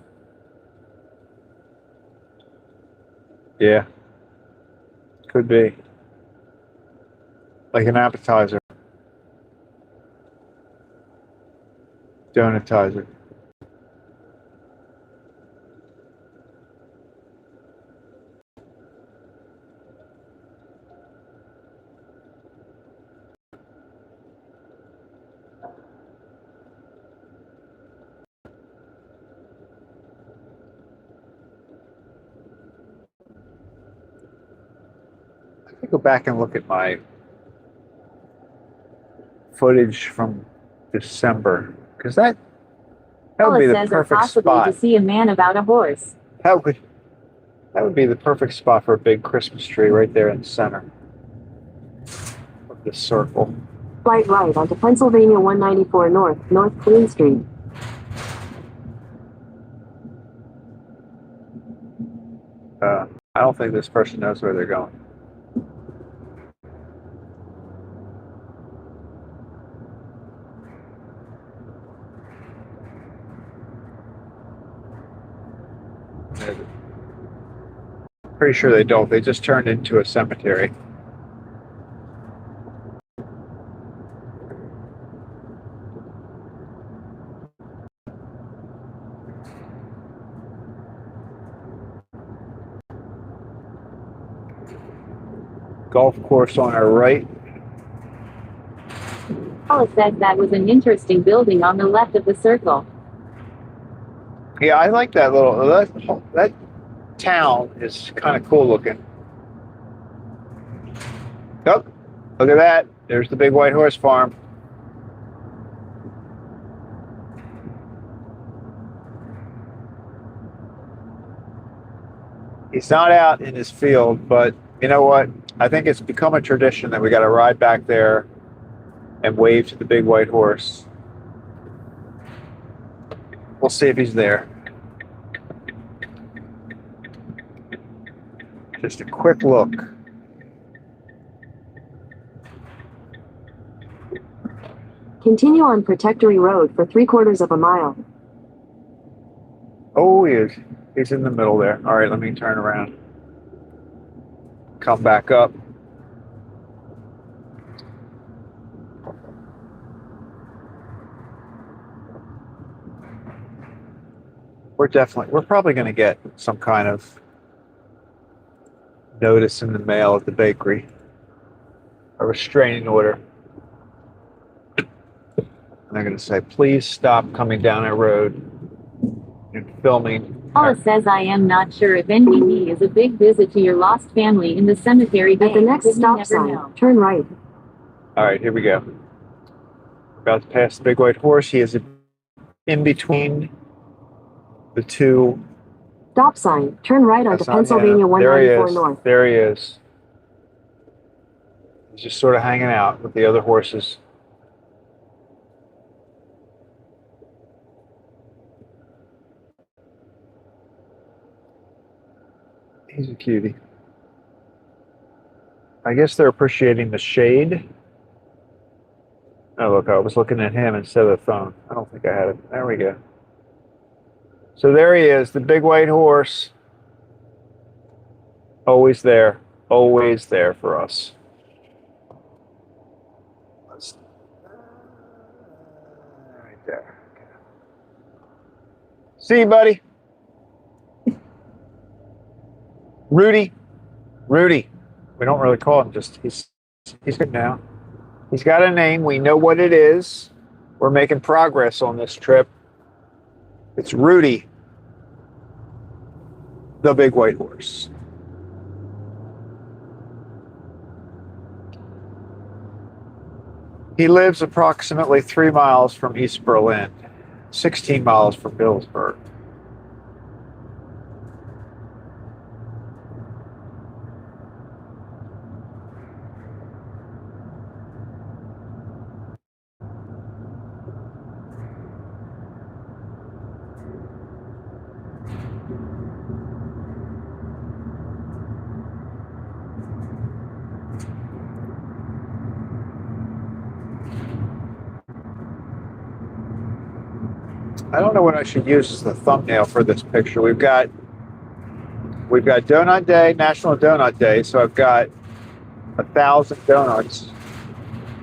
Yeah. Could be. Like an appetizer. Donutizer. I could go back and look at my footage from December, because that would Paula be the says are perfect possible spot. to see a man about a horse. That would be the perfect spot for a big Christmas tree right there in the center of this circle. Right onto Pennsylvania 194 North, North Queen Street. I don't think this person knows where they're going. Pretty sure they don't. They just turned into a cemetery. Golf course on our right. Paula says that was an interesting building on the left of the circle. Yeah, I like that that town is kind of cool looking. Oh, look at that. There's the Big White Horse Farm. He's not out in his field, but you know what? I think it's become a tradition that we got to ride back there and wave to the Big White Horse. We'll see if he's there. Just a quick look. Continue on Protectory Road for 3/4 of a mile. Oh, he is. He's in the middle there. All right, let me turn around. Come back up. We're probably going to get some kind of notice in the mail at the bakery. A restraining order. And they're going to say, please stop coming down our road and filming. Paula says I am not sure if NBD is a big visit to your lost family in the cemetery. At the next stop sign, turn right. All right, here we go. We're about to pass the Big White Horse. He is in between the two. Stop sign, turn right onto That's not Pennsylvania him. There he 194 is. North. There he is. He's just sort of hanging out with the other horses. He's a cutie. I guess they're appreciating the shade. Oh, look, I was looking at him instead of the phone. I don't think I had it. There we go. So there he is, the Big White Horse. Always there for us. Right there. See you, buddy. Rudy. We don't really call him, just he's good now. He's got a name. We know what it is. We're making progress on this trip. It's Rudy, the Big White Horse. He lives approximately 3 miles from East Berlin, 16 miles from Hillsburg. I don't know what I should use as the thumbnail for this picture. We've got Donut Day, National Donut Day, so I've got 1,000 donuts.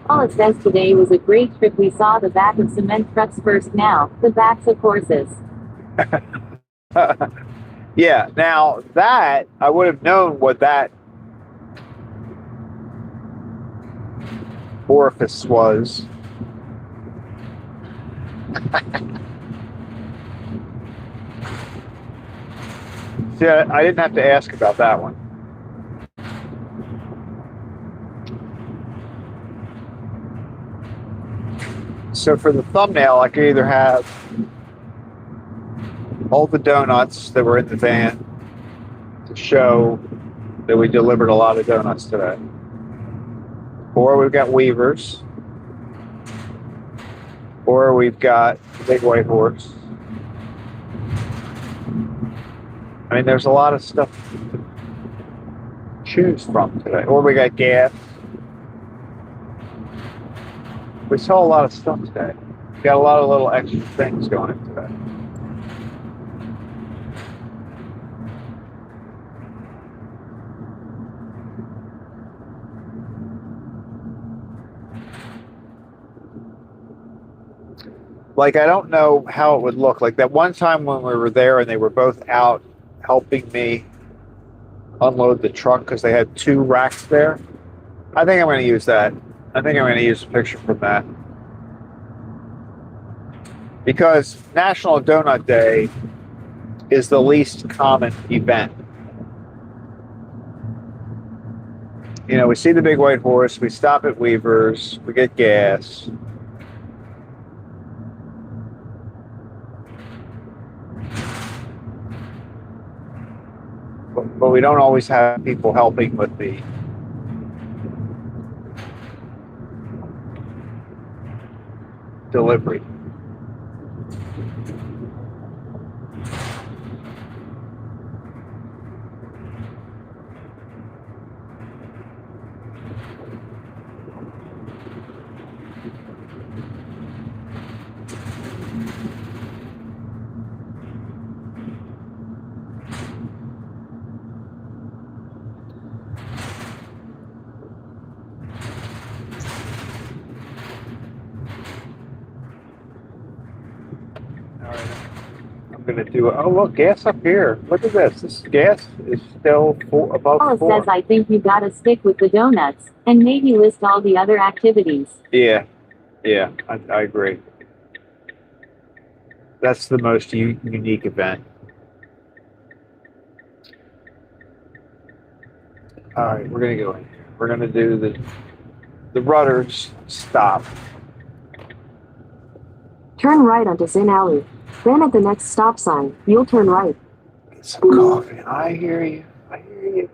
Paula says today was a great trip. We saw the back of cement trucks first, now the backs of horses. Yeah, now that, I would have known what that orifice was. See, I didn't have to ask about that one. So for the thumbnail, I could either have all the donuts that were in the van to show that we delivered a lot of donuts today. Or we've got Weavers. Or we've got the Big White Horse. I mean, there's a lot of stuff to choose from today. Or we got gas. We saw a lot of stuff today. We got a lot of little extra things going in today. Like, I don't know how it would look. Like that one time when we were there and they were both out helping me unload the truck because they had two racks there. I think I'm going to use that. I think I'm going to use a picture from that. Because National Donut Day is the least common event. You know, we see the big white horse, we stop at Weaver's, we get gas. But we don't always have people helping with the delivery. All right. I'm going to do, oh, look, gas up here. Look at this. This gas is still above Paula 4. says I think you gotta stick with the donuts, and maybe list all the other activities. Yeah, I agree. That's the most unique event. All right, we're going to go in here. We're going to do the rudders stop. Turn right onto Zinn Alley. Then at the next stop sign, you'll turn right. Get some coffee. I hear you. I hear you.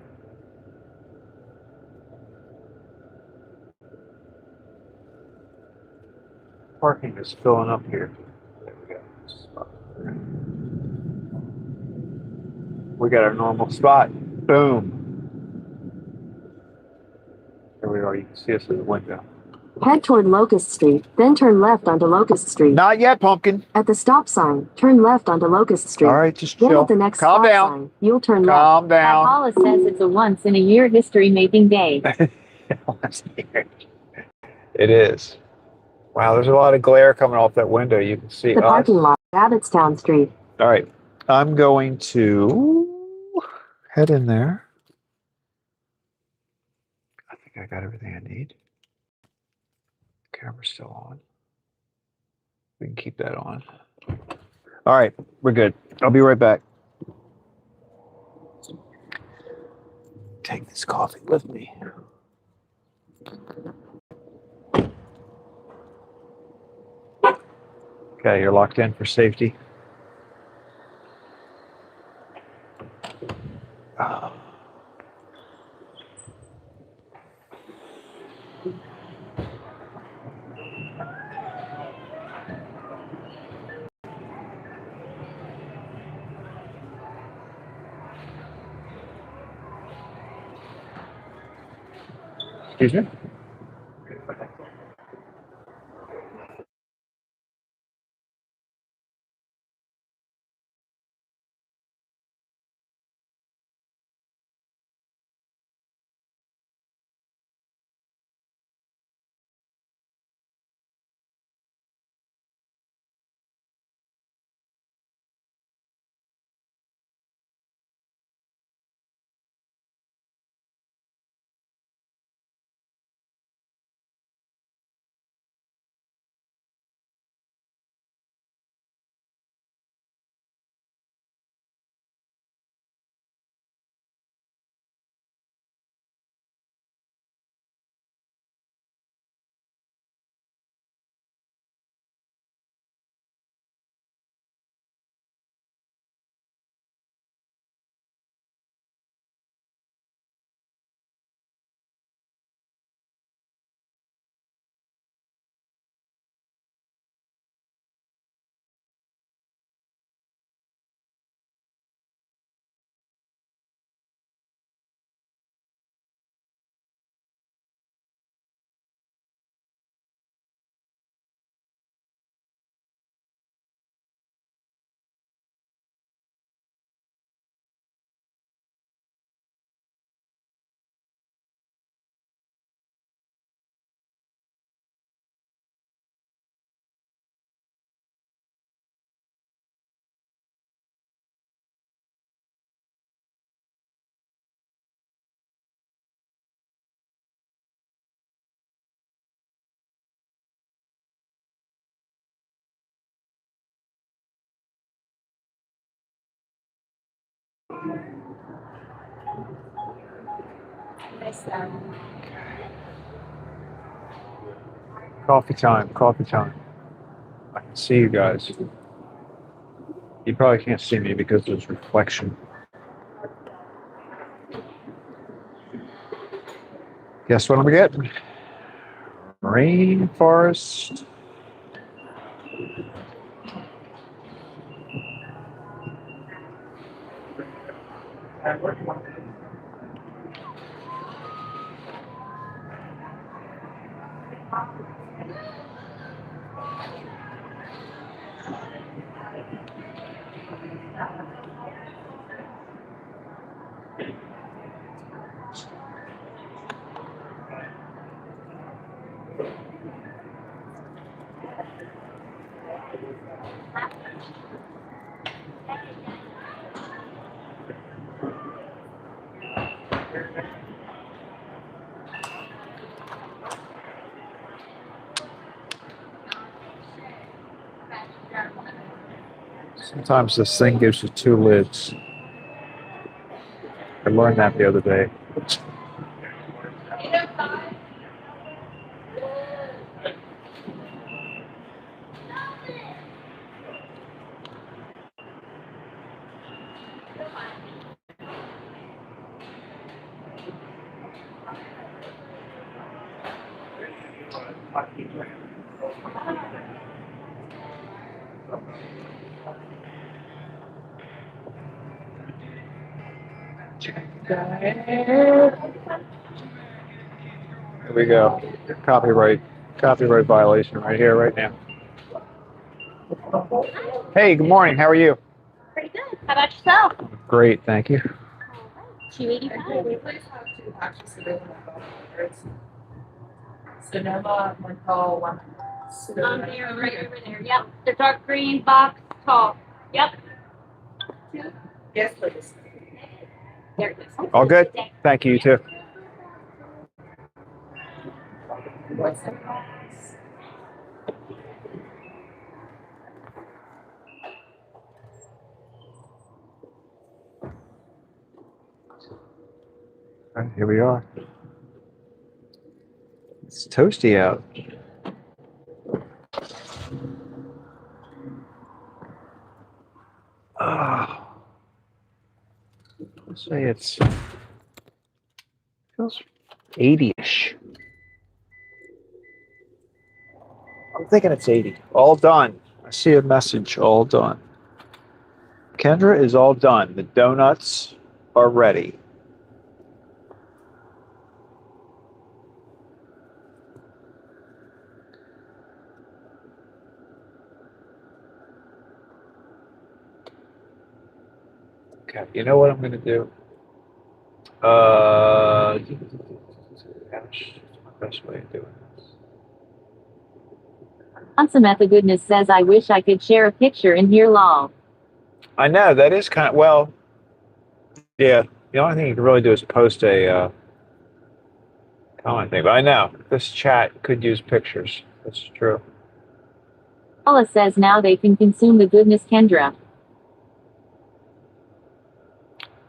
Parking is filling up here. There we go. We got our normal spot. Boom. There we are. You can see us in the window. Head toward Locust Street, then turn left onto Locust Street. Not yet, pumpkin. At the stop sign, turn left onto Locust Street. All right, just Then chill. at the next Calm stop down. sign, you'll turn left. Calm down. Paula says it's a once-in-a-year history-making day. It is. Wow, there's a lot of glare coming off that window. You can see The us. parking lot, Abbottstown Street. All right. I'm going to head in there. I think I got everything I need. Camera's still on. We can keep that on. All right, we're good. I'll be right back. Take this coffee with me. Okay, you're locked in for safety. Excuse me? Coffee time, coffee time. I can see you guys. You probably can't see me because there's reflection. Guess what I'm getting? Rainforest. Sometimes this thing gives you two lids. I learned that the other day. Here we go. Copyright violation right here, right now. Hey, good morning. How are you? Pretty good. How about yourself? Great, thank you. 285. Sonoma, one tall, one. Here, right over there. Yep. The dark green box, tall. Yep. Yes, please. There it is. All good? Thank you, you too. What's the All right, here we are. It's toasty out. Let's say it's feels 80-ish. I'm thinking it's 80. All done. I see a message. All done. Kendra is all done. The donuts are ready. Okay, you know what I'm going to do? Gosh, what's my best way of doing this? Samantha Goodness says, I wish I could share a picture in here, lol. I know, that is kind of, well, yeah, the only thing you can really do is post a comment thing. But I know, this chat could use pictures. That's true. Paula says now they can consume the goodness, Kendra.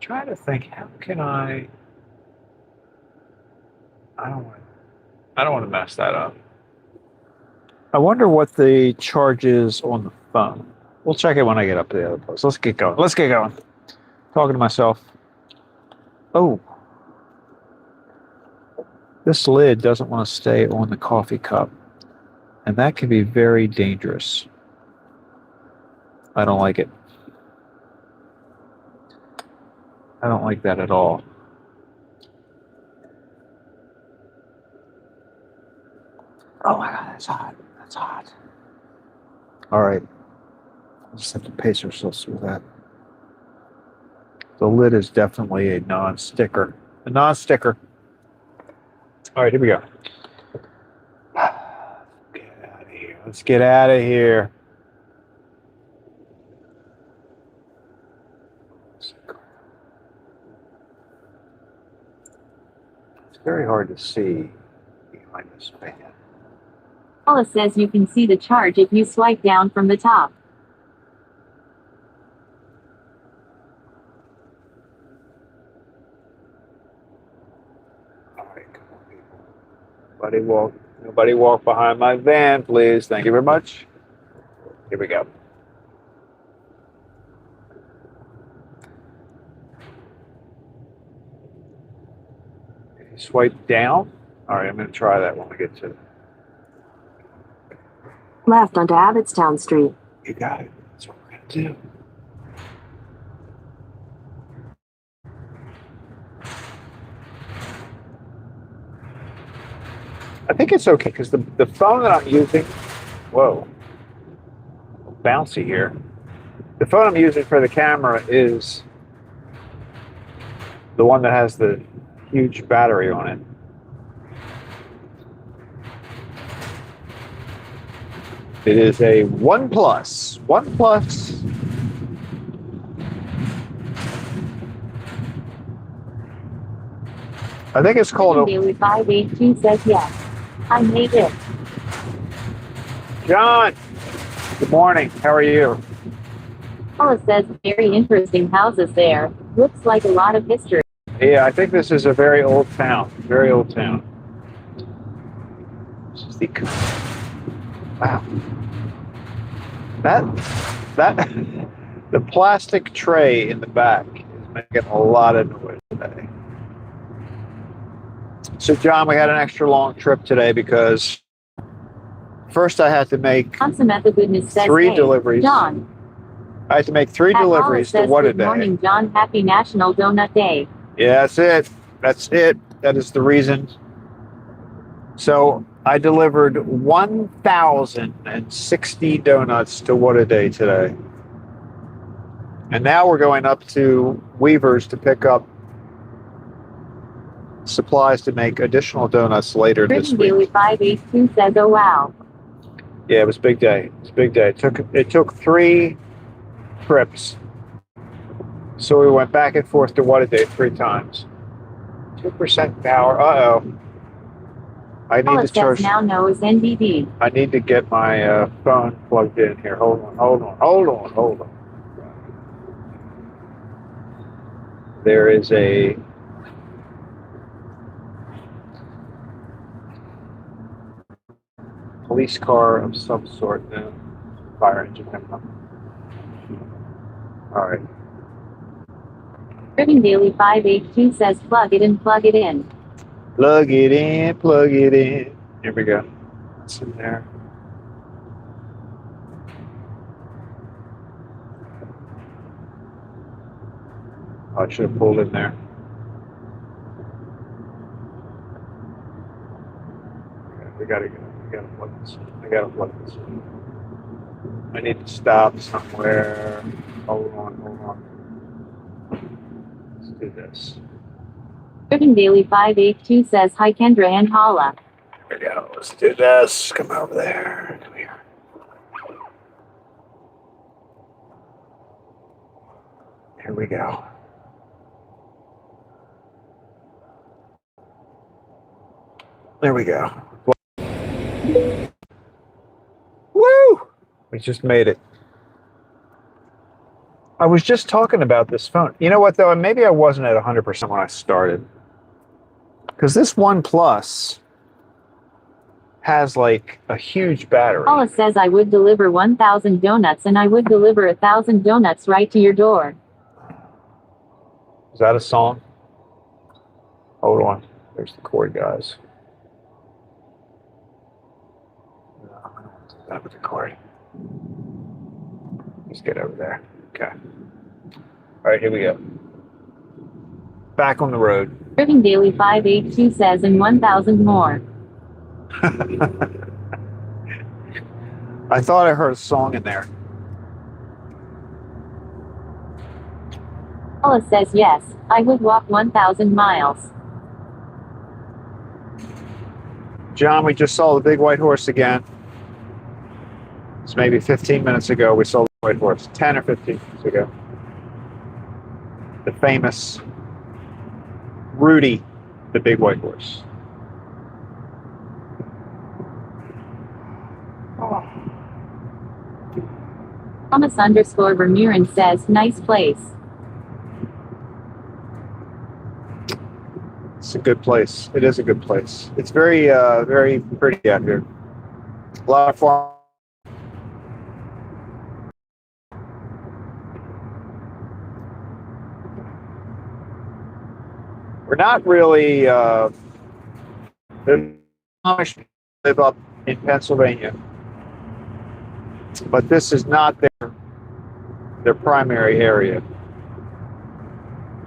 Trying to think, how can I don't want to mess that up. I wonder what the charge is on the phone. We'll check it when I get up to the other place. Let's get going. Talking to myself. Oh. This lid doesn't want to stay on the coffee cup. And that can be very dangerous. I don't like it. I don't like that at all. Oh my God, that's hot. That's hot. All right. We'll just have to pace ourselves through that. The lid is definitely a non-sticker. A non-sticker. All right, here we go. Get out of here. Let's get out of here. It's very hard to see behind this fan. Paula says you can see the charge if you swipe down from the top. Nobody walk behind my van, please. Thank you very much. Here we go. Swipe down. All right, I'm going to try that when we get to it. Left onto Abbottstown Street. You got it. That's what we're going to do. I think it's okay because the phone that I'm using, whoa, bouncy here. The phone I'm using for the camera is the one that has the huge battery on it. It is a OnePlus. I think it's called a Daily 582 says yes. I made it. John. Good morning. How are you? Paula says very interesting houses there. Looks like a lot of history. Yeah, I think this is a very old town. Very old town. This is the wow. That the plastic tray in the back is making a lot of noise today. So, John, we had an extra long trip today because first I had to make Samantha Goodness says, three hey, deliveries. John. I had to make three deliveries to says, what a good day. morning, John. Happy National Donut Day. Yeah, that's it. That's it. That is the reason. So I delivered 1,060 donuts to What a Day today. And now we're going up to Weaver's to pick up supplies to make additional donuts later this Britain Daily week. 582 says, oh wow. Yeah, it was a big day. It's a big day. It took 3 trips. So we went back and forth to What a Day 3 times. 2% power. Uh-oh. I need Paula to says charge. now knows NBD. I need to get my phone plugged in here. Hold on. There is a police car of some sort now. Fire engine coming up. All right. Britain Daily 582 says, plug it in, plug it in. Plug it in, plug it in. Here we go. It's in there. Oh, I should have pulled in there. Okay, we gotta plug this in. I gotta plug this in. I need to stop somewhere. Hold on. Let's do this. Britain Daily 582 says, hi Kendra and Hala. Here we go. Let's do this. Come over there. Come here. Here we go. There we go. Woo! We just made it. I was just talking about this phone. You know what, though? Maybe I wasn't at 100% when I started. Because this OnePlus has, like, a huge battery. Paula says I would deliver 1,000 donuts and I would deliver 1,000 donuts right to your door. Is that a song? Hold on. There's the chord, guys. No, I don't want to do that with the chord. Let's get over there. Okay. All right, here we go. Back on the road. Britain Daily 582 says, and 1,000 more. I thought I heard a song in there. Paula says yes, I would walk 1,000 miles. John, we just saw the big white horse again. It's maybe 15 minutes ago we saw the white horse. 10 or 15 minutes ago. The famous Rudy, the big white horse. Thomas _ Vermeeren says, nice place. It's a good place. It is a good place. It's very, very pretty out here. A lot of farm. We're not really. The Amish live up in Pennsylvania, but this is not their primary area.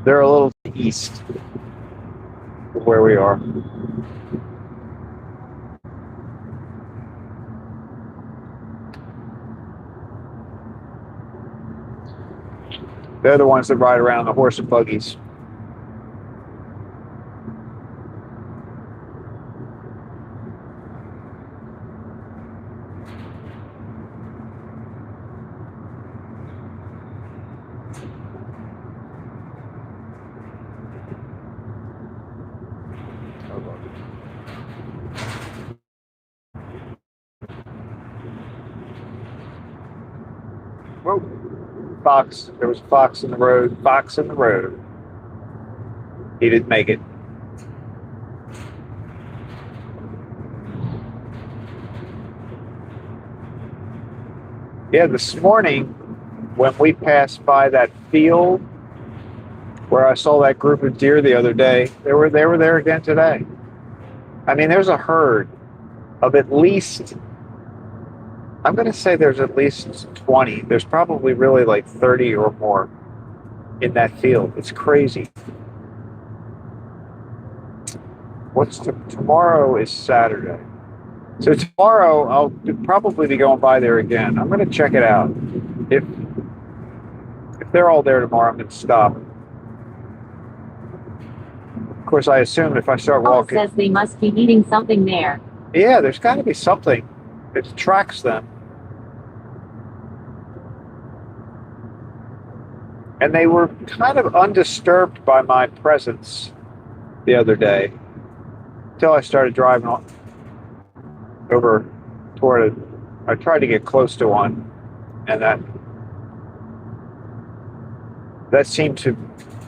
They're a little to the east of where we are. They're the ones that ride around the horse and buggies. Whoa. Fox. There was a fox in the road. Fox in the road. He didn't make it. Yeah, this morning when we passed by that field where I saw that group of deer the other day, they were there again today. I mean, there's a herd of at least, I'm going to say there's at least 20. There's probably really like 30 or more in that field. It's crazy. Tomorrow is Saturday. So tomorrow I'll probably be going by there again. I'm going to check it out. If they're all there tomorrow, I'm going to stop. Of course, I assume if I start Paul walking. says they must be eating something there. Yeah, there's got to be something that attracts them. And they were kind of undisturbed by my presence the other day until I started driving over toward it. I tried to get close to one, and that seemed to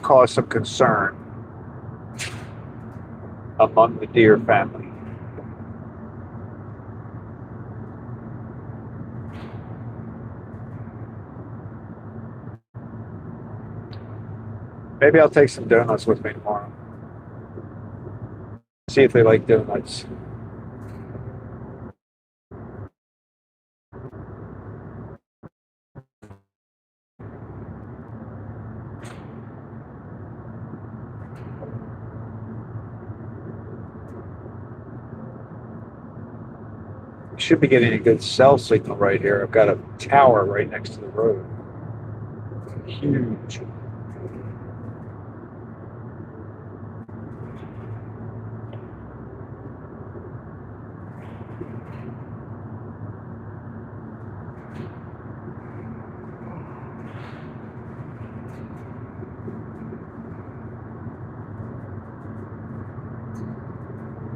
cause some concern among the deer family. Maybe I'll take some donuts with me tomorrow. See if they like donuts. Should be getting a good cell signal right here. I've got a tower right next to the road. Huge.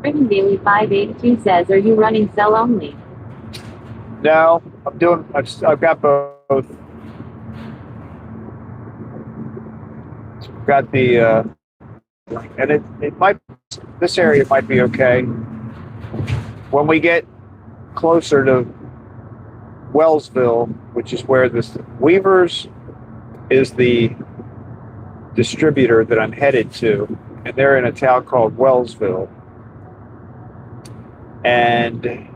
Britain Daily 582 says, are you running cell only? No, I've got both. Got the, and it might, this area might be okay. When we get closer to Wellsville, which is where this Weavers is the distributor that I'm headed to, and they're in a town called Wellsville. And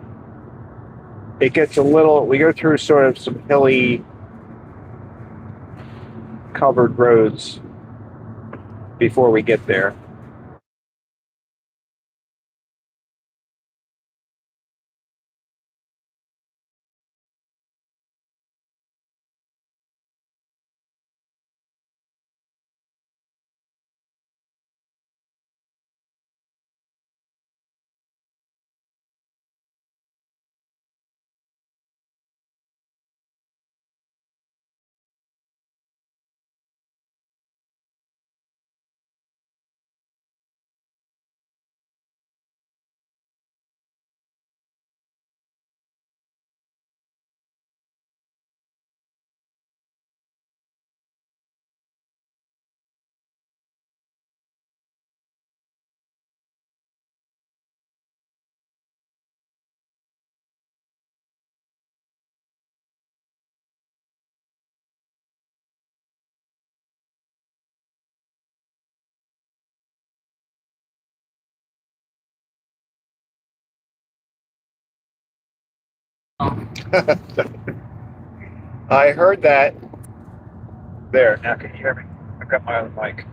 it gets we go through sort of some hilly covered roads before we get there. I heard that. There, now can you hear me? I got my other mic.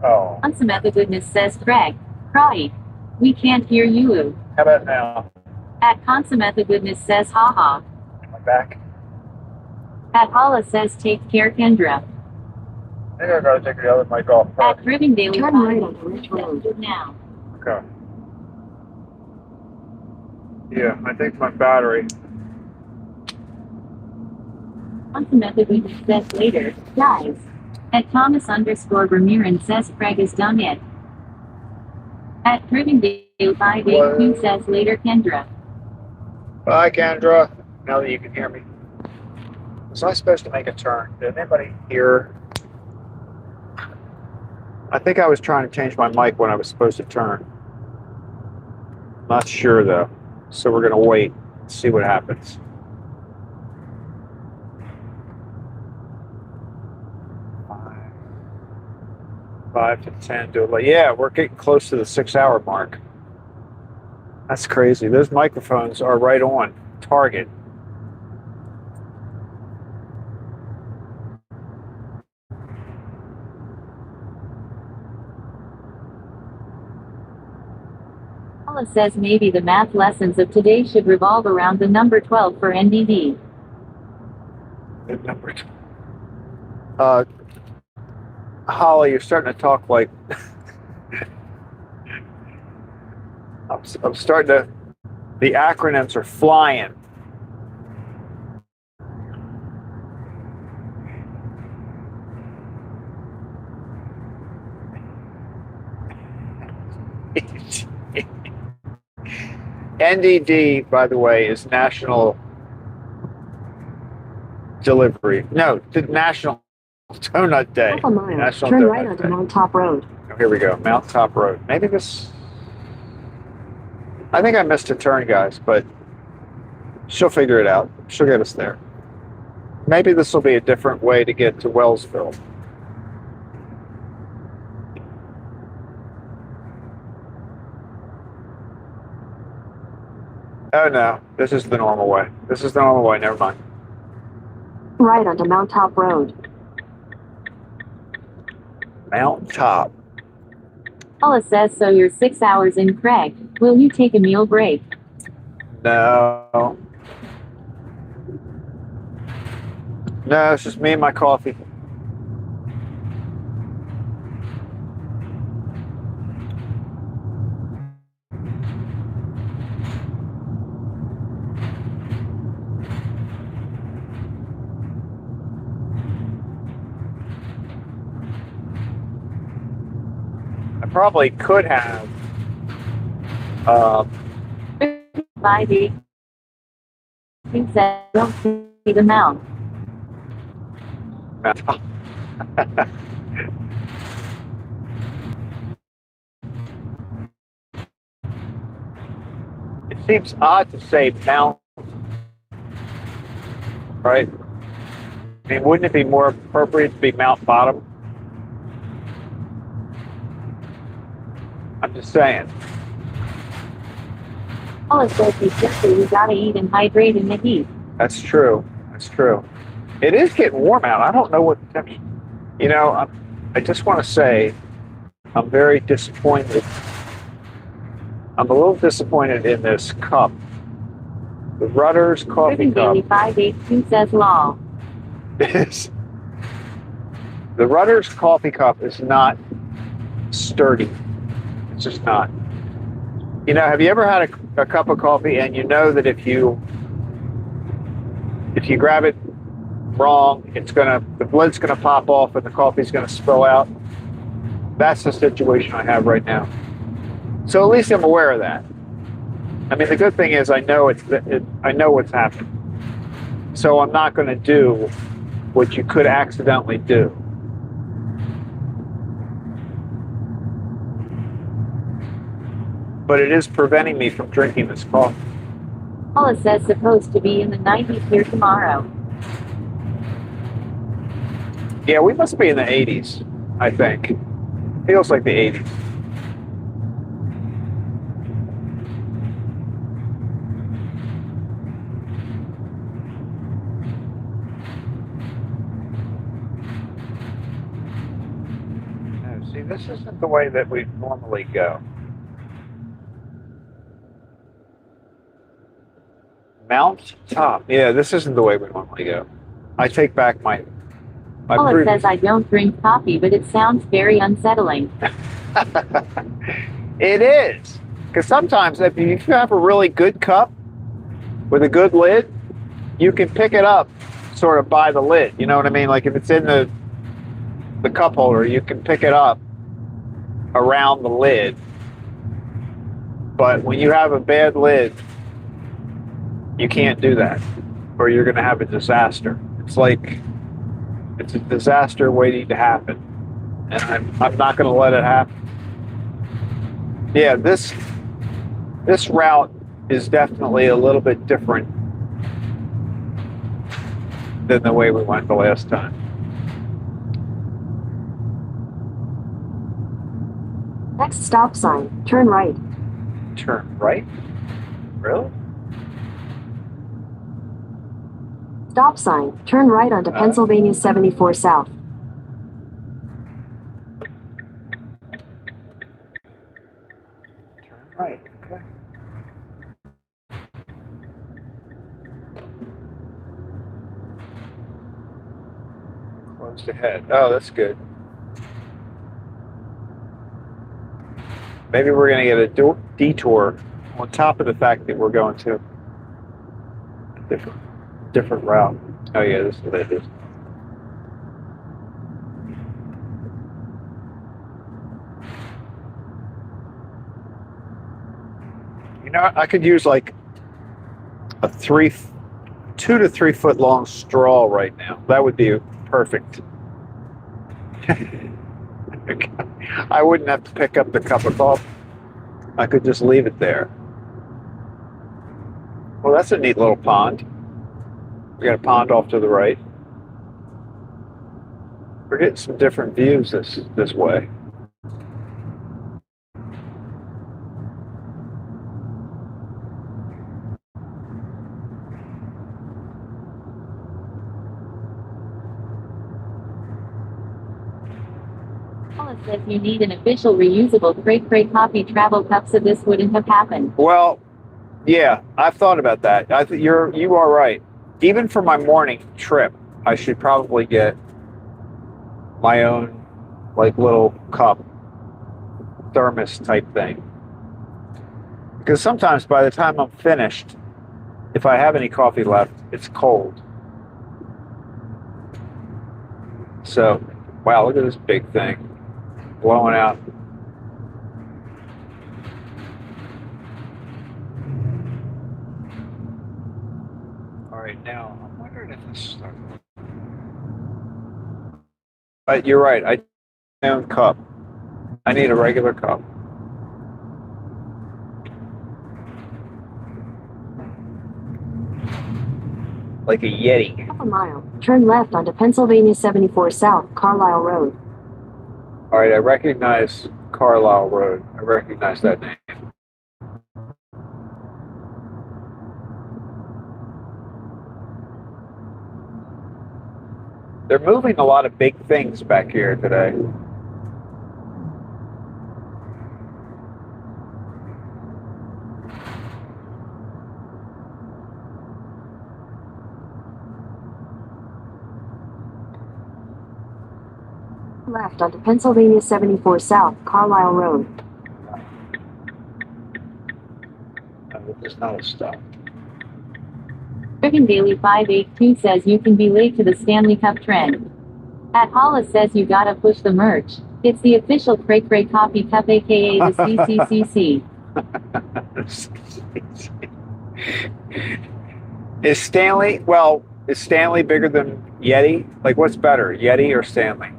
Oh, Samantha Goodness says Craig. Cry. We can't hear you. how about now? At Consummate Goodness says haha. Am I back? At Hala says take care Kendra. I think I gotta take the other mic off At first. Driven Daily Turn right onto Ridge says Road. good now. Okay. Yeah, I think my battery. Consummate Goodness says later, guys. At Thomas _ Ramirez says Craig has done it. At Driven Daily 582 says later Kendra. Bye, Kendra. Now that you can hear me. Was I supposed to make a turn? Did anybody hear? I think I was trying to change my mic when I was supposed to turn. Not sure though. So we're gonna wait and see what happens. Five to 10 to 11. Yeah, we're getting close to the 6-hour mark. That's crazy. Those microphones are right on target. Hala says maybe the math lessons of today should revolve around the number 12 for NDD. Good number. Holly, you're starting to talk like I'm starting to. The acronyms are flying. NDD, by the way, is National Delivery. No, the National Donut Day. Half a mile. National Turn Donut right onto Day. Mount Top Road. Oh, here we go, Mount Top Road. Maybe this. I think I missed a turn, guys, but she'll figure it out. She'll get us there. Maybe this will be a different way to get to Wellsville. Oh no, this is the normal way. This is the normal way, never mind. Right onto Mount Top Road. Mount Top. Hala says so you're 6 hours in Craig. Will you take a meal break? No. No, it's just me and my coffee. I probably could have 5 8. He said don't see the mount. It seems odd to say mount, right? I mean, wouldn't it be more appropriate to be Mount Bottom? I'm just saying. Hala says he simply we gotta eat and hydrate in the heat. That's true. That's true. It is getting warm out. I don't know what the temperature. You know, I just want to say I'm very disappointed. I'm a little disappointed in this cup. The Rutter's coffee Driven cup Daily 582 says law. is. The Rutter's coffee cup is not sturdy. It's just not. You know, have you ever had a cup of coffee and you know that if you grab it wrong, the lid's gonna pop off and the coffee's gonna spill out? That's the situation I have right now. So at least I'm aware of that. I mean, the good thing is I know I know what's happening. So I'm not going to do what you could accidentally do. But it is preventing me from drinking this coffee. Hala says supposed to be in the 90s here tomorrow. Yeah, we must be in the 80s, I think. Feels like the 80s. this isn't the way that we normally go. Mount top. Yeah, this isn't the way we normally go. I take back my Paula previous. says I don't drink coffee, but it sounds very unsettling. It is. Because sometimes if you have a really good cup with a good lid, you can pick it up sort of by the lid. You know what I mean? Like if it's in the cup holder, you can pick it up around the lid. But when you have a bad lid, you can't do that, or you're going to have a disaster. It's a disaster waiting to happen, and I'm not going to let it happen. Yeah, this route is definitely a little bit different than the way we went the last time. Next stop sign, turn right. Turn right? Really? Stop sign, turn right onto Pennsylvania 74 South. Turn right, okay. Closed ahead. Oh, that's good. Maybe we're going to get a detour on top of the fact that we're going to a different route. Oh yeah, this is what it is. You know, I could use like a 2 to 3 foot long straw right now. That would be perfect. I wouldn't have to pick up the cup of coffee. I could just leave it there. Well, that's a neat little pond. We got a pond off to the right. We're getting some different views this way. Paula says you need an official reusable Craycray coffee travel cup, so this wouldn't have happened. Well, yeah, I've thought about that. I think you are right. Even for my morning trip, I should probably get my own like little cup thermos type thing. Because sometimes by the time I'm finished, if I have any coffee left, it's cold. So, wow, look at this big thing blowing out. All right, now I'm wondering if this starts. You're right. I need my own cup. I need a regular cup. Like a Yeti. Half a mile, turn left onto Pennsylvania 74 South, Carlisle Road. All right, I recognize Carlisle Road. I recognize that name. They're moving a lot of big things back here today. Left onto Pennsylvania 74 South, Carlisle Road. There's not a stop. Friggin' Daily 582 says you can be late to the Stanley Cup trend. At Hollis says you gotta push the merch. It's the official Craycray Coffee Cup, aka the CCCC. Is Stanley bigger than Yeti? Like, what's better, Yeti or Stanley?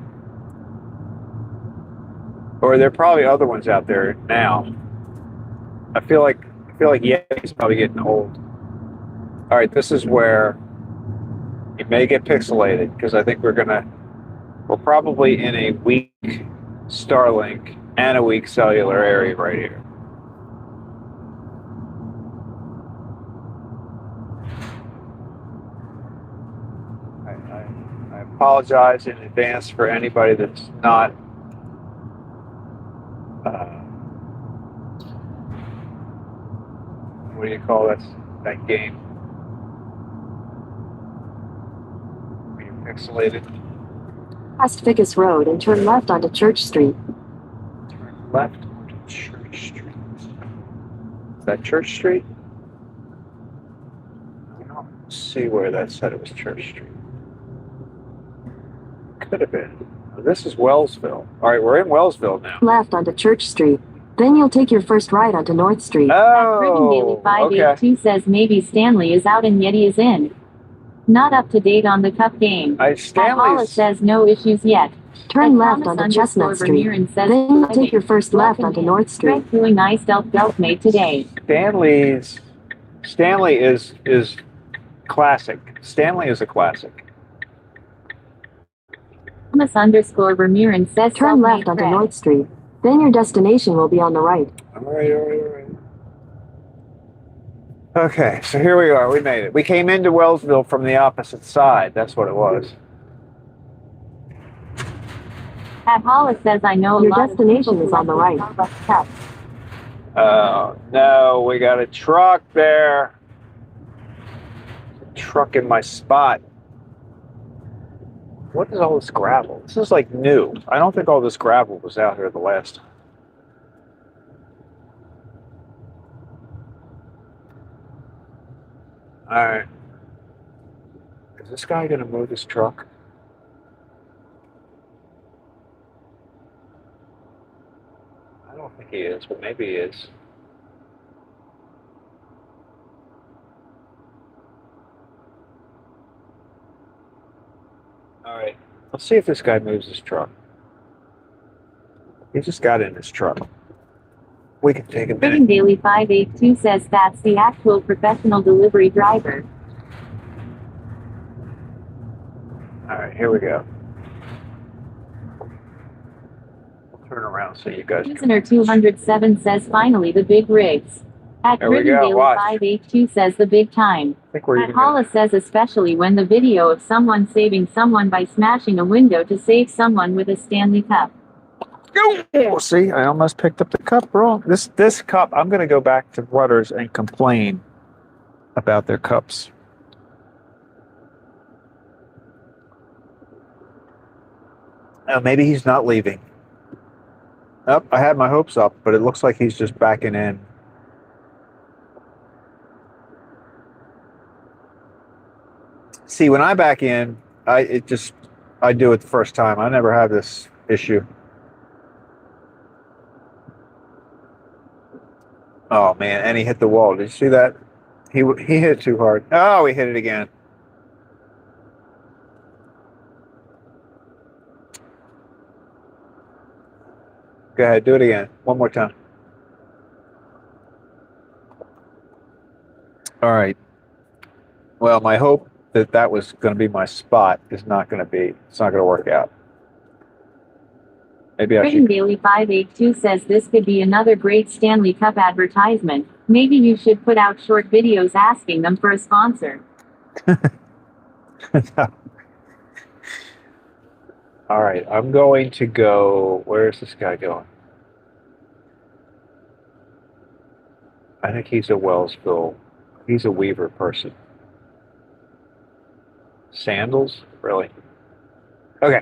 Or there are probably other ones out there now. I feel like Yeti's probably getting old. All right, this is where you may get pixelated because I think we're probably in a weak Starlink and a weak cellular area right here. I apologize in advance for anybody that's not call that game? Where you pixelated. Past Ficus Road and turn left onto Church Street. Turn left onto Church Street. Is that Church Street? I don't see where that said it was Church Street. Could have been. Oh, this is Wellsville. All right, we're in Wellsville now. Left onto Church Street. Then you'll take your first right onto North Street. Oh, okay. 582 says maybe Stanley is out and Yeti is in. Not up to date on the cup game. Hollis Stanley's. says no issues yet. Turn At left Thomas onto Chestnut Street. Vermeeren says Then you'll take driving. your first left Welcome onto in. North Street. Greg doing nice self made today. Stanley is classic. Stanley is a classic. Thomas Vermeeren says Turn self-made left onto Craig. North Street. Then your destination will be on the right. All right. Okay, so here we are. We made it. We came into Wellsville from the opposite side. That's what it was. Pat Hollis says I know a Your lot destination of people is on the right. Oh, no, we got a truck there. Truck in my spot. What is all this gravel? This is like new. I don't think all this gravel was out here the last time. All right. Is this guy going to move his truck? I don't think he is, but maybe he is. All right. Let's see if this guy moves his truck. He just got in his truck. We can take a minute. Friggin' Daily 582 says that's the actual professional delivery driver. All right, here we go. We'll turn around so you guys can. Listener 207 says finally the big rigs. At There we Friggin' go, Daily watch. 582 says the big time. I think we're At even. Hollis says especially when the video of someone saving someone by smashing a window to save someone with a Stanley Cup. Oh, see, I almost picked up the cup wrong. This cup, I'm going to go back to Rudders and complain about their cups. Oh, maybe he's not leaving. Oh, I had my hopes up, but it looks like he's just backing in. See, when I back in, I do it the first time. I never have this issue. Oh man, and he hit the wall. Did you see that? He hit it too hard. Oh, he hit it again. Go ahead, do it again. One more time. All right. Well, my hope that was going to be my spot is not going to be. It's not going to work out. Maybe I Friggin' should. Daily 582 says this could be another great Stanley Cup advertisement. Maybe you should put out short videos asking them for a sponsor. All right, I'm going to go. Where's this guy going? I think he's a Wellsville. He's a Weaver person. Sandals? Really? Okay.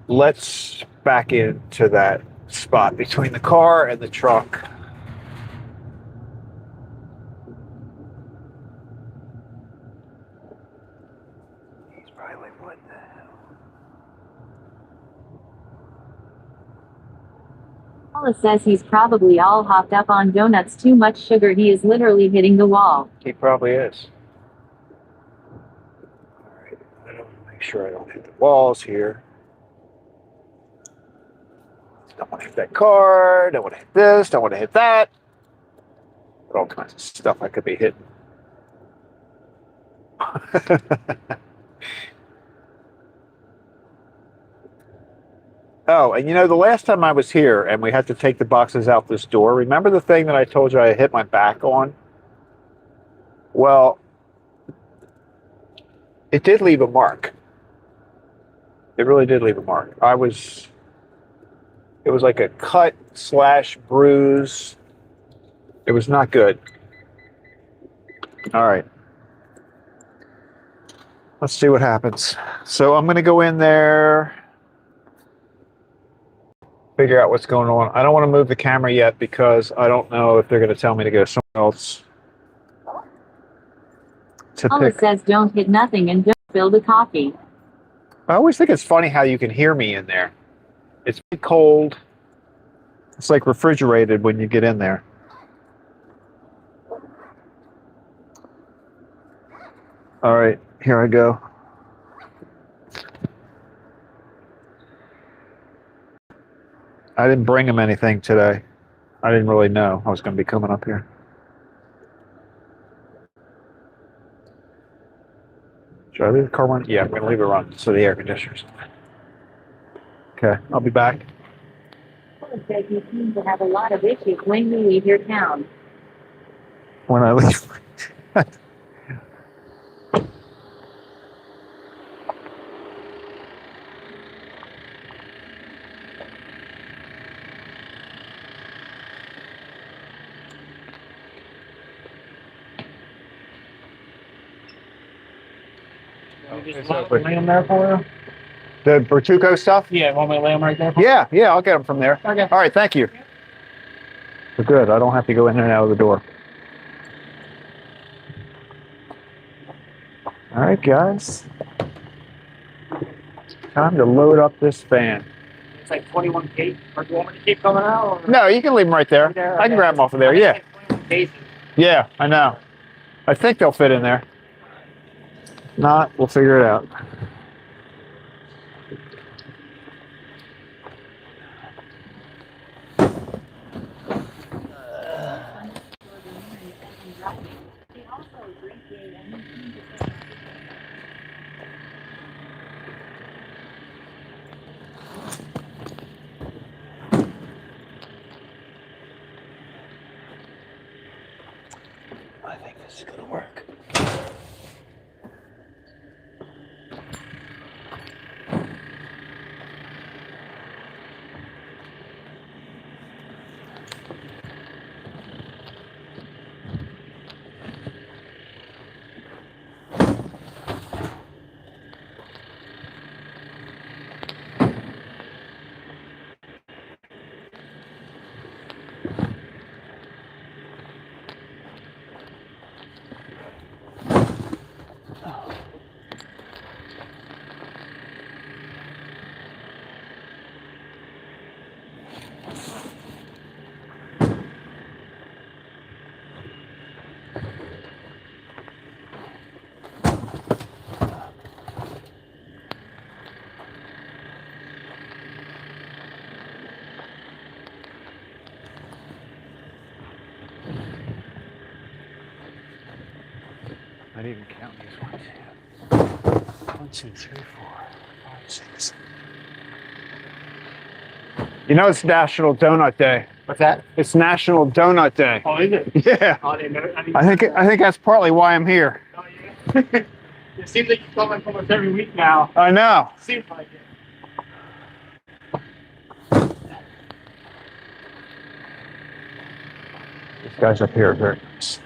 Let's back into that spot between the car and the truck. He's probably like, what the hell? Paula says he's probably all hopped up on donuts, too much sugar, he is literally hitting the wall. He probably is. All right, I don't make sure I don't hit the walls here. Don't want to hit that car. Don't want to hit this. Don't want to hit that. All kinds of stuff I could be hitting. Oh, and you know, the last time I was here and we had to take the boxes out this door, remember the thing that I told you I hit my back on? Well, it did leave a mark. It really did leave a mark. It was like a cut / bruise It was not good. All right. Let's see what happens. So I'm going to go in there, figure out what's going on. I don't want to move the camera yet because I don't know if they're going to tell me to go somewhere else. Paula says don't hit nothing and don't spill the coffee. I always think it's funny how you can hear me in there. It's cold. It's like refrigerated when you get in there. All right, here I go. I didn't bring him anything today. I didn't really know I was going to be coming up here. Should I leave the car running? Yeah, I'm going to leave it running so the air conditioner's on. Okay, I'll be back. Paula says you seem to have a lot of issues when you leave your town. When I leave. Just lay them there for you? The Bertucco stuff? Yeah, want me to lay them right there for you? Yeah, I'll get them from there. Okay. All right, thank you. We're good. I don't have to go in and out of the door. All right, guys. Time to load up this van. It's like 21 cases. Or do you want me to keep coming out? Or? No, you can leave them right there. Right there? I can Okay. grab them off of there. Yeah. 21 cases. Yeah, I know. I think they'll fit in there. If not, we'll figure it out. I think this is gonna work. I didn't even count these ones. 1, 2, 3, 4, 5, 6. You know it's National Donut Day. What's that? It's National Donut Day. Oh, is it? Yeah. Oh, I didn't know. I think that's partly why I'm here. Oh, yeah. It seems like you're coming almost every week now. I know. Seems like it. These guys up here are very nice.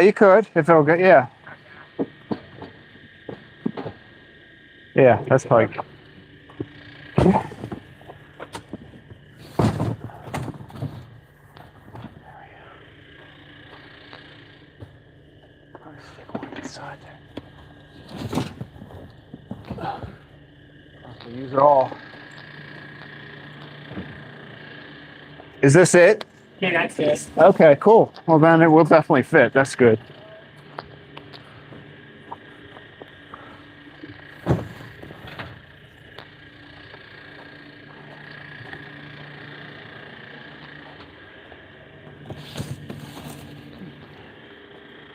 You could if it'll get, yeah. Yeah, that's like. Use it all. Is this it? Yeah, that's it. Okay, cool. Well, then it will definitely fit. That's good.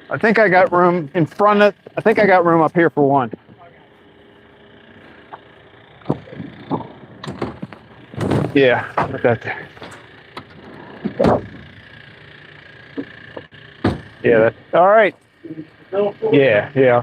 I think I got room in front of, I think I got room up here for one. Yeah, put that there. Yeah, that, all right. Yeah, yeah.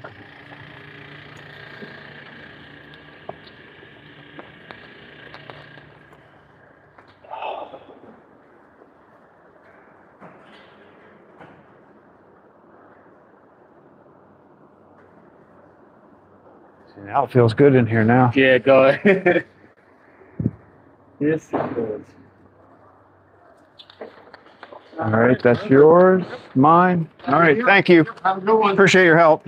See, now it feels good in here now. Yeah, go ahead. Yes, it does. All right, that's yours, mine. All right, thank you. Have a good one. Appreciate your help.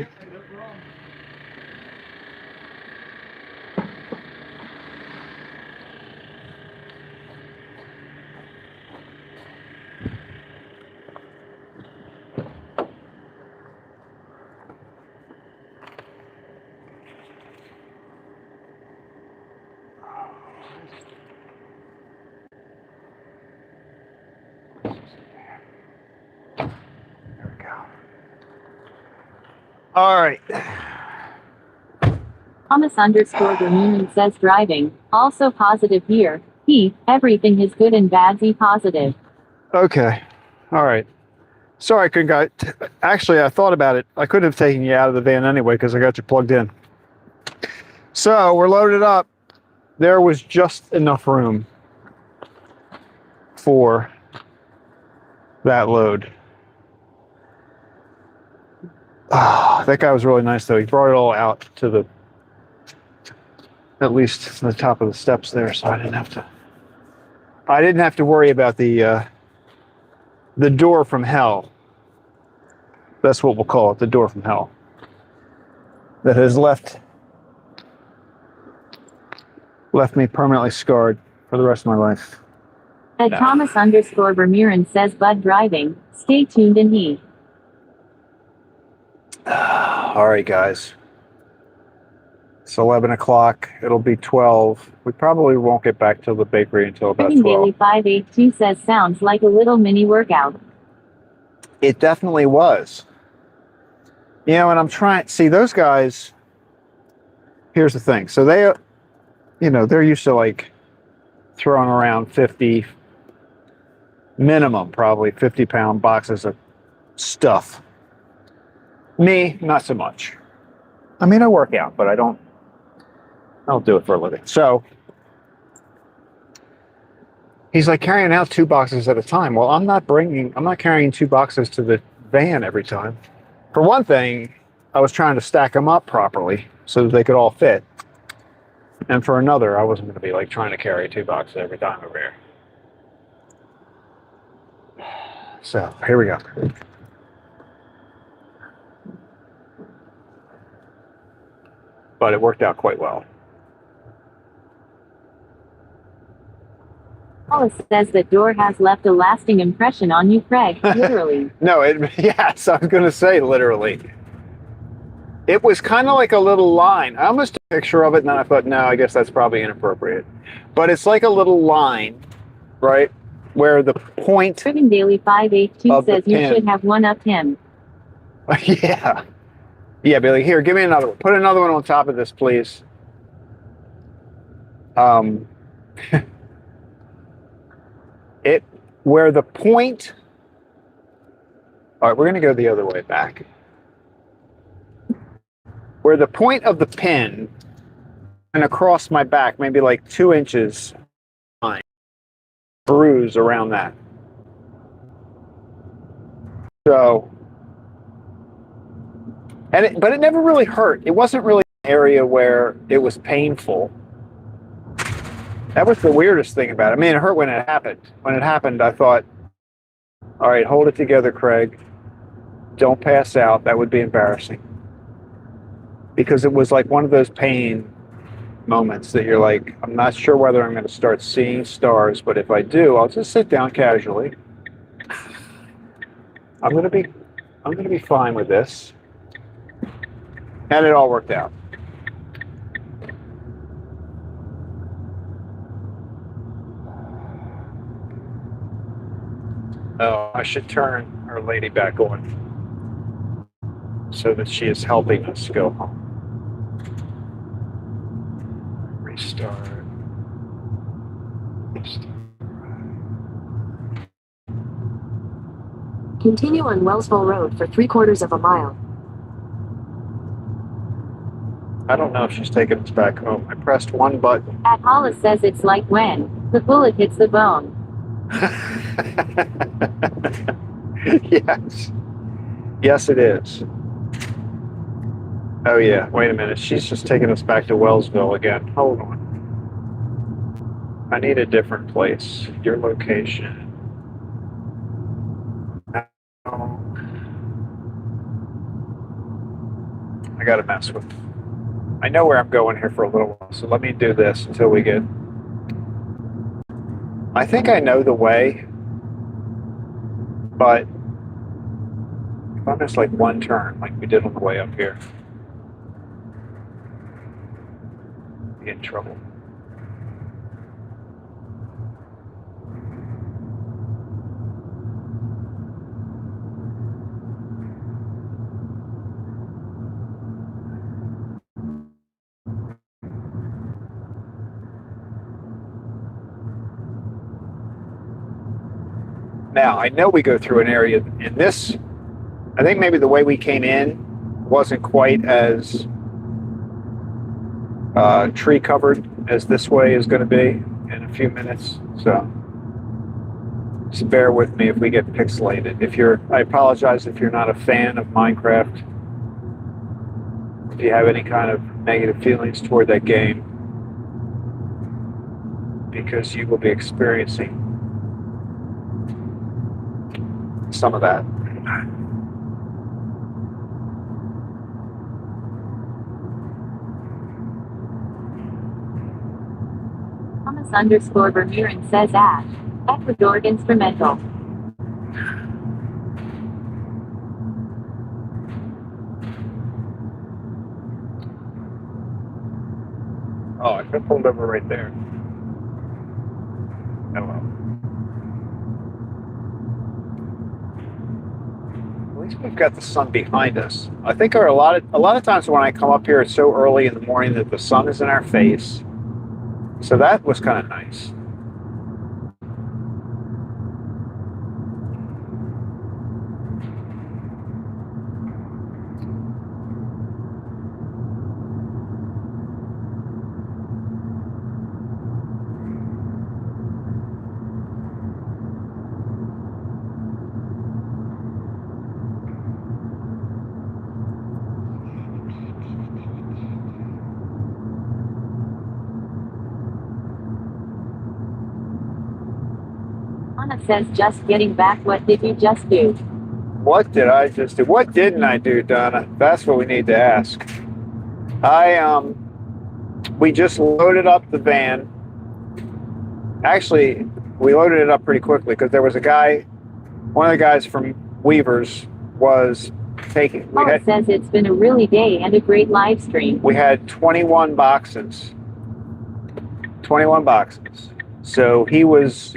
There we go. All right. Thomas underscore Vermeulen says driving, also positive here. Everything is good and bad, positive. Okay. All right. Sorry, I couldn't got. Actually, I thought about it. I couldn't have taken you out of the van anyway because I got you plugged in. So we're loaded up. There was just enough room for that load. Oh, that guy was really nice though. He brought it all out to the, at least the top of the steps there, so I didn't have to worry about the door from hell. That's what we'll call it, the door from hell. That has left me permanently scarred for the rest of my life. At No. Thomas underscore Vermeulen says Bud driving. Stay tuned and All right, guys. It's 11 o'clock. It'll be 12. We probably won't get back to the bakery until about 12. Daily 582 says sounds like a little mini workout. It definitely was. You know, and I'm trying, see those guys, here's the thing. So they, you know, they're used to like throwing around 50, minimum probably 50-pound boxes of stuff. Me, not so much. I mean, I work out, but I don't do it for a living. So he's like carrying out 2 boxes at a time. Well, I'm not carrying 2 boxes to the van every time. For one thing, I was trying to stack them up properly so that they could all fit. And for another, I wasn't going to be like trying to carry 2 boxes every time over here. So here we go. But it worked out quite well. Paula says that door has left a lasting impression on you, Craig. Literally. No, yes, I was going to say literally. It was kind of like a little line. I almost took a picture of it and then I thought, no, I guess that's probably inappropriate. But it's like a little line, right? Where the point. Driven Daily 582 of the says you pin. should have one-upped him. Yeah. Yeah, be like, here, give me another one. Put another one on top of this, please. Where the point. All right, we're going to go the other way back. where the point of the pin and across my back, maybe like 2 inches, bruise around that. So, but it never really hurt. It wasn't really an area where it was painful. That was the weirdest thing about it. I mean, it hurt when it happened. When it happened, I thought, all right, hold it together, Craig. Don't pass out. That would be embarrassing. Because it was like one of those pain moments that you're like, I'm not sure whether I'm going to start seeing stars, but if I do, I'll just sit down casually. I'm going to be fine with this. And it all worked out. Oh, I should turn our lady back on so that she is helping us go home. Restart. Continue on Wellsville Road for 3/4 of a mile. I don't know if she's taking us back home. I pressed one button. At Hollis says it's like when the bullet hits the bone. Yes. Yes, it is. Oh, yeah. Wait a minute. She's just taking us back to Wellsville again. Hold on. I need a different place. Your location. Oh. I gotta mess with. I know where I'm going here for a little while, so let me do this until we get. I think I know the way, but if I miss like one turn, like we did on the way up here, I'll be in trouble. Now, I know we go through an area in this, I think maybe the way we came in wasn't quite as tree covered as this way is going to be in a few minutes. So just bear with me if we get pixelated. I apologize if you're not a fan of Minecraft. If you have any kind of negative feelings toward that game, because you will be experiencing some of that. Thomas_Vermeeren says at Ecuador instrumental. Oh, I could have pulled over right there. Oh well. At least we've got the sun behind us. I think a lot of times when I come up here, it's so early in the morning that the sun is in our face. So that was kind of nice. Anna says just getting back. What did you just do? What did I just do? What didn't I do, Donna? That's what we need to ask. We just loaded up the van. Actually, we loaded it up pretty quickly because there was a guy, one of the guys from Weavers was taking. Paul says it's been a really day and a great live stream. We had 21 boxes. 21 boxes. So he was.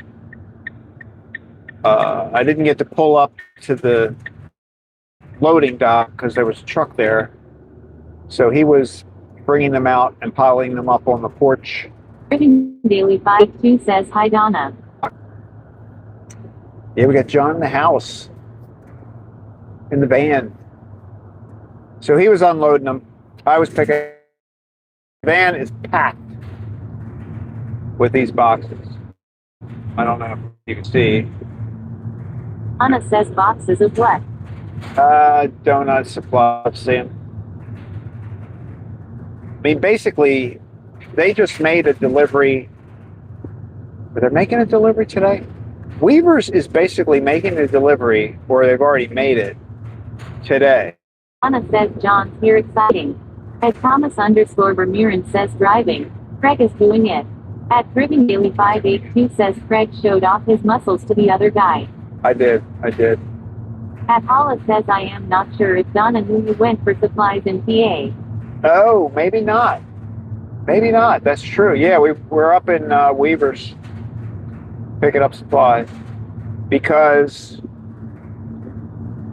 I didn't get to pull up to the loading dock because there was a truck there. So he was bringing them out and piling them up on the porch. Daily 52 says hi Donna. Yeah, we got John in the house, in the van. So he was unloading them. I was picking. The van is packed with these boxes. I don't know if you can see. Anna says boxes of what? Donut supply, Sam. I mean, basically, they just made a delivery. Are they making a delivery today? Weaver's is basically making a delivery, or they've already made it today. Anna says John's here exciting. At Thomas underscore Ramirez says driving. Craig is doing it. At Driven Daily 582 says Craig showed off his muscles to the other guy. I did. At Hala says I am not sure if Donna knew you went for supplies in PA. Oh, maybe not. Maybe not. That's true. Yeah, we're up in Weaver's picking up supplies because,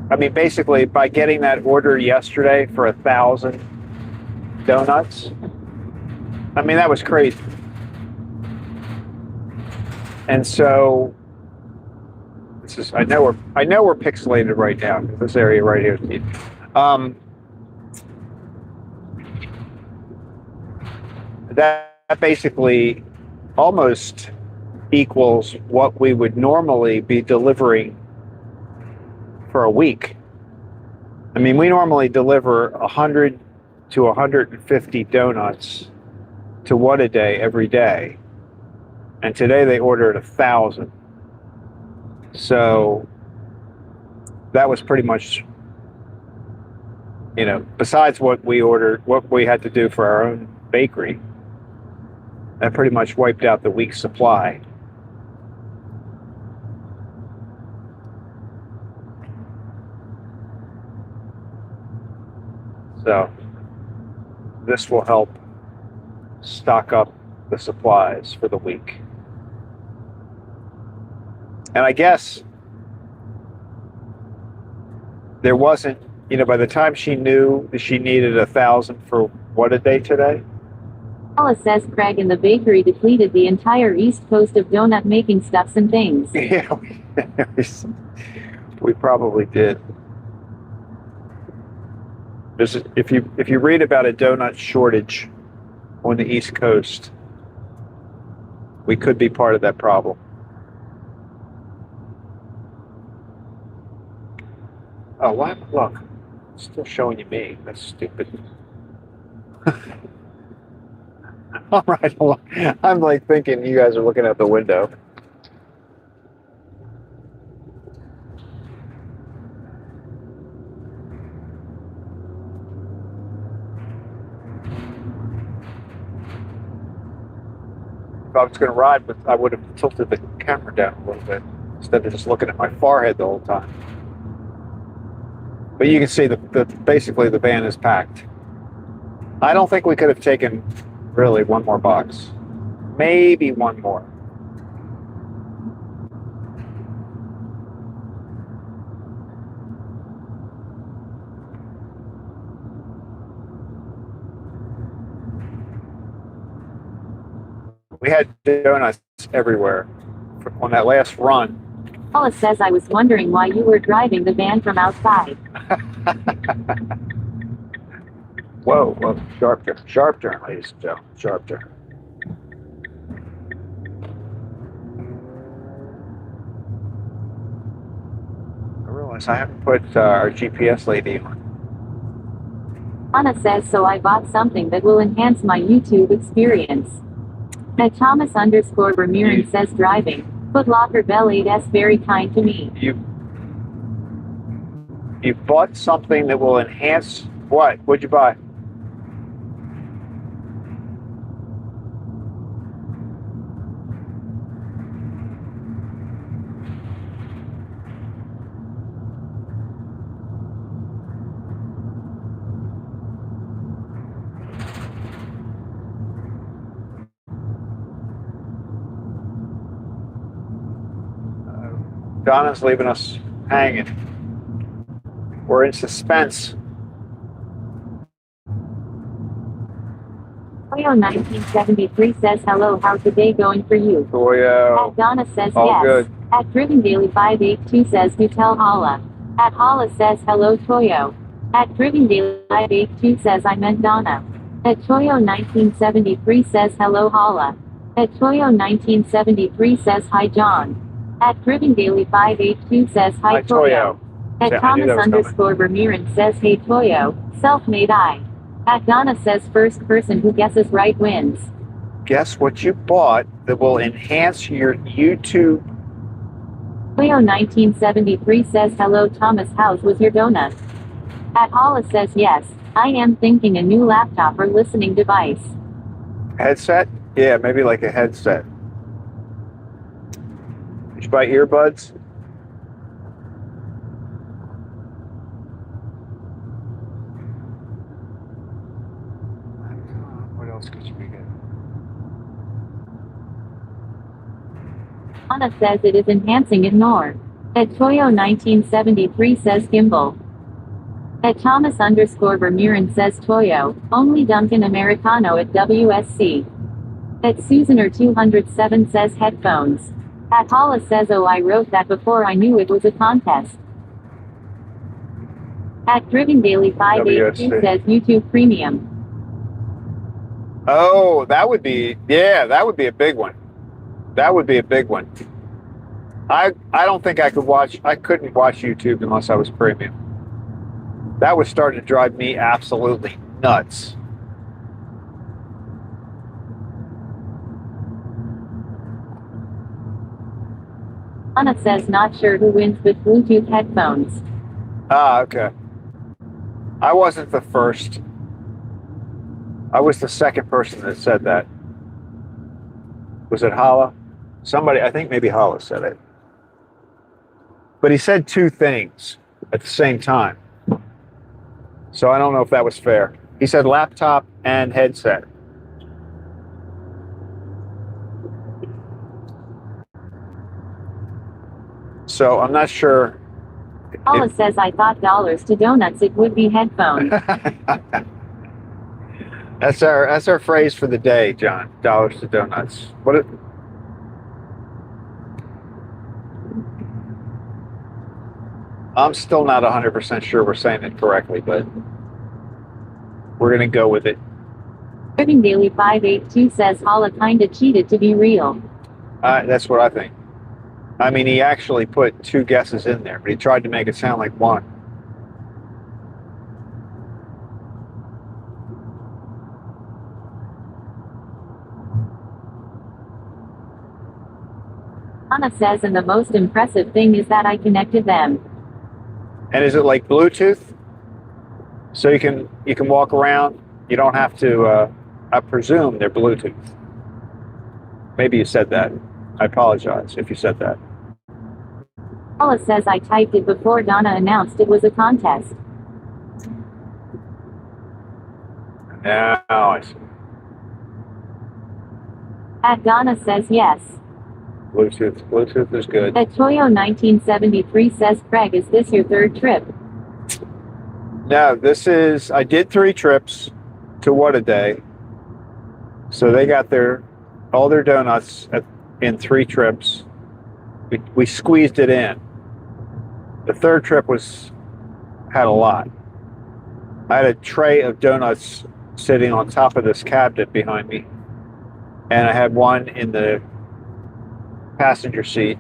I mean, basically by getting that order yesterday for 1,000 donuts, I mean, that was crazy. And so this is, I know we're pixelated right now because this area right here is that basically almost equals what we would normally be delivering for a week. I mean, we normally deliver 100 to 150 donuts to What a Day every day. And today they ordered 1,000. So that was pretty much, you know, besides what we ordered, what we had to do for our own bakery, that pretty much wiped out the week's supply. So this will help stock up the supplies for the week. And I guess there wasn't, you know, by the time she knew that she needed 1,000 for What a Day today. Hala says Craig and the bakery depleted the entire east coast of donut making stuffs and things. Yeah, we probably did. If you read about a donut shortage on the East Coast, we could be part of that problem. Oh, what? Look, it's still showing you me. That's stupid. All right, I'm like thinking you guys are looking out the window. If I was going to ride, but I would have tilted the camera down a little bit instead of just looking at my forehead the whole time. But you can see basically the van is packed. I don't think we could have taken really one more box. Maybe one more. We had donuts everywhere on that last run. Hala says I was wondering why you were driving the van from outside. Whoa, sharp turn, ladies and gentlemen, sharp turn. I realize I haven't put our GPS lady on. Anna says so I bought something that will enhance my YouTube experience. At Thomas underscore Ramirez says driving. Foot Locker Bell 8S very kind to me. You bought something that will enhance what? What'd you buy? Donna's leaving us hanging. We're in suspense. Toyo 1973 says hello, how's the day going for you? Toyo. At Donna says All yes. good. At Driven Daily 582 says do tell Hala. At Hala says hello Toyo. At Driven Daily 582 says I meant Donna. At Toyo 1973 says hello Holla. At Toyo 1973 says hi John. At Driven Daily 582 says hi Toyo. At Yeah, I knew that Thomas was coming. _Vermeeren says hey Toyo, self-made I. At Donna says first person who guesses right wins. Guess what you bought that will enhance your YouTube? Toyo 1973 says hello Thomas, how's was your donut? At Holla says yes, I am thinking a new laptop or listening device. Headset? Yeah, maybe like a headset. Did you buy earbuds? What else could you be getting? Anna says it is enhancing it more. At Toyo 1973 says gimbal. At Thomas _Vermeeren says Toyo, only Dunkin' Americano at WSC. At Susaner 207 says headphones. At Holla says oh I wrote that before I knew it was a contest. At Driven Daily 582 WSC. says YouTube Premium. Oh, that would be a big one. That would be a big one. I don't think I couldn't watch YouTube unless I was premium. That was starting to drive me absolutely nuts. Anna says not sure who wins with Bluetooth headphones. Ah, okay. I wasn't the first. I was the second person that said that. Was it Holla? Somebody, I think maybe Holla said it. But he said two things at the same time. So I don't know if that was fair. He said laptop and headset. So I'm not sure. Holla says I thought dollars to donuts it would be headphones. That's our phrase for the day, John. Dollars to donuts. I'm still not 100% sure we're saying it correctly, but we're going to go with it. Driven Daily 582 says Holla kinda cheated to be real. That's what I think. I mean, he actually put two guesses in there, but he tried to make it sound like one. Anna says and the most impressive thing is that I connected them. And is it like Bluetooth? So you can walk around. You don't have to. I presume they're Bluetooth. Maybe you said that. I apologize if you said that. Holla says I typed it before Donna announced it was a contest. Now I see. At Donna says yes. Bluetooth is good. At Toyo 1973 says Craig, is this your third trip? No, I did 3 trips to What a Day. So they got all their donuts in 3 trips. We squeezed it in. The third trip had a lot. I had a tray of donuts sitting on top of this cabinet behind me. And I had one in the passenger seat.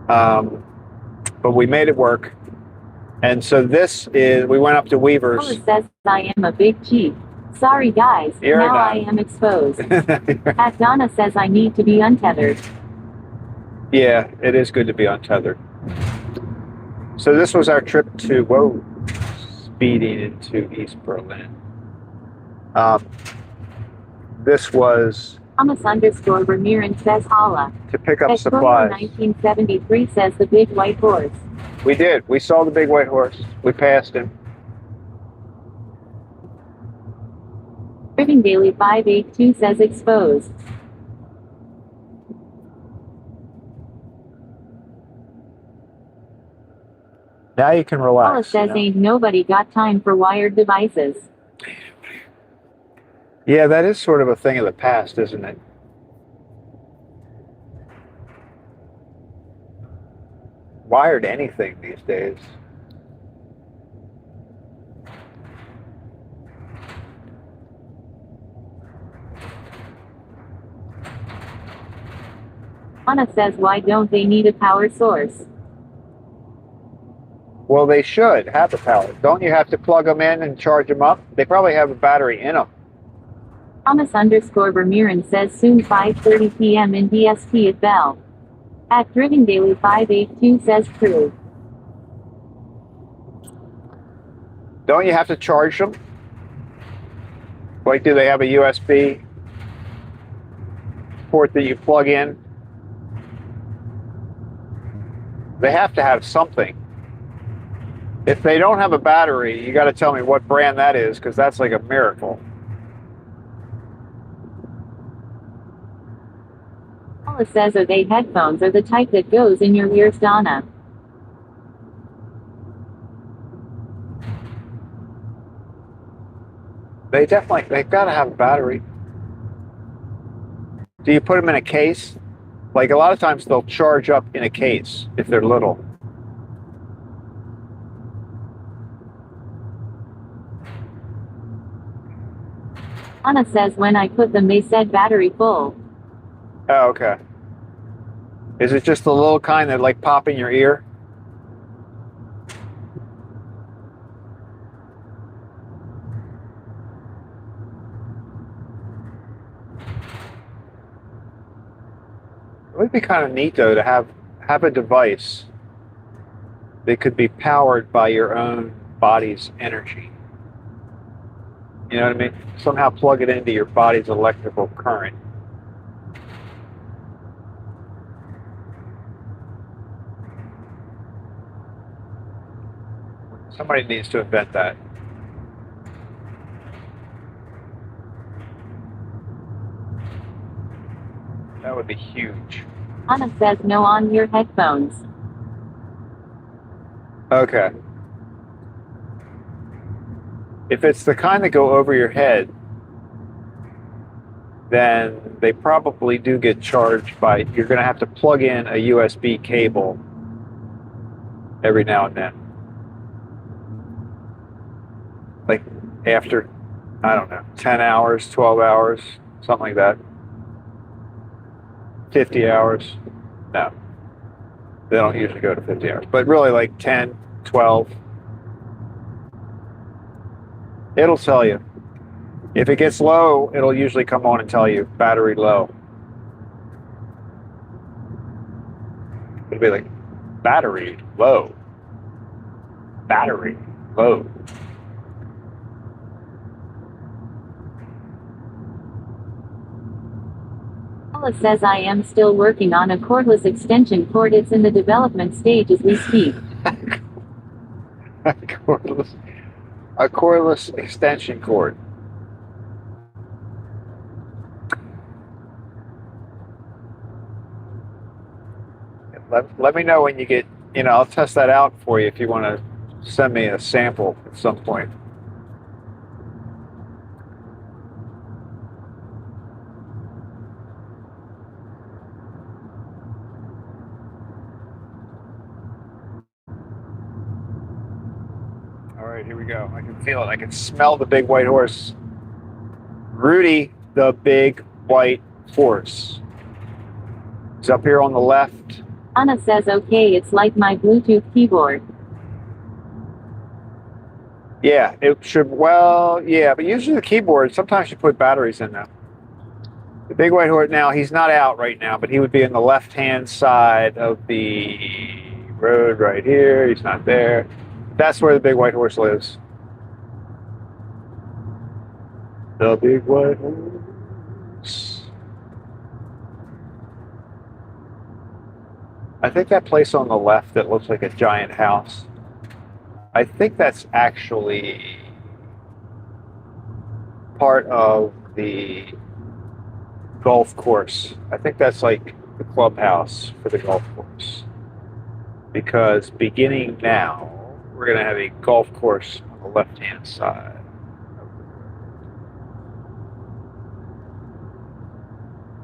But we made it work. And so we went up to Weaver's. Holla says I am a big cheat. Sorry guys, You're now not. I am exposed. At Donna says I need to be untethered. Yeah, it is good to be untethered. So this was our trip to, speeding into East Berlin. This was Thomas _Vermeeren says Holla. to pick up At Toyo supplies. 1973 says the big white horse. We did. We saw the big white horse. We passed him. Driven Daily 582 says exposed. Now you can Holla relax. says ain't nobody got time for wired devices. Yeah, that is sort of a thing of the past, isn't it? Wired anything these days. Anna says, why don't they need a power source? Well, they should have the power. Don't you have to plug them in and charge them up? They probably have a battery in them. Thomas_Vermeeren says soon 5:30 p.m. in DST at Bell. At Driven Daily 582 says true. Don't you have to charge them? Like, do they have a USB port that you plug in? They have to have something. If they don't have a battery, you got to tell me what brand that is, because that's like a miracle. Paula says, are they headphones or the type that goes in your ears, Donna? They've got to have a battery. Do you put them in a case? Like, a lot of times they'll charge up in a case if they're little. Anna says, when I put them, they said battery full. Oh, okay. Is it just the little kind that like pop in your ear? It would be kind of neat though to have a device that could be powered by your own body's energy. You know what I mean? Somehow plug it into your body's electrical current. Somebody needs to invent that. That would be huge. Anna says, no on-ear headphones. Okay. If it's the kind that go over your head, then they probably do get charged by, you're going to have to plug in a USB cable every now and then. Like after, I don't know, 10 hours, 12 hours, something like that. 50 hours. No. They don't usually go to 50 hours. But really like 10, 12. It'll tell you. If it gets low, it'll usually come on and tell you battery low. It'll be like battery low. Battery low. Paula says, I am still working on a cordless extension cord. It's in the development stage as we speak. A cordless extension cord. Let me know when you get, I'll test that out for you if you want to send me a sample at some point. All right, here we go. I can feel it. I can smell the big white horse. Rudy, the big white horse. He's up here on the left. Anna says, okay, it's like my Bluetooth keyboard. Yeah, it should, well, yeah, but usually the keyboard, sometimes you put batteries in there. The big white horse, now, he's not out right now, but he would be in the left-hand side of the road right here. He's not there. That's where the big white horse lives. The big white horse. I think that place on the left that looks like a giant house, I think that's actually part of the golf course. I think that's like the clubhouse for the golf course. Because beginning now, we're going to have a golf course on the left-hand side.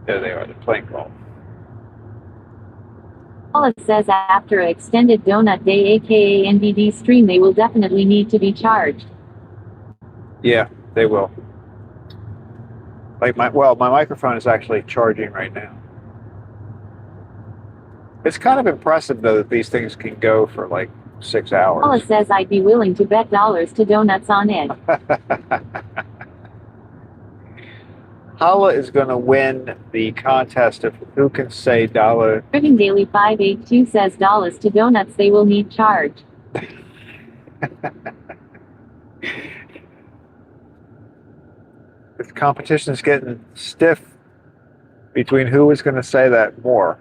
There they are, they're playing golf. Paula says, after an extended donut day aka NDD stream, they will definitely need to be charged. Yeah, they will. Like my microphone is actually charging right now. It's kind of impressive though that these things can go for like 6 Paula hours. says I'd be willing to bet dollars to donuts on it. Hala is going to win the contest of who can say dollar. Ribbon Daily 582 says dollars to donuts they will need charge. The competition is getting stiff between who is going to say that more.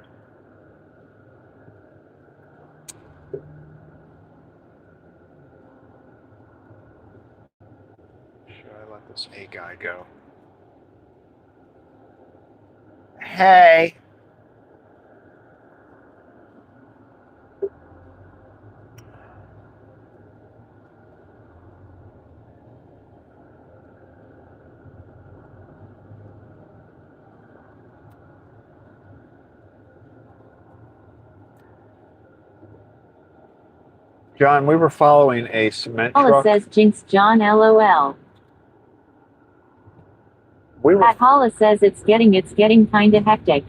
Should I let this A guy go? Hey. John, we were following a cement Paula truck. says Jinx John LOL. We were Pat Paula says it's getting kinda hectic.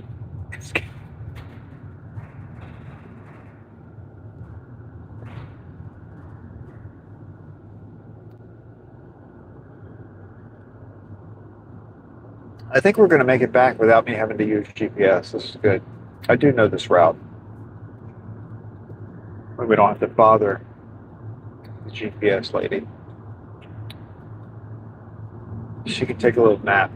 I think we're going to make it back without me having to use GPS. This is good. I do know this route. We don't have to bother the GPS lady. She can take a little nap.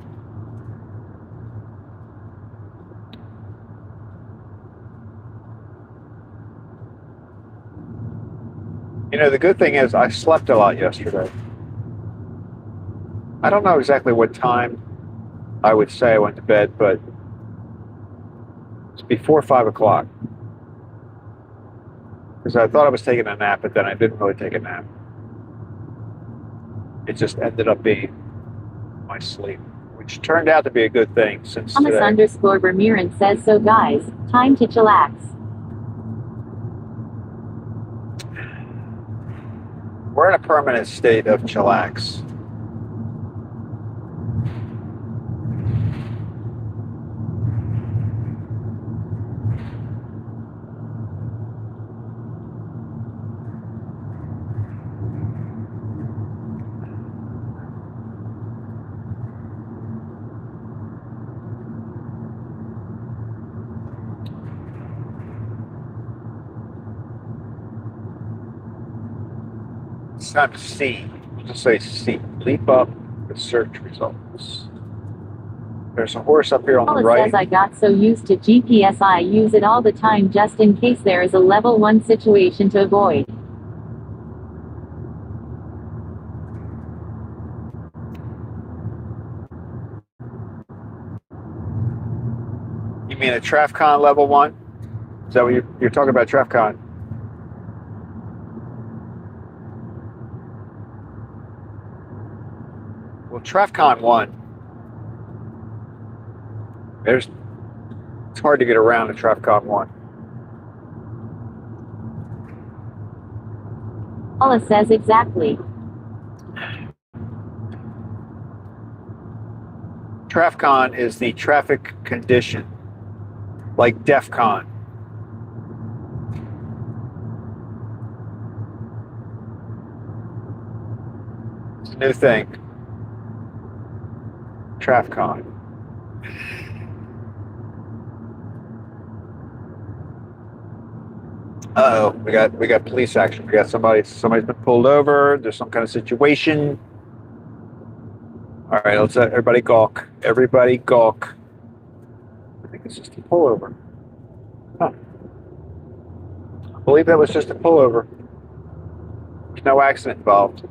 You know, the good thing is I slept a lot yesterday. I don't know exactly what time I would say I went to bed, but it's before 5 o'clock. Because I thought I was taking a nap, but then I didn't really take a nap. It just ended up being my sleep, which turned out to be a good thing since Thomas today. underscore Vermeeren says so guys, time to chillax. We're in a permanent state of chillax. It's time to see. We'll just say see. Leap up the search results. There's a horse up here on the Paula right. says I got so used to GPS I use it all the time just in case there is a level 1 situation to avoid. You mean a TrafCon level 1? Is that what you're talking about, TrafCon? Well, TrafCon 1. It's hard to get around a TrafCon 1. Paula says exactly. TrafCon is the traffic condition, like DEF CON. It's a new thing. TrafCon. Uh-oh, we got police action. We got somebody's been pulled over. There's some kind of situation. All right, let's everybody gawk. Everybody gawk. I think it's just a pullover. Huh. I believe that was just a pullover. There's no accident involved.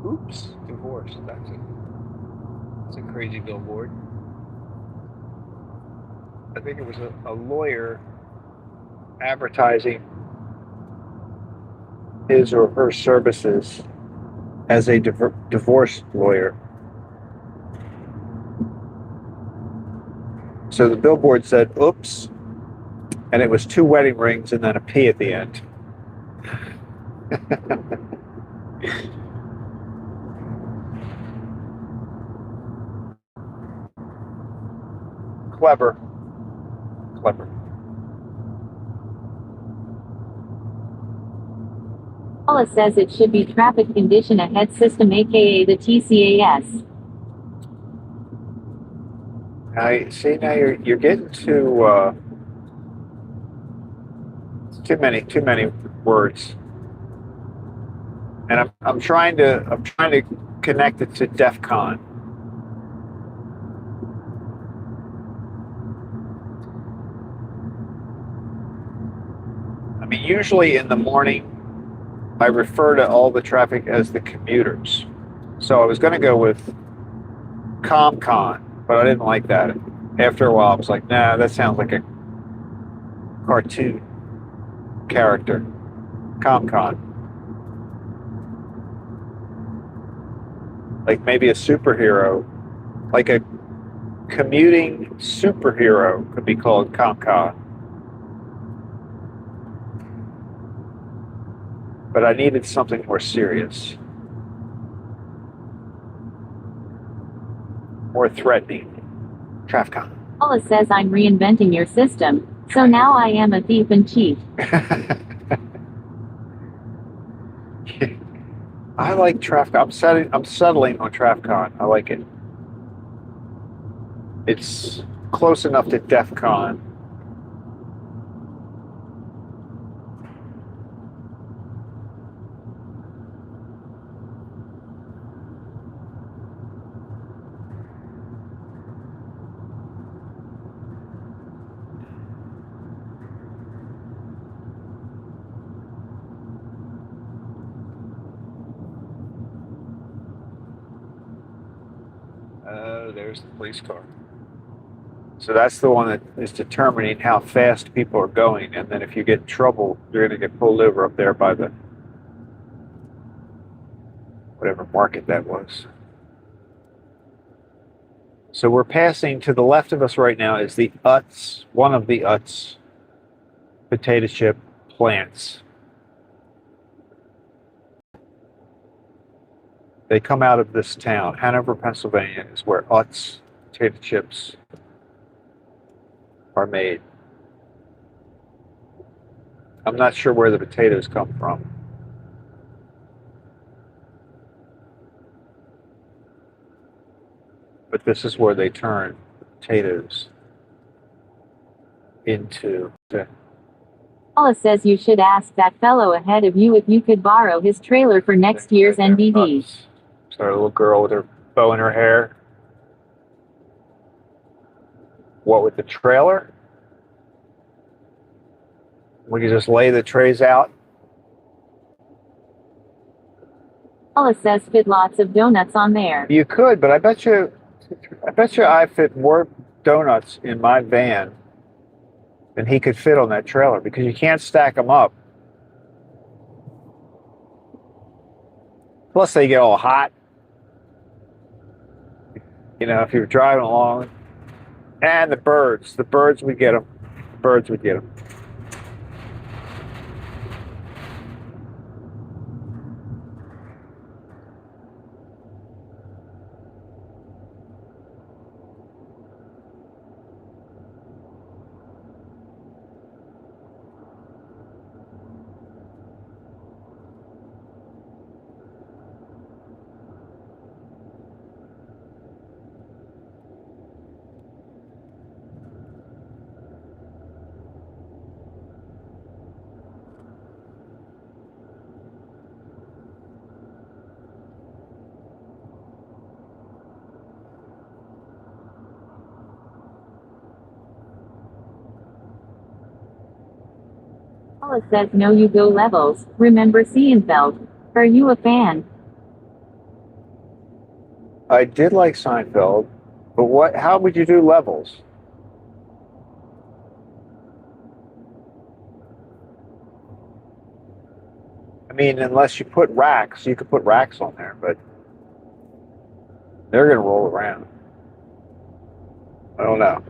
Oops, divorce. That's a crazy billboard. I think it was a lawyer advertising his or her services as a divorce lawyer. So the billboard said, oops, and it was 2 wedding rings and then a P at the end. Clever. Clever. Paula says it should be traffic condition ahead system, aka the TCAS. Now, see, now you're getting to too many words, and I'm trying to connect it to DEF CON. I mean, usually in the morning, I refer to all the traffic as the commuters. So I was going to go with ComCon, but I didn't like that. After a while, I was like, nah, that sounds like a cartoon character. ComCon. Like maybe a superhero, like a commuting superhero could be called ComCon. But I needed something more serious, more threatening. TrafCon. Paula says I'm reinventing your system, so now I am a thief in chief. I like TrafCon. I'm settling on TrafCon. I like it. It's close enough to DEF CON. There's the police car. So that's the one that is determining how fast people are going, and then if you get in trouble, you're going to get pulled over up there by the whatever market that was. So we're passing to the left of us right now is the Utz, one of the Utz potato chip plants. They come out of this town. Hanover, Pennsylvania is where Utz potato chips are made. I'm not sure where the potatoes come from. But this is where they turn potatoes into. Paula says you should ask that fellow ahead of you if you could borrow his trailer for next year's NBD. So a little girl with her bow in her hair. What with the trailer? We can just lay the trays out. Paula says fit lots of donuts on there. You could, but I bet you I fit more donuts in my van than he could fit on that trailer because you can't stack them up. Plus they get all hot. You know, if you're driving along. And the birds would get them. The birds would get them. Paula says no you go levels. Remember Seinfeld? Are you a fan? I did like Seinfeld, but how would you do levels? I mean, unless you put racks, you could put racks on there, but they're going to roll around. I don't know.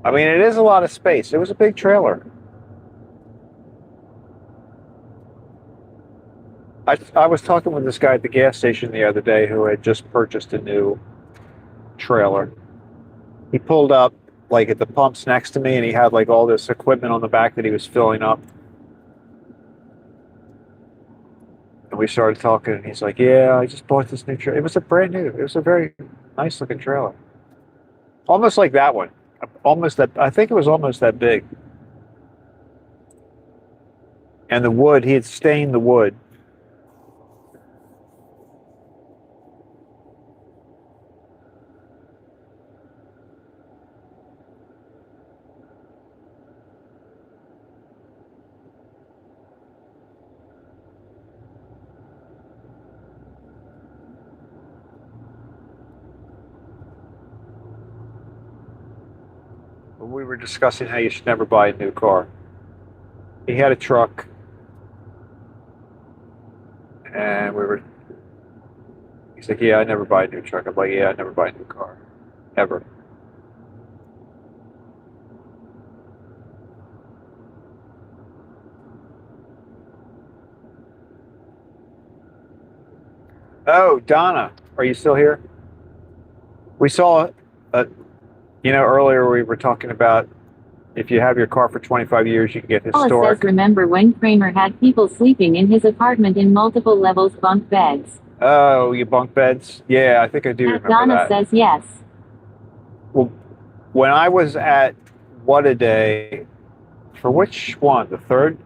I mean, it is a lot of space. It was a big trailer. I was talking with this guy at the gas station the other day who had just purchased a new trailer. He pulled up like at the pumps next to me, and he had like all this equipment on the back that he was filling up. And we started talking, and he's like, "Yeah, I just bought this new trailer. It was a brand new. It was a very nice looking trailer, almost like that one. Almost that. I think it was almost that big. And the wood, he had stained the wood." We were discussing how you should never buy a new car. He had a truck, and he's like, "Yeah, I never buy a new truck." I'm like, "Yeah, I never buy a new car, ever." Oh, Donna, are you still here? We saw, earlier we were talking about if you have your car for 25 years, you can get Paula historic. says, remember when Kramer had people sleeping in his apartment in multiple levels bunk beds? Oh, you bunk beds? Yeah, I think I do And remember Donna that. says yes. Well, when I was at What a Day, for which one? The third?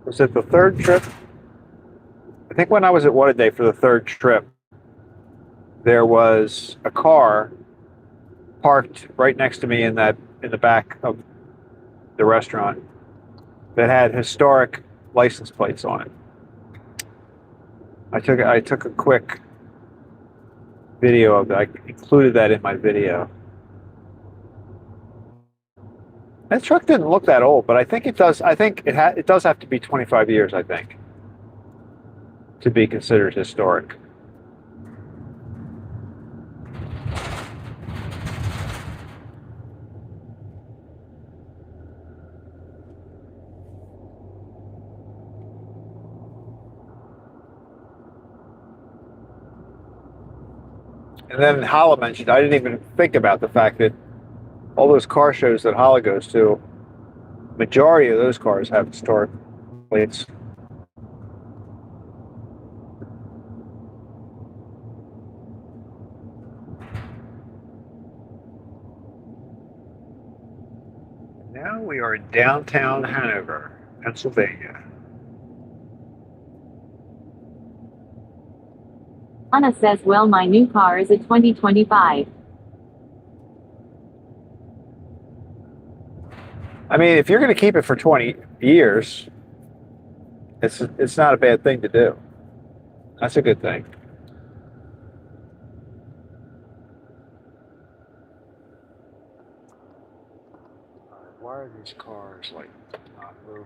Was it the third trip? I think when I was at What a Day for the third trip, there was a car parked right next to me in the back of the restaurant that had historic license plates on it. I took a quick video of it. I included that in my video. That truck didn't look that old, but I think it does. I think it does have to be 25 years, I think, to be considered historic. And then Hala mentioned, I didn't even think about the fact that all those car shows that Hala goes to, majority of those cars have historic plates. Now we are in downtown Hanover, Pennsylvania. Anna says, well, my new car is a 2025. I mean, if you're going to keep it for 20 years, it's not a bad thing to do. That's a good thing. Why are these cars like not moving?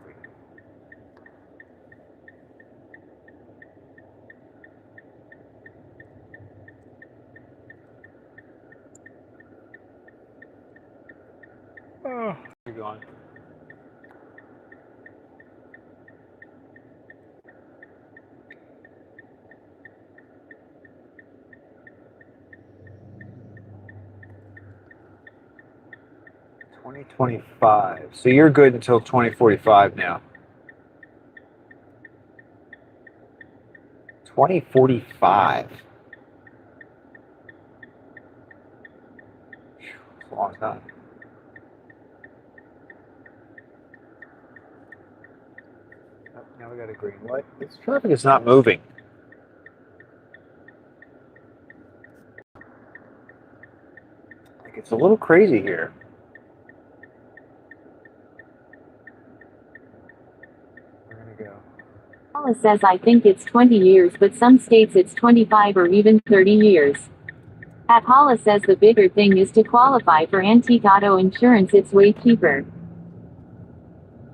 Oh, you're gone. $2025. So you're good until 2045 now. 2045. That's a long time. Oh, now we got a green light. This traffic is not moving. Like, it's a little crazy here. We're gonna go. Paula says, I think it's 20 years, but some states it's 25 or even 30 years. At Paula says the bigger thing is to qualify for antique auto insurance, it's way cheaper.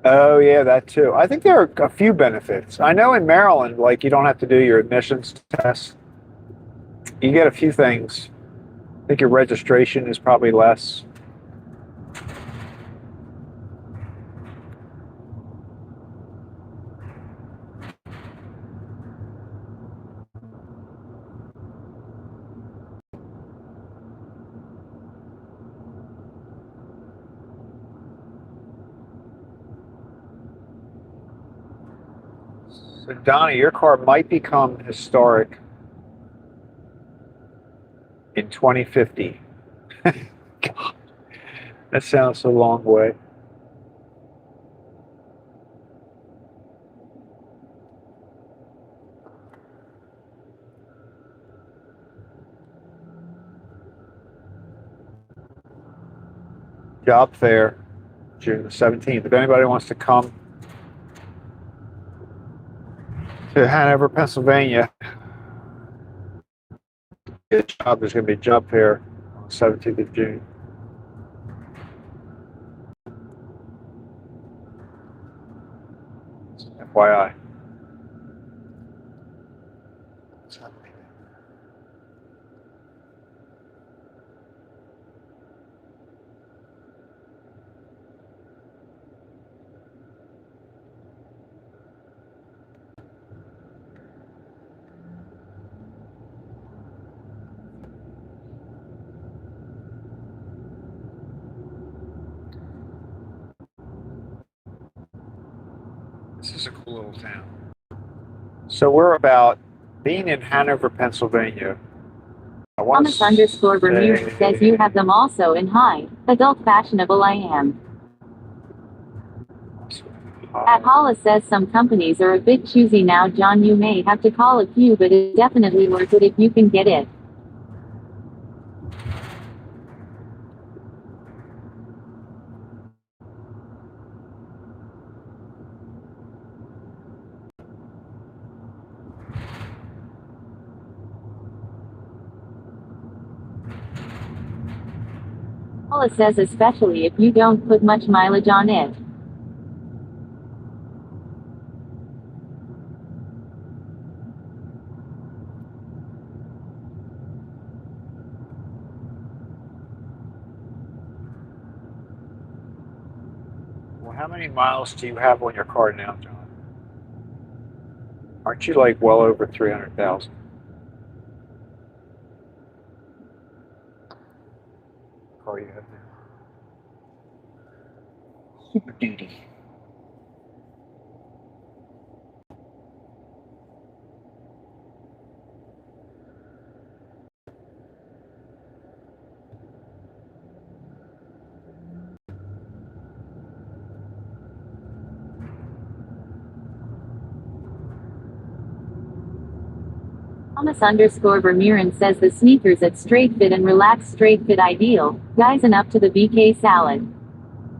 Oh yeah, that too. I think there are a few benefits. I know in Maryland, like you don't have to do your admissions test. You get a few things. I think your registration is probably less. So Donnie, your car might become historic in 2050. God, that sounds a long way. Job fair, June the 17th. If anybody wants to come to Hanover, Pennsylvania, get a job. There's going to be a job fair on the 17th of June. FYI. This is a cool little town. So we're about being in Hanover, Pennsylvania. I want to Thomas_Bermudez says you have them also in high, adult fashionable I am. At Hollis says some companies are a bit choosy now, John. You may have to call a few, but it's definitely worth it if you can get it. Hollis says especially if you don't put much mileage on it. Well, how many miles do you have on your car now, John? Aren't you like well over 300,000? Car you have now? Super duty. Thomas_Bermudez says the sneakers at Straight Fit and Relaxed Straight Fit ideal, guys, and up to the BK salad.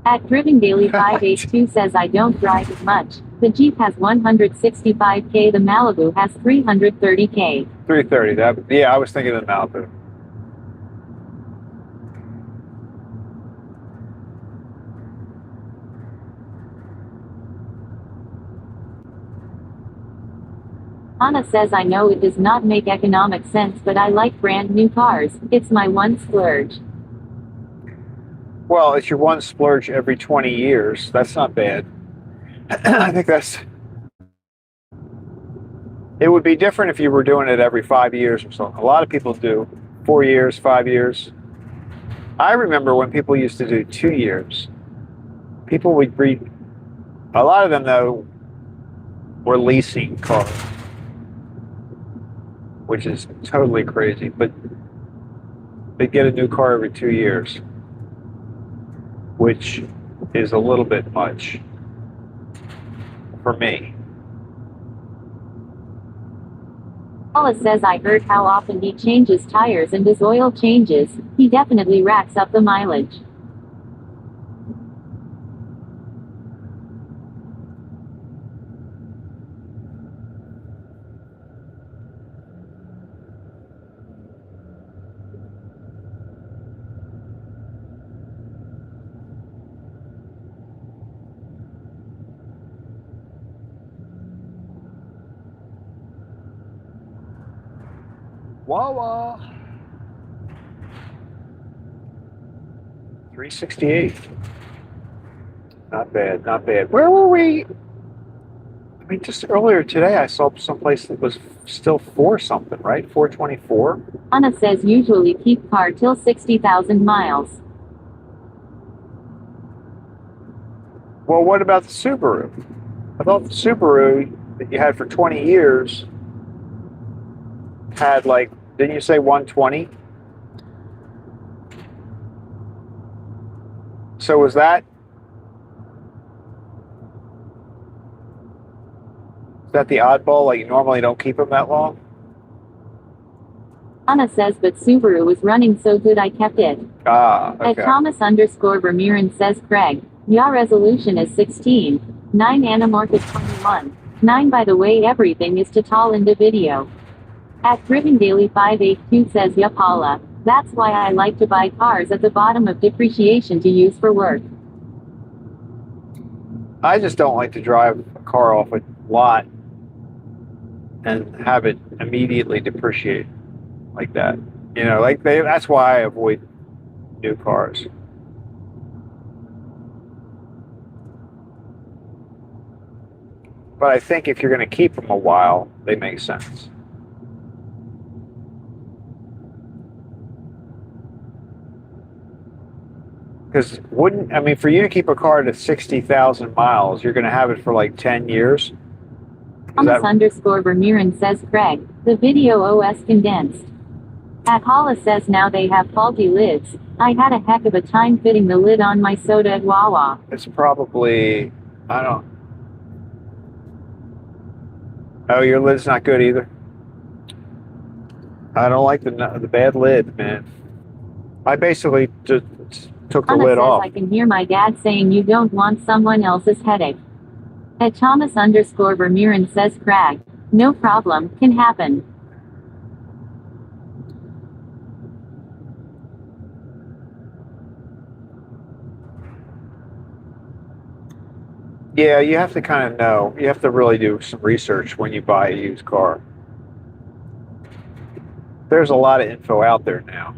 At Driving Daily 582 says I don't drive as much. The Jeep has 165k, the Malibu has 330k. 330. Yeah, I was thinking of the Malibu. Anna says I know it does not make economic sense, but I like brand new cars. It's my one splurge. Well, it's your one splurge every 20 years. That's not bad. I think it would be different if you were doing it every 5 years or something. A lot of people do 4 years, 5 years. I remember when people used to do 2 years. People would read, a lot of them though were leasing cars, which is totally crazy, but they get a new car every 2 years, which is a little bit much for me. Wallace says I heard how often he changes tires and his oil changes. He definitely racks up the mileage. Wawa. 368. Not bad, not bad. Where were we? I mean, just earlier today, I saw someplace that was still 4 something, right? 424. Anna says usually keep car till 60,000 miles. Well, what about the Subaru? I thought the Subaru that you had for 20 years had like, didn't you say 120? So was that? Is that the oddball? Like you normally don't keep them that long? Anna says but Subaru was running so good I kept it. Ah, At okay. Thomas_Vermeeren says Craig. Ya resolution is 16. 9 Anamorphic 21. 9 by the way everything is total in the video. At Driven Daily 582 says ya Paula. That's why I like to buy cars at the bottom of depreciation to use for work. I just don't like to drive a car off a lot and have it immediately depreciate like that. You know, like that's why I avoid new cars. But I think if you're going to keep them a while, they make sense. Because for you to keep a car to 60,000 miles, you're going to have it for like 10 years? Thomas_Vermeeren says Craig. The video OS condensed. At Holla says now they have faulty lids. I had a heck of a time fitting the lid on my soda at Wawa. It's probably, oh, your lid's not good either? I don't like the bad lid, man. I basically just took the Anna lid says off. I can hear my dad saying you don't want someone else's headache. At Thomas_Vermeeren says Craig. No problem, can happen. Yeah, you have to kind of know. You have to really do some research when you buy a used car. There's a lot of info out there now.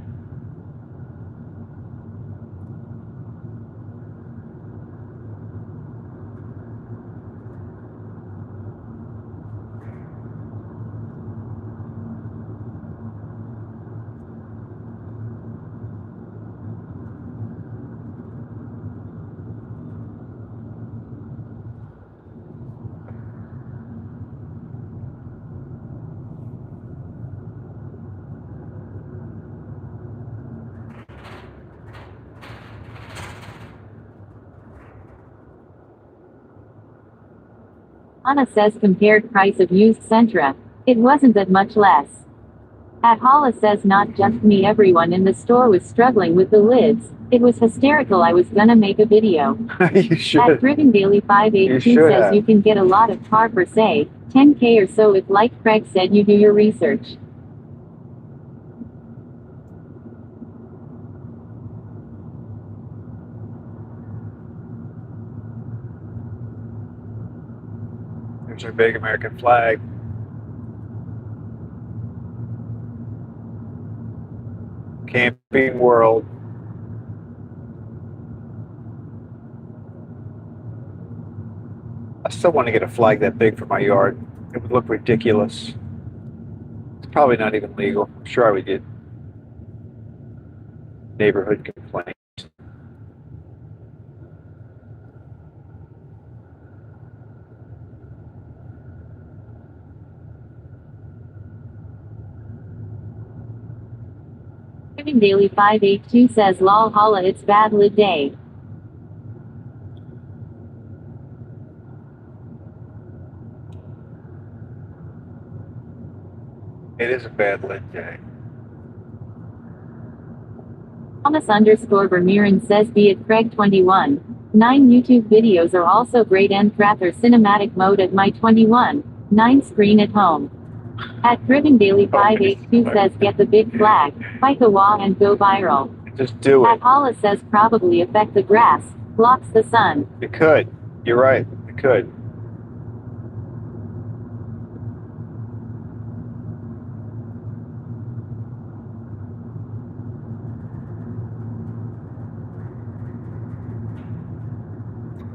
Anna says compared price of used Sentra. It wasn't that much less. At Holla says not just me, everyone in the store was struggling with the lids. It was hysterical. I was gonna make a video. You should. At Driven Daily 582 says have. you can get a lot of car for say 10K or so if, like Craig said, you do your research. There's our big American flag. Camping World. I still want to get a flag that big for my yard. It would look ridiculous. It's probably not even legal. I'm sure I would get neighborhood complaints. Driven Daily 582 says lol holla it's bad lid day. It is a bad lid day. Thomas_Vermeeren says be it Craig 21. 9 YouTube videos are also great and Prather cinematic mode at my 21. 9 screen at home. At Driven Daily 582 says get the big flag, fight the wall and go viral. Just do At it. Holla says probably affect the grass, blocks the sun. It could. You're right. It could.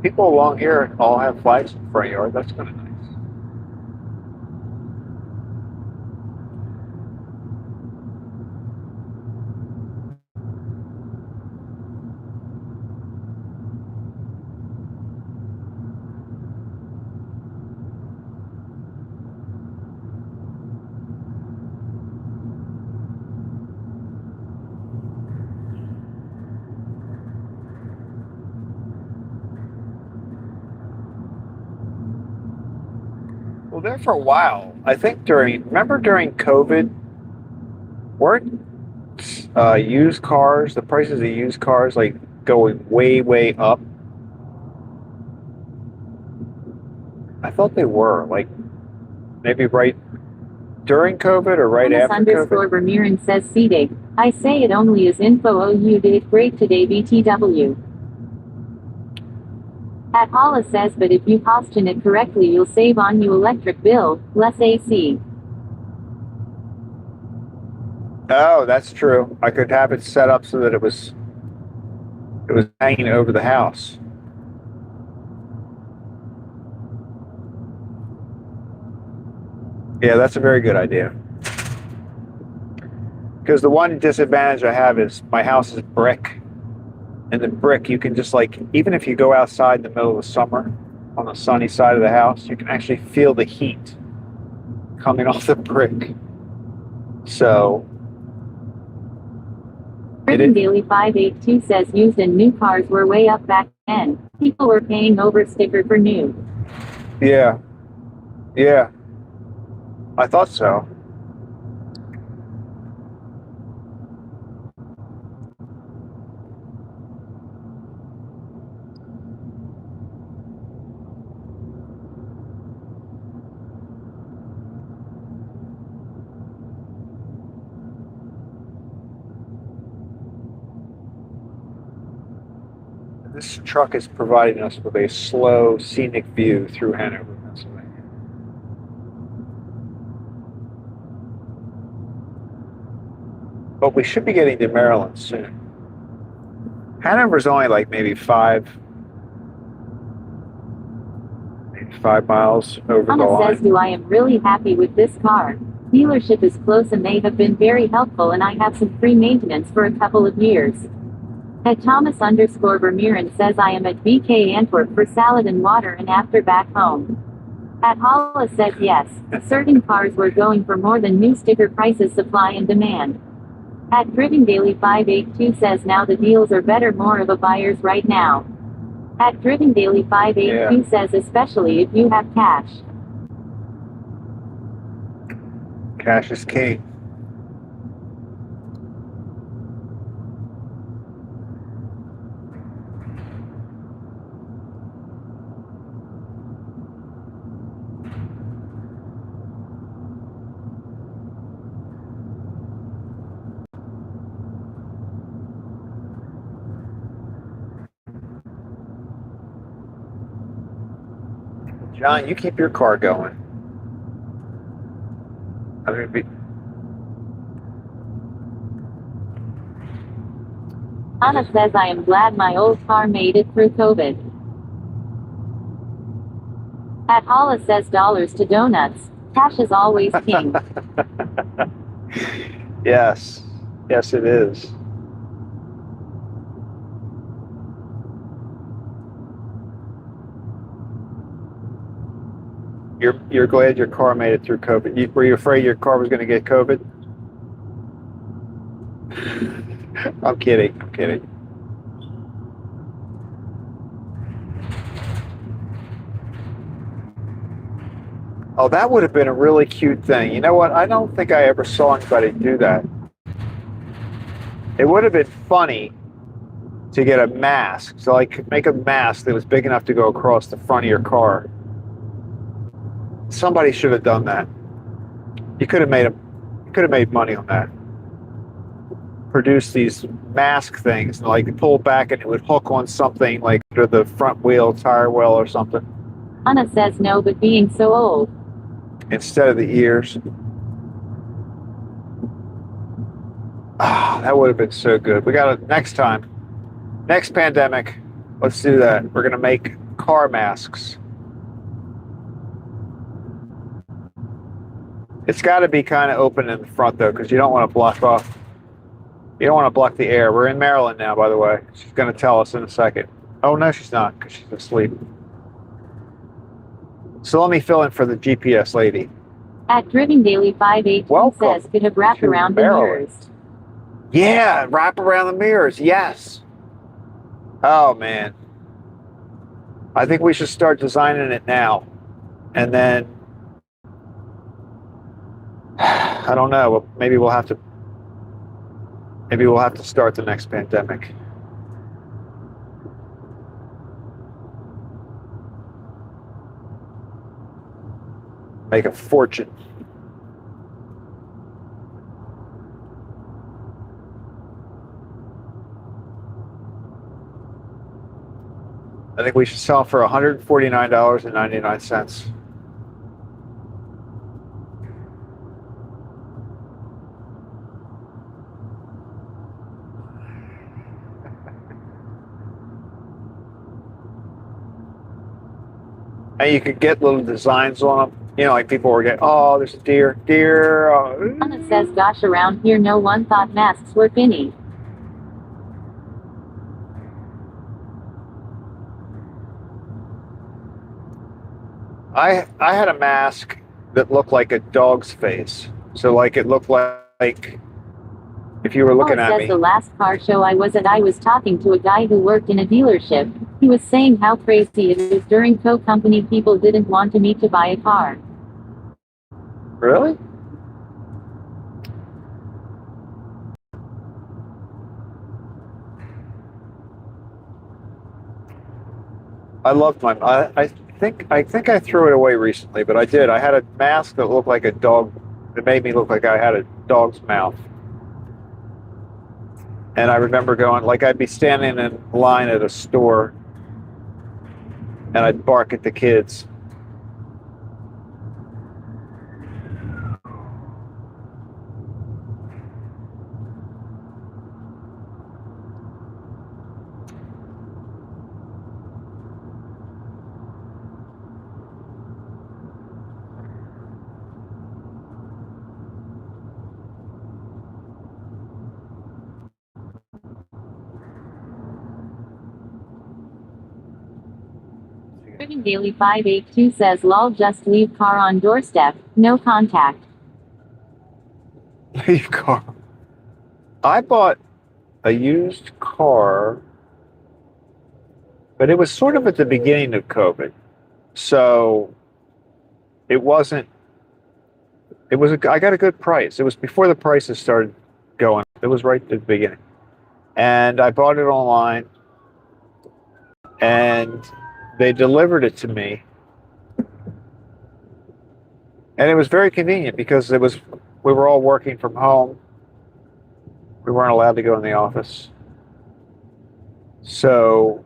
People along here all have flags in the front yard. That's kind of nice. Well, there for a while. I think remember during COVID, weren't used cars, the prices of used cars, like going way, way up? I thought they were, like maybe right during COVID or right Thomas after underscore COVID. Vermeeren says CDIG. I say it only as info. You did great today, BTW. At Paula says, but if you question it correctly, you'll save on your electric bill, less AC. Oh, that's true. I could have it set up so that it was hanging over the house. Yeah, that's a very good idea. Because the one disadvantage I have is my house is brick. And the brick, you can just like, even if you go outside in the middle of the summer on the sunny side of the house, you can actually feel the heat coming off the brick. So. Britain Daily 582 says used and new cars were way up back then. People were paying over sticker for new. Yeah. Yeah. I thought so. This truck is providing us with a slow, scenic view through Hanover, Pennsylvania. But we should be getting to Maryland soon. Hanover's only like maybe 5 miles over the Anna line. says, I am really happy with this car. Dealership is close and they have been very helpful, and I have some free maintenance for a couple of years. At Thomas underscore Vermeeren says, I am at BK Antwerp for salad and water and after back home. At Holla says yes, certain cars were going for more than new sticker prices, supply and demand. At Driven Daily 582 says now the deals are better, more of a buyer's right now. At Driven Daily 582 says especially if you have cash. Cash is king. John, you keep your car going. I'm gonna be. Anna says, I am glad my old car made it through COVID. At Holla says dollars to donuts. Cash is always king. Yes. Yes, it is. You're glad your car made it through COVID. Were you afraid your car was going to get COVID? I'm kidding. I'm kidding. Oh, that would have been a really cute thing. You know what? I don't think I ever saw anybody do that. It would have been funny to get a mask. So like make a mask that was big enough to go across the front of your car. Somebody should have done that. You could have made money on that. Produce these mask things, and like pull back and it would hook on something like under the front wheel, tire well or something. Anna says no, but being so old. Instead of the ears. Ah, that would have been so good. We got it next time. Next pandemic, let's do that. We're gonna make car masks. It's got to be kind of open in the front though, because you don't want to block off. You don't want to block the air. We're in Maryland now, by the way. She's going to tell us in a second. Oh no, she's not, because she's asleep. So let me fill in for the GPS lady. At Driven Daily 518 Welcome says could have wrapped to around the Maryland. mirrors. Yeah, wrap around the mirrors. Yes. Oh man. I think we should start designing it now. And then I don't know, maybe we'll have to start the next pandemic. Make a fortune. I think we should sell for $149.99. And you could get little designs on them. You know, like people were getting, oh, there's a deer. Oh. Anna says gosh around here no one thought masks were finny. I had a mask that looked like a dog's face. So like it looked like if you were looking Paula at says me. the last car show I was at, I was talking to a guy who worked in a dealership. He was saying how crazy it is during tow company people didn't want to meet to buy a car. Really? I loved my. I think I threw it away recently, but I did. I had a mask that looked like a dog. It made me look like I had a dog's mouth. And I remember going, like I'd be standing in line at a store, and I'd bark at the kids. Driven Daily 582 says lol just leave car on doorstep, no contact. Leave car. I bought a used car, but it was sort of at the beginning of COVID. So it wasn't, I got a good price. It was before the prices started going. It was right at the beginning. And I bought it online and they delivered it to me. And it was very convenient because we were all working from home. We weren't allowed to go in the office. So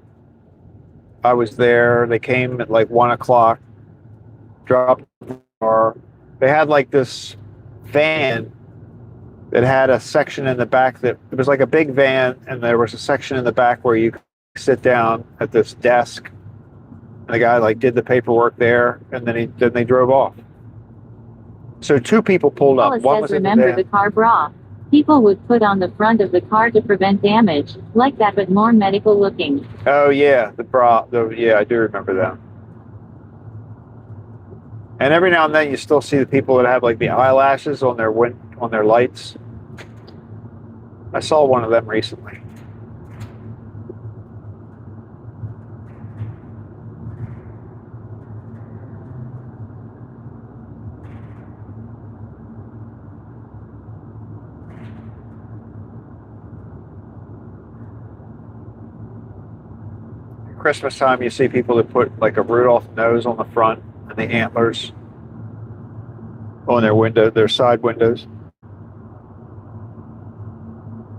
I was there. They came at like 1 o'clock, dropped the car. They had like this van that had a section in the back that it was like a big van, and there was a section in the back where you could sit down at this desk. And the guy like did the paperwork there, and then they drove off. So 2 people pulled up. Paula One says was in the remember van. the car bra. People would put on the front of the car to prevent damage, like that but more medical looking. Oh yeah, the bra. Yeah, I do remember that. And every now and then you still see the people that have like the eyelashes on their lights. I saw one of them recently. Christmas time, you see people that put like a Rudolph nose on the front and the antlers on their window, their side windows.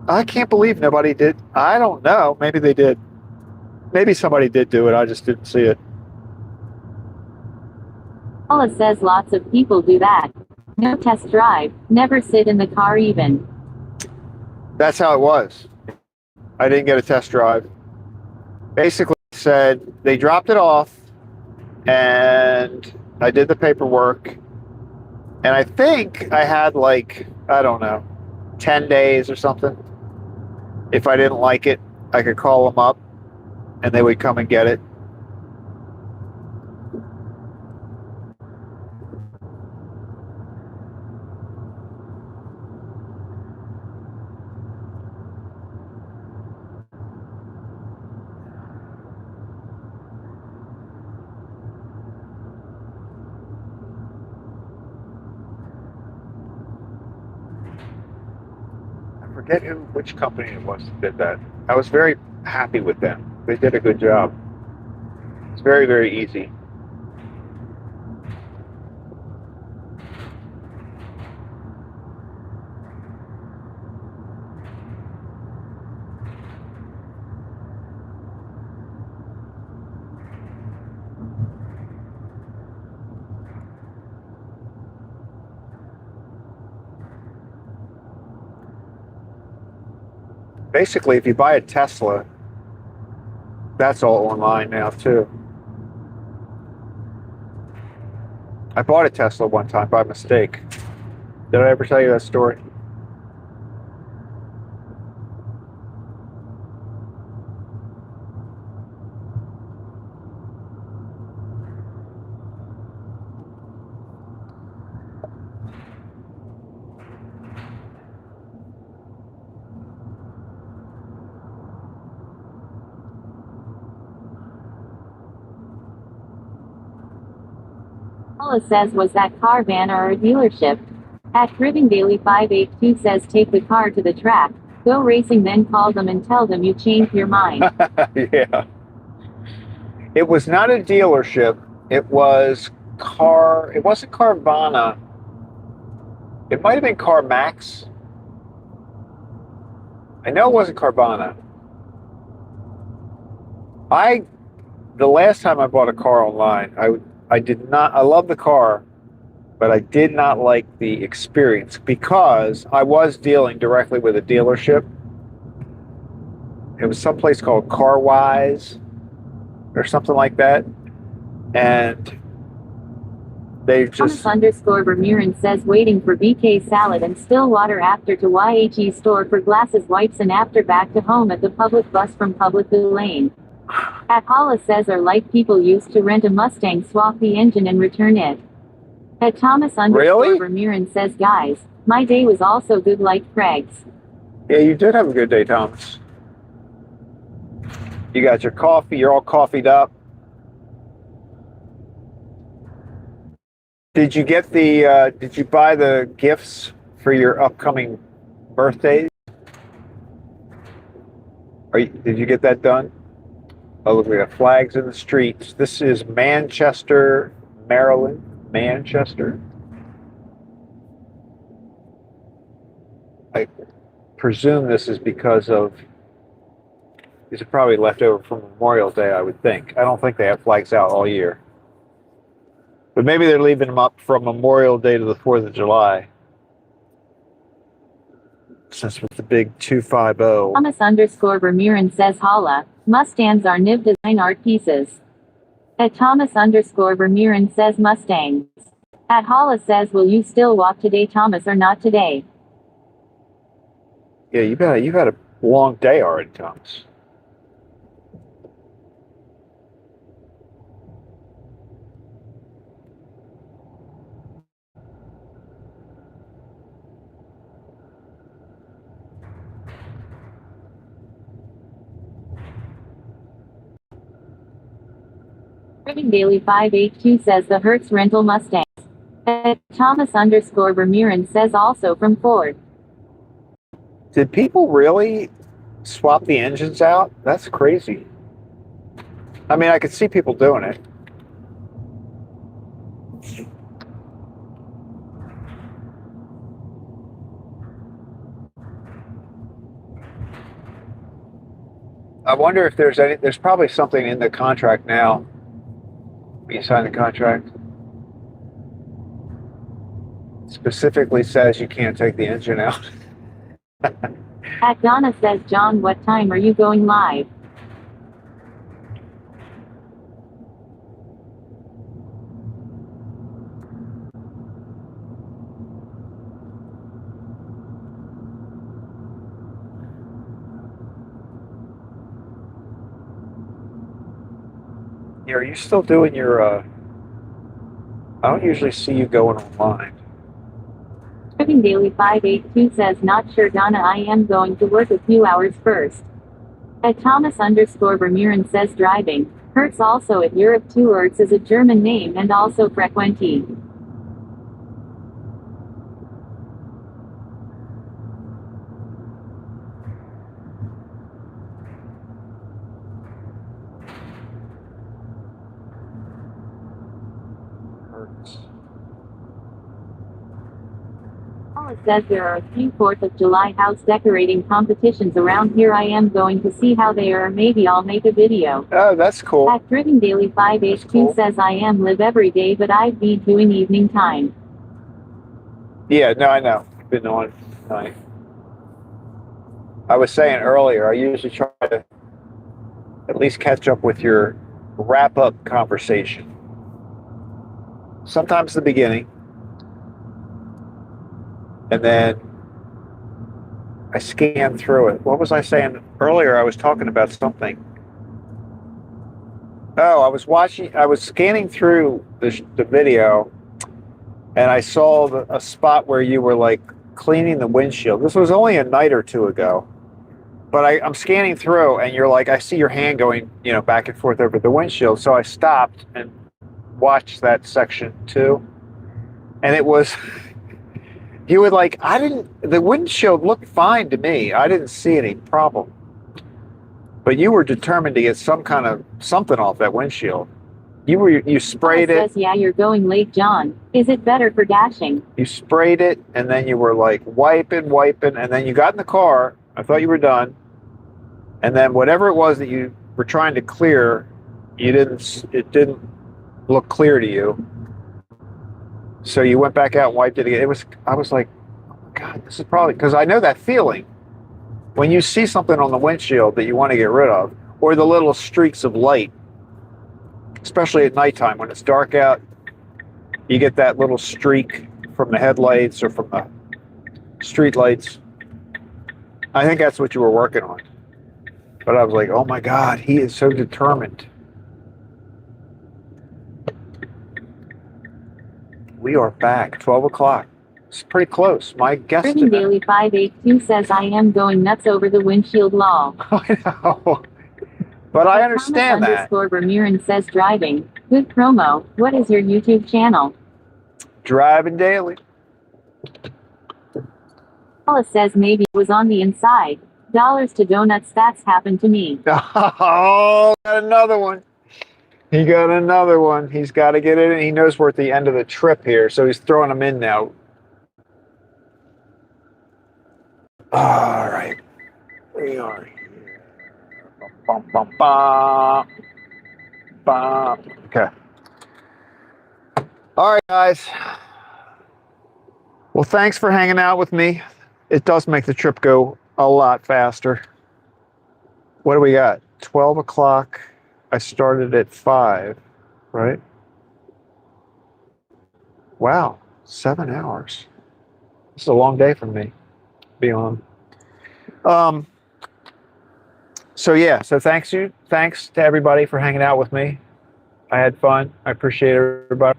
I can't believe nobody did. I don't know. Maybe they did. Maybe somebody did do it. I just didn't see it. Paula says lots of people do that. No test drive, never sit in the car even. That's how it was. I didn't get a test drive. Basically, said they dropped it off, and I did the paperwork, and I think I had like, I don't know, 10 days or something. If I didn't like it, I could call them up and they would come and get it. I forget which company it was that did that. I was very happy with them. They did a good job. It's very, very easy. Basically, if you buy a Tesla, that's all online now too. I bought a Tesla one time by mistake. Did I ever tell you that story? Paula says, was that car van or a dealership? At Cribbing Daily 582 says, take the car to the track, go racing, then call them and tell them you changed your mind. Yeah. It was not a dealership. It wasn't Carvana. It might have been CarMax. I know it wasn't Carvana. The last time I bought a car online, I love the car, but I did not like the experience because I was dealing directly with a dealership. It was someplace called CarWise or something like that. And they just... Thomas_Bermurin says, waiting for BK salad and Stillwater after to YHE store for glasses, wipes, and after back to home at the public bus from public to lane. At Paula says, are like people used to rent a Mustang, swap the engine and return it. At Thomas_Bermurin says, guys, my day was also good like Craig's. Yeah, you did have a good day, Thomas. You got your coffee, you're all coffeeed up. Did you get did you buy the gifts for your upcoming birthdays? Did you get that done? Oh, look, we got flags in the streets. This is Manchester, Maryland. Manchester. I presume this is because of, these are probably left over from Memorial Day, I would think. I don't think they have flags out all year. But maybe they're leaving them up from Memorial Day to the 4th of July. Since with the big 250. Thomas_Bermurin says, holla, Mustangs are NIV design art pieces. At Thomas_Bermurin says, Mustangs. At Holla says, will you still walk today, Thomas, or not today? Yeah, you've had a long day already, Thomas. Cribbing Daily 582 says, the Hertz rental Mustangs. At Thomas_Bermurin says, also from Ford. Did people really swap the engines out? That's crazy. I mean, I could see people doing it. I wonder if there's probably something in the contract now. When you sign the contract, specifically says you can't take the engine out. At Donna says, John, what time are you going live? you. Are you still doing your? I don't usually see you going online. Living Daily 582 says, not sure Donna, I am going to work a few hours first. At Thomas_Vermeeren says driving. Hertz also at Europe 2 Hertz is a German name and also frequenti. Hertz. Paula says there are a few 4th of July house decorating competitions around here. I am going to see how they are. Maybe I'll make a video. Oh, that's cool. At Driven Daily 582 cool. says, I am live every day, but I'd be doing evening time. Yeah, no, I know. Been on tonight. I was saying earlier, I usually try to at least catch up with your wrap-up conversation. Sometimes the beginning, and then I scan through it. What was I saying earlier? I was talking about something. Oh, I was scanning through the video, and I saw a spot where you were like cleaning the windshield. This was only a night or two ago, but I'm scanning through, and you're like, I see your hand going, back and forth over the windshield. So I stopped and watched that section too, and it was. You would the windshield looked fine to me. I didn't see any problem. But you were determined to get something off that windshield. You sprayed Paula it. says, yeah, you're going late, John. Is it better for dashing? You sprayed it, and then you were like wiping, and then you got in the car. I thought you were done. And then whatever it was that you were trying to clear, it didn't look clear to you. So you went back out and wiped it again. I was like, oh my God, this is probably, because I know that feeling. When you see something on the windshield that you want to get rid of, or the little streaks of light, especially at nighttime when it's dark out, you get that little streak from the headlights or from the street lights. I think that's what you were working on. But I was like, oh my God, he is so determined. We are back, 12 o'clock. It's pretty close. My guesstimate. Driven Daily 582 says, I am going nuts over the windshield lol. I know. But I understand that. Thomas_Vermeeren says driving. Good promo. What is your YouTube channel? Driving Daily. Paula says maybe it was on the inside. Dollars to donuts, that's happened to me. Oh, got another one. He got another one. He's got to get it in. He knows we're at the end of the trip here, so he's throwing them in now. All right. We are here. Bum, bum, bum. Bum. Okay. All right, guys. Well, thanks for hanging out with me. It does make the trip go a lot faster. What do we got? 12 o'clock. I started at 5, right? Wow, 7 hours. This is a long day for me. Be on. So thanks to everybody for hanging out with me. I had fun. I appreciate everybody.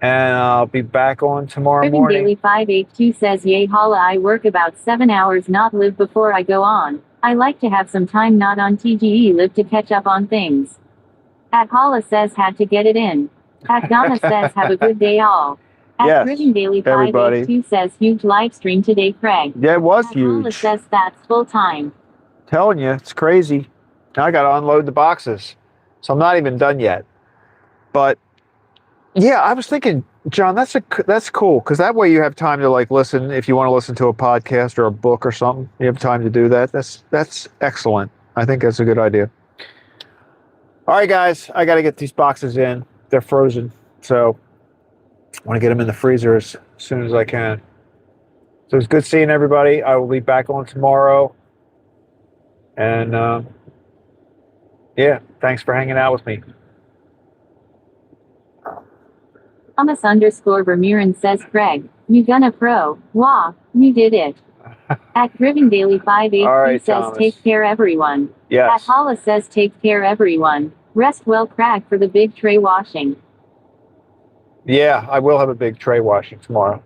And I'll be back on tomorrow Driven morning. Daily 582 says, yay holla, I work about 7 hours, not live before I go on. I like to have some time not on TGE live to catch up on things. At Holla says, had to get it in. At Donna says, have a good day all. At Yes, Driven Daily everybody. 582 says, huge live stream today, Craig. Yeah, it was At Holla huge. says, that's full time. Telling you, it's crazy. Now I got to unload the boxes. So I'm not even done yet. But yeah, I was thinking, John, that's cool, because that way you have time to listen. If you want to listen to a podcast or a book or something, you have time to do that. That's excellent. I think that's a good idea. All right, guys, I got to get these boxes in. They're frozen, so I want to get them in the freezer as soon as I can. So it's good seeing everybody. I will be back on tomorrow. And yeah, thanks for hanging out with me. Thomas_Vermeeren says, Craig, you gonna pro. Wah, you did it. At Driven Daily 582 All right, says, Thomas. take care everyone. At Yes. Holla says, take care everyone. Rest well, Craig, for the big tray washing. Yeah, I will have a big tray washing tomorrow.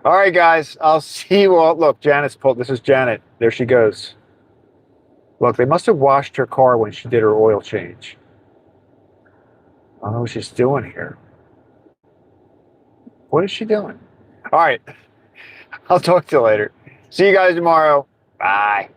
All right, guys. I'll see you all. Look, Janet's pulled. This is Janet. There she goes. Look, they must have washed her car when she did her oil change. I don't know what she's doing here. What is she doing? All right. I'll talk to you later. See you guys tomorrow. Bye.